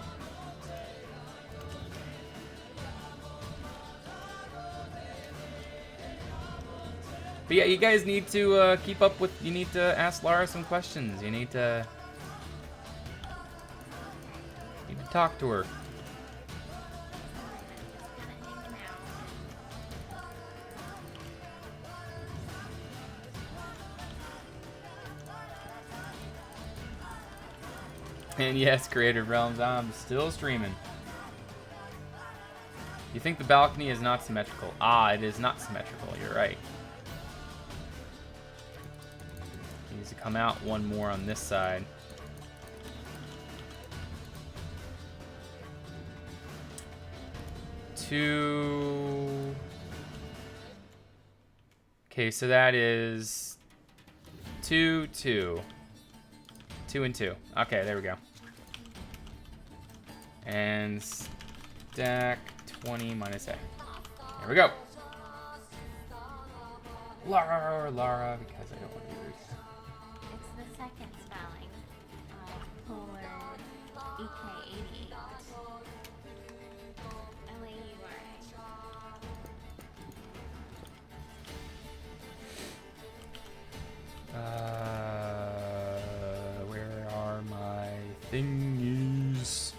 But yeah, you guys need to keep up with. You need to ask Lara some questions. You need to talk to her. And yes, Creative Realms, I'm still streaming. You think the balcony is not symmetrical? Ah, it is not symmetrical. You're right. It needs to come out one more on this side. Two. Okay, so that is 2, 2. 2 and 2. Okay, there we go. And stack 20 minus A. There we go. Lara, because I don't want to be rude. It's the second spelling of polar EK88. Where are my thingies?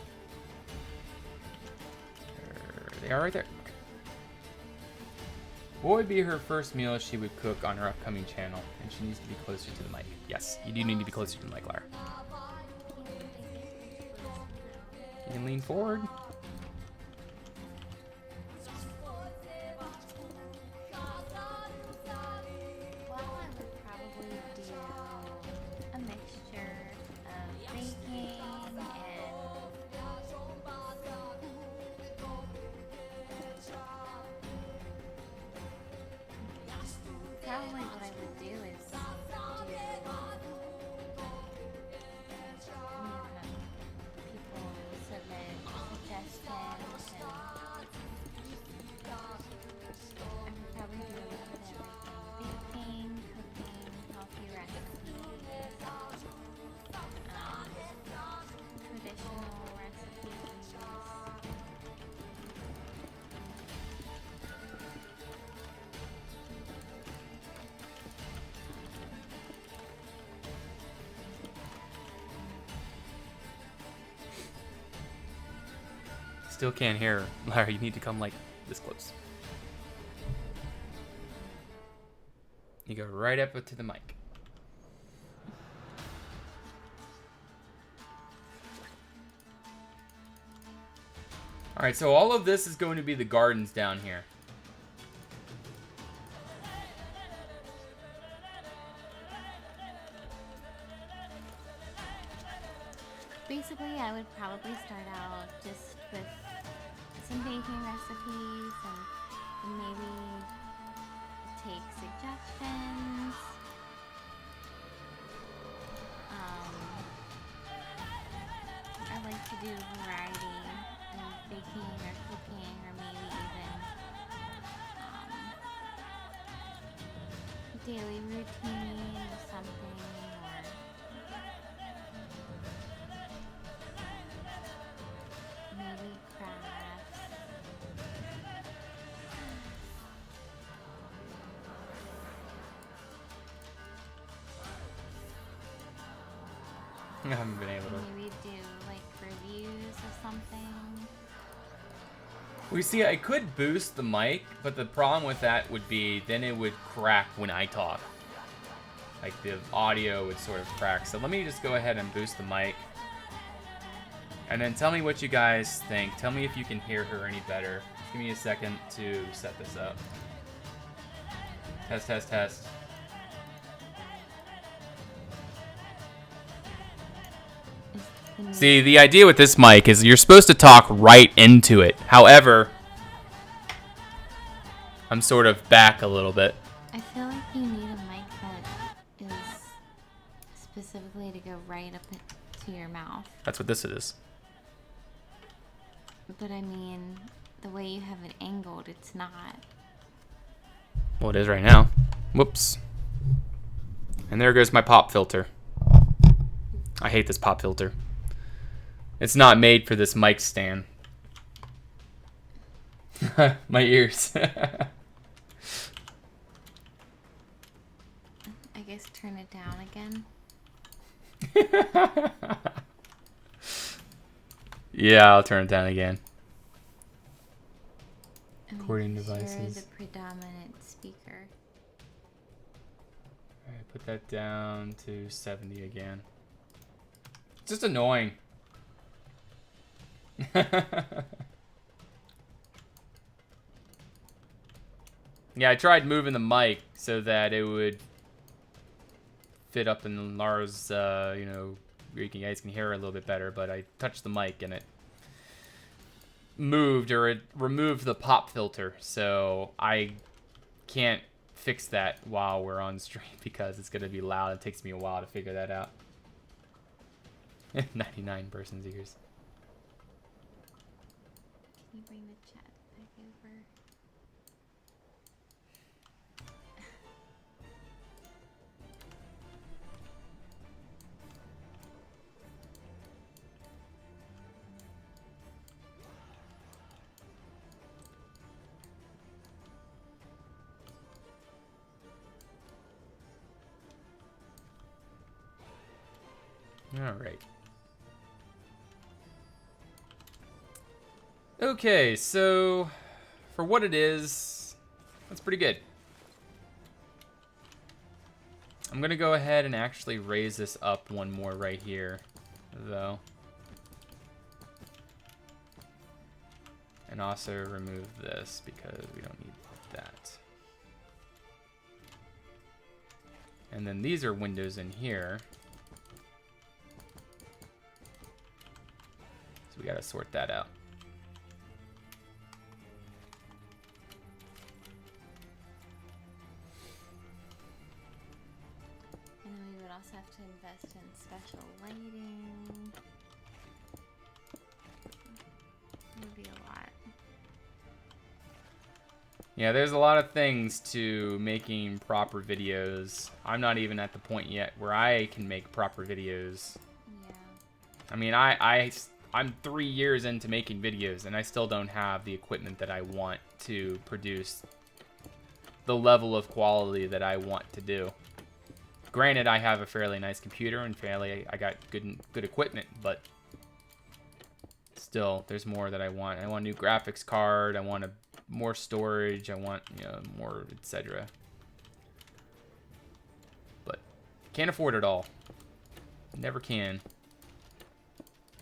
There they are, right there. Okay. What would be her first meal she would cook on her upcoming channel? And she needs to be closer to the mic. Yes, you do need to be closer to the mic, Lara. You can lean forward. Probably what I would do is people submit suggestions, and I could probably do a little bit of everything: baking, cooking, healthy recipes, traditional recipes. Still can't hear her. Lara, you need to come like this close. You go right up to the mic. Alright, so all of this is going to be the gardens down here. Basically, I would probably start out just with some baking recipes and maybe take suggestions. I like to do variety of baking or cooking, or maybe even daily routine or something. I haven't been able to. Maybe do like reviews or something. We see, I could boost the mic, but the problem with that would be then it would crack when I talk. Like the audio would sort of crack. So let me just go ahead and boost the mic. And then tell me what you guys think. Tell me if you can hear her any better. Give me a second to set this up. Test, test, test. See, the idea with this mic is you're supposed to talk right into it. However, I'm sort of back a little bit. I feel like you need a mic that is specifically to go right up to your mouth. That's what this is. But I mean, the way you have it angled, it's not. Well, it is right now. Whoops. And there goes my pop filter. I hate this pop filter. It's not made for this mic stand. My ears. I guess turn it down again. Yeah, I'll turn it down again. Recording You're devices. the predominant speaker. Alright, put that down to 70 again. It's just annoying. Yeah, I tried moving the mic so that it would fit up in Lara's, you know, where you guys can hear her a little bit better, but I touched the mic and it moved, or it removed the pop filter, so I can't fix that while we're on stream because it's going to be loud. It takes me a while to figure that out. 99 person's ears. Can you bring the chat back over? All right. Okay, so for what it is, that's pretty good. I'm gonna go ahead and actually raise this up one more right here, though. And also remove this because we don't need that. And then these are windows in here. So we gotta sort that out. And then we would also have to invest in special lighting. It would be a lot. Yeah, there's a lot of things to making proper videos. I'm not even at the point yet where I can make proper videos. Yeah. I mean, I'm 3 years into making videos, and I still don't have the equipment that I want to produce the level of quality that I want to do. Granted, I have a fairly nice computer and I got good equipment, but still, there's more that I want. I want a new graphics card. I want more storage. I want, you know, more, etc. But can't afford it all. Never can.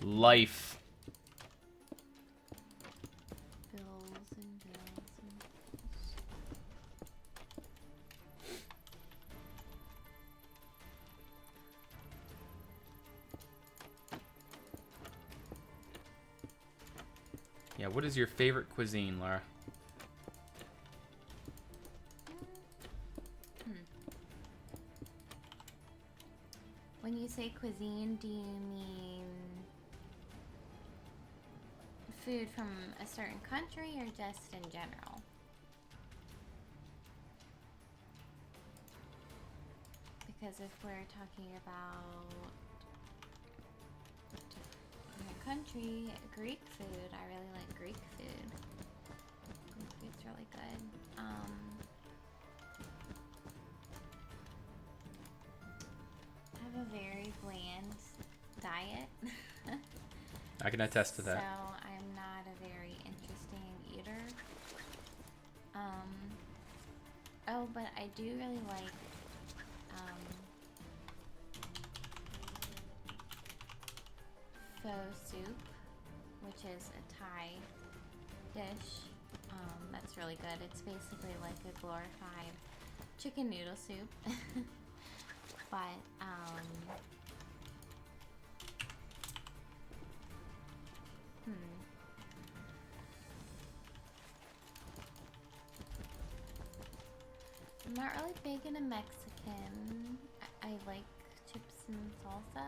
Life. Bills and bills and Yeah, what is your favorite cuisine, Lara? When you say cuisine, do you mean food from a certain country or just in general? Because if we're talking about a country, Greek food, I really like Greek food. Greek food's really good. I have a very bland I can attest to that. So I'm not a very interesting eater. Oh, but I do really like pho soup, which is a Thai dish. That's really good. It's basically like a glorified chicken noodle soup. But I'm not really big into Mexican. I like chips and salsa.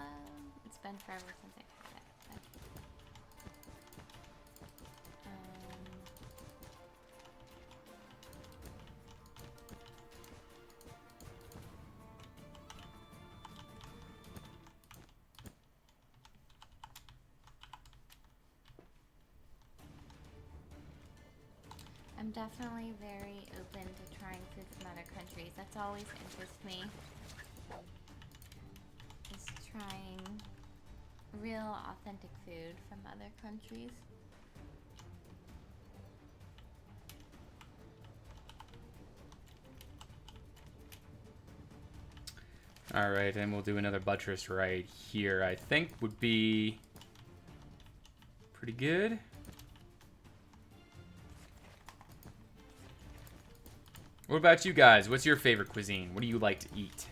It's been forever since I've had it. But, I'm definitely very open to trying food from other countries. That's always interests me. Just trying real, authentic food from other countries. All right, and we'll do another buttress right here. I think would be pretty good. What about you guys? What's your favorite cuisine? What do you like to eat?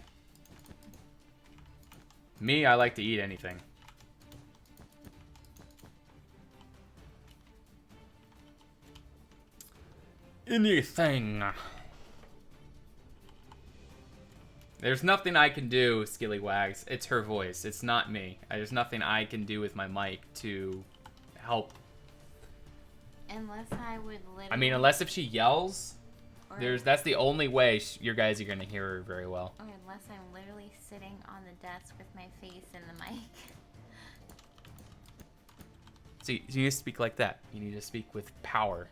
Me, I like to eat anything. Anything. There's nothing I can do, Skillywags. It's her voice. It's not me. There's nothing I can do with my mic to help. Unless I would literally... I mean, unless if she yells... Or, that's the only way your guys are gonna hear her very well. or unless I'm literally sitting on the desk with my face in the mic. So you need to speak like that. You need to speak with power.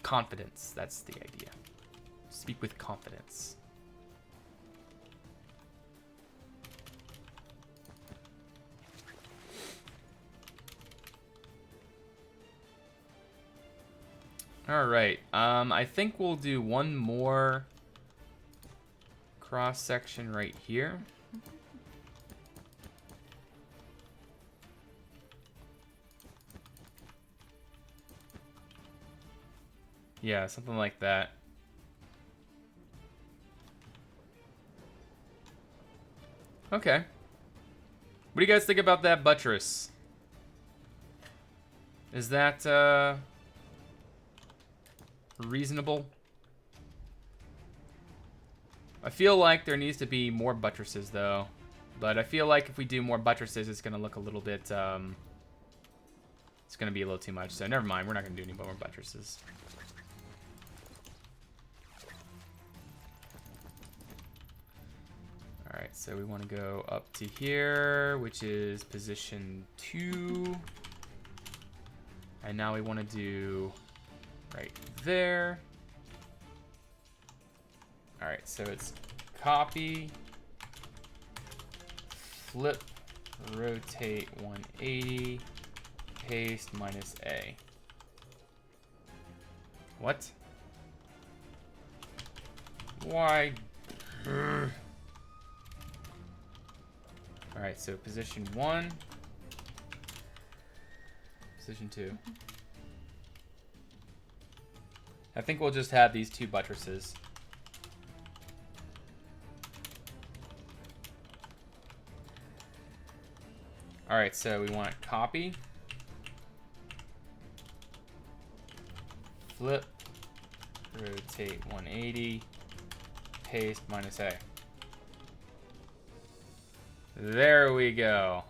Confidence. That's the idea. Speak with confidence. All right. I think we'll do one more cross section right here. Yeah, something like that. Okay. What do you guys think about that buttress? Is that reasonable? I feel like there needs to be more buttresses though. But I feel like if we do more buttresses, it's gonna look a little bit, it's gonna be a little too much. So never mind, we're not gonna do any more buttresses. Alright, so we want to go up to here, which is position 2. And now we want to do right there. Alright, so it's copy, flip, rotate 180, paste, -A. What? Why? Alright, so position 1, position 2. I think we'll just have these 2 buttresses. Alright, so we want copy, flip, rotate 180, paste, -A. There we go.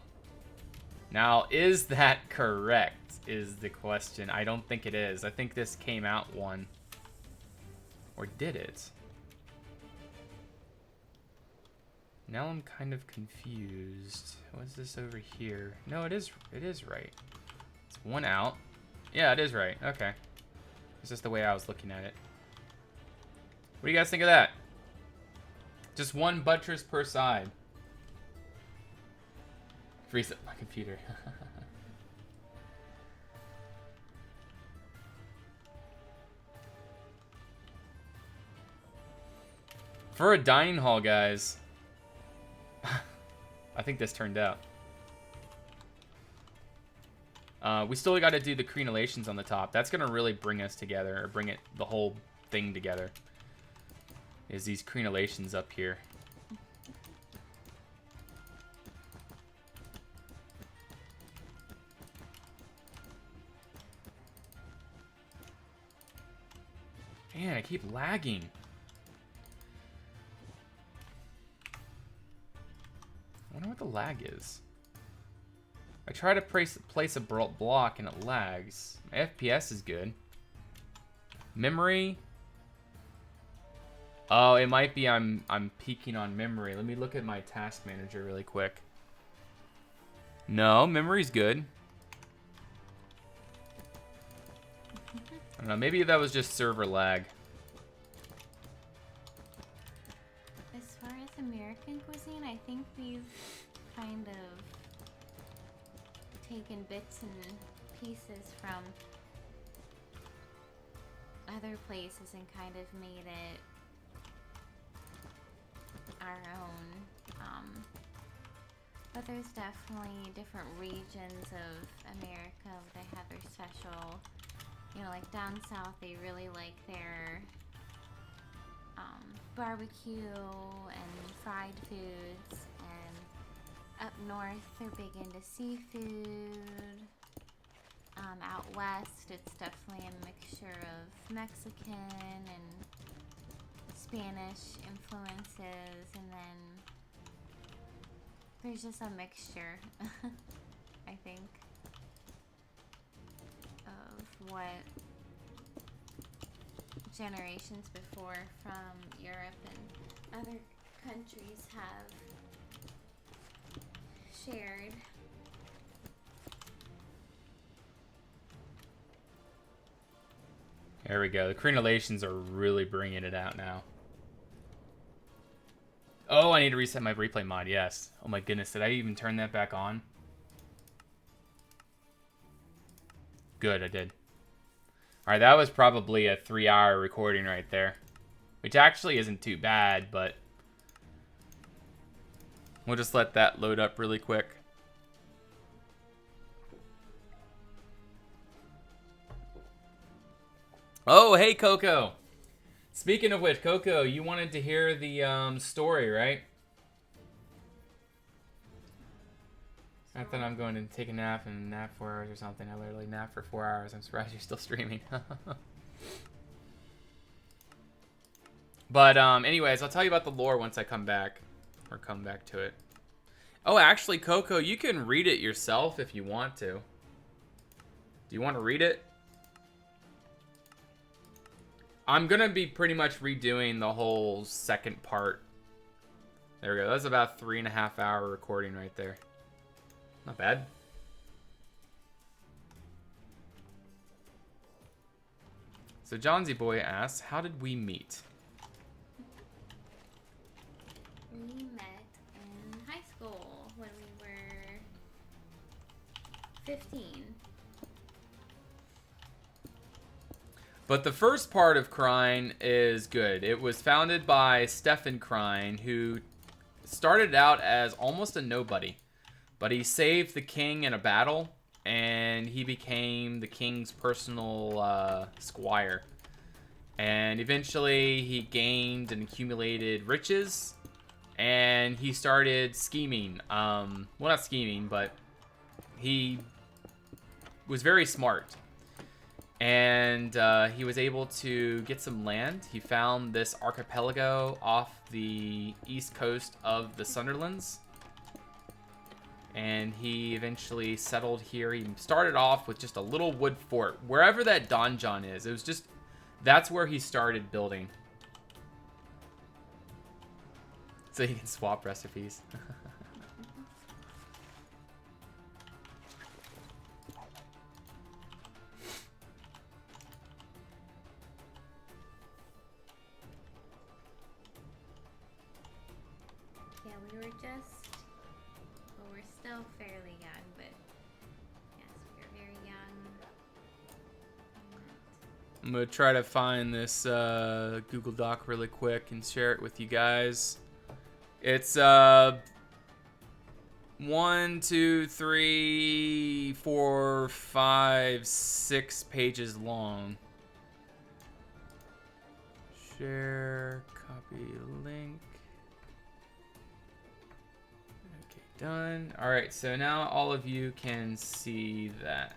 Now, is that correct, is the question. I don't think it is. I think this came out one. Or did it? Now I'm kind of confused. What's this over here? No, it is right. It's one out. Yeah, it is right. Okay. It's just the way I was looking at it. What do you guys think of that? Just one buttress per side. Reset my computer. For a dining hall, guys. I think this turned out. We still got to do the crenellations on the top. That's going to really bring us together, or bring the whole thing together. Is these crenellations up here. Man, I keep lagging. I wonder what the lag is. I try to place a block and it lags. My FPS is good. Memory. Oh, it might be I'm peaking on memory. Let me look at my task manager really quick. No, memory's good. I don't know, maybe that was just server lag. As far as American cuisine, I think we've kind of taken bits and pieces from other places and kind of made it our own. But there's definitely different regions of America that have their special, you know, like down south they really like their barbecue and fried foods, and up north they're big into seafood. Out west it's definitely a mixture of Mexican and Spanish influences, and then there's just a mixture, I think, of what generations before from Europe and other countries have shared. There we go. The crenellations are really bringing it out now. Oh, I need to reset my replay mod. Yes. Oh my goodness. Did I even turn that back on? Good, I did. Alright, that was probably a 3-hour recording right there. Which actually isn't too bad, but we'll just let that load up really quick. Oh, hey, Coco. Speaking of which, Coco, you wanted to hear the story, right? Not that I'm going to take a nap and nap 4 hours or something. I literally nap for 4 hours. I'm surprised you're still streaming. But anyways, I'll tell you about the lore once I come back. Or come back to it. Oh, actually, Coco, you can read it yourself if you want to. Do you want to read it? I'm going to be pretty much redoing the whole second part. There we go. That's about 3.5 hour recording right there. Not bad. So Johnsy Boy asks, how did we meet? We met in high school when we were 15. But the first part of Crine is good. It was founded by Stefan Crine, who started out as almost a nobody. But he saved the king in a battle, and he became the king's personal squire. And eventually he gained and accumulated riches, and he started scheming. Well, not scheming, but he was very smart. And he was able to get some land. He found this archipelago off the east coast of the Sunderlands. And he eventually settled here. He started off with just a little wood fort. Wherever that donjon is, it was just... That's where he started building. So he can swap recipes. Yeah, we were just... Well, we're still fairly I'm gonna try to find this Google Doc really quick and share it with you guys. It's 1, 2, 3, 4, 5, 6 pages long. Share, copy link. Okay, done. All right, so now all of you can see that.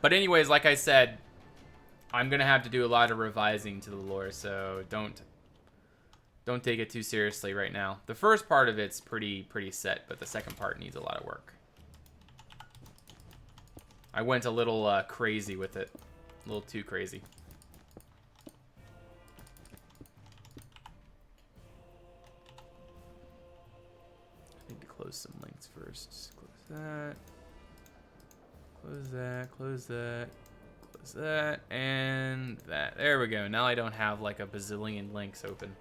But anyways, like I said, I'm gonna have to do a lot of revising to the lore, so don't take it too seriously right now. The first part of it's pretty set, but the second part needs a lot of work. I went a little crazy with it, a little too crazy. I need to close some links first. Just close that. Close that. Close that. Close that and that. There we go. Now I don't have like a bazillion links open.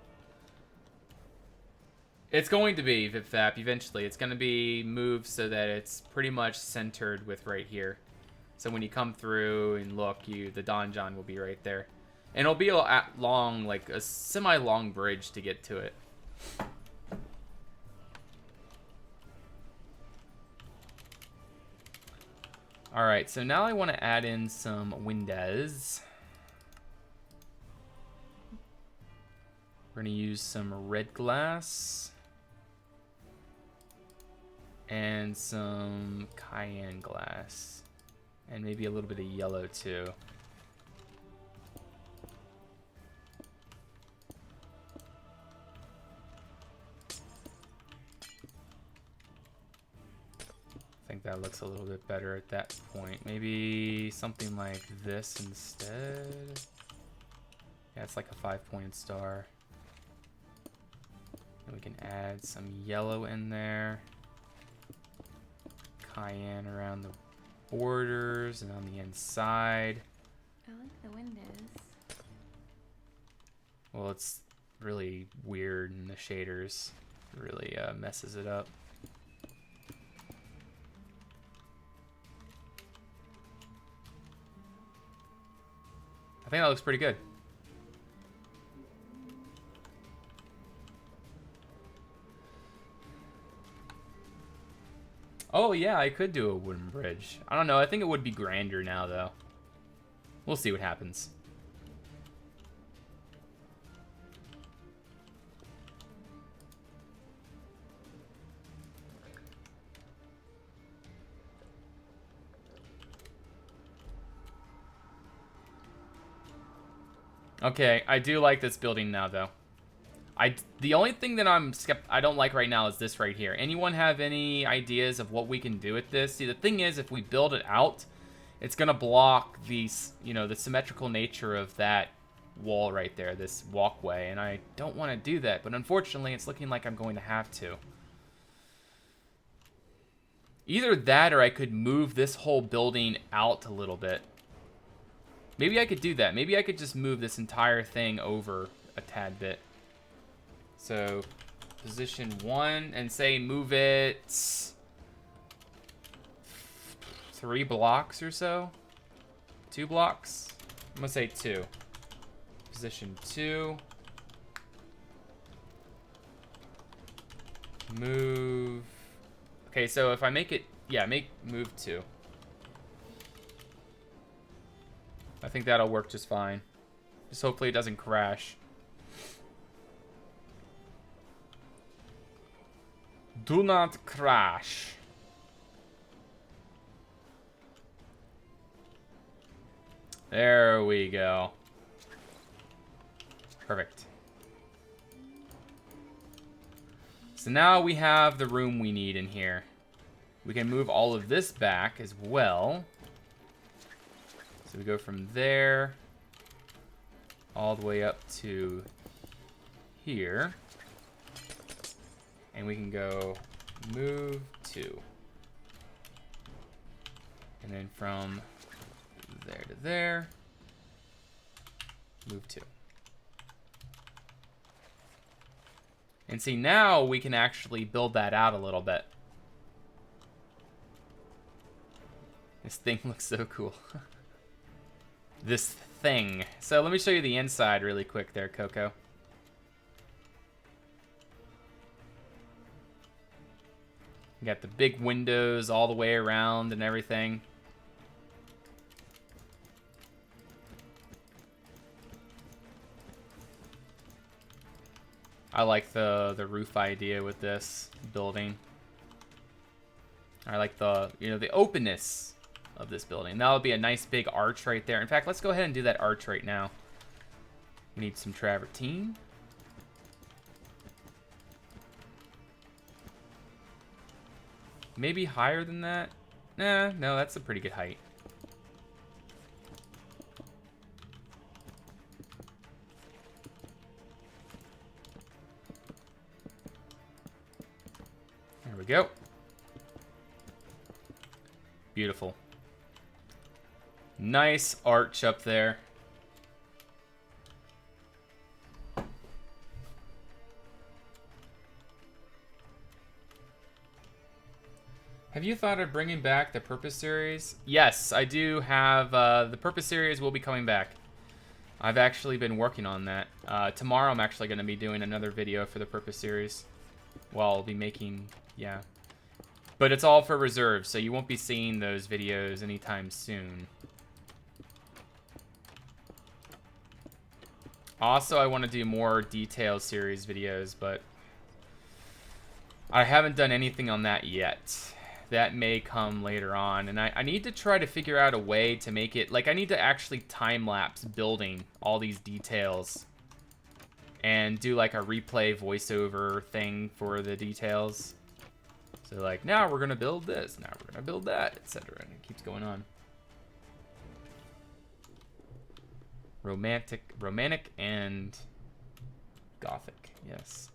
It's going to be VipVap eventually. It's going to be moved so that it's pretty much centered with right here. So when you come through and look, the donjon will be right there. And it'll be a long, like a semi-long bridge to get to it. Alright, so now I want to add in some windows. We're going to use some red glass. And some cayenne glass. And maybe a little bit of yellow too. I think that looks a little bit better at that point. Maybe something like this instead. Yeah, it's like a 5-pointed star. And we can add some yellow in there. Cayenne around the borders and on the inside. I like the windows. Well, it's really weird in the shaders. It really messes it up. I think that looks pretty good. Oh yeah, I could do a wooden bridge. I don't know, I think it would be grander now though. We'll see what happens. Okay, I do like this building now though. The only thing that I don't like right now is this right here. Anyone have any ideas of what we can do with this? See, the thing is, if we build it out, it's gonna block the symmetrical nature of that wall right there, this walkway, and I don't want to do that. But unfortunately, it's looking like I'm going to have to. Either that, or I could move this whole building out a little bit. Maybe I could do that. Maybe I could just move this entire thing over a tad bit. So, position 1, and say move it 3 blocks or so. 2 blocks? I'm gonna say 2. Position 2. Move. Okay, so if I make it, yeah, move 2. I think that'll work just fine. Just hopefully it doesn't crash. Do not crash. There we go. Perfect. So now we have the room we need in here. We can move all of this back as well. So we go from there all the way up to here. And we can go move 2. And then from there to there, move 2. And see, now we can actually build that out a little bit. This thing looks so cool. this thing. So let me show you the inside really quick there, Coco. You got the big windows all the way around and everything. I like the roof idea with this building. I like the, you know, the openness of this building. That'll be a nice big arch right there. In fact, let's go ahead and do that arch right now. We need some travertine. Maybe higher than that? Nah, no, that's a pretty good height. There we go. Beautiful. Nice arch up there. Have you thought of bringing back the Purpose series? Yes, I do have. The Purpose series will be coming back. I've actually been working on that. Tomorrow I'm actually going to be doing another video for the Purpose series. Well, I'll be making, yeah. But it's all for reserves, so you won't be seeing those videos anytime soon. Also, I want to do more detailed series videos, but I haven't done anything on that yet. That may come later on, and I need to try to figure out a way to make it, like, I need to actually time-lapse building all these details and do like a replay voiceover thing for the details. So like, now we're gonna build this, now we're gonna build that, etc. And it keeps going on. Romantic and Gothic, yes.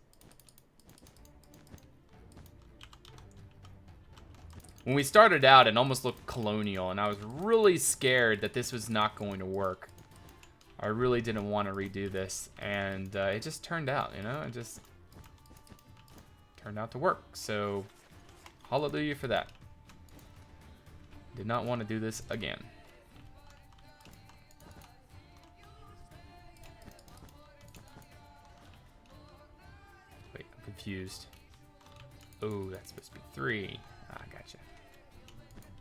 When we started out, it almost looked colonial, and I was really scared that this was not going to work. I really didn't want to redo this, and it just turned out, you know? It just turned out to work, so hallelujah for that. Did not want to do this again. Wait, I'm confused. Oh, that's supposed to be 3. Ah, gotcha.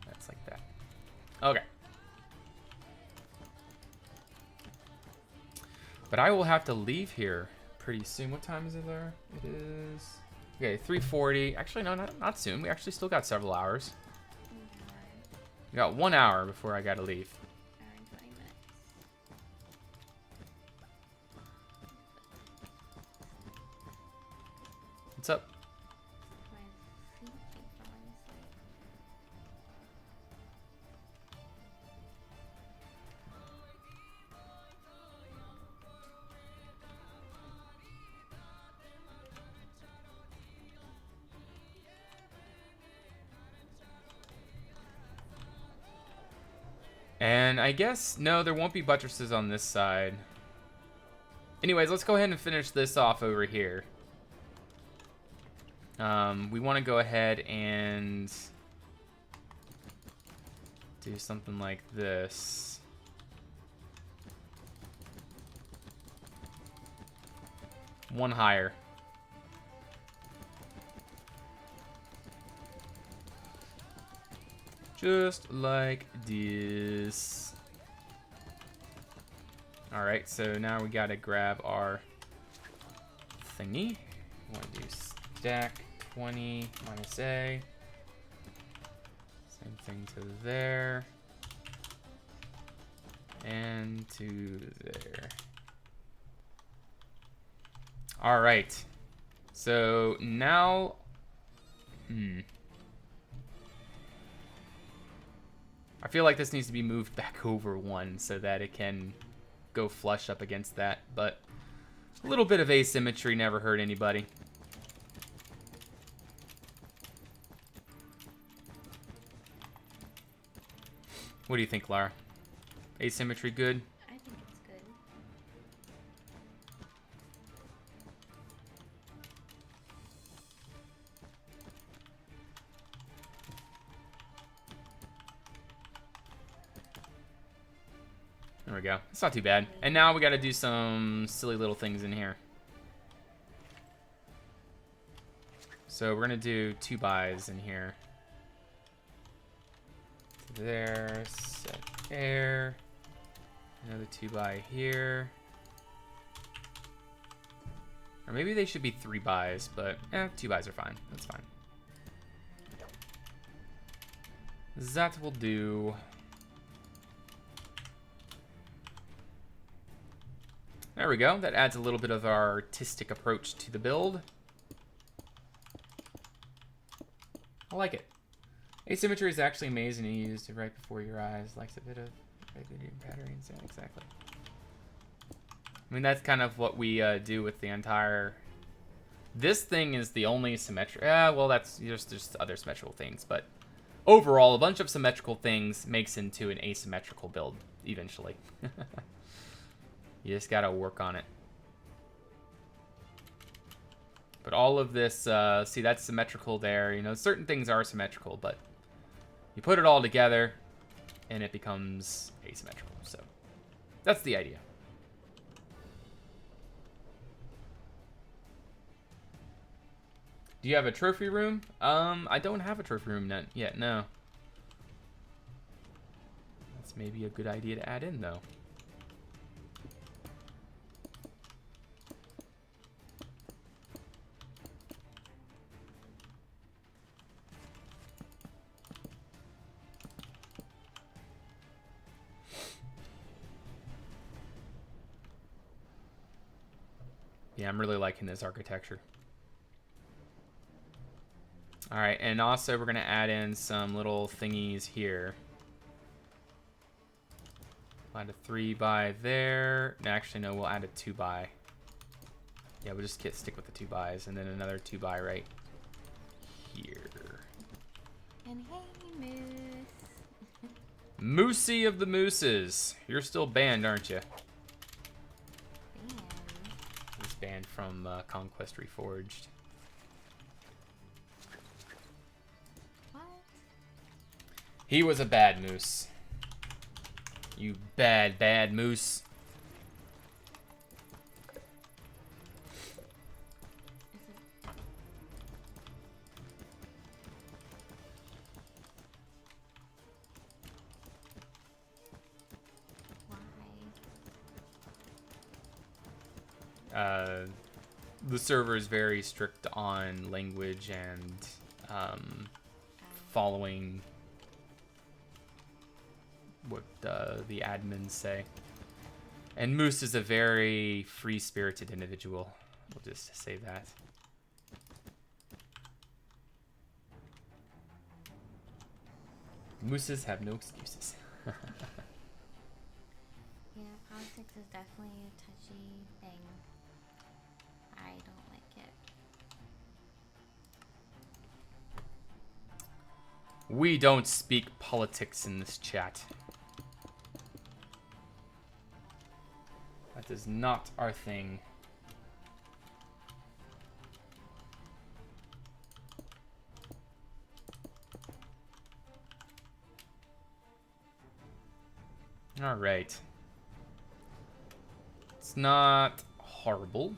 That's like that. Okay. But I will have to leave here pretty soon. What time is it there? It is... Okay, 3:40. Actually, no, not soon. We actually still got several hours. We got 1 hour before I gotta leave. Hour and 20 minutes. What's up? My feet keep falling asleep. And I guess, no, there won't be buttresses on this side. Anyways, let's go ahead and finish this off over here. We want to go ahead and do something like this. One higher. Just like this. Alright, so now we gotta grab our thingy. We want to do stack 20 minus A. Same thing to there. And to there. Alright. So now... I feel like this needs to be moved back over 1 so that it can go flush up against that, but a little bit of asymmetry never hurt anybody. What do you think, Lara? Asymmetry good? I think it's good. There we go. It's not too bad. And now we got to do some silly little things in here. So we're going to do 2 buys in here. There, set there. Another 2 buy here. Or maybe they should be 3 buys, but 2 buys are fine. That's fine. That will do. There we go. That adds a little bit of our artistic approach to the build. I like it. Asymmetry is actually amazing and used right before your eyes. Likes a bit of patterns. Yeah, exactly. I mean, that's kind of what we do with the entire... This thing is the only symmetric... well, that's just other symmetrical things, but overall, a bunch of symmetrical things makes into an asymmetrical build eventually. You just gotta work on it. But all of this, see, that's symmetrical there. You know, certain things are symmetrical, but you put it all together and it becomes asymmetrical. So that's the idea. Do you have a trophy room? I don't have a trophy room yet, no. That's maybe a good idea to add in, though. Yeah, I'm really liking this architecture. All right, and also we're gonna add in some little thingies here. We'll add a 3 by there. No, actually, no, we'll add a 2 by. Yeah, we'll just stick with the 2 bys, and then another 2 by right here. And hey, Moose. Moosey of the Mooses. You're still banned, aren't you? He's banned from ConquestReforged. What? He was a bad moose. You bad, bad moose. The server is very strict on language and following what the admins say. And Moose is a very free-spirited individual. We'll just say that. Mooses have no excuses. Yeah, politics is definitely a touchy thing. I don't like it. We don't speak politics in this chat. That is not our thing. All right. It's not horrible.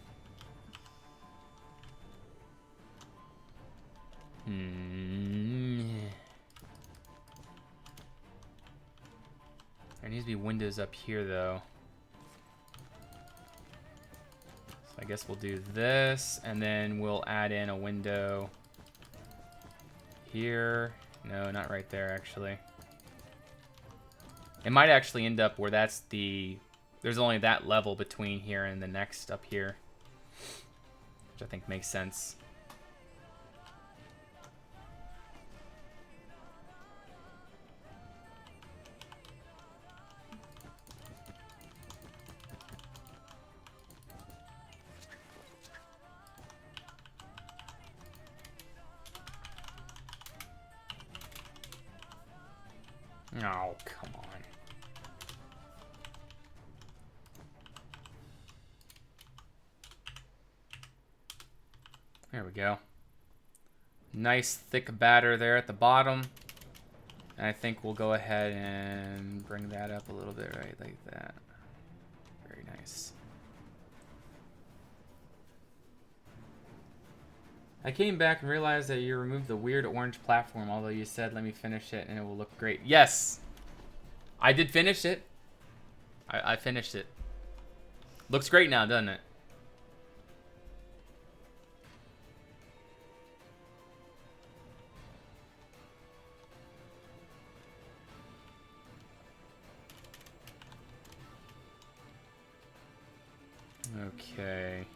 There needs to be windows up here, though. So I guess we'll do this, and then we'll add in a window here. No, not right there, actually. It might actually end up where that's the... There's only that level between here and the next up here, which I think makes sense. Oh, come on. There we go. Nice thick batter there at the bottom. And I think we'll go ahead and bring that up a little bit right like that. Nice. I came back and realized that you removed the weird orange platform, although you said let me finish it and it will look great. Yes! I did finish it. I finished it. Looks great now, doesn't it? Okay.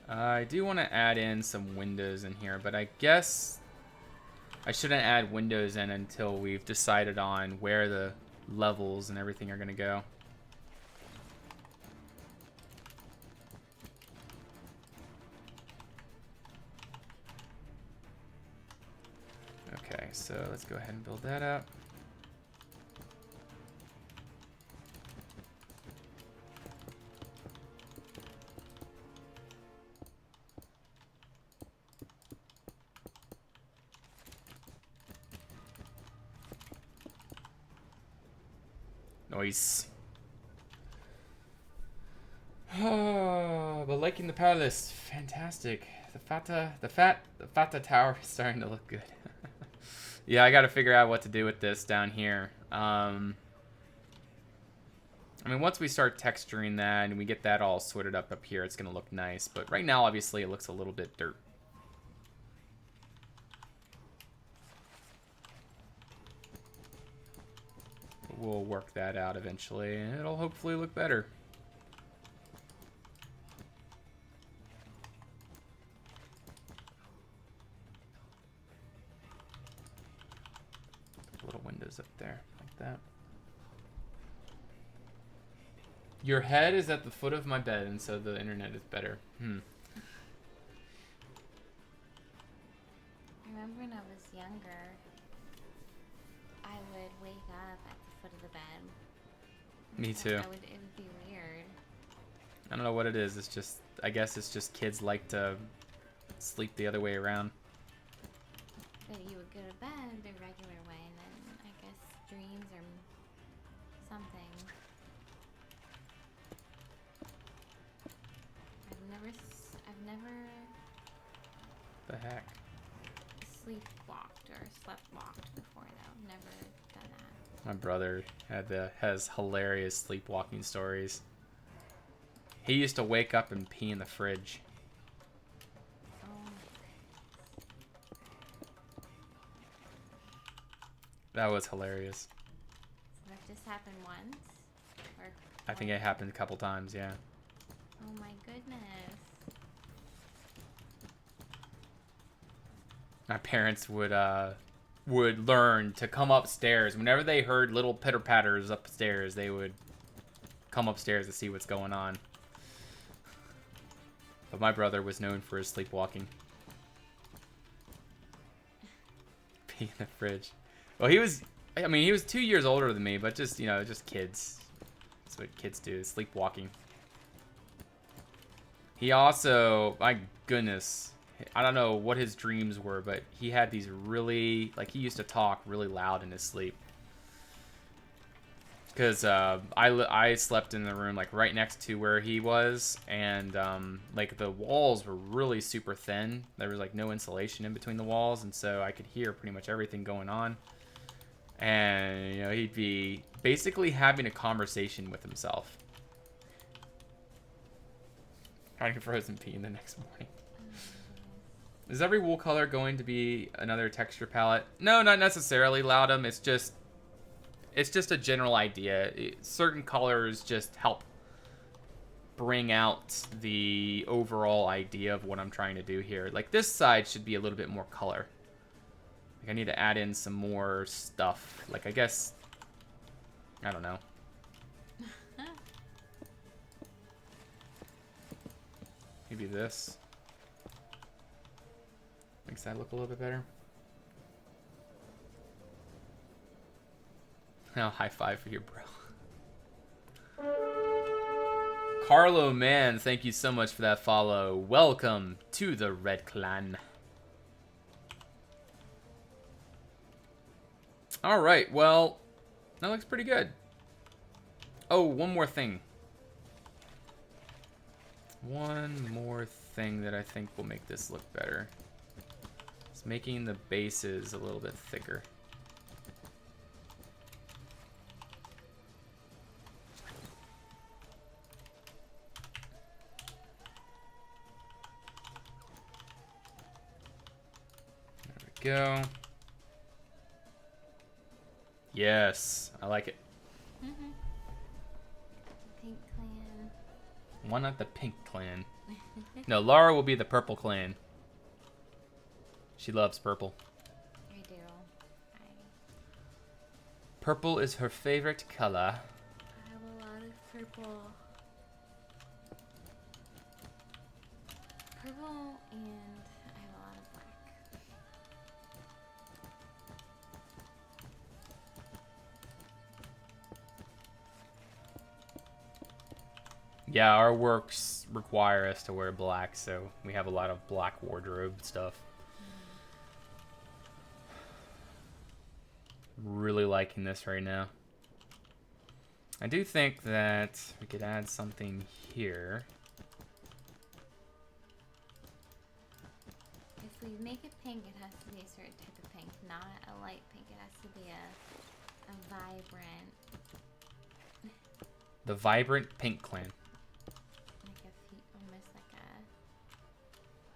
I do want to add in some windows in here, but I guess I shouldn't add windows in until we've decided on where the levels and everything are going to go. Okay, so let's go ahead and build that up. Nice. Oh, but liking the palace, fantastic. The Fata Tower is starting to look good. Yeah, I got to figure out what to do with this down here. I mean, once we start texturing that and we get that all sorted up here, it's gonna look nice. But right now, obviously, it looks a little bit dirt. We'll work that out eventually, and it'll hopefully look better. Little windows up there, like that. Your head is at the foot of my bed, and so the internet is better. I remember when I was younger, I would wake up at the foot of the bed. Me too. It would be weird. I don't know what it is. It's just, I guess it's just kids like to sleep the other way around. But you would go to bed the regular way, and then I guess dreams or something. I've never The heck? sleepwalked or sleptwalked before though. Never done that. My brother has hilarious sleepwalking stories. He used to wake up and pee in the fridge. Oh my goodness. That was hilarious. So that just happened once? Or I think it happened a couple times, yeah. oh my goodness. My parents would learn to come upstairs. Whenever they heard little pitter-patters upstairs, they would come upstairs to see what's going on. But my brother was known for his sleepwalking. Pee in the fridge. Well, he was 2 years older than me, but just, just kids. That's what kids do, sleepwalking. He also, my goodness, I don't know what his dreams were, but he had these really, he used to talk really loud in his sleep. Because I slept in the room, right next to where he was, and, the walls were really super thin. There was, no insulation in between the walls, and so I could hear pretty much everything going on. And, he'd be basically having a conversation with himself. Trying to frozen pee in the next morning. Is every wool color going to be another texture palette? No, not necessarily, Loudum. It's just a general idea. Certain colors just help bring out the overall idea of what I'm trying to do here. This side should be a little bit more color. I need to add in some more stuff. I guess, I don't know. Maybe this. Makes that look a little bit better. Oh, high five for you, bro. Carlo, man, thank you so much for that follow. Welcome to the Red Clan. All right, well, that looks pretty good. Oh, one more thing. one more thing that I think will make this look better. It's making the bases a little bit thicker. Go. Yes, I like it. Mm-hmm. Pink clan. Why not the pink clan? No, Laura will be the purple clan. She loves purple. I do. Purple is her favorite color. I have a lot of purple. Purple and I have a lot of black. Yeah, our works require us to wear black, so we have a lot of black wardrobe stuff. Really liking this right now. I do think that we could add something here. If we make it pink, it has to be a certain type of pink, not a light pink. It has to be a vibrant, The vibrant pink clan. like almost like a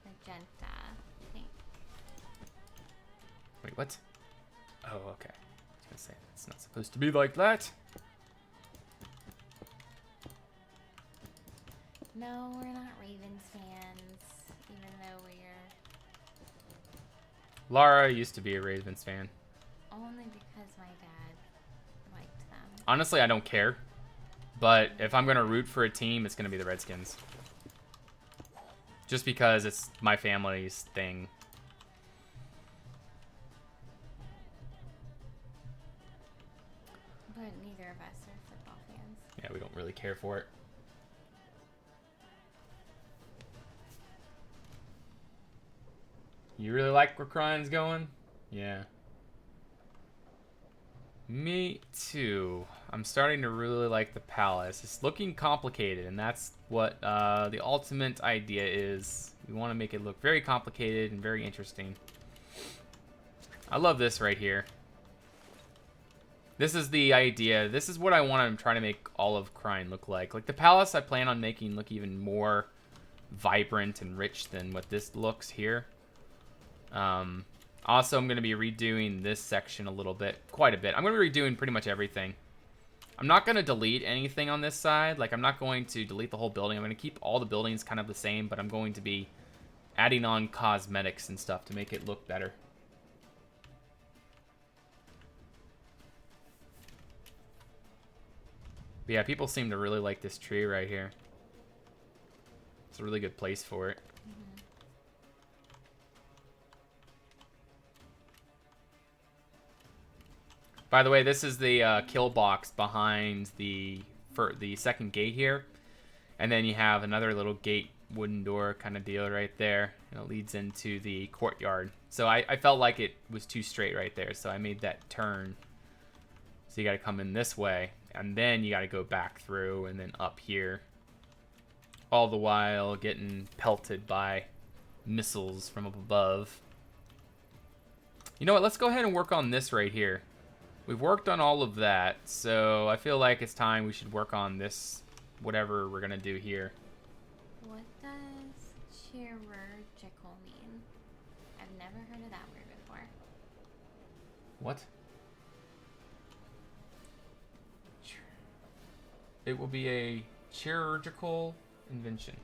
magenta pink. Wait, what? Oh, okay. I was gonna say, it's not supposed to be like that. No, we're not Ravens fans, even though we're Lara used to be a Ravens fan. only because my dad liked them. Honestly, I don't care. But if I'm gonna root for a team, it's gonna be the Redskins. Just because it's my family's thing. But neither of us are football fans. Yeah, we don't really care for it. You really like where Crying's going? Yeah. Me too. I'm starting to really like the palace. It's looking complicated, and that's what the ultimate idea is. We want to make it look very complicated and very interesting. I love this right here. This is the idea. This is what I want to try to make all of Crying look like. Like the palace I plan on making look even more vibrant and rich than what this looks here. Also, I'm going to be redoing this section a little bit, quite a bit. I'm going to be redoing pretty much everything. I'm not going to delete anything on this side. Like, I'm not going to delete the whole building. I'm going to keep all the buildings kind of the same, but I'm going to be adding on cosmetics and stuff to make it look better. But yeah, people seem to really like this tree right here. It's a really good place for it. By the way, this is the kill box behind the second gate here. And then you have another little gate, wooden door kind of deal right there. And it leads into the courtyard. So I felt like it was too straight right there. So I made that turn. So you got to come in this way. And then you got to go back through and then up here. All the while getting pelted by missiles from up above. You know what? Let's go ahead and work on this right here. We've worked on all of that, so I feel like it's time we should work on this, whatever we're going to do here. What does chirurgical mean? I've never heard of that word before. What? It will be a chirurgical invention.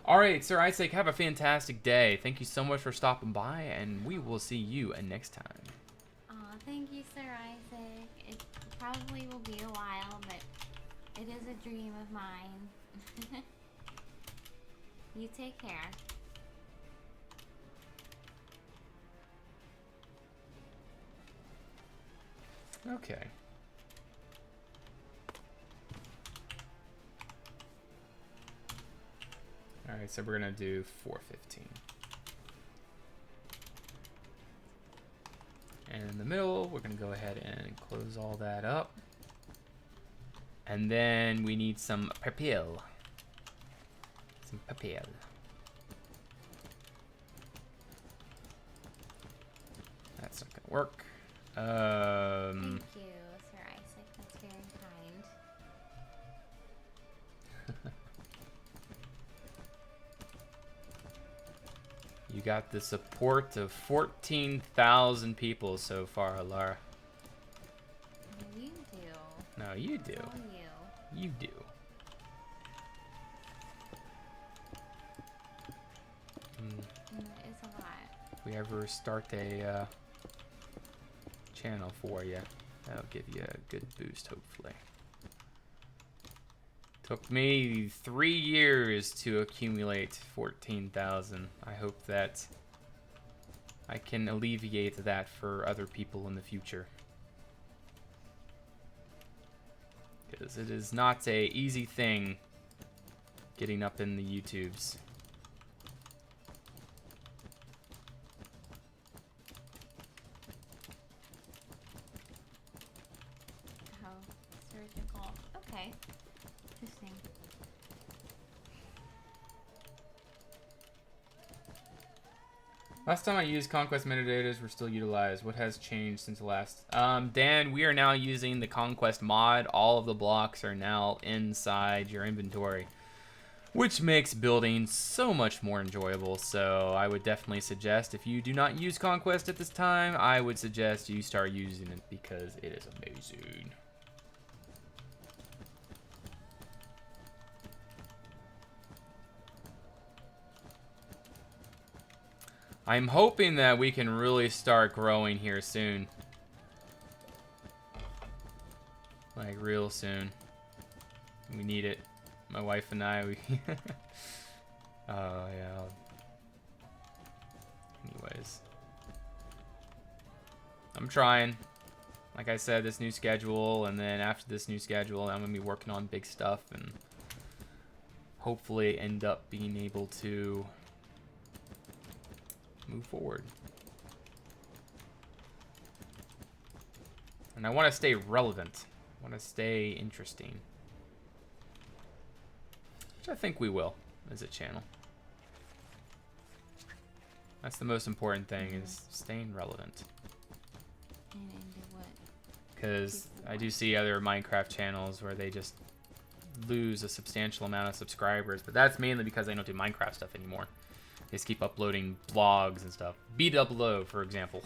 All right, Sir Isaac, have a fantastic day. Thank you so much for stopping by, and we will see you next time. Thank you, Sir Isaac. It probably will be a while, but it is a dream of mine. You take care. Okay. All right, so we're going to do 415. And in the middle, we're going to go ahead and close all that up. And then we need some purple. Some papel. That's not gonna work. Thank you, Sir Isaac. That's very kind. You got the support of 14,000 people so far, Lara. No, you do. No, you do. It's all you. You do. It is a lot. If we ever start a channel for you, that'll give you a good boost, hopefully. Took me 3 years to accumulate 14,000. I hope that I can alleviate that for other people in the future. Because it is not a easy thing getting up in the YouTubes. How surgical. Okay. Interesting. Last time I used Conquest metadatas were still utilized. What has changed since the last? Dan, we are now using the Conquest mod. All of the blocks are now inside your inventory, which makes building so much more enjoyable. So I would definitely suggest, if you do not use Conquest at this time, I would suggest you start using it because it is amazing. I'm hoping that we can really start growing here soon. Like real soon. We need it. My wife and I, we oh yeah. Anyways. I'm trying. Like I said, this new schedule, and then after this new schedule, I'm gonna be working on big stuff and hopefully end up being able to move forward. And I want to stay relevant. I want to stay interesting. Which I think we will as a channel. That's the most important thing, is staying relevant. And into what? Because I do see other Minecraft channels where they just lose a substantial amount of subscribers, but that's mainly because they don't do Minecraft stuff anymore. They just keep uploading vlogs and stuff. BOO, for example.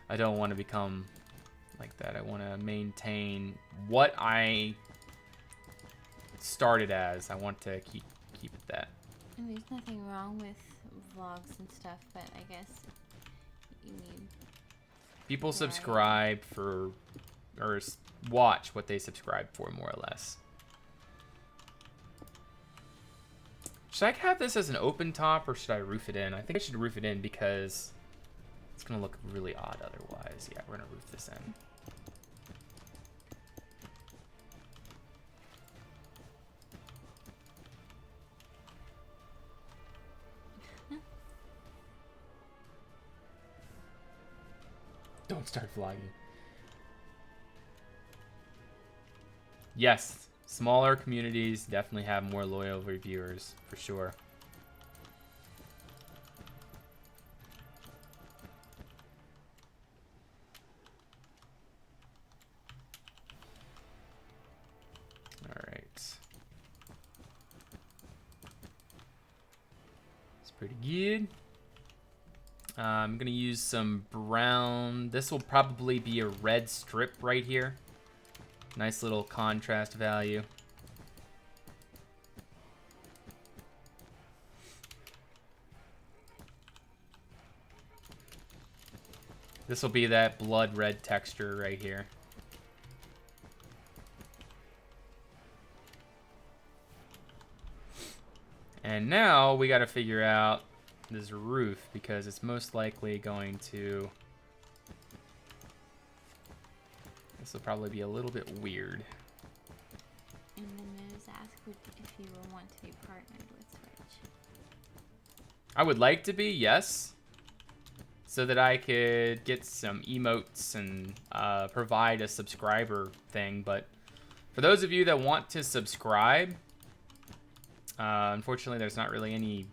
I don't want to become like that. I want to maintain what I started as. I want to keep that. And there's nothing wrong with vlogs and stuff, but I guess you need... People subscribe for, or watch what they subscribe for, more or less. Should I have this as an open top, or should I roof it in? I think I should roof it in because it's going to look really odd otherwise. Yeah, we're going to roof this in. Don't start vlogging. Yes, smaller communities definitely have more loyal reviewers, for sure. All right. It's pretty good. I'm gonna use some brown. This will probably be a red strip right here. Nice little contrast value. This will be that blood red texture right here. And now we got to figure out this roof, because it's most likely going to... This will probably be a little bit weird. And then Moose asked if you would want to be partnered with Switch. I would like to be, yes. So that I could get some emotes and provide a subscriber thing. But for those of you that want to subscribe, Unfortunately, there's not really any.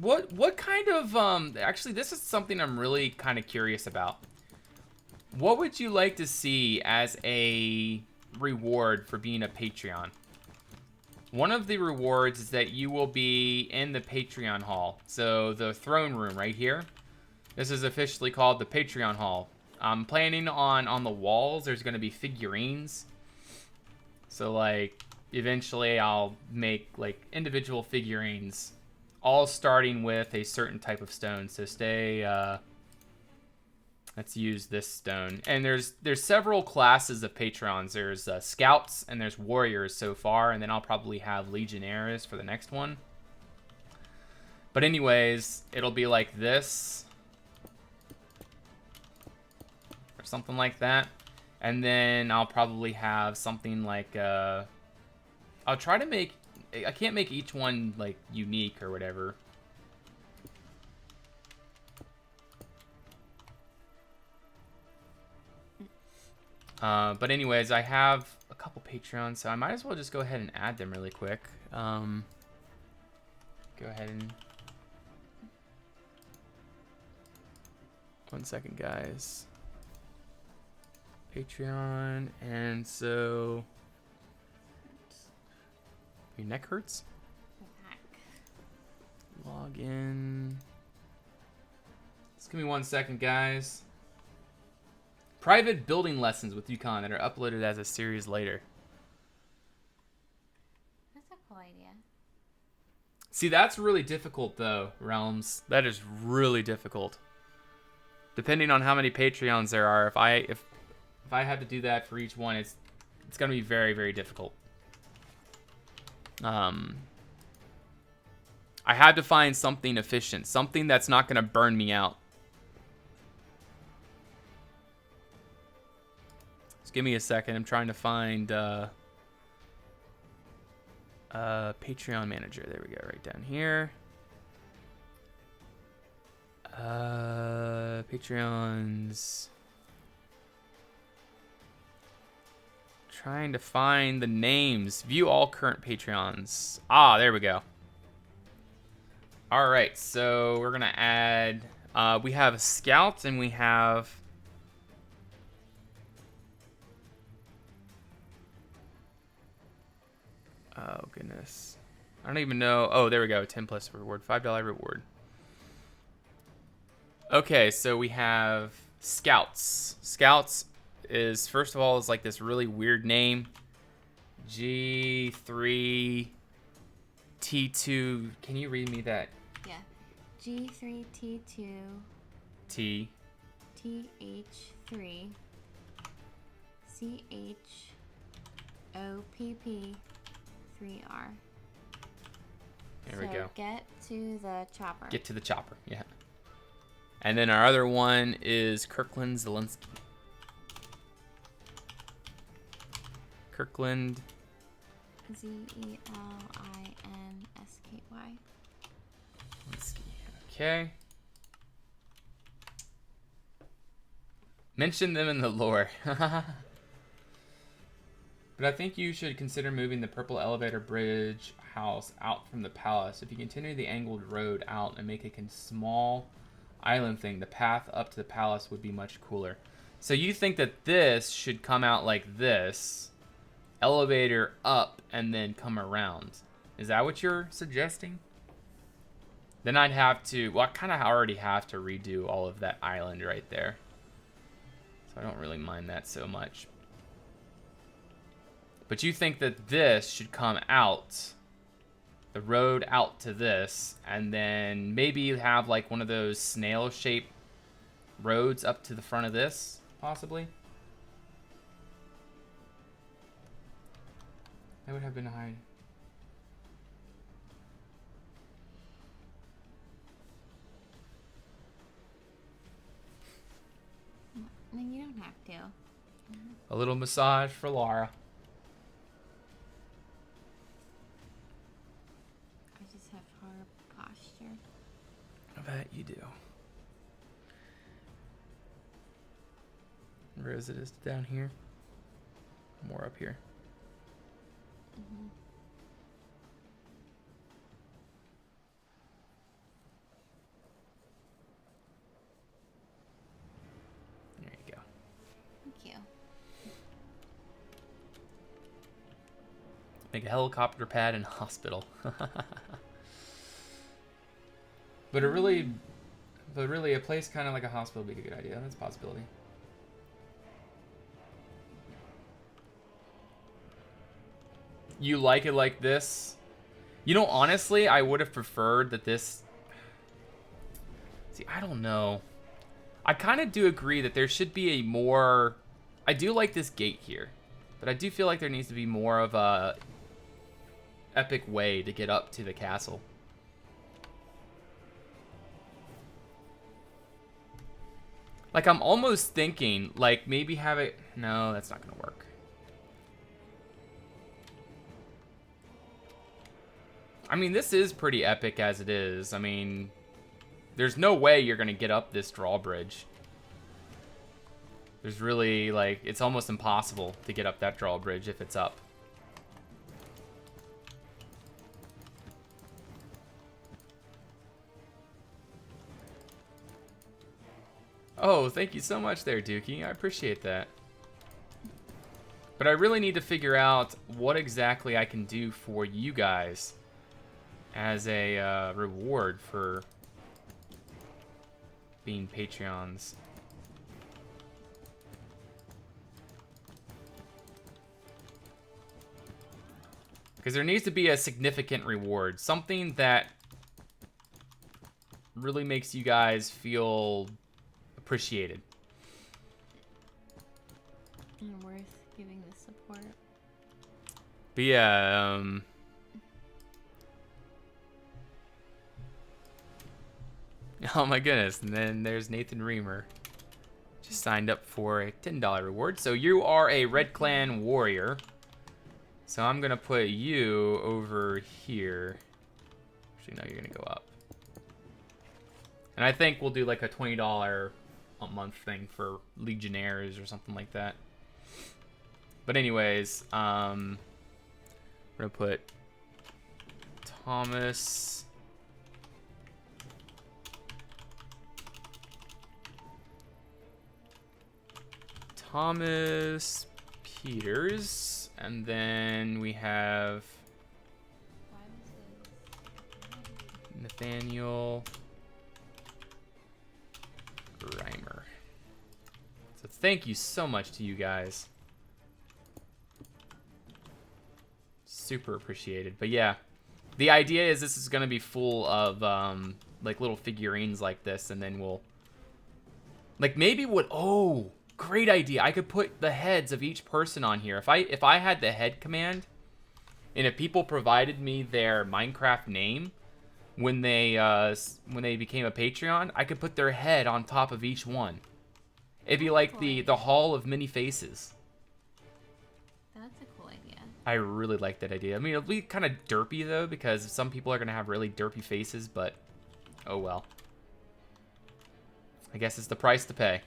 What kind of Actually, this is something I'm really kind of curious about. What would you like to see as a reward for being a Patreon? One of the rewards is that you will be in the Patreon hall. So the throne room right here. This is officially called the Patreon hall. I'm planning on the walls, there's going to be figurines. So like eventually I'll make like individual figurines, all starting with a certain type of stone. So let's use this stone. And there's several classes of Patrons. There's scouts and there's warriors so far, and then I'll probably have legionnaires for the next one. But anyways, it'll be like this or something like that. And then I'll probably have something like I'll try to make, I can't make each one like unique or whatever. But anyways, I have a couple Patreons, so I might as well just go ahead and add them really quick. Go ahead and... One second, guys. Patreon, and so... Your neck hurts? Log in. Just give me 1 second, guys. Private building lessons with Yukon that are uploaded as a series later. That's a cool idea. See, that's really difficult, though, Realms. That is really difficult. Depending on how many Patreons there are, if I have to do that for each one, it's gonna be very, very difficult. I had to find something efficient, something that's not gonna burn me out. Just give me a second. I'm trying to find Patreon manager. There we go, right down here. Patreons. Trying to find the names. View all current Patreons. Ah, there we go. All right, so we're gonna add. We have a scout and we have. Oh goodness, I don't even know. Oh, there we go. 10 plus reward, $5 reward. Okay, so we have scouts. Scouts is, first of all, is like this really weird name. G3T2. Can you read me that? Yeah. G3T2 T. TH3 CHOPP3R. There we go. Get to the chopper. Get to the chopper, yeah. And then our other one is Kirkland Zelensky. Kirkland. ZELINSKY. Okay. Mention them in the lore. But I think you should consider moving the purple elevator bridge house out from the palace. If you continue the angled road out and make a small island thing, the path up to the palace would be much cooler. So you think that this should come out like this, elevator up, and then come around. Is that what you're suggesting? Then I'd have to, well, I kind of already have to redo all of that island right there. So I don't really mind that so much. But you think that this should come out, the road out to this, and then maybe you have like one of those snail-shaped roads up to the front of this, possibly? That would have been high. No, you don't have to. A little massage for Laura. I just have horrible posture. I bet you do. Where is it? Is it down here? More up here. Make a helicopter pad and hospital. But really, a place kind of like a hospital would be a good idea. That's a possibility. You like it like this? You know, honestly, I would have preferred that this... See, I don't know. I kind of do agree that there should be a more... I do like this gate here, but I do feel like there needs to be more of a epic way to get up to the castle. Like, I'm almost thinking, like, maybe have it... No, that's not going to work. I mean, this is pretty epic as it is. I mean, there's no way you're going to get up this drawbridge. There's really, like, it's almost impossible to get up that drawbridge if it's up. Oh, thank you so much there, Dookie. I appreciate that. But I really need to figure out what exactly I can do for you guys as a reward for being Patreons. Because there needs to be a significant reward. Something that really makes you guys feel appreciated. And worth giving the support. But yeah, oh my goodness, and then there's Nathan Reamer. Just signed up for a $10 reward. So you are a Red Clan warrior. So I'm gonna put you over here. Actually, no, you're gonna go up. And I think we'll do like a $20 a month thing for Legionnaires or something like that. But anyways, we're gonna put Thomas. Thomas Peters, and then we have Nathaniel Grimer. So thank you so much to you guys. Super appreciated. But yeah, the idea is this is going to be full of like little figurines like this, and then we'll like maybe what great idea. I could put the heads of each person on here. If I had the head command, and if people provided me their Minecraft name when they became a Patreon, I could put their head on top of each one. It'd be like the Hall of Many Faces. That's a cool idea. I really like that idea. I mean, it'll be kind of derpy though, because some people are gonna have really derpy faces, but oh well. I guess it's the price to pay.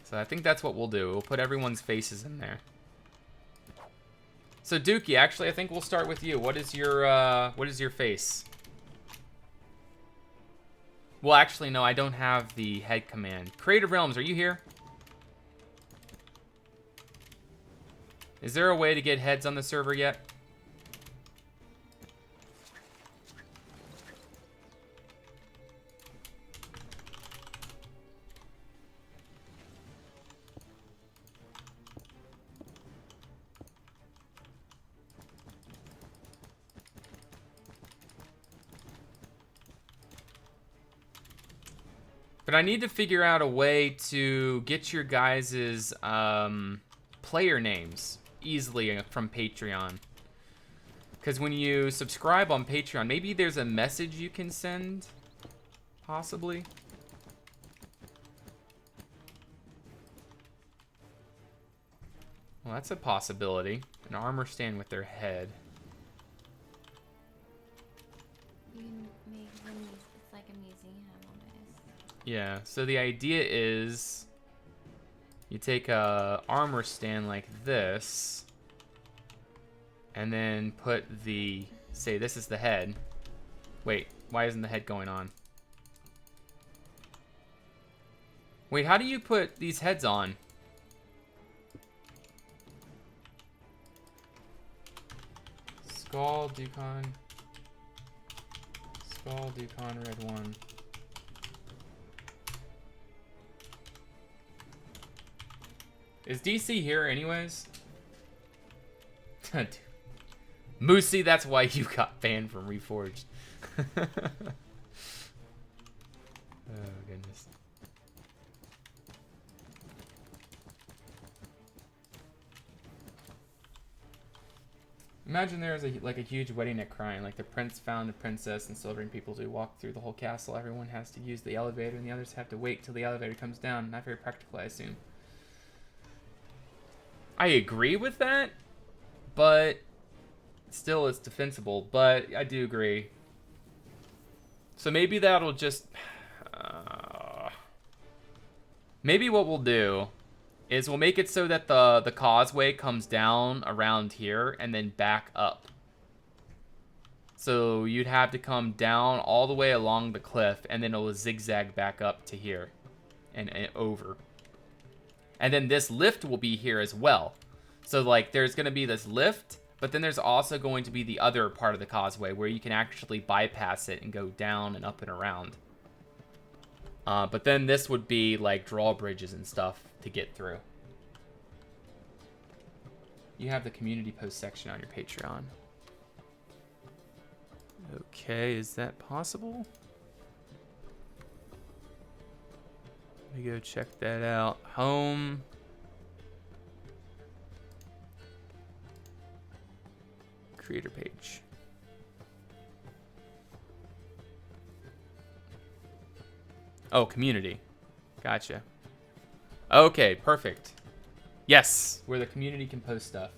So I think that's what we'll do. We'll put everyone's faces in there. So Dookie, actually, I think we'll start with you. What is your face? Well, actually, no, I don't have the head command. Creative Realms, are you here? Is there a way to get heads on the server yet? But I need to figure out a way to get your guys' player names easily from Patreon. Because when you subscribe on Patreon, maybe there's a message you can send, possibly. Well, that's a possibility. An armor stand with their head. You can make them, it's like a museum almost. Yeah, so the idea is you take a armor stand like this and then put the, say this is the head. Wait, why isn't the head going on? Wait, how do you put these heads on? Skull, Dukon. Skull, Dukon, red 1. Is DC here anyways? Moosey, that's why you got banned from Reforged. Oh, goodness. Imagine there was a huge wedding at Crying, like the prince found a princess and still bring people to walk through the whole castle. Everyone has to use the elevator and the others have to wait till the elevator comes down. Not very practical, I assume. I agree with that, but still it's defensible, but I do agree. So maybe that'll just... maybe what we'll do is we'll make it so that the causeway comes down around here and then back up. So you'd have to come down all the way along the cliff and then it'll zigzag back up to here and over. And then this lift will be here as well. So like there's going to be this lift, but then there's also going to be the other part of the causeway where you can actually bypass it and go down and up and around. But then this would be like drawbridges and stuff to get through. You have the community post section on your Patreon. Okay, is that possible? Let me go check that out. Home. Creator page. Oh, community. Gotcha. Okay, perfect. Yes, where the community can post stuff.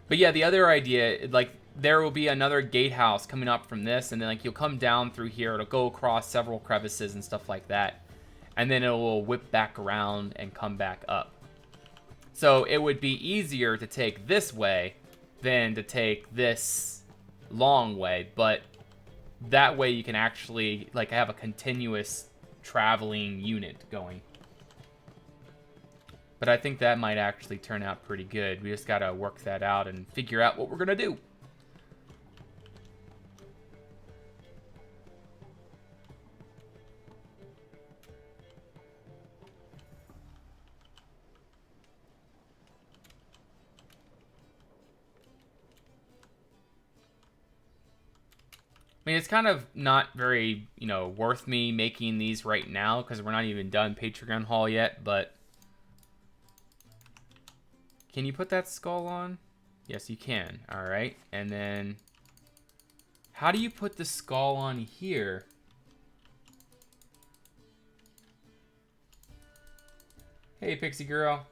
But yeah, the other idea, like, there will be another gatehouse coming up from this, and then like you'll come down through here, it'll go across several crevices and stuff like that, and then it will whip back around and come back up. So it would be easier to take this way than to take this long way, but that way you can actually like have a continuous traveling unit going. But I think that might actually turn out pretty good. We just gotta work that out and figure out what we're gonna do. I mean, it's kind of not very, you know, worth me making these right now because we're not even done Patreon haul yet, but... Can you put that skull on? Yes, you can. All right. And then... How do you put the skull on here? Hey, Pixie Girl.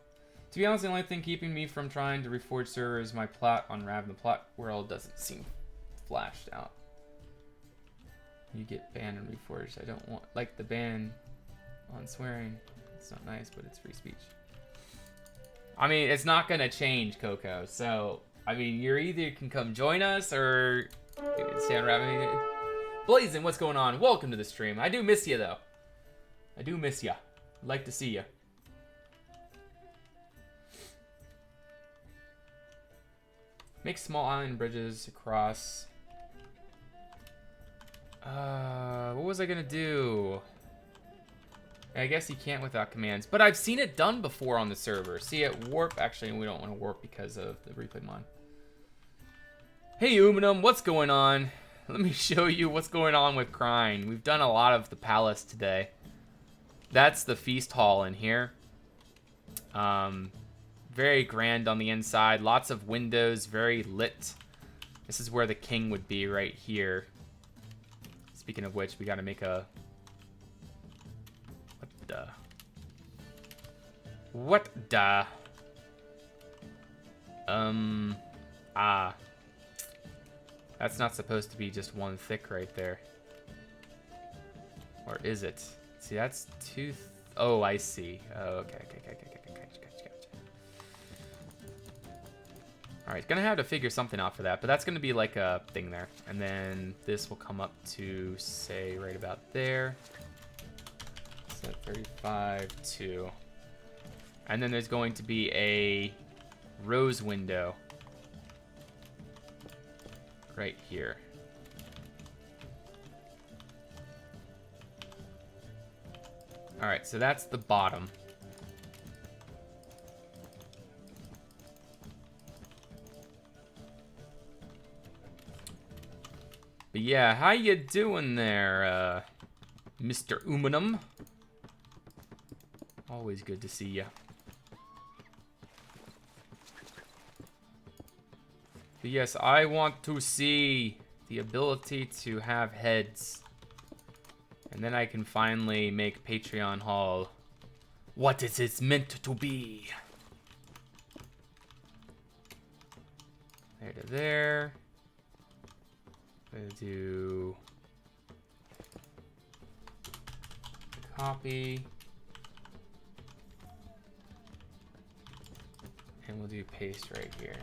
To be honest, the only thing keeping me from trying to reforge server is my plot on Raven. The plot world doesn't seem flashed out. You get banned and reforged. I don't want, like, the ban on swearing. It's not nice, but it's free speech. I mean, it's not gonna change, Coco. So, I mean, you either can come join us or you can stay on Raven. Blazin', what's going on? Welcome to the stream. I do miss you, though. I do miss you. I'd like to see you. Make small island bridges across. What was I gonna do? I guess you can't without commands, but I've seen it done before on the server. See it warp. Actually, we don't want to warp because of the replay mod. Hey, Uminum, what's going on? Let me show you what's going on with Crying. We've done a lot of the palace today. That's the feast hall in here. Very grand on the inside. Lots of windows, very lit. This is where the king would be right here. Speaking of which, we gotta make a... What the? That's not supposed to be just one thick right there. Or is it? See, that's two... Oh, I see. Oh, okay. Gotcha. Alright, gonna have to figure something out for that, but that's gonna be like a thing there. And then this will come up to, say, right about there. So 35, 2. And then there's going to be a rose window right here. All right, so that's the bottom. But yeah, how you doing there, Mr. Umanum? Always good to see ya. But yes, I want to see the ability to have heads. And then I can finally make Patreon Hall what is it meant to be. There to there. I'm gonna do copy. And we'll do paste right here.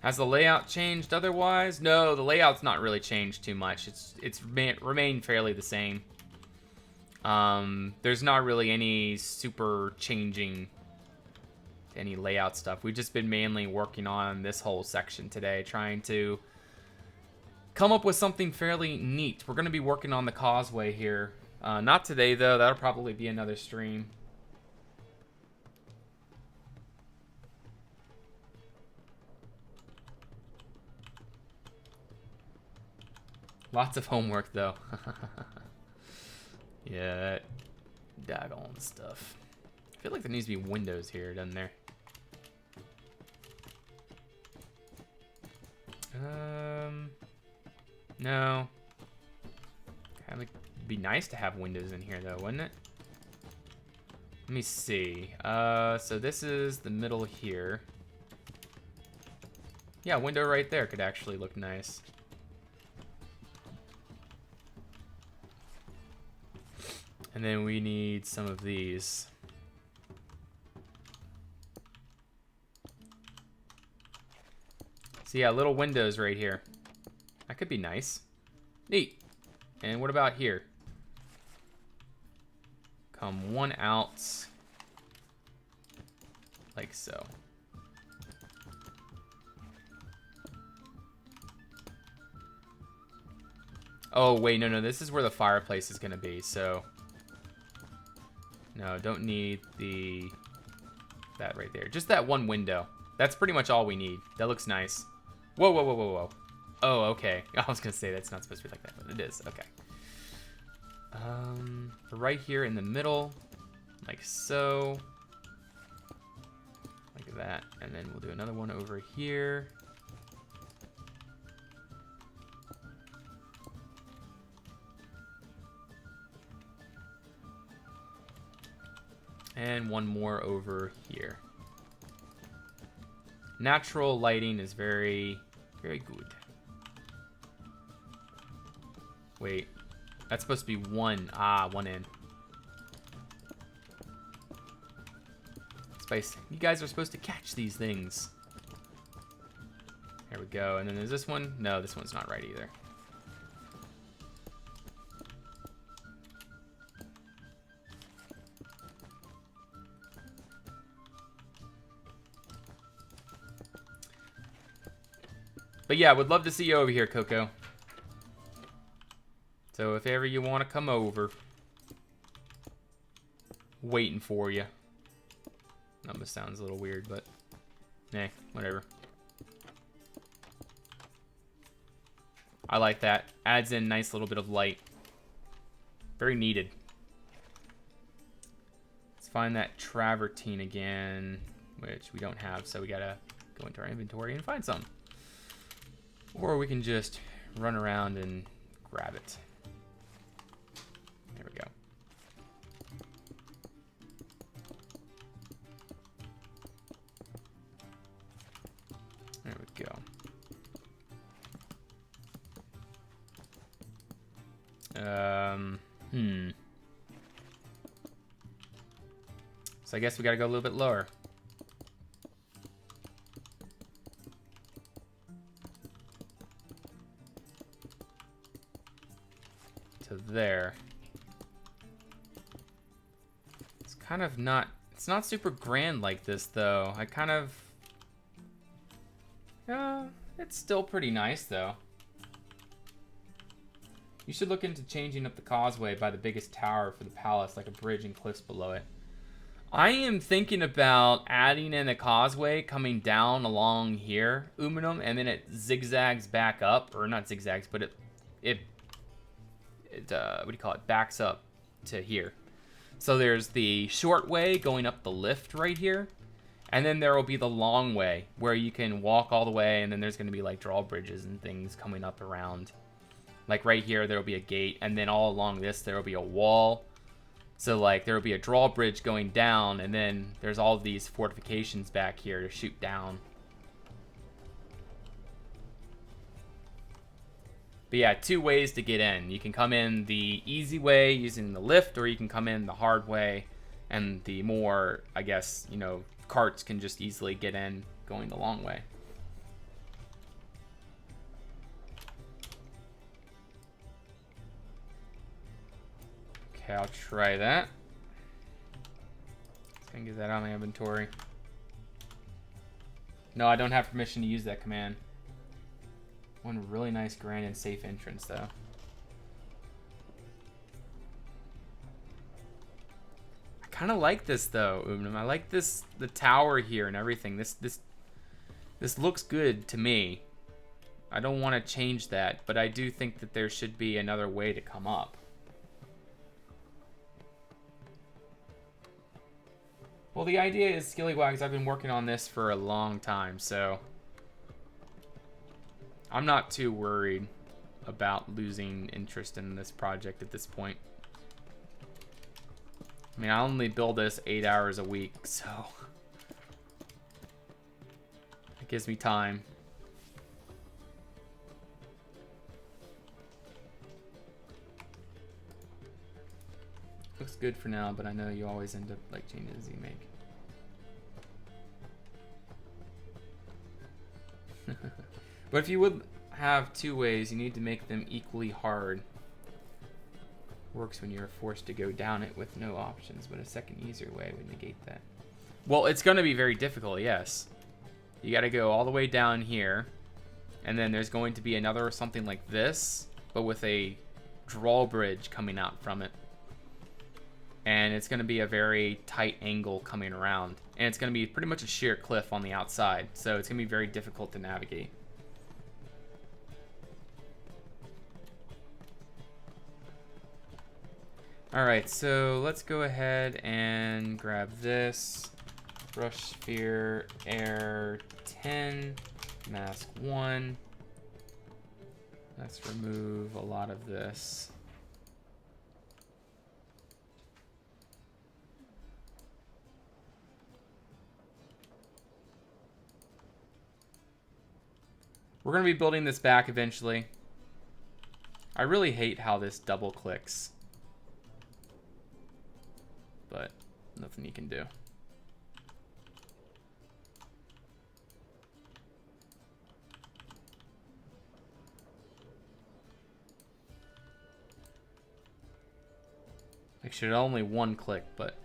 Has the layout changed otherwise? No, the layout's not really changed too much. It's remained fairly the same. There's not really any super changing any layout stuff. We've just been mainly working on this whole section today, trying to come up with something fairly neat. We're going to be working on the causeway here. Not today, though. That'll probably be another stream. Lots of homework, though. Yeah, that daggone stuff. I feel like there needs to be windows here, doesn't there? No. Kind of be nice to have windows in here, though, wouldn't it? Let me see. So this is the middle here. Yeah, window right there could actually look nice. And then we need some of these. So yeah, little windows right here. That could be nice. Neat. And what about here? Come one out. Like so. Oh, wait, no, this is where the fireplace is gonna be, so... No, don't need that right there. Just that one window. That's pretty much all we need. That looks nice. Whoa, whoa, whoa, whoa, whoa. Oh, okay. I was gonna say that's not supposed to be like that, but it is. Okay. Right here in the middle, like so. Like that. And then we'll do another one over here. And one more over here. Natural lighting is very, very good. Wait, that's supposed to be one. Ah, one in. Spice, you guys are supposed to catch these things. There we go. And then there's this one. No, this one's not right either. But yeah, would love to see you over here, Coco. So if ever you want to come over, waiting for you. Almost sounds a little weird, but eh, whatever. I like that. Adds in a nice little bit of light. Very needed. Let's find that travertine again, which we don't have, so we gotta go into our inventory and find some. Or we can just run around and grab it. There we go. There we go. So I guess we gotta go a little bit lower. To there. kind of not... It's not super grand like this, though. I kind of... it's still pretty nice, though. You should look into changing up the causeway by the biggest tower for the palace, like a bridge and cliffs below it. I am thinking about adding in a causeway coming down along here, Uminum, and then it zigzags back up, or not zigzags, but it what do you call it, backs up to here. So there's the short way going up the lift right here, and then there will be the long way where you can walk all the way, and then there's going to be like drawbridges and things coming up around. Like right here, there will be a gate, and then all along this, there will be a wall. So like there will be a drawbridge going down, and then there's all of these fortifications back here to shoot down. But yeah, 2 ways to get in. You can come in the easy way using the lift, or you can come in the hard way, and the more, I guess, you know, carts can just easily get in going the long way. Okay, I'll try that. Let's go and get that out of my inventory. No, I don't have permission to use that command. One really nice, grand, and safe entrance, though. I kind of like this, though, Umnum. I like this, the tower here and everything. This looks good to me. I don't want to change that, but I do think that there should be another way to come up. Well, the idea is, Skillywags, I've been working on this for a long time, so I'm not too worried about losing interest in this project at this point. I mean, I only build this 8 hours a week, so it gives me time. Looks good for now, but I know you always end up like changing as you make. But if you would have 2 ways, you need to make them equally hard. Works when you're forced to go down it with no options, but a second easier way would negate that. Well, it's going to be very difficult, yes. You got to go all the way down here, and then there's going to be another something like this, but with a drawbridge coming out from it. And it's going to be a very tight angle coming around. And it's going to be pretty much a sheer cliff on the outside. So it's going to be very difficult to navigate. Alright, so let's go ahead and grab this. Brush sphere, air 10, mask 1. Let's remove a lot of this. We're going to be building this back eventually. I really hate how this double clicks. But nothing you can do. It should only 1 click, but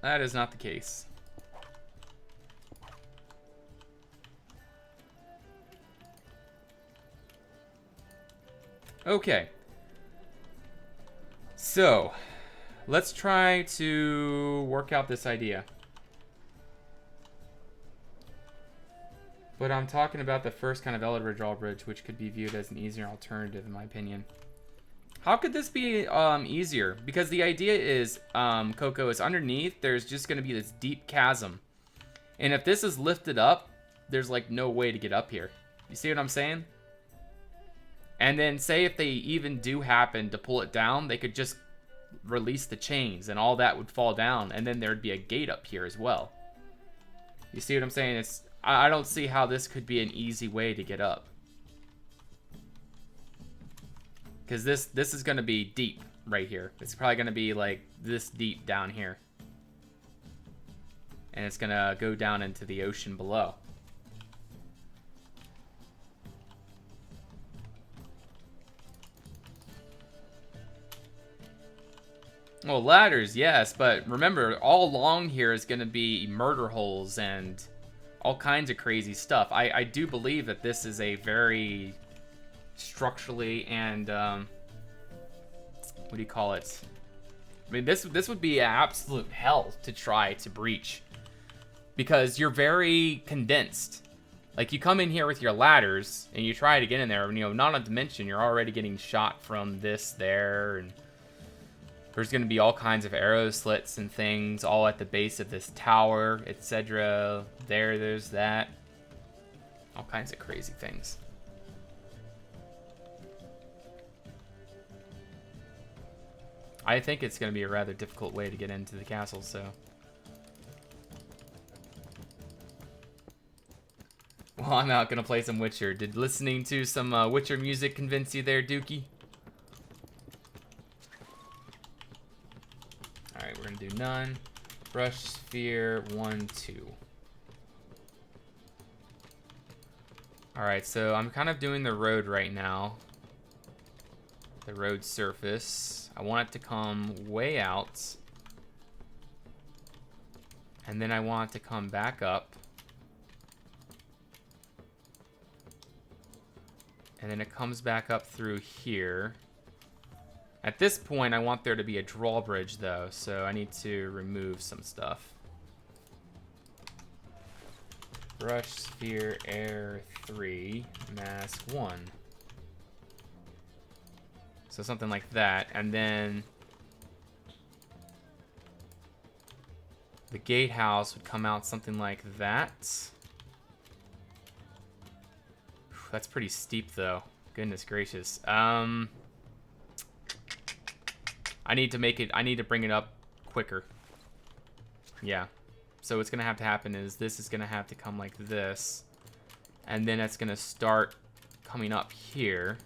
that is not the case. Okay. So, let's try to work out this idea. But I'm talking about the first kind of elevator drawbridge, which could be viewed as an easier alternative, in my opinion. How could this be easier? Because the idea is, Coco, is underneath, there's just going to be this deep chasm. And if this is lifted up, there's like no way to get up here. You see what I'm saying? And then say if they even do happen to pull it down, they could just release the chains and all that would fall down, and then there'd be a gate up here as well. You see what I'm saying? I don't see how this could be an easy way to get up. Because this is going to be deep right here. It's probably going to be like this deep down here. And it's going to go down into the ocean below. Well, ladders, yes, but remember, all along here is going to be murder holes and all kinds of crazy stuff. I do believe that this is a very structurally and, what do you call it? I mean, this would be absolute hell to try to breach. Because you're very condensed. Like, you come in here with your ladders, and you try to get in there, and, you know, not to mention, you're already getting shot from this, there, and there's going to be all kinds of arrow slits and things all at the base of this tower, etc. There's that. All kinds of crazy things. I think it's going to be a rather difficult way to get into the castle, so... Well, I'm out gonna play some Witcher. Did listening to some Witcher music convince you there, Dookie? Alright, we're gonna do none. Brush, sphere, 1, 2. Alright, so I'm kind of doing the road right now. The road surface. I want it to come way out. And then I want it to come back up. And then it comes back up through here. At this point, I want there to be a drawbridge, though, so I need to remove some stuff. Brush, sphere, air, 3, mask, 1. So something like that, and then the gatehouse would come out something like that. That's pretty steep, though. Goodness gracious. I need to bring it up quicker. Yeah. So what's gonna have to happen is this is gonna have to come like this, and then it's gonna start coming up here.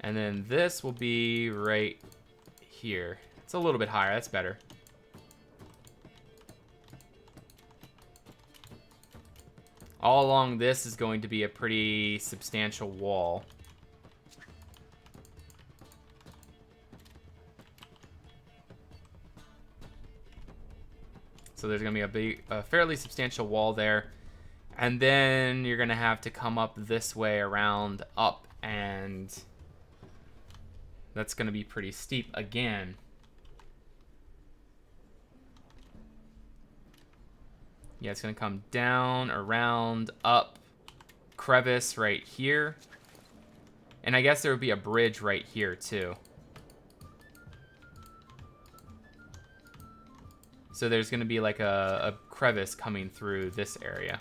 And then this will be right here. It's a little bit higher, that's better. All along this is going to be a pretty substantial wall. So there's going to be a fairly substantial wall there. And then you're going to have to come up this way around up, and that's going to be pretty steep again. Yeah, it's going to come down, around, up, crevice right here. And I guess there would be a bridge right here, too. So there's going to be like a crevice coming through this area.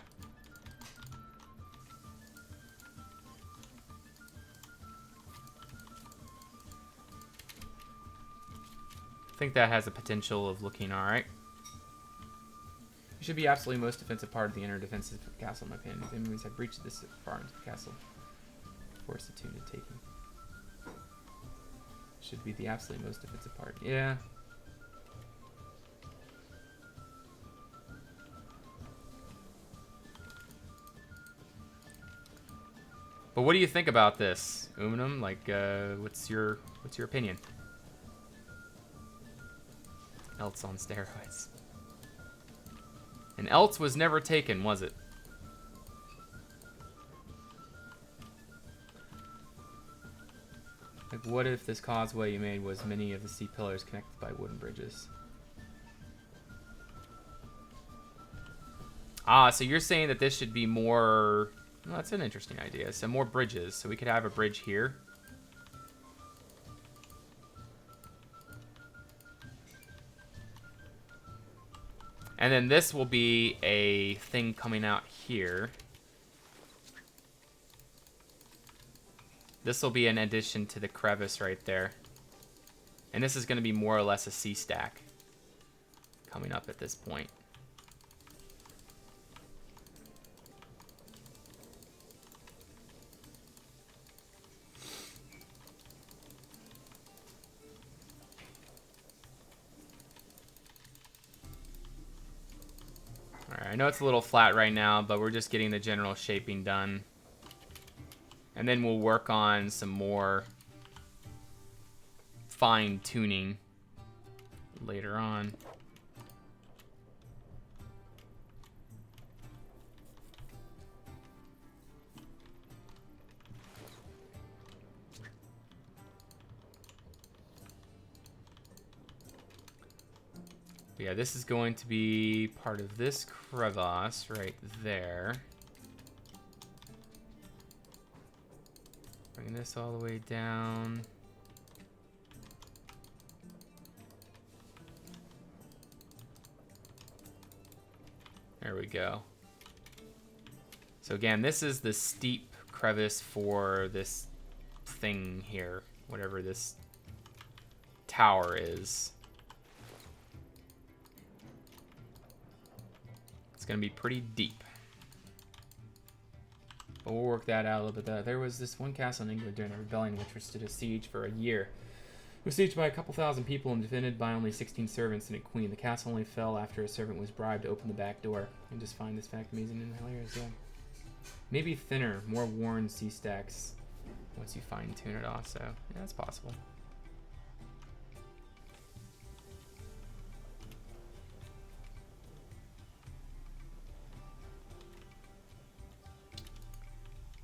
I think that has the potential of looking alright. It should be absolutely most defensive part of the inner defenses of the castle, in my opinion. If enemies have breached this far into the castle, force attuned to taking. Should be the absolutely most defensive part. Yeah. But what do you think about this, Uminum? Like, what's your opinion? Else on steroids. And else was never taken, was it? Like, what if this causeway you made was many of the sea pillars connected by wooden bridges? Ah, so you're saying that this should be more... Well, that's an interesting idea. So more bridges. So we could have a bridge here. And then this will be a thing coming out here. This will be an addition to the crevice right there. And this is going to be more or less a sea stack coming up at this point. Alright, I know it's a little flat right now, but we're just getting the general shaping done. And then we'll work on some more fine tuning later on. But yeah, this is going to be part of this crevasse right there. Bring this all the way down. There we go. So again, this is the steep crevice for this thing here, whatever this tower is. It's gonna be pretty deep. But we'll work that out a little bit. There was this one castle in England during the rebellion which stood a siege for a year. It was sieged by a couple thousand people and defended by only 16 servants and a queen. The castle only fell after a servant was bribed to open the back door. I just find this fact amazing and hilarious. Yeah. Maybe thinner, more worn sea stacks once you fine tune it also. Yeah, that's possible.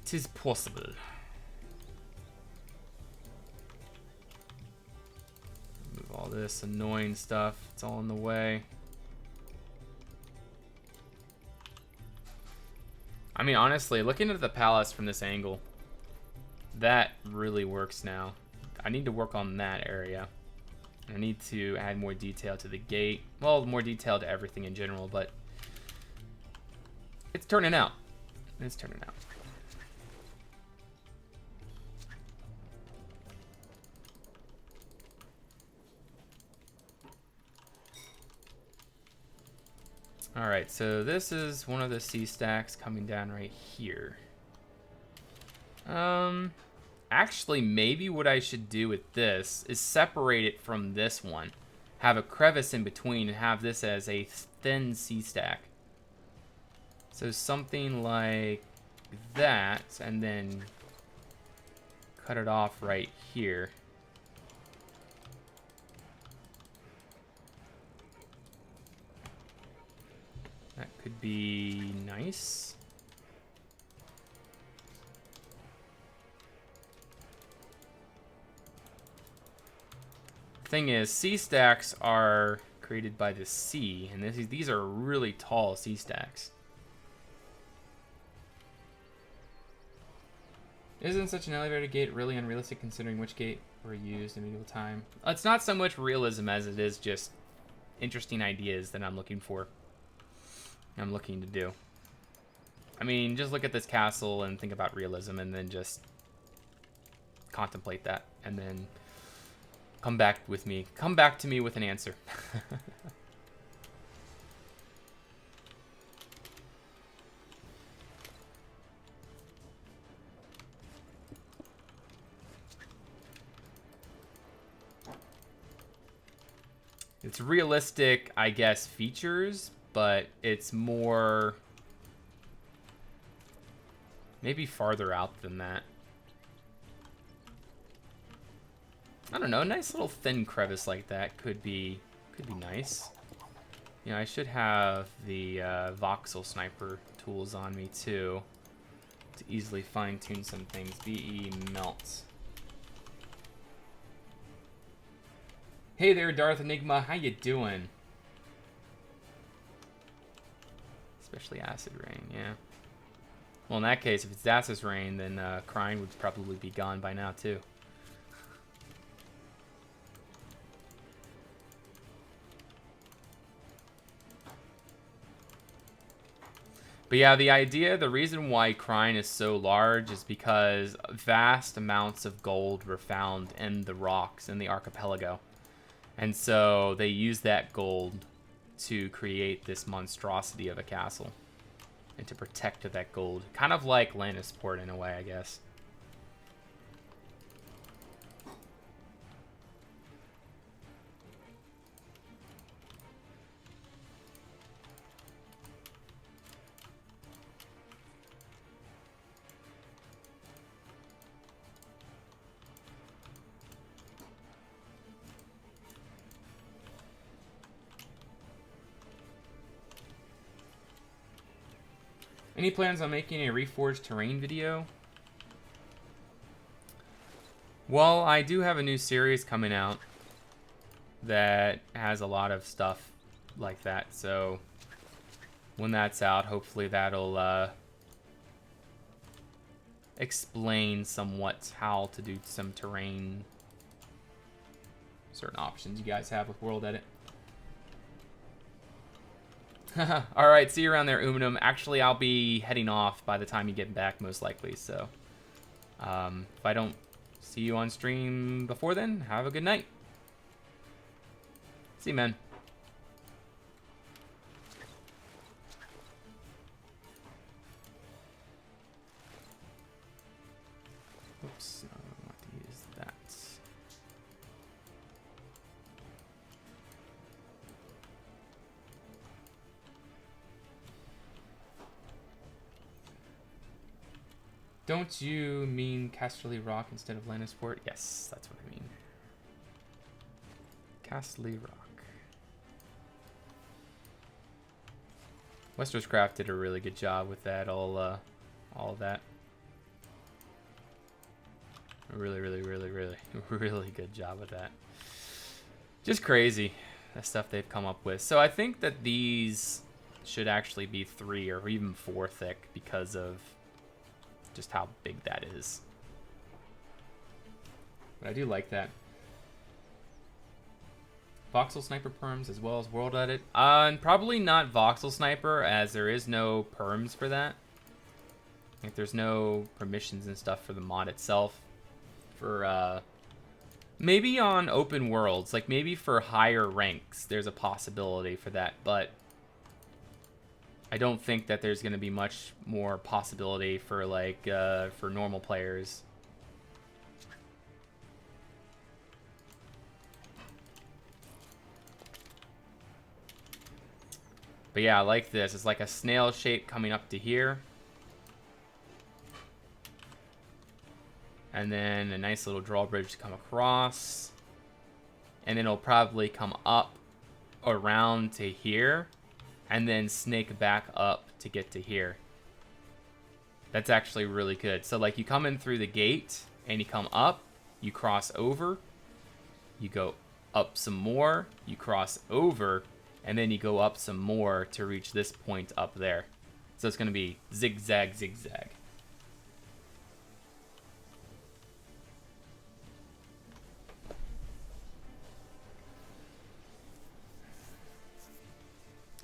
Tis possible. Move all this annoying stuff. It's all in the way. I mean, honestly, looking at the palace from this angle, that really works now. I need to work on that area. I need to add more detail to the gate. Well, more detail to everything in general, but it's turning out. It's turning out. All right, so this is one of the sea stacks coming down right here. Actually, maybe what I should do with this is separate it from this one. Have a crevice in between and have this as a thin sea stack. So something like that, and then cut it off right here. That could be nice. Thing is, sea stacks are created by the sea, and these are really tall sea stacks. Isn't such an elevator gate really unrealistic considering which gate were used in medieval time? It's not so much realism as it is just interesting ideas that I'm looking for. I'm looking to do. I mean, just look at this castle and think about realism and then just contemplate that and then come back to me with an answer. It's realistic, I guess, features, but it's more maybe farther out than that. I don't know, a nice little thin crevice like that could be nice. You know, I should have the voxel sniper tools on me too to easily fine-tune some things. BE melt. Hey there, Darth Enigma, how you doing? Especially acid rain, yeah. Well, in that case, if it's acid rain, then crying would probably be gone by now too. But yeah, the reason why Crine is so large is because vast amounts of gold were found in the rocks in the archipelago. And so they used that gold to create this monstrosity of a castle and to protect that gold. Kind of like Lannisport in a way, I guess. Any plans on making a Reforged terrain video? Well, I do have a new series coming out that has a lot of stuff like that, so when that's out, hopefully that'll explain somewhat how to do some terrain, certain options you guys have with World Edit. Alright, see you around there, Uminum. Actually, I'll be heading off by the time you get back, most likely, so if I don't see you on stream before then, have a good night. See you, man. Oops, no, I don't want to use that. Don't you mean Casterly Rock instead of Lannisport? Yes, that's what I mean. Casterly Rock. Westeros Craft did a really good job with that, all of that. Really, really, really, really, really good job with that. Just crazy, the stuff they've come up with. So I think that these should actually be 3 or even 4 thick because of just how big that is. But I do like that. Voxel Sniper perms as well as World Edit. And probably not Voxel Sniper, as there is no perms for that. Like, there's no permissions and stuff for the mod itself. For maybe on open worlds, like maybe for higher ranks, there's a possibility for that, but I don't think that there's going to be much more possibility for like for normal players. But yeah, I like this. It's like a snail shape coming up to here. And then a nice little drawbridge to come across. And then it'll probably come up around to here. And then snake back up to get to here. That's actually really good. So like you come in through the gate and you come up. You cross over. You go up some more. You cross over. And then you go up some more to reach this point up there. So it's going to be zigzag, zigzag.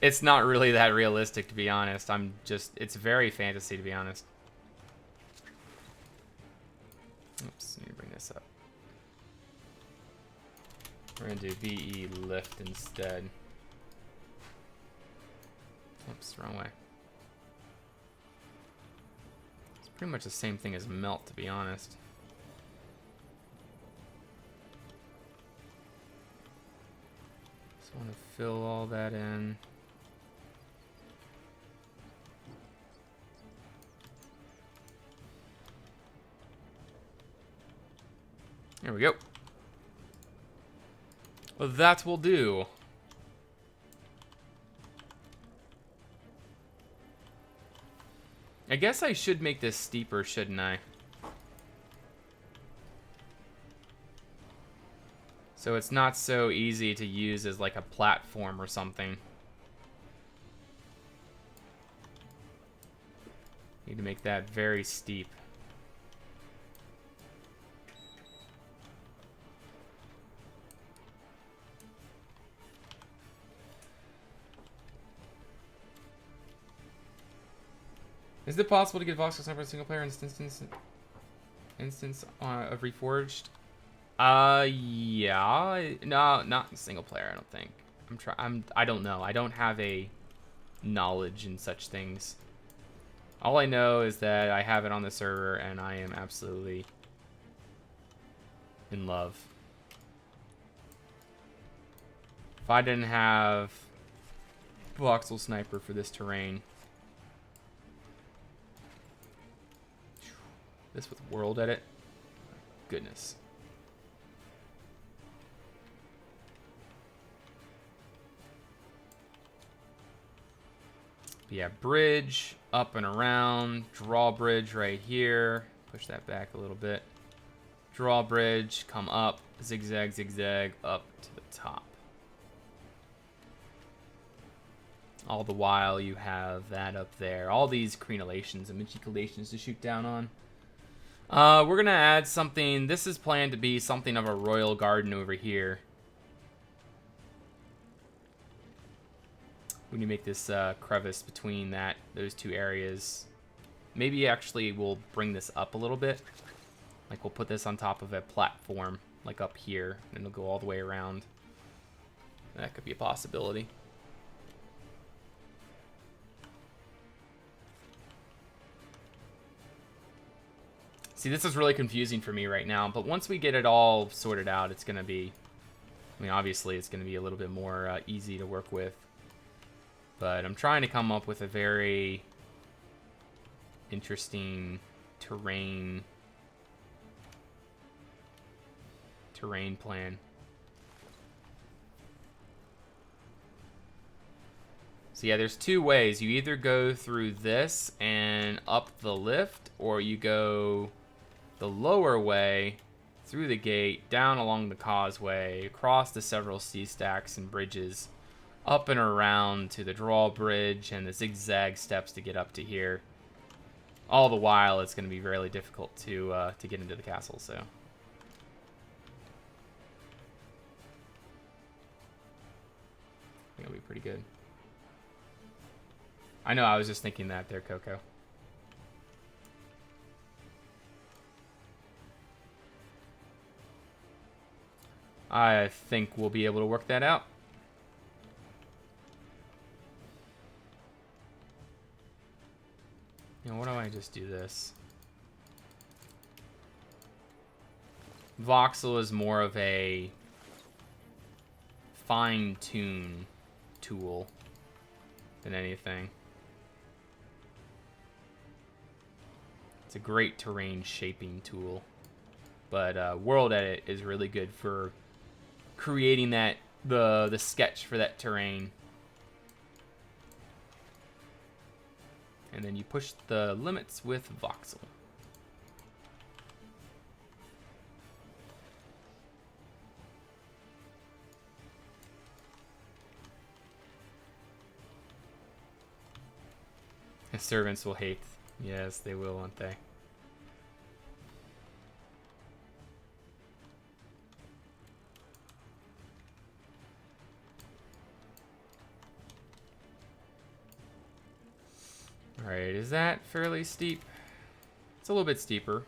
It's not really that realistic, to be honest. It's very fantasy, to be honest. Oops, let me bring this up. We're going to do VE lift instead. Oops, wrong way. It's pretty much the same thing as melt, to be honest. Just want to fill all that in. There we go. Well, that will do. I guess I should make this steeper, shouldn't I? So it's not so easy to use as like a platform or something. Need to make that very steep. Is it possible to get Voxel Sniper single player instance of Reforged? Yeah. No, not single player, I don't think. I don't know. I don't have a knowledge in such things. All I know is that I have it on the server and I am absolutely in love. If I didn't have Voxel Sniper for this terrain, this with World Edit, goodness. But yeah, bridge, up and around, drawbridge right here. Push that back a little bit. Drawbridge, come up, zigzag, zigzag, up to the top. All the while you have that up there. All these crenellations and machicolations to shoot down on. We're going to add something. This is planned to be something of a royal garden over here. We need to make this crevice between those two areas. Maybe actually we'll bring this up a little bit. Like we'll put this on top of a platform, like up here, and it'll go all the way around. That could be a possibility. See, this is really confusing for me right now, but once we get it all sorted out, it's going to be, I mean, obviously it's going to be a little bit more easy to work with. But I'm trying to come up with a very interesting terrain plan. So yeah, there's two ways. You either go through this and up the lift, or you go the lower way through the gate, down along the causeway, across the several sea stacks and bridges, up and around to the drawbridge and the zigzag steps to get up to here. All the while, it's going to be really difficult to get into the castle, so. I think it'll be pretty good. I know, I was just thinking that there, Coco. I think we'll be able to work that out. You know, why don't I just do this? Voxel is more of a fine-tune tool than anything. It's a great terrain shaping tool, but World Edit is really good for creating the sketch for that terrain. And then you push the limits with Voxel. The servants will hate. Yes, they will, won't they? Alright, is that fairly steep? It's a little bit steeper.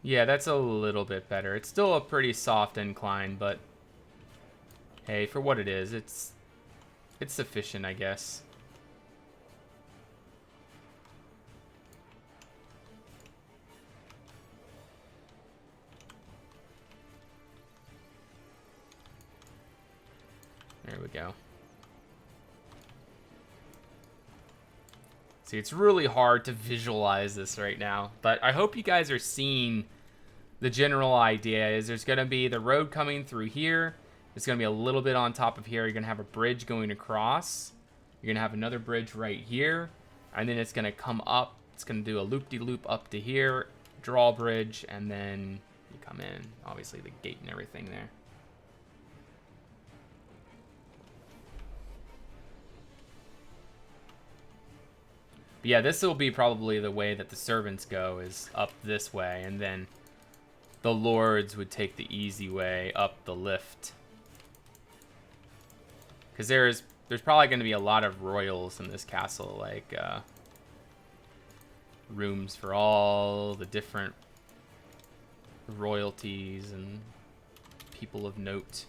Yeah, that's a little bit better. It's still a pretty soft incline, but hey, for what it is, it's sufficient, I guess. There we go. See, it's really hard to visualize this right now, but I hope you guys are seeing the general idea. Is there's going to be the road coming through here. It's going to be a little bit on top of here. You're going to have a bridge going across. You're going to have another bridge right here, and then it's going to come up. It's going to do a loop-de-loop up to here, drawbridge, and then you come in. Obviously, the gate and everything there. But yeah, this will be probably the way that the servants go, is up this way, and then the lords would take the easy way up the lift. Because there's probably going to be a lot of royals in this castle, like rooms for all the different royalties and people of note.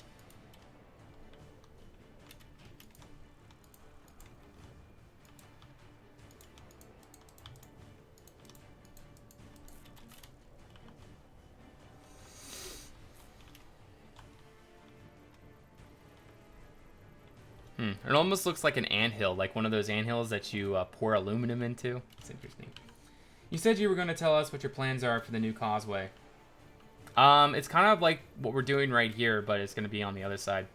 It almost looks like an anthill, like one of those anthills that you pour aluminum into. It's interesting. You said you were going to tell us what your plans are for the new causeway. It's kind of like what we're doing right here, but it's going to be on the other side.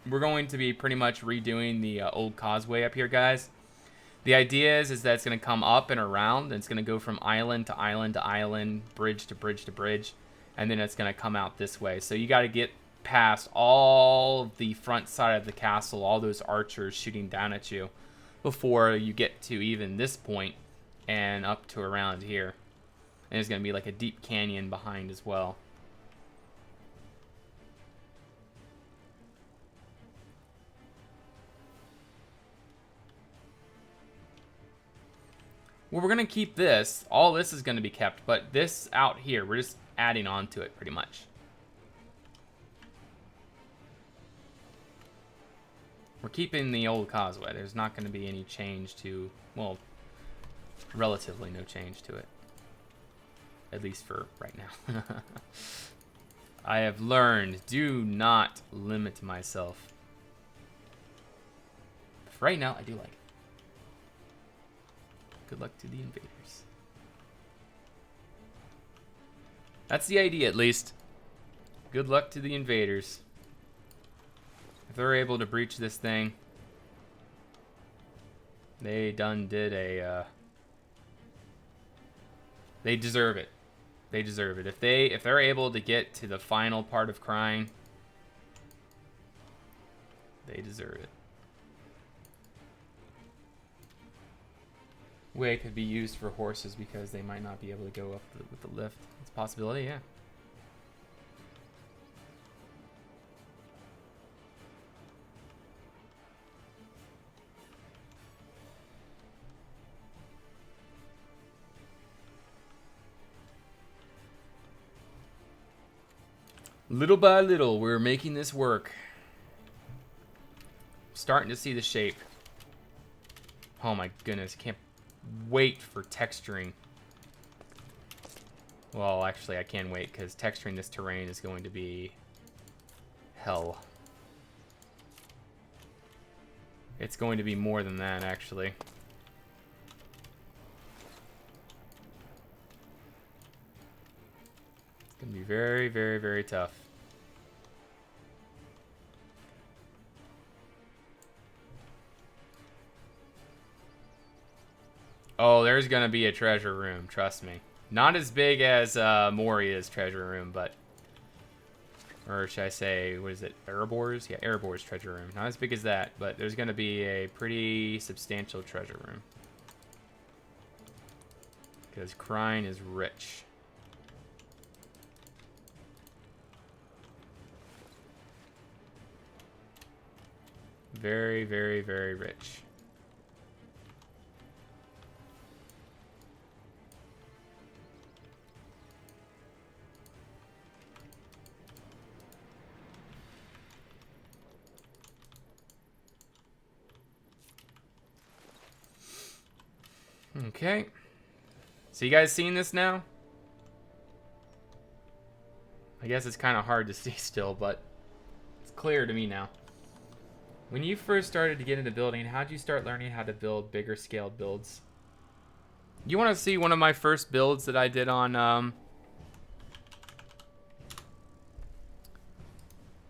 We're going to be pretty much redoing the old causeway up here, guys. The idea is that it's going to come up and around, and it's going to go from island to island to island, bridge to bridge to bridge, and then it's going to come out this way. So you got to get past all the front side of the castle, all those archers shooting down at you, before you get to even this point and up to around here. And there's going to be like a deep canyon behind as well. Well, we're going to keep this. All this is going to be kept, but this out here, we're just adding on to it pretty much. We're keeping the old causeway. There's not going to be any change to, well, relatively no change to it. At least for right now. I have learned, do not limit myself. For right now, I do like it. Good luck to the invaders. That's the idea, at least. Good luck to the invaders. If they're able to breach this thing, they done did a, they deserve it. They deserve it. If they're able to get to the final part of crying, they deserve it. Way could be used for horses because they might not be able to go up with the lift. It's a possibility, yeah. Little by little, we're making this work. Starting to see the shape. Oh my goodness, can't wait for texturing. Well, actually, I can wait because texturing this terrain is going to be hell. It's going to be more than that, actually. It's going to be very, very, very tough. Oh, there's going to be a treasure room, trust me. Not as big as Moria's treasure room, but... Or should I say, what is it, Erebor's? Yeah, Erebor's treasure room. Not as big as that, but there's going to be a pretty substantial treasure room. Because Crine is rich. Very, very, very rich. Okay. So you guys seeing this now? I guess it's kind of hard to see still, but it's clear to me now. When you first started to get into building, how did you start learning how to build bigger scaled builds? You want to see one of my first builds that I did on...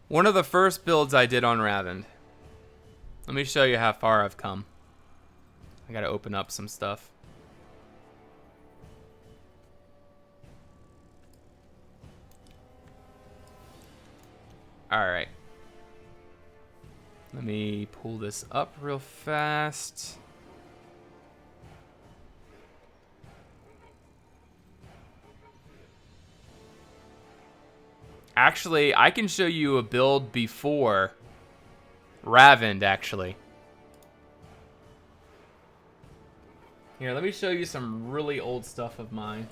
One of the first builds I did on Ravend. Let me show you how far I've come. I gotta open up some stuff. Alright. Let me pull this up real fast. Actually, I can show you a build before Ravend, actually. Here, let me show you some really old stuff of mine.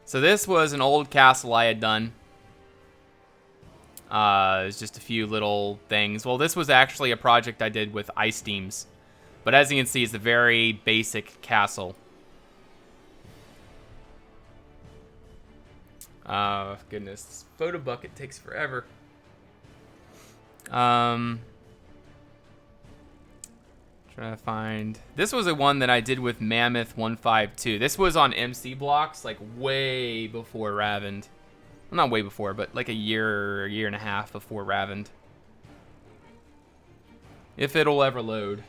So this was an old castle I had done. It was just a few little things. Well, this was actually a project I did with ice steams. But as you can see, it's a very basic castle. Goodness, this photo bucket takes forever. Trying to find. This was a one that I did with Mammoth 152. This was on MC blocks, like way before Ravend. Well, not way before, but like a year and a half before Ravend. If it'll ever load.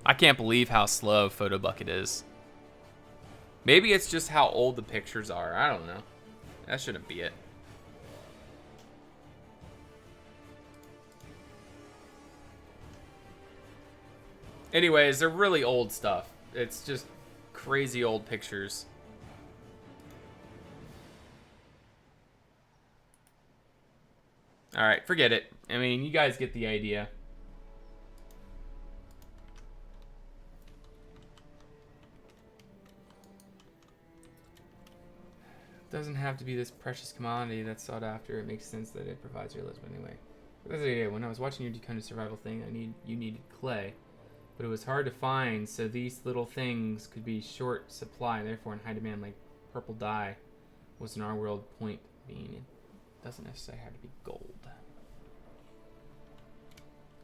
I can't believe how slow Photobucket is. Maybe it's just how old the pictures are. I don't know. That shouldn't be it. Anyways, they're really old stuff. It's just crazy old pictures. Alright, forget it. I mean, you guys get the idea. Doesn't have to be this precious commodity that's sought after. It makes sense that it provides realism anyway. That's the idea. When I was watching your kind of survival thing, you needed clay. But it was hard to find, so these little things could be short supply, and therefore in high demand, like purple dye was in our world point being. It doesn't necessarily have to be gold.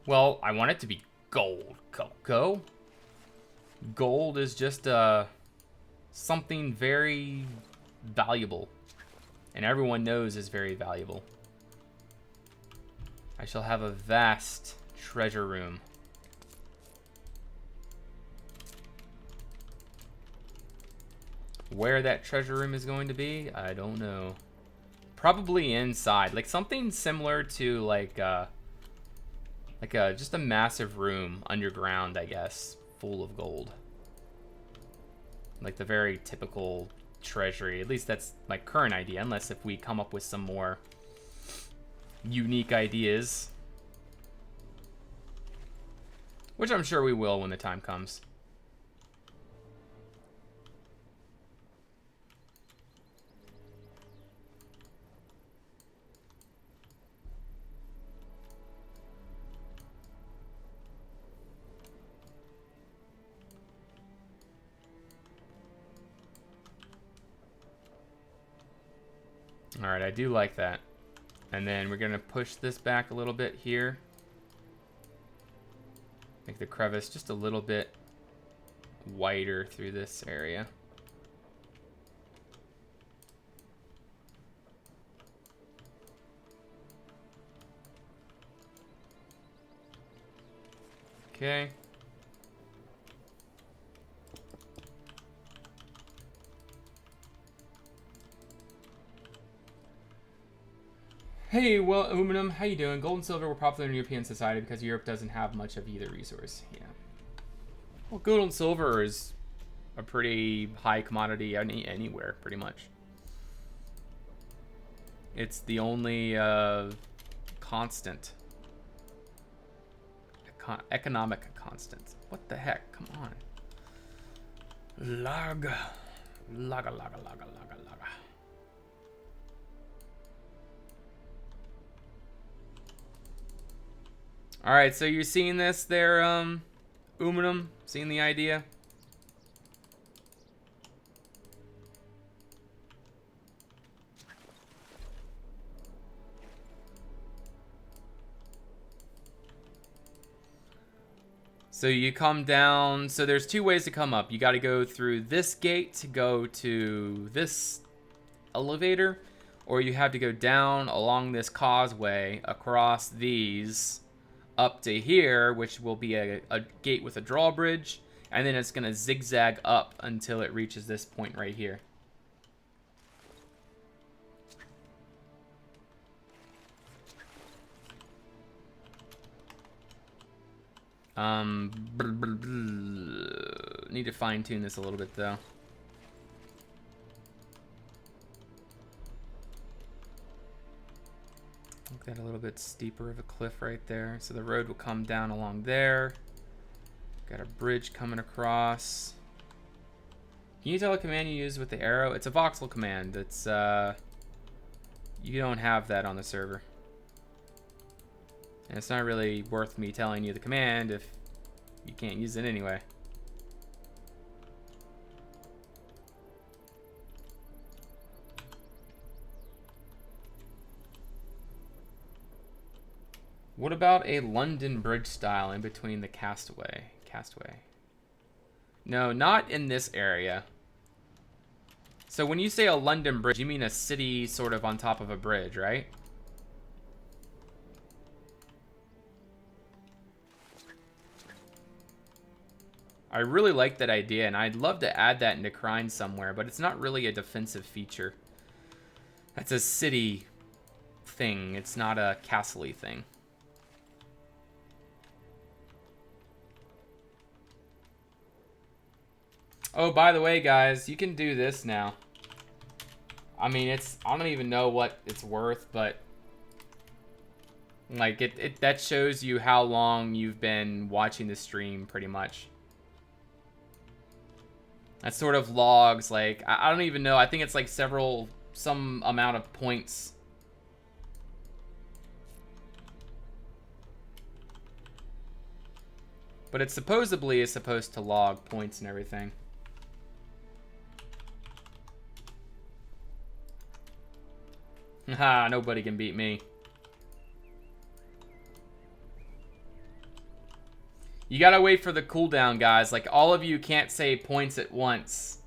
Well, I want it to be gold, Coco. Gold is just something very valuable, and everyone knows is very valuable. I shall have a vast treasure room. Where that treasure room is going to be, I don't know. Probably inside, like something similar to like just a massive room underground, I guess, full of gold. Like the very typical treasury. At least that's my current idea, unless if we come up with some more unique ideas, which I'm sure we will when the time comes. All right, I do like that. And then we're gonna push this back a little bit here. Make the crevice just a little bit wider through this area. Okay. Hey, well, aluminum, how you doing? Gold and silver were popular in European society because Europe doesn't have much of either resource. Yeah. Well, gold and silver is a pretty high commodity anywhere, pretty much. It's the only constant. Economic constant. What the heck? Come on. Laga. All right, so you're seeing this there, Uminum? Seeing the idea? So you come down, so there's two ways to come up. You got to go through this gate to go to this elevator, or you have to go down along this causeway across these up to here, which will be a gate with a drawbridge, and then it's going to zigzag up until it reaches this point right here. Need to fine-tune this a little bit though. Make that a little bit steeper of a cliff right there. So the road will come down along there. Got a bridge coming across. Can you tell a command you use with the arrow? It's a voxel command. It's you don't have that on the server. And it's not really worth me telling you the command if you can't use it anyway. What about a London Bridge style in between the Castaway? No, not in this area. So when you say a London Bridge, you mean a city sort of on top of a bridge, right? I really like that idea, and I'd love to add that into Crine somewhere, but it's not really a defensive feature. That's a city thing. It's not a castle-y thing. Oh, by the way, guys, you can do this now. I mean, I don't even know what it's worth, but like that shows you how long you've been watching the stream, pretty much. That sort of logs, like, I don't even know. I think it's like some amount of points. But it supposedly is supposed to log points and everything. Haha, nobody can beat me. You gotta wait for the cooldown, guys. Like, all of you can't say points at once.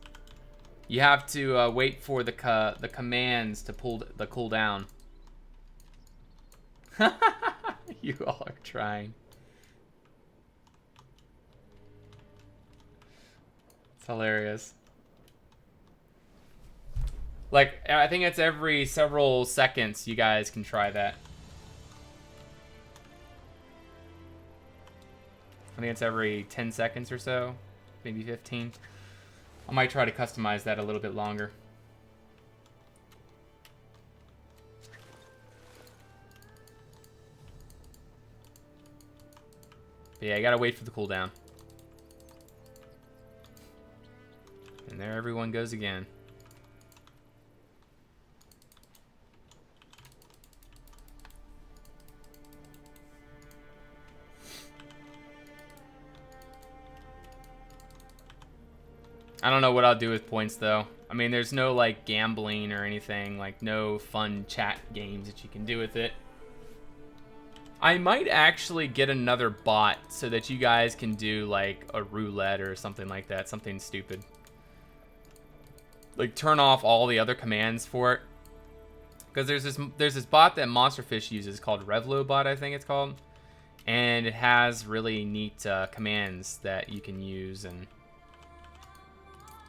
You have to wait for the commands to pull the cooldown. You all are trying. It's hilarious. Like, I think it's every several seconds you guys can try that. I think it's every 10 seconds or so, maybe 15. I might try to customize that a little bit longer. But yeah, I gotta wait for the cooldown. And there everyone goes again. I don't know what I'll do with points, though. I mean, there's no, like, gambling or anything. Like, no fun chat games that you can do with it. I might actually get another bot so that you guys can do, like, a roulette or something like that. Something stupid. Like, turn off all the other commands for it. Because there's this bot that Monsterfish uses called RevloBot, I think it's called. And it has really neat commands that you can use, and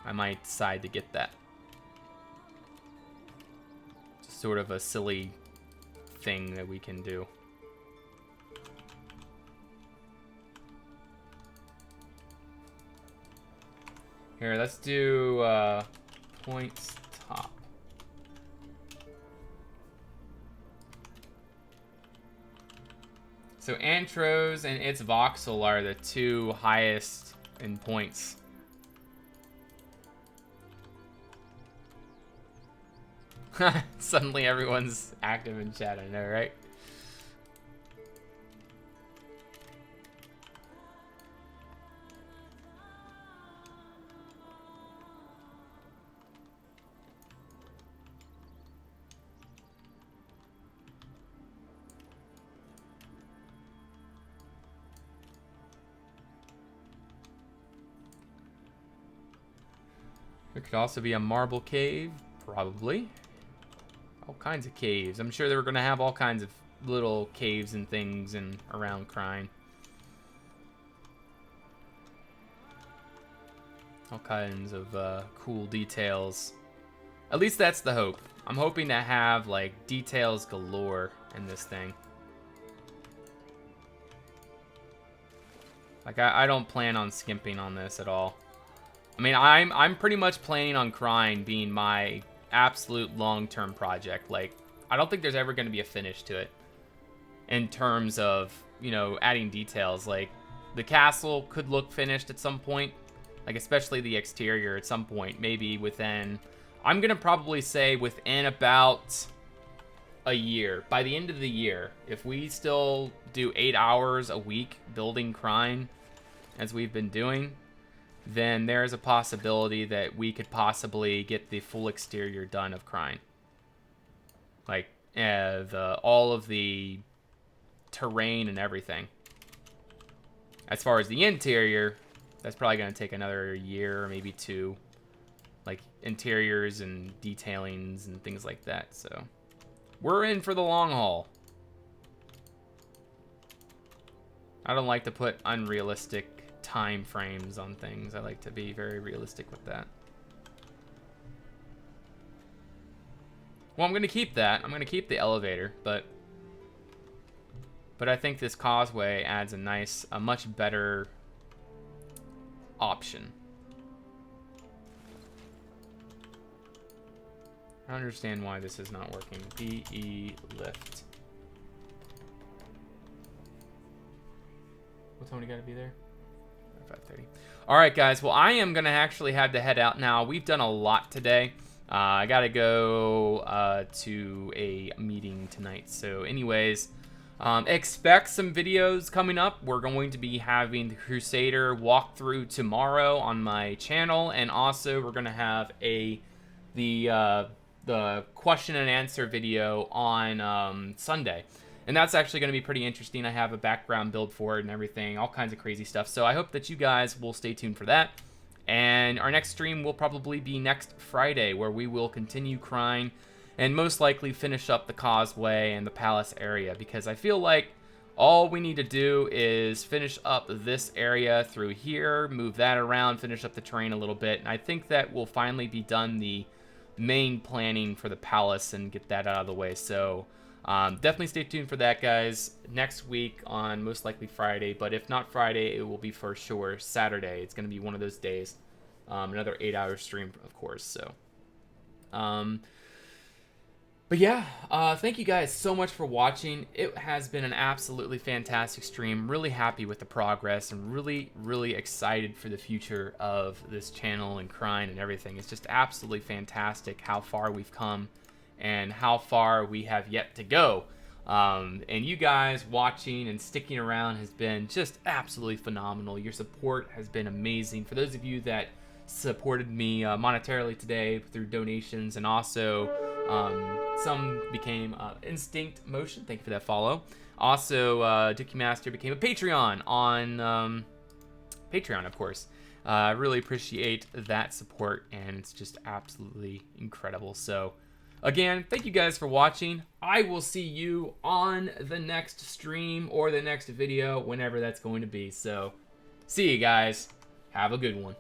I might decide to get that. It's sort of a silly thing that we can do. Here, let's do points top. So Antros and its Voxel are the two highest in points. Suddenly everyone's active in chat, I know, right? There could also be a marble cave, probably. All kinds of caves. I'm sure they were going to have all kinds of little caves and things and around Crine. All kinds of cool details. At least that's the hope. I'm hoping to have, like, details galore in this thing. Like, I don't plan on skimping on this at all. I mean, I'm pretty much planning on Crine being my absolute long-term project. Like, I don't think there's ever going to be a finish to it in terms of, you know, adding details. Like, the castle could look finished at some point, like, especially the exterior at some point, maybe within, I'm going to probably say within about a year. By the end of the year, if we still do 8 hours a week building Crine as we've been doing, then there's a possibility that we could possibly get the full exterior done of Crine. Like, all of the terrain and everything. As far as the interior, that's probably going to take another year or maybe 2. Like interiors and detailings and things like that. So we're in for the long haul. I don't like to put unrealistic time frames on things. I like to be very realistic with that. Well, I'm going to keep that. I'm going to keep the elevator, but I think this causeway adds a much better option. I don't understand why this is not working. PE lift. What time do you got to be there? 5:30. All right, guys. Well, I am going to actually have to head out now. We've done a lot today. I got to go to a meeting tonight. So anyways, expect some videos coming up. We're going to be having the Crusader walkthrough tomorrow on my channel. And also we're going to have the question and answer video on Sunday. And that's actually going to be pretty interesting. I have a background build for it and everything, all kinds of crazy stuff. So I hope that you guys will stay tuned for that. And our next stream will probably be next Friday, where we will continue crying and most likely finish up the causeway and the palace area, because I feel like all we need to do is finish up this area through here, move that around, finish up the terrain a little bit. And I think that we'll finally be done the main planning for the palace and get that out of the way. So definitely stay tuned for that, guys, next week on most likely Friday. But if not Friday, it will be for sure Saturday. It's going to be one of those days. Another 8-hour stream, of course. So but yeah, thank you guys so much for watching. It has been an absolutely fantastic stream. Really happy with the progress and really, really excited for the future of this channel and Crine and everything. It's just absolutely fantastic how far we've come and how far we have yet to go. And you guys watching and sticking around has been just absolutely phenomenal. Your support has been amazing. For those of you that supported me monetarily today through donations, and also some became Instinct Motion. Thank you for that follow. Also, Dookie Master became a Patreon on Patreon, of course. I really appreciate that support, and it's just absolutely incredible. So again, thank you guys for watching. I will see you on the next stream or the next video, whenever that's going to be. So see you guys. Have a good one.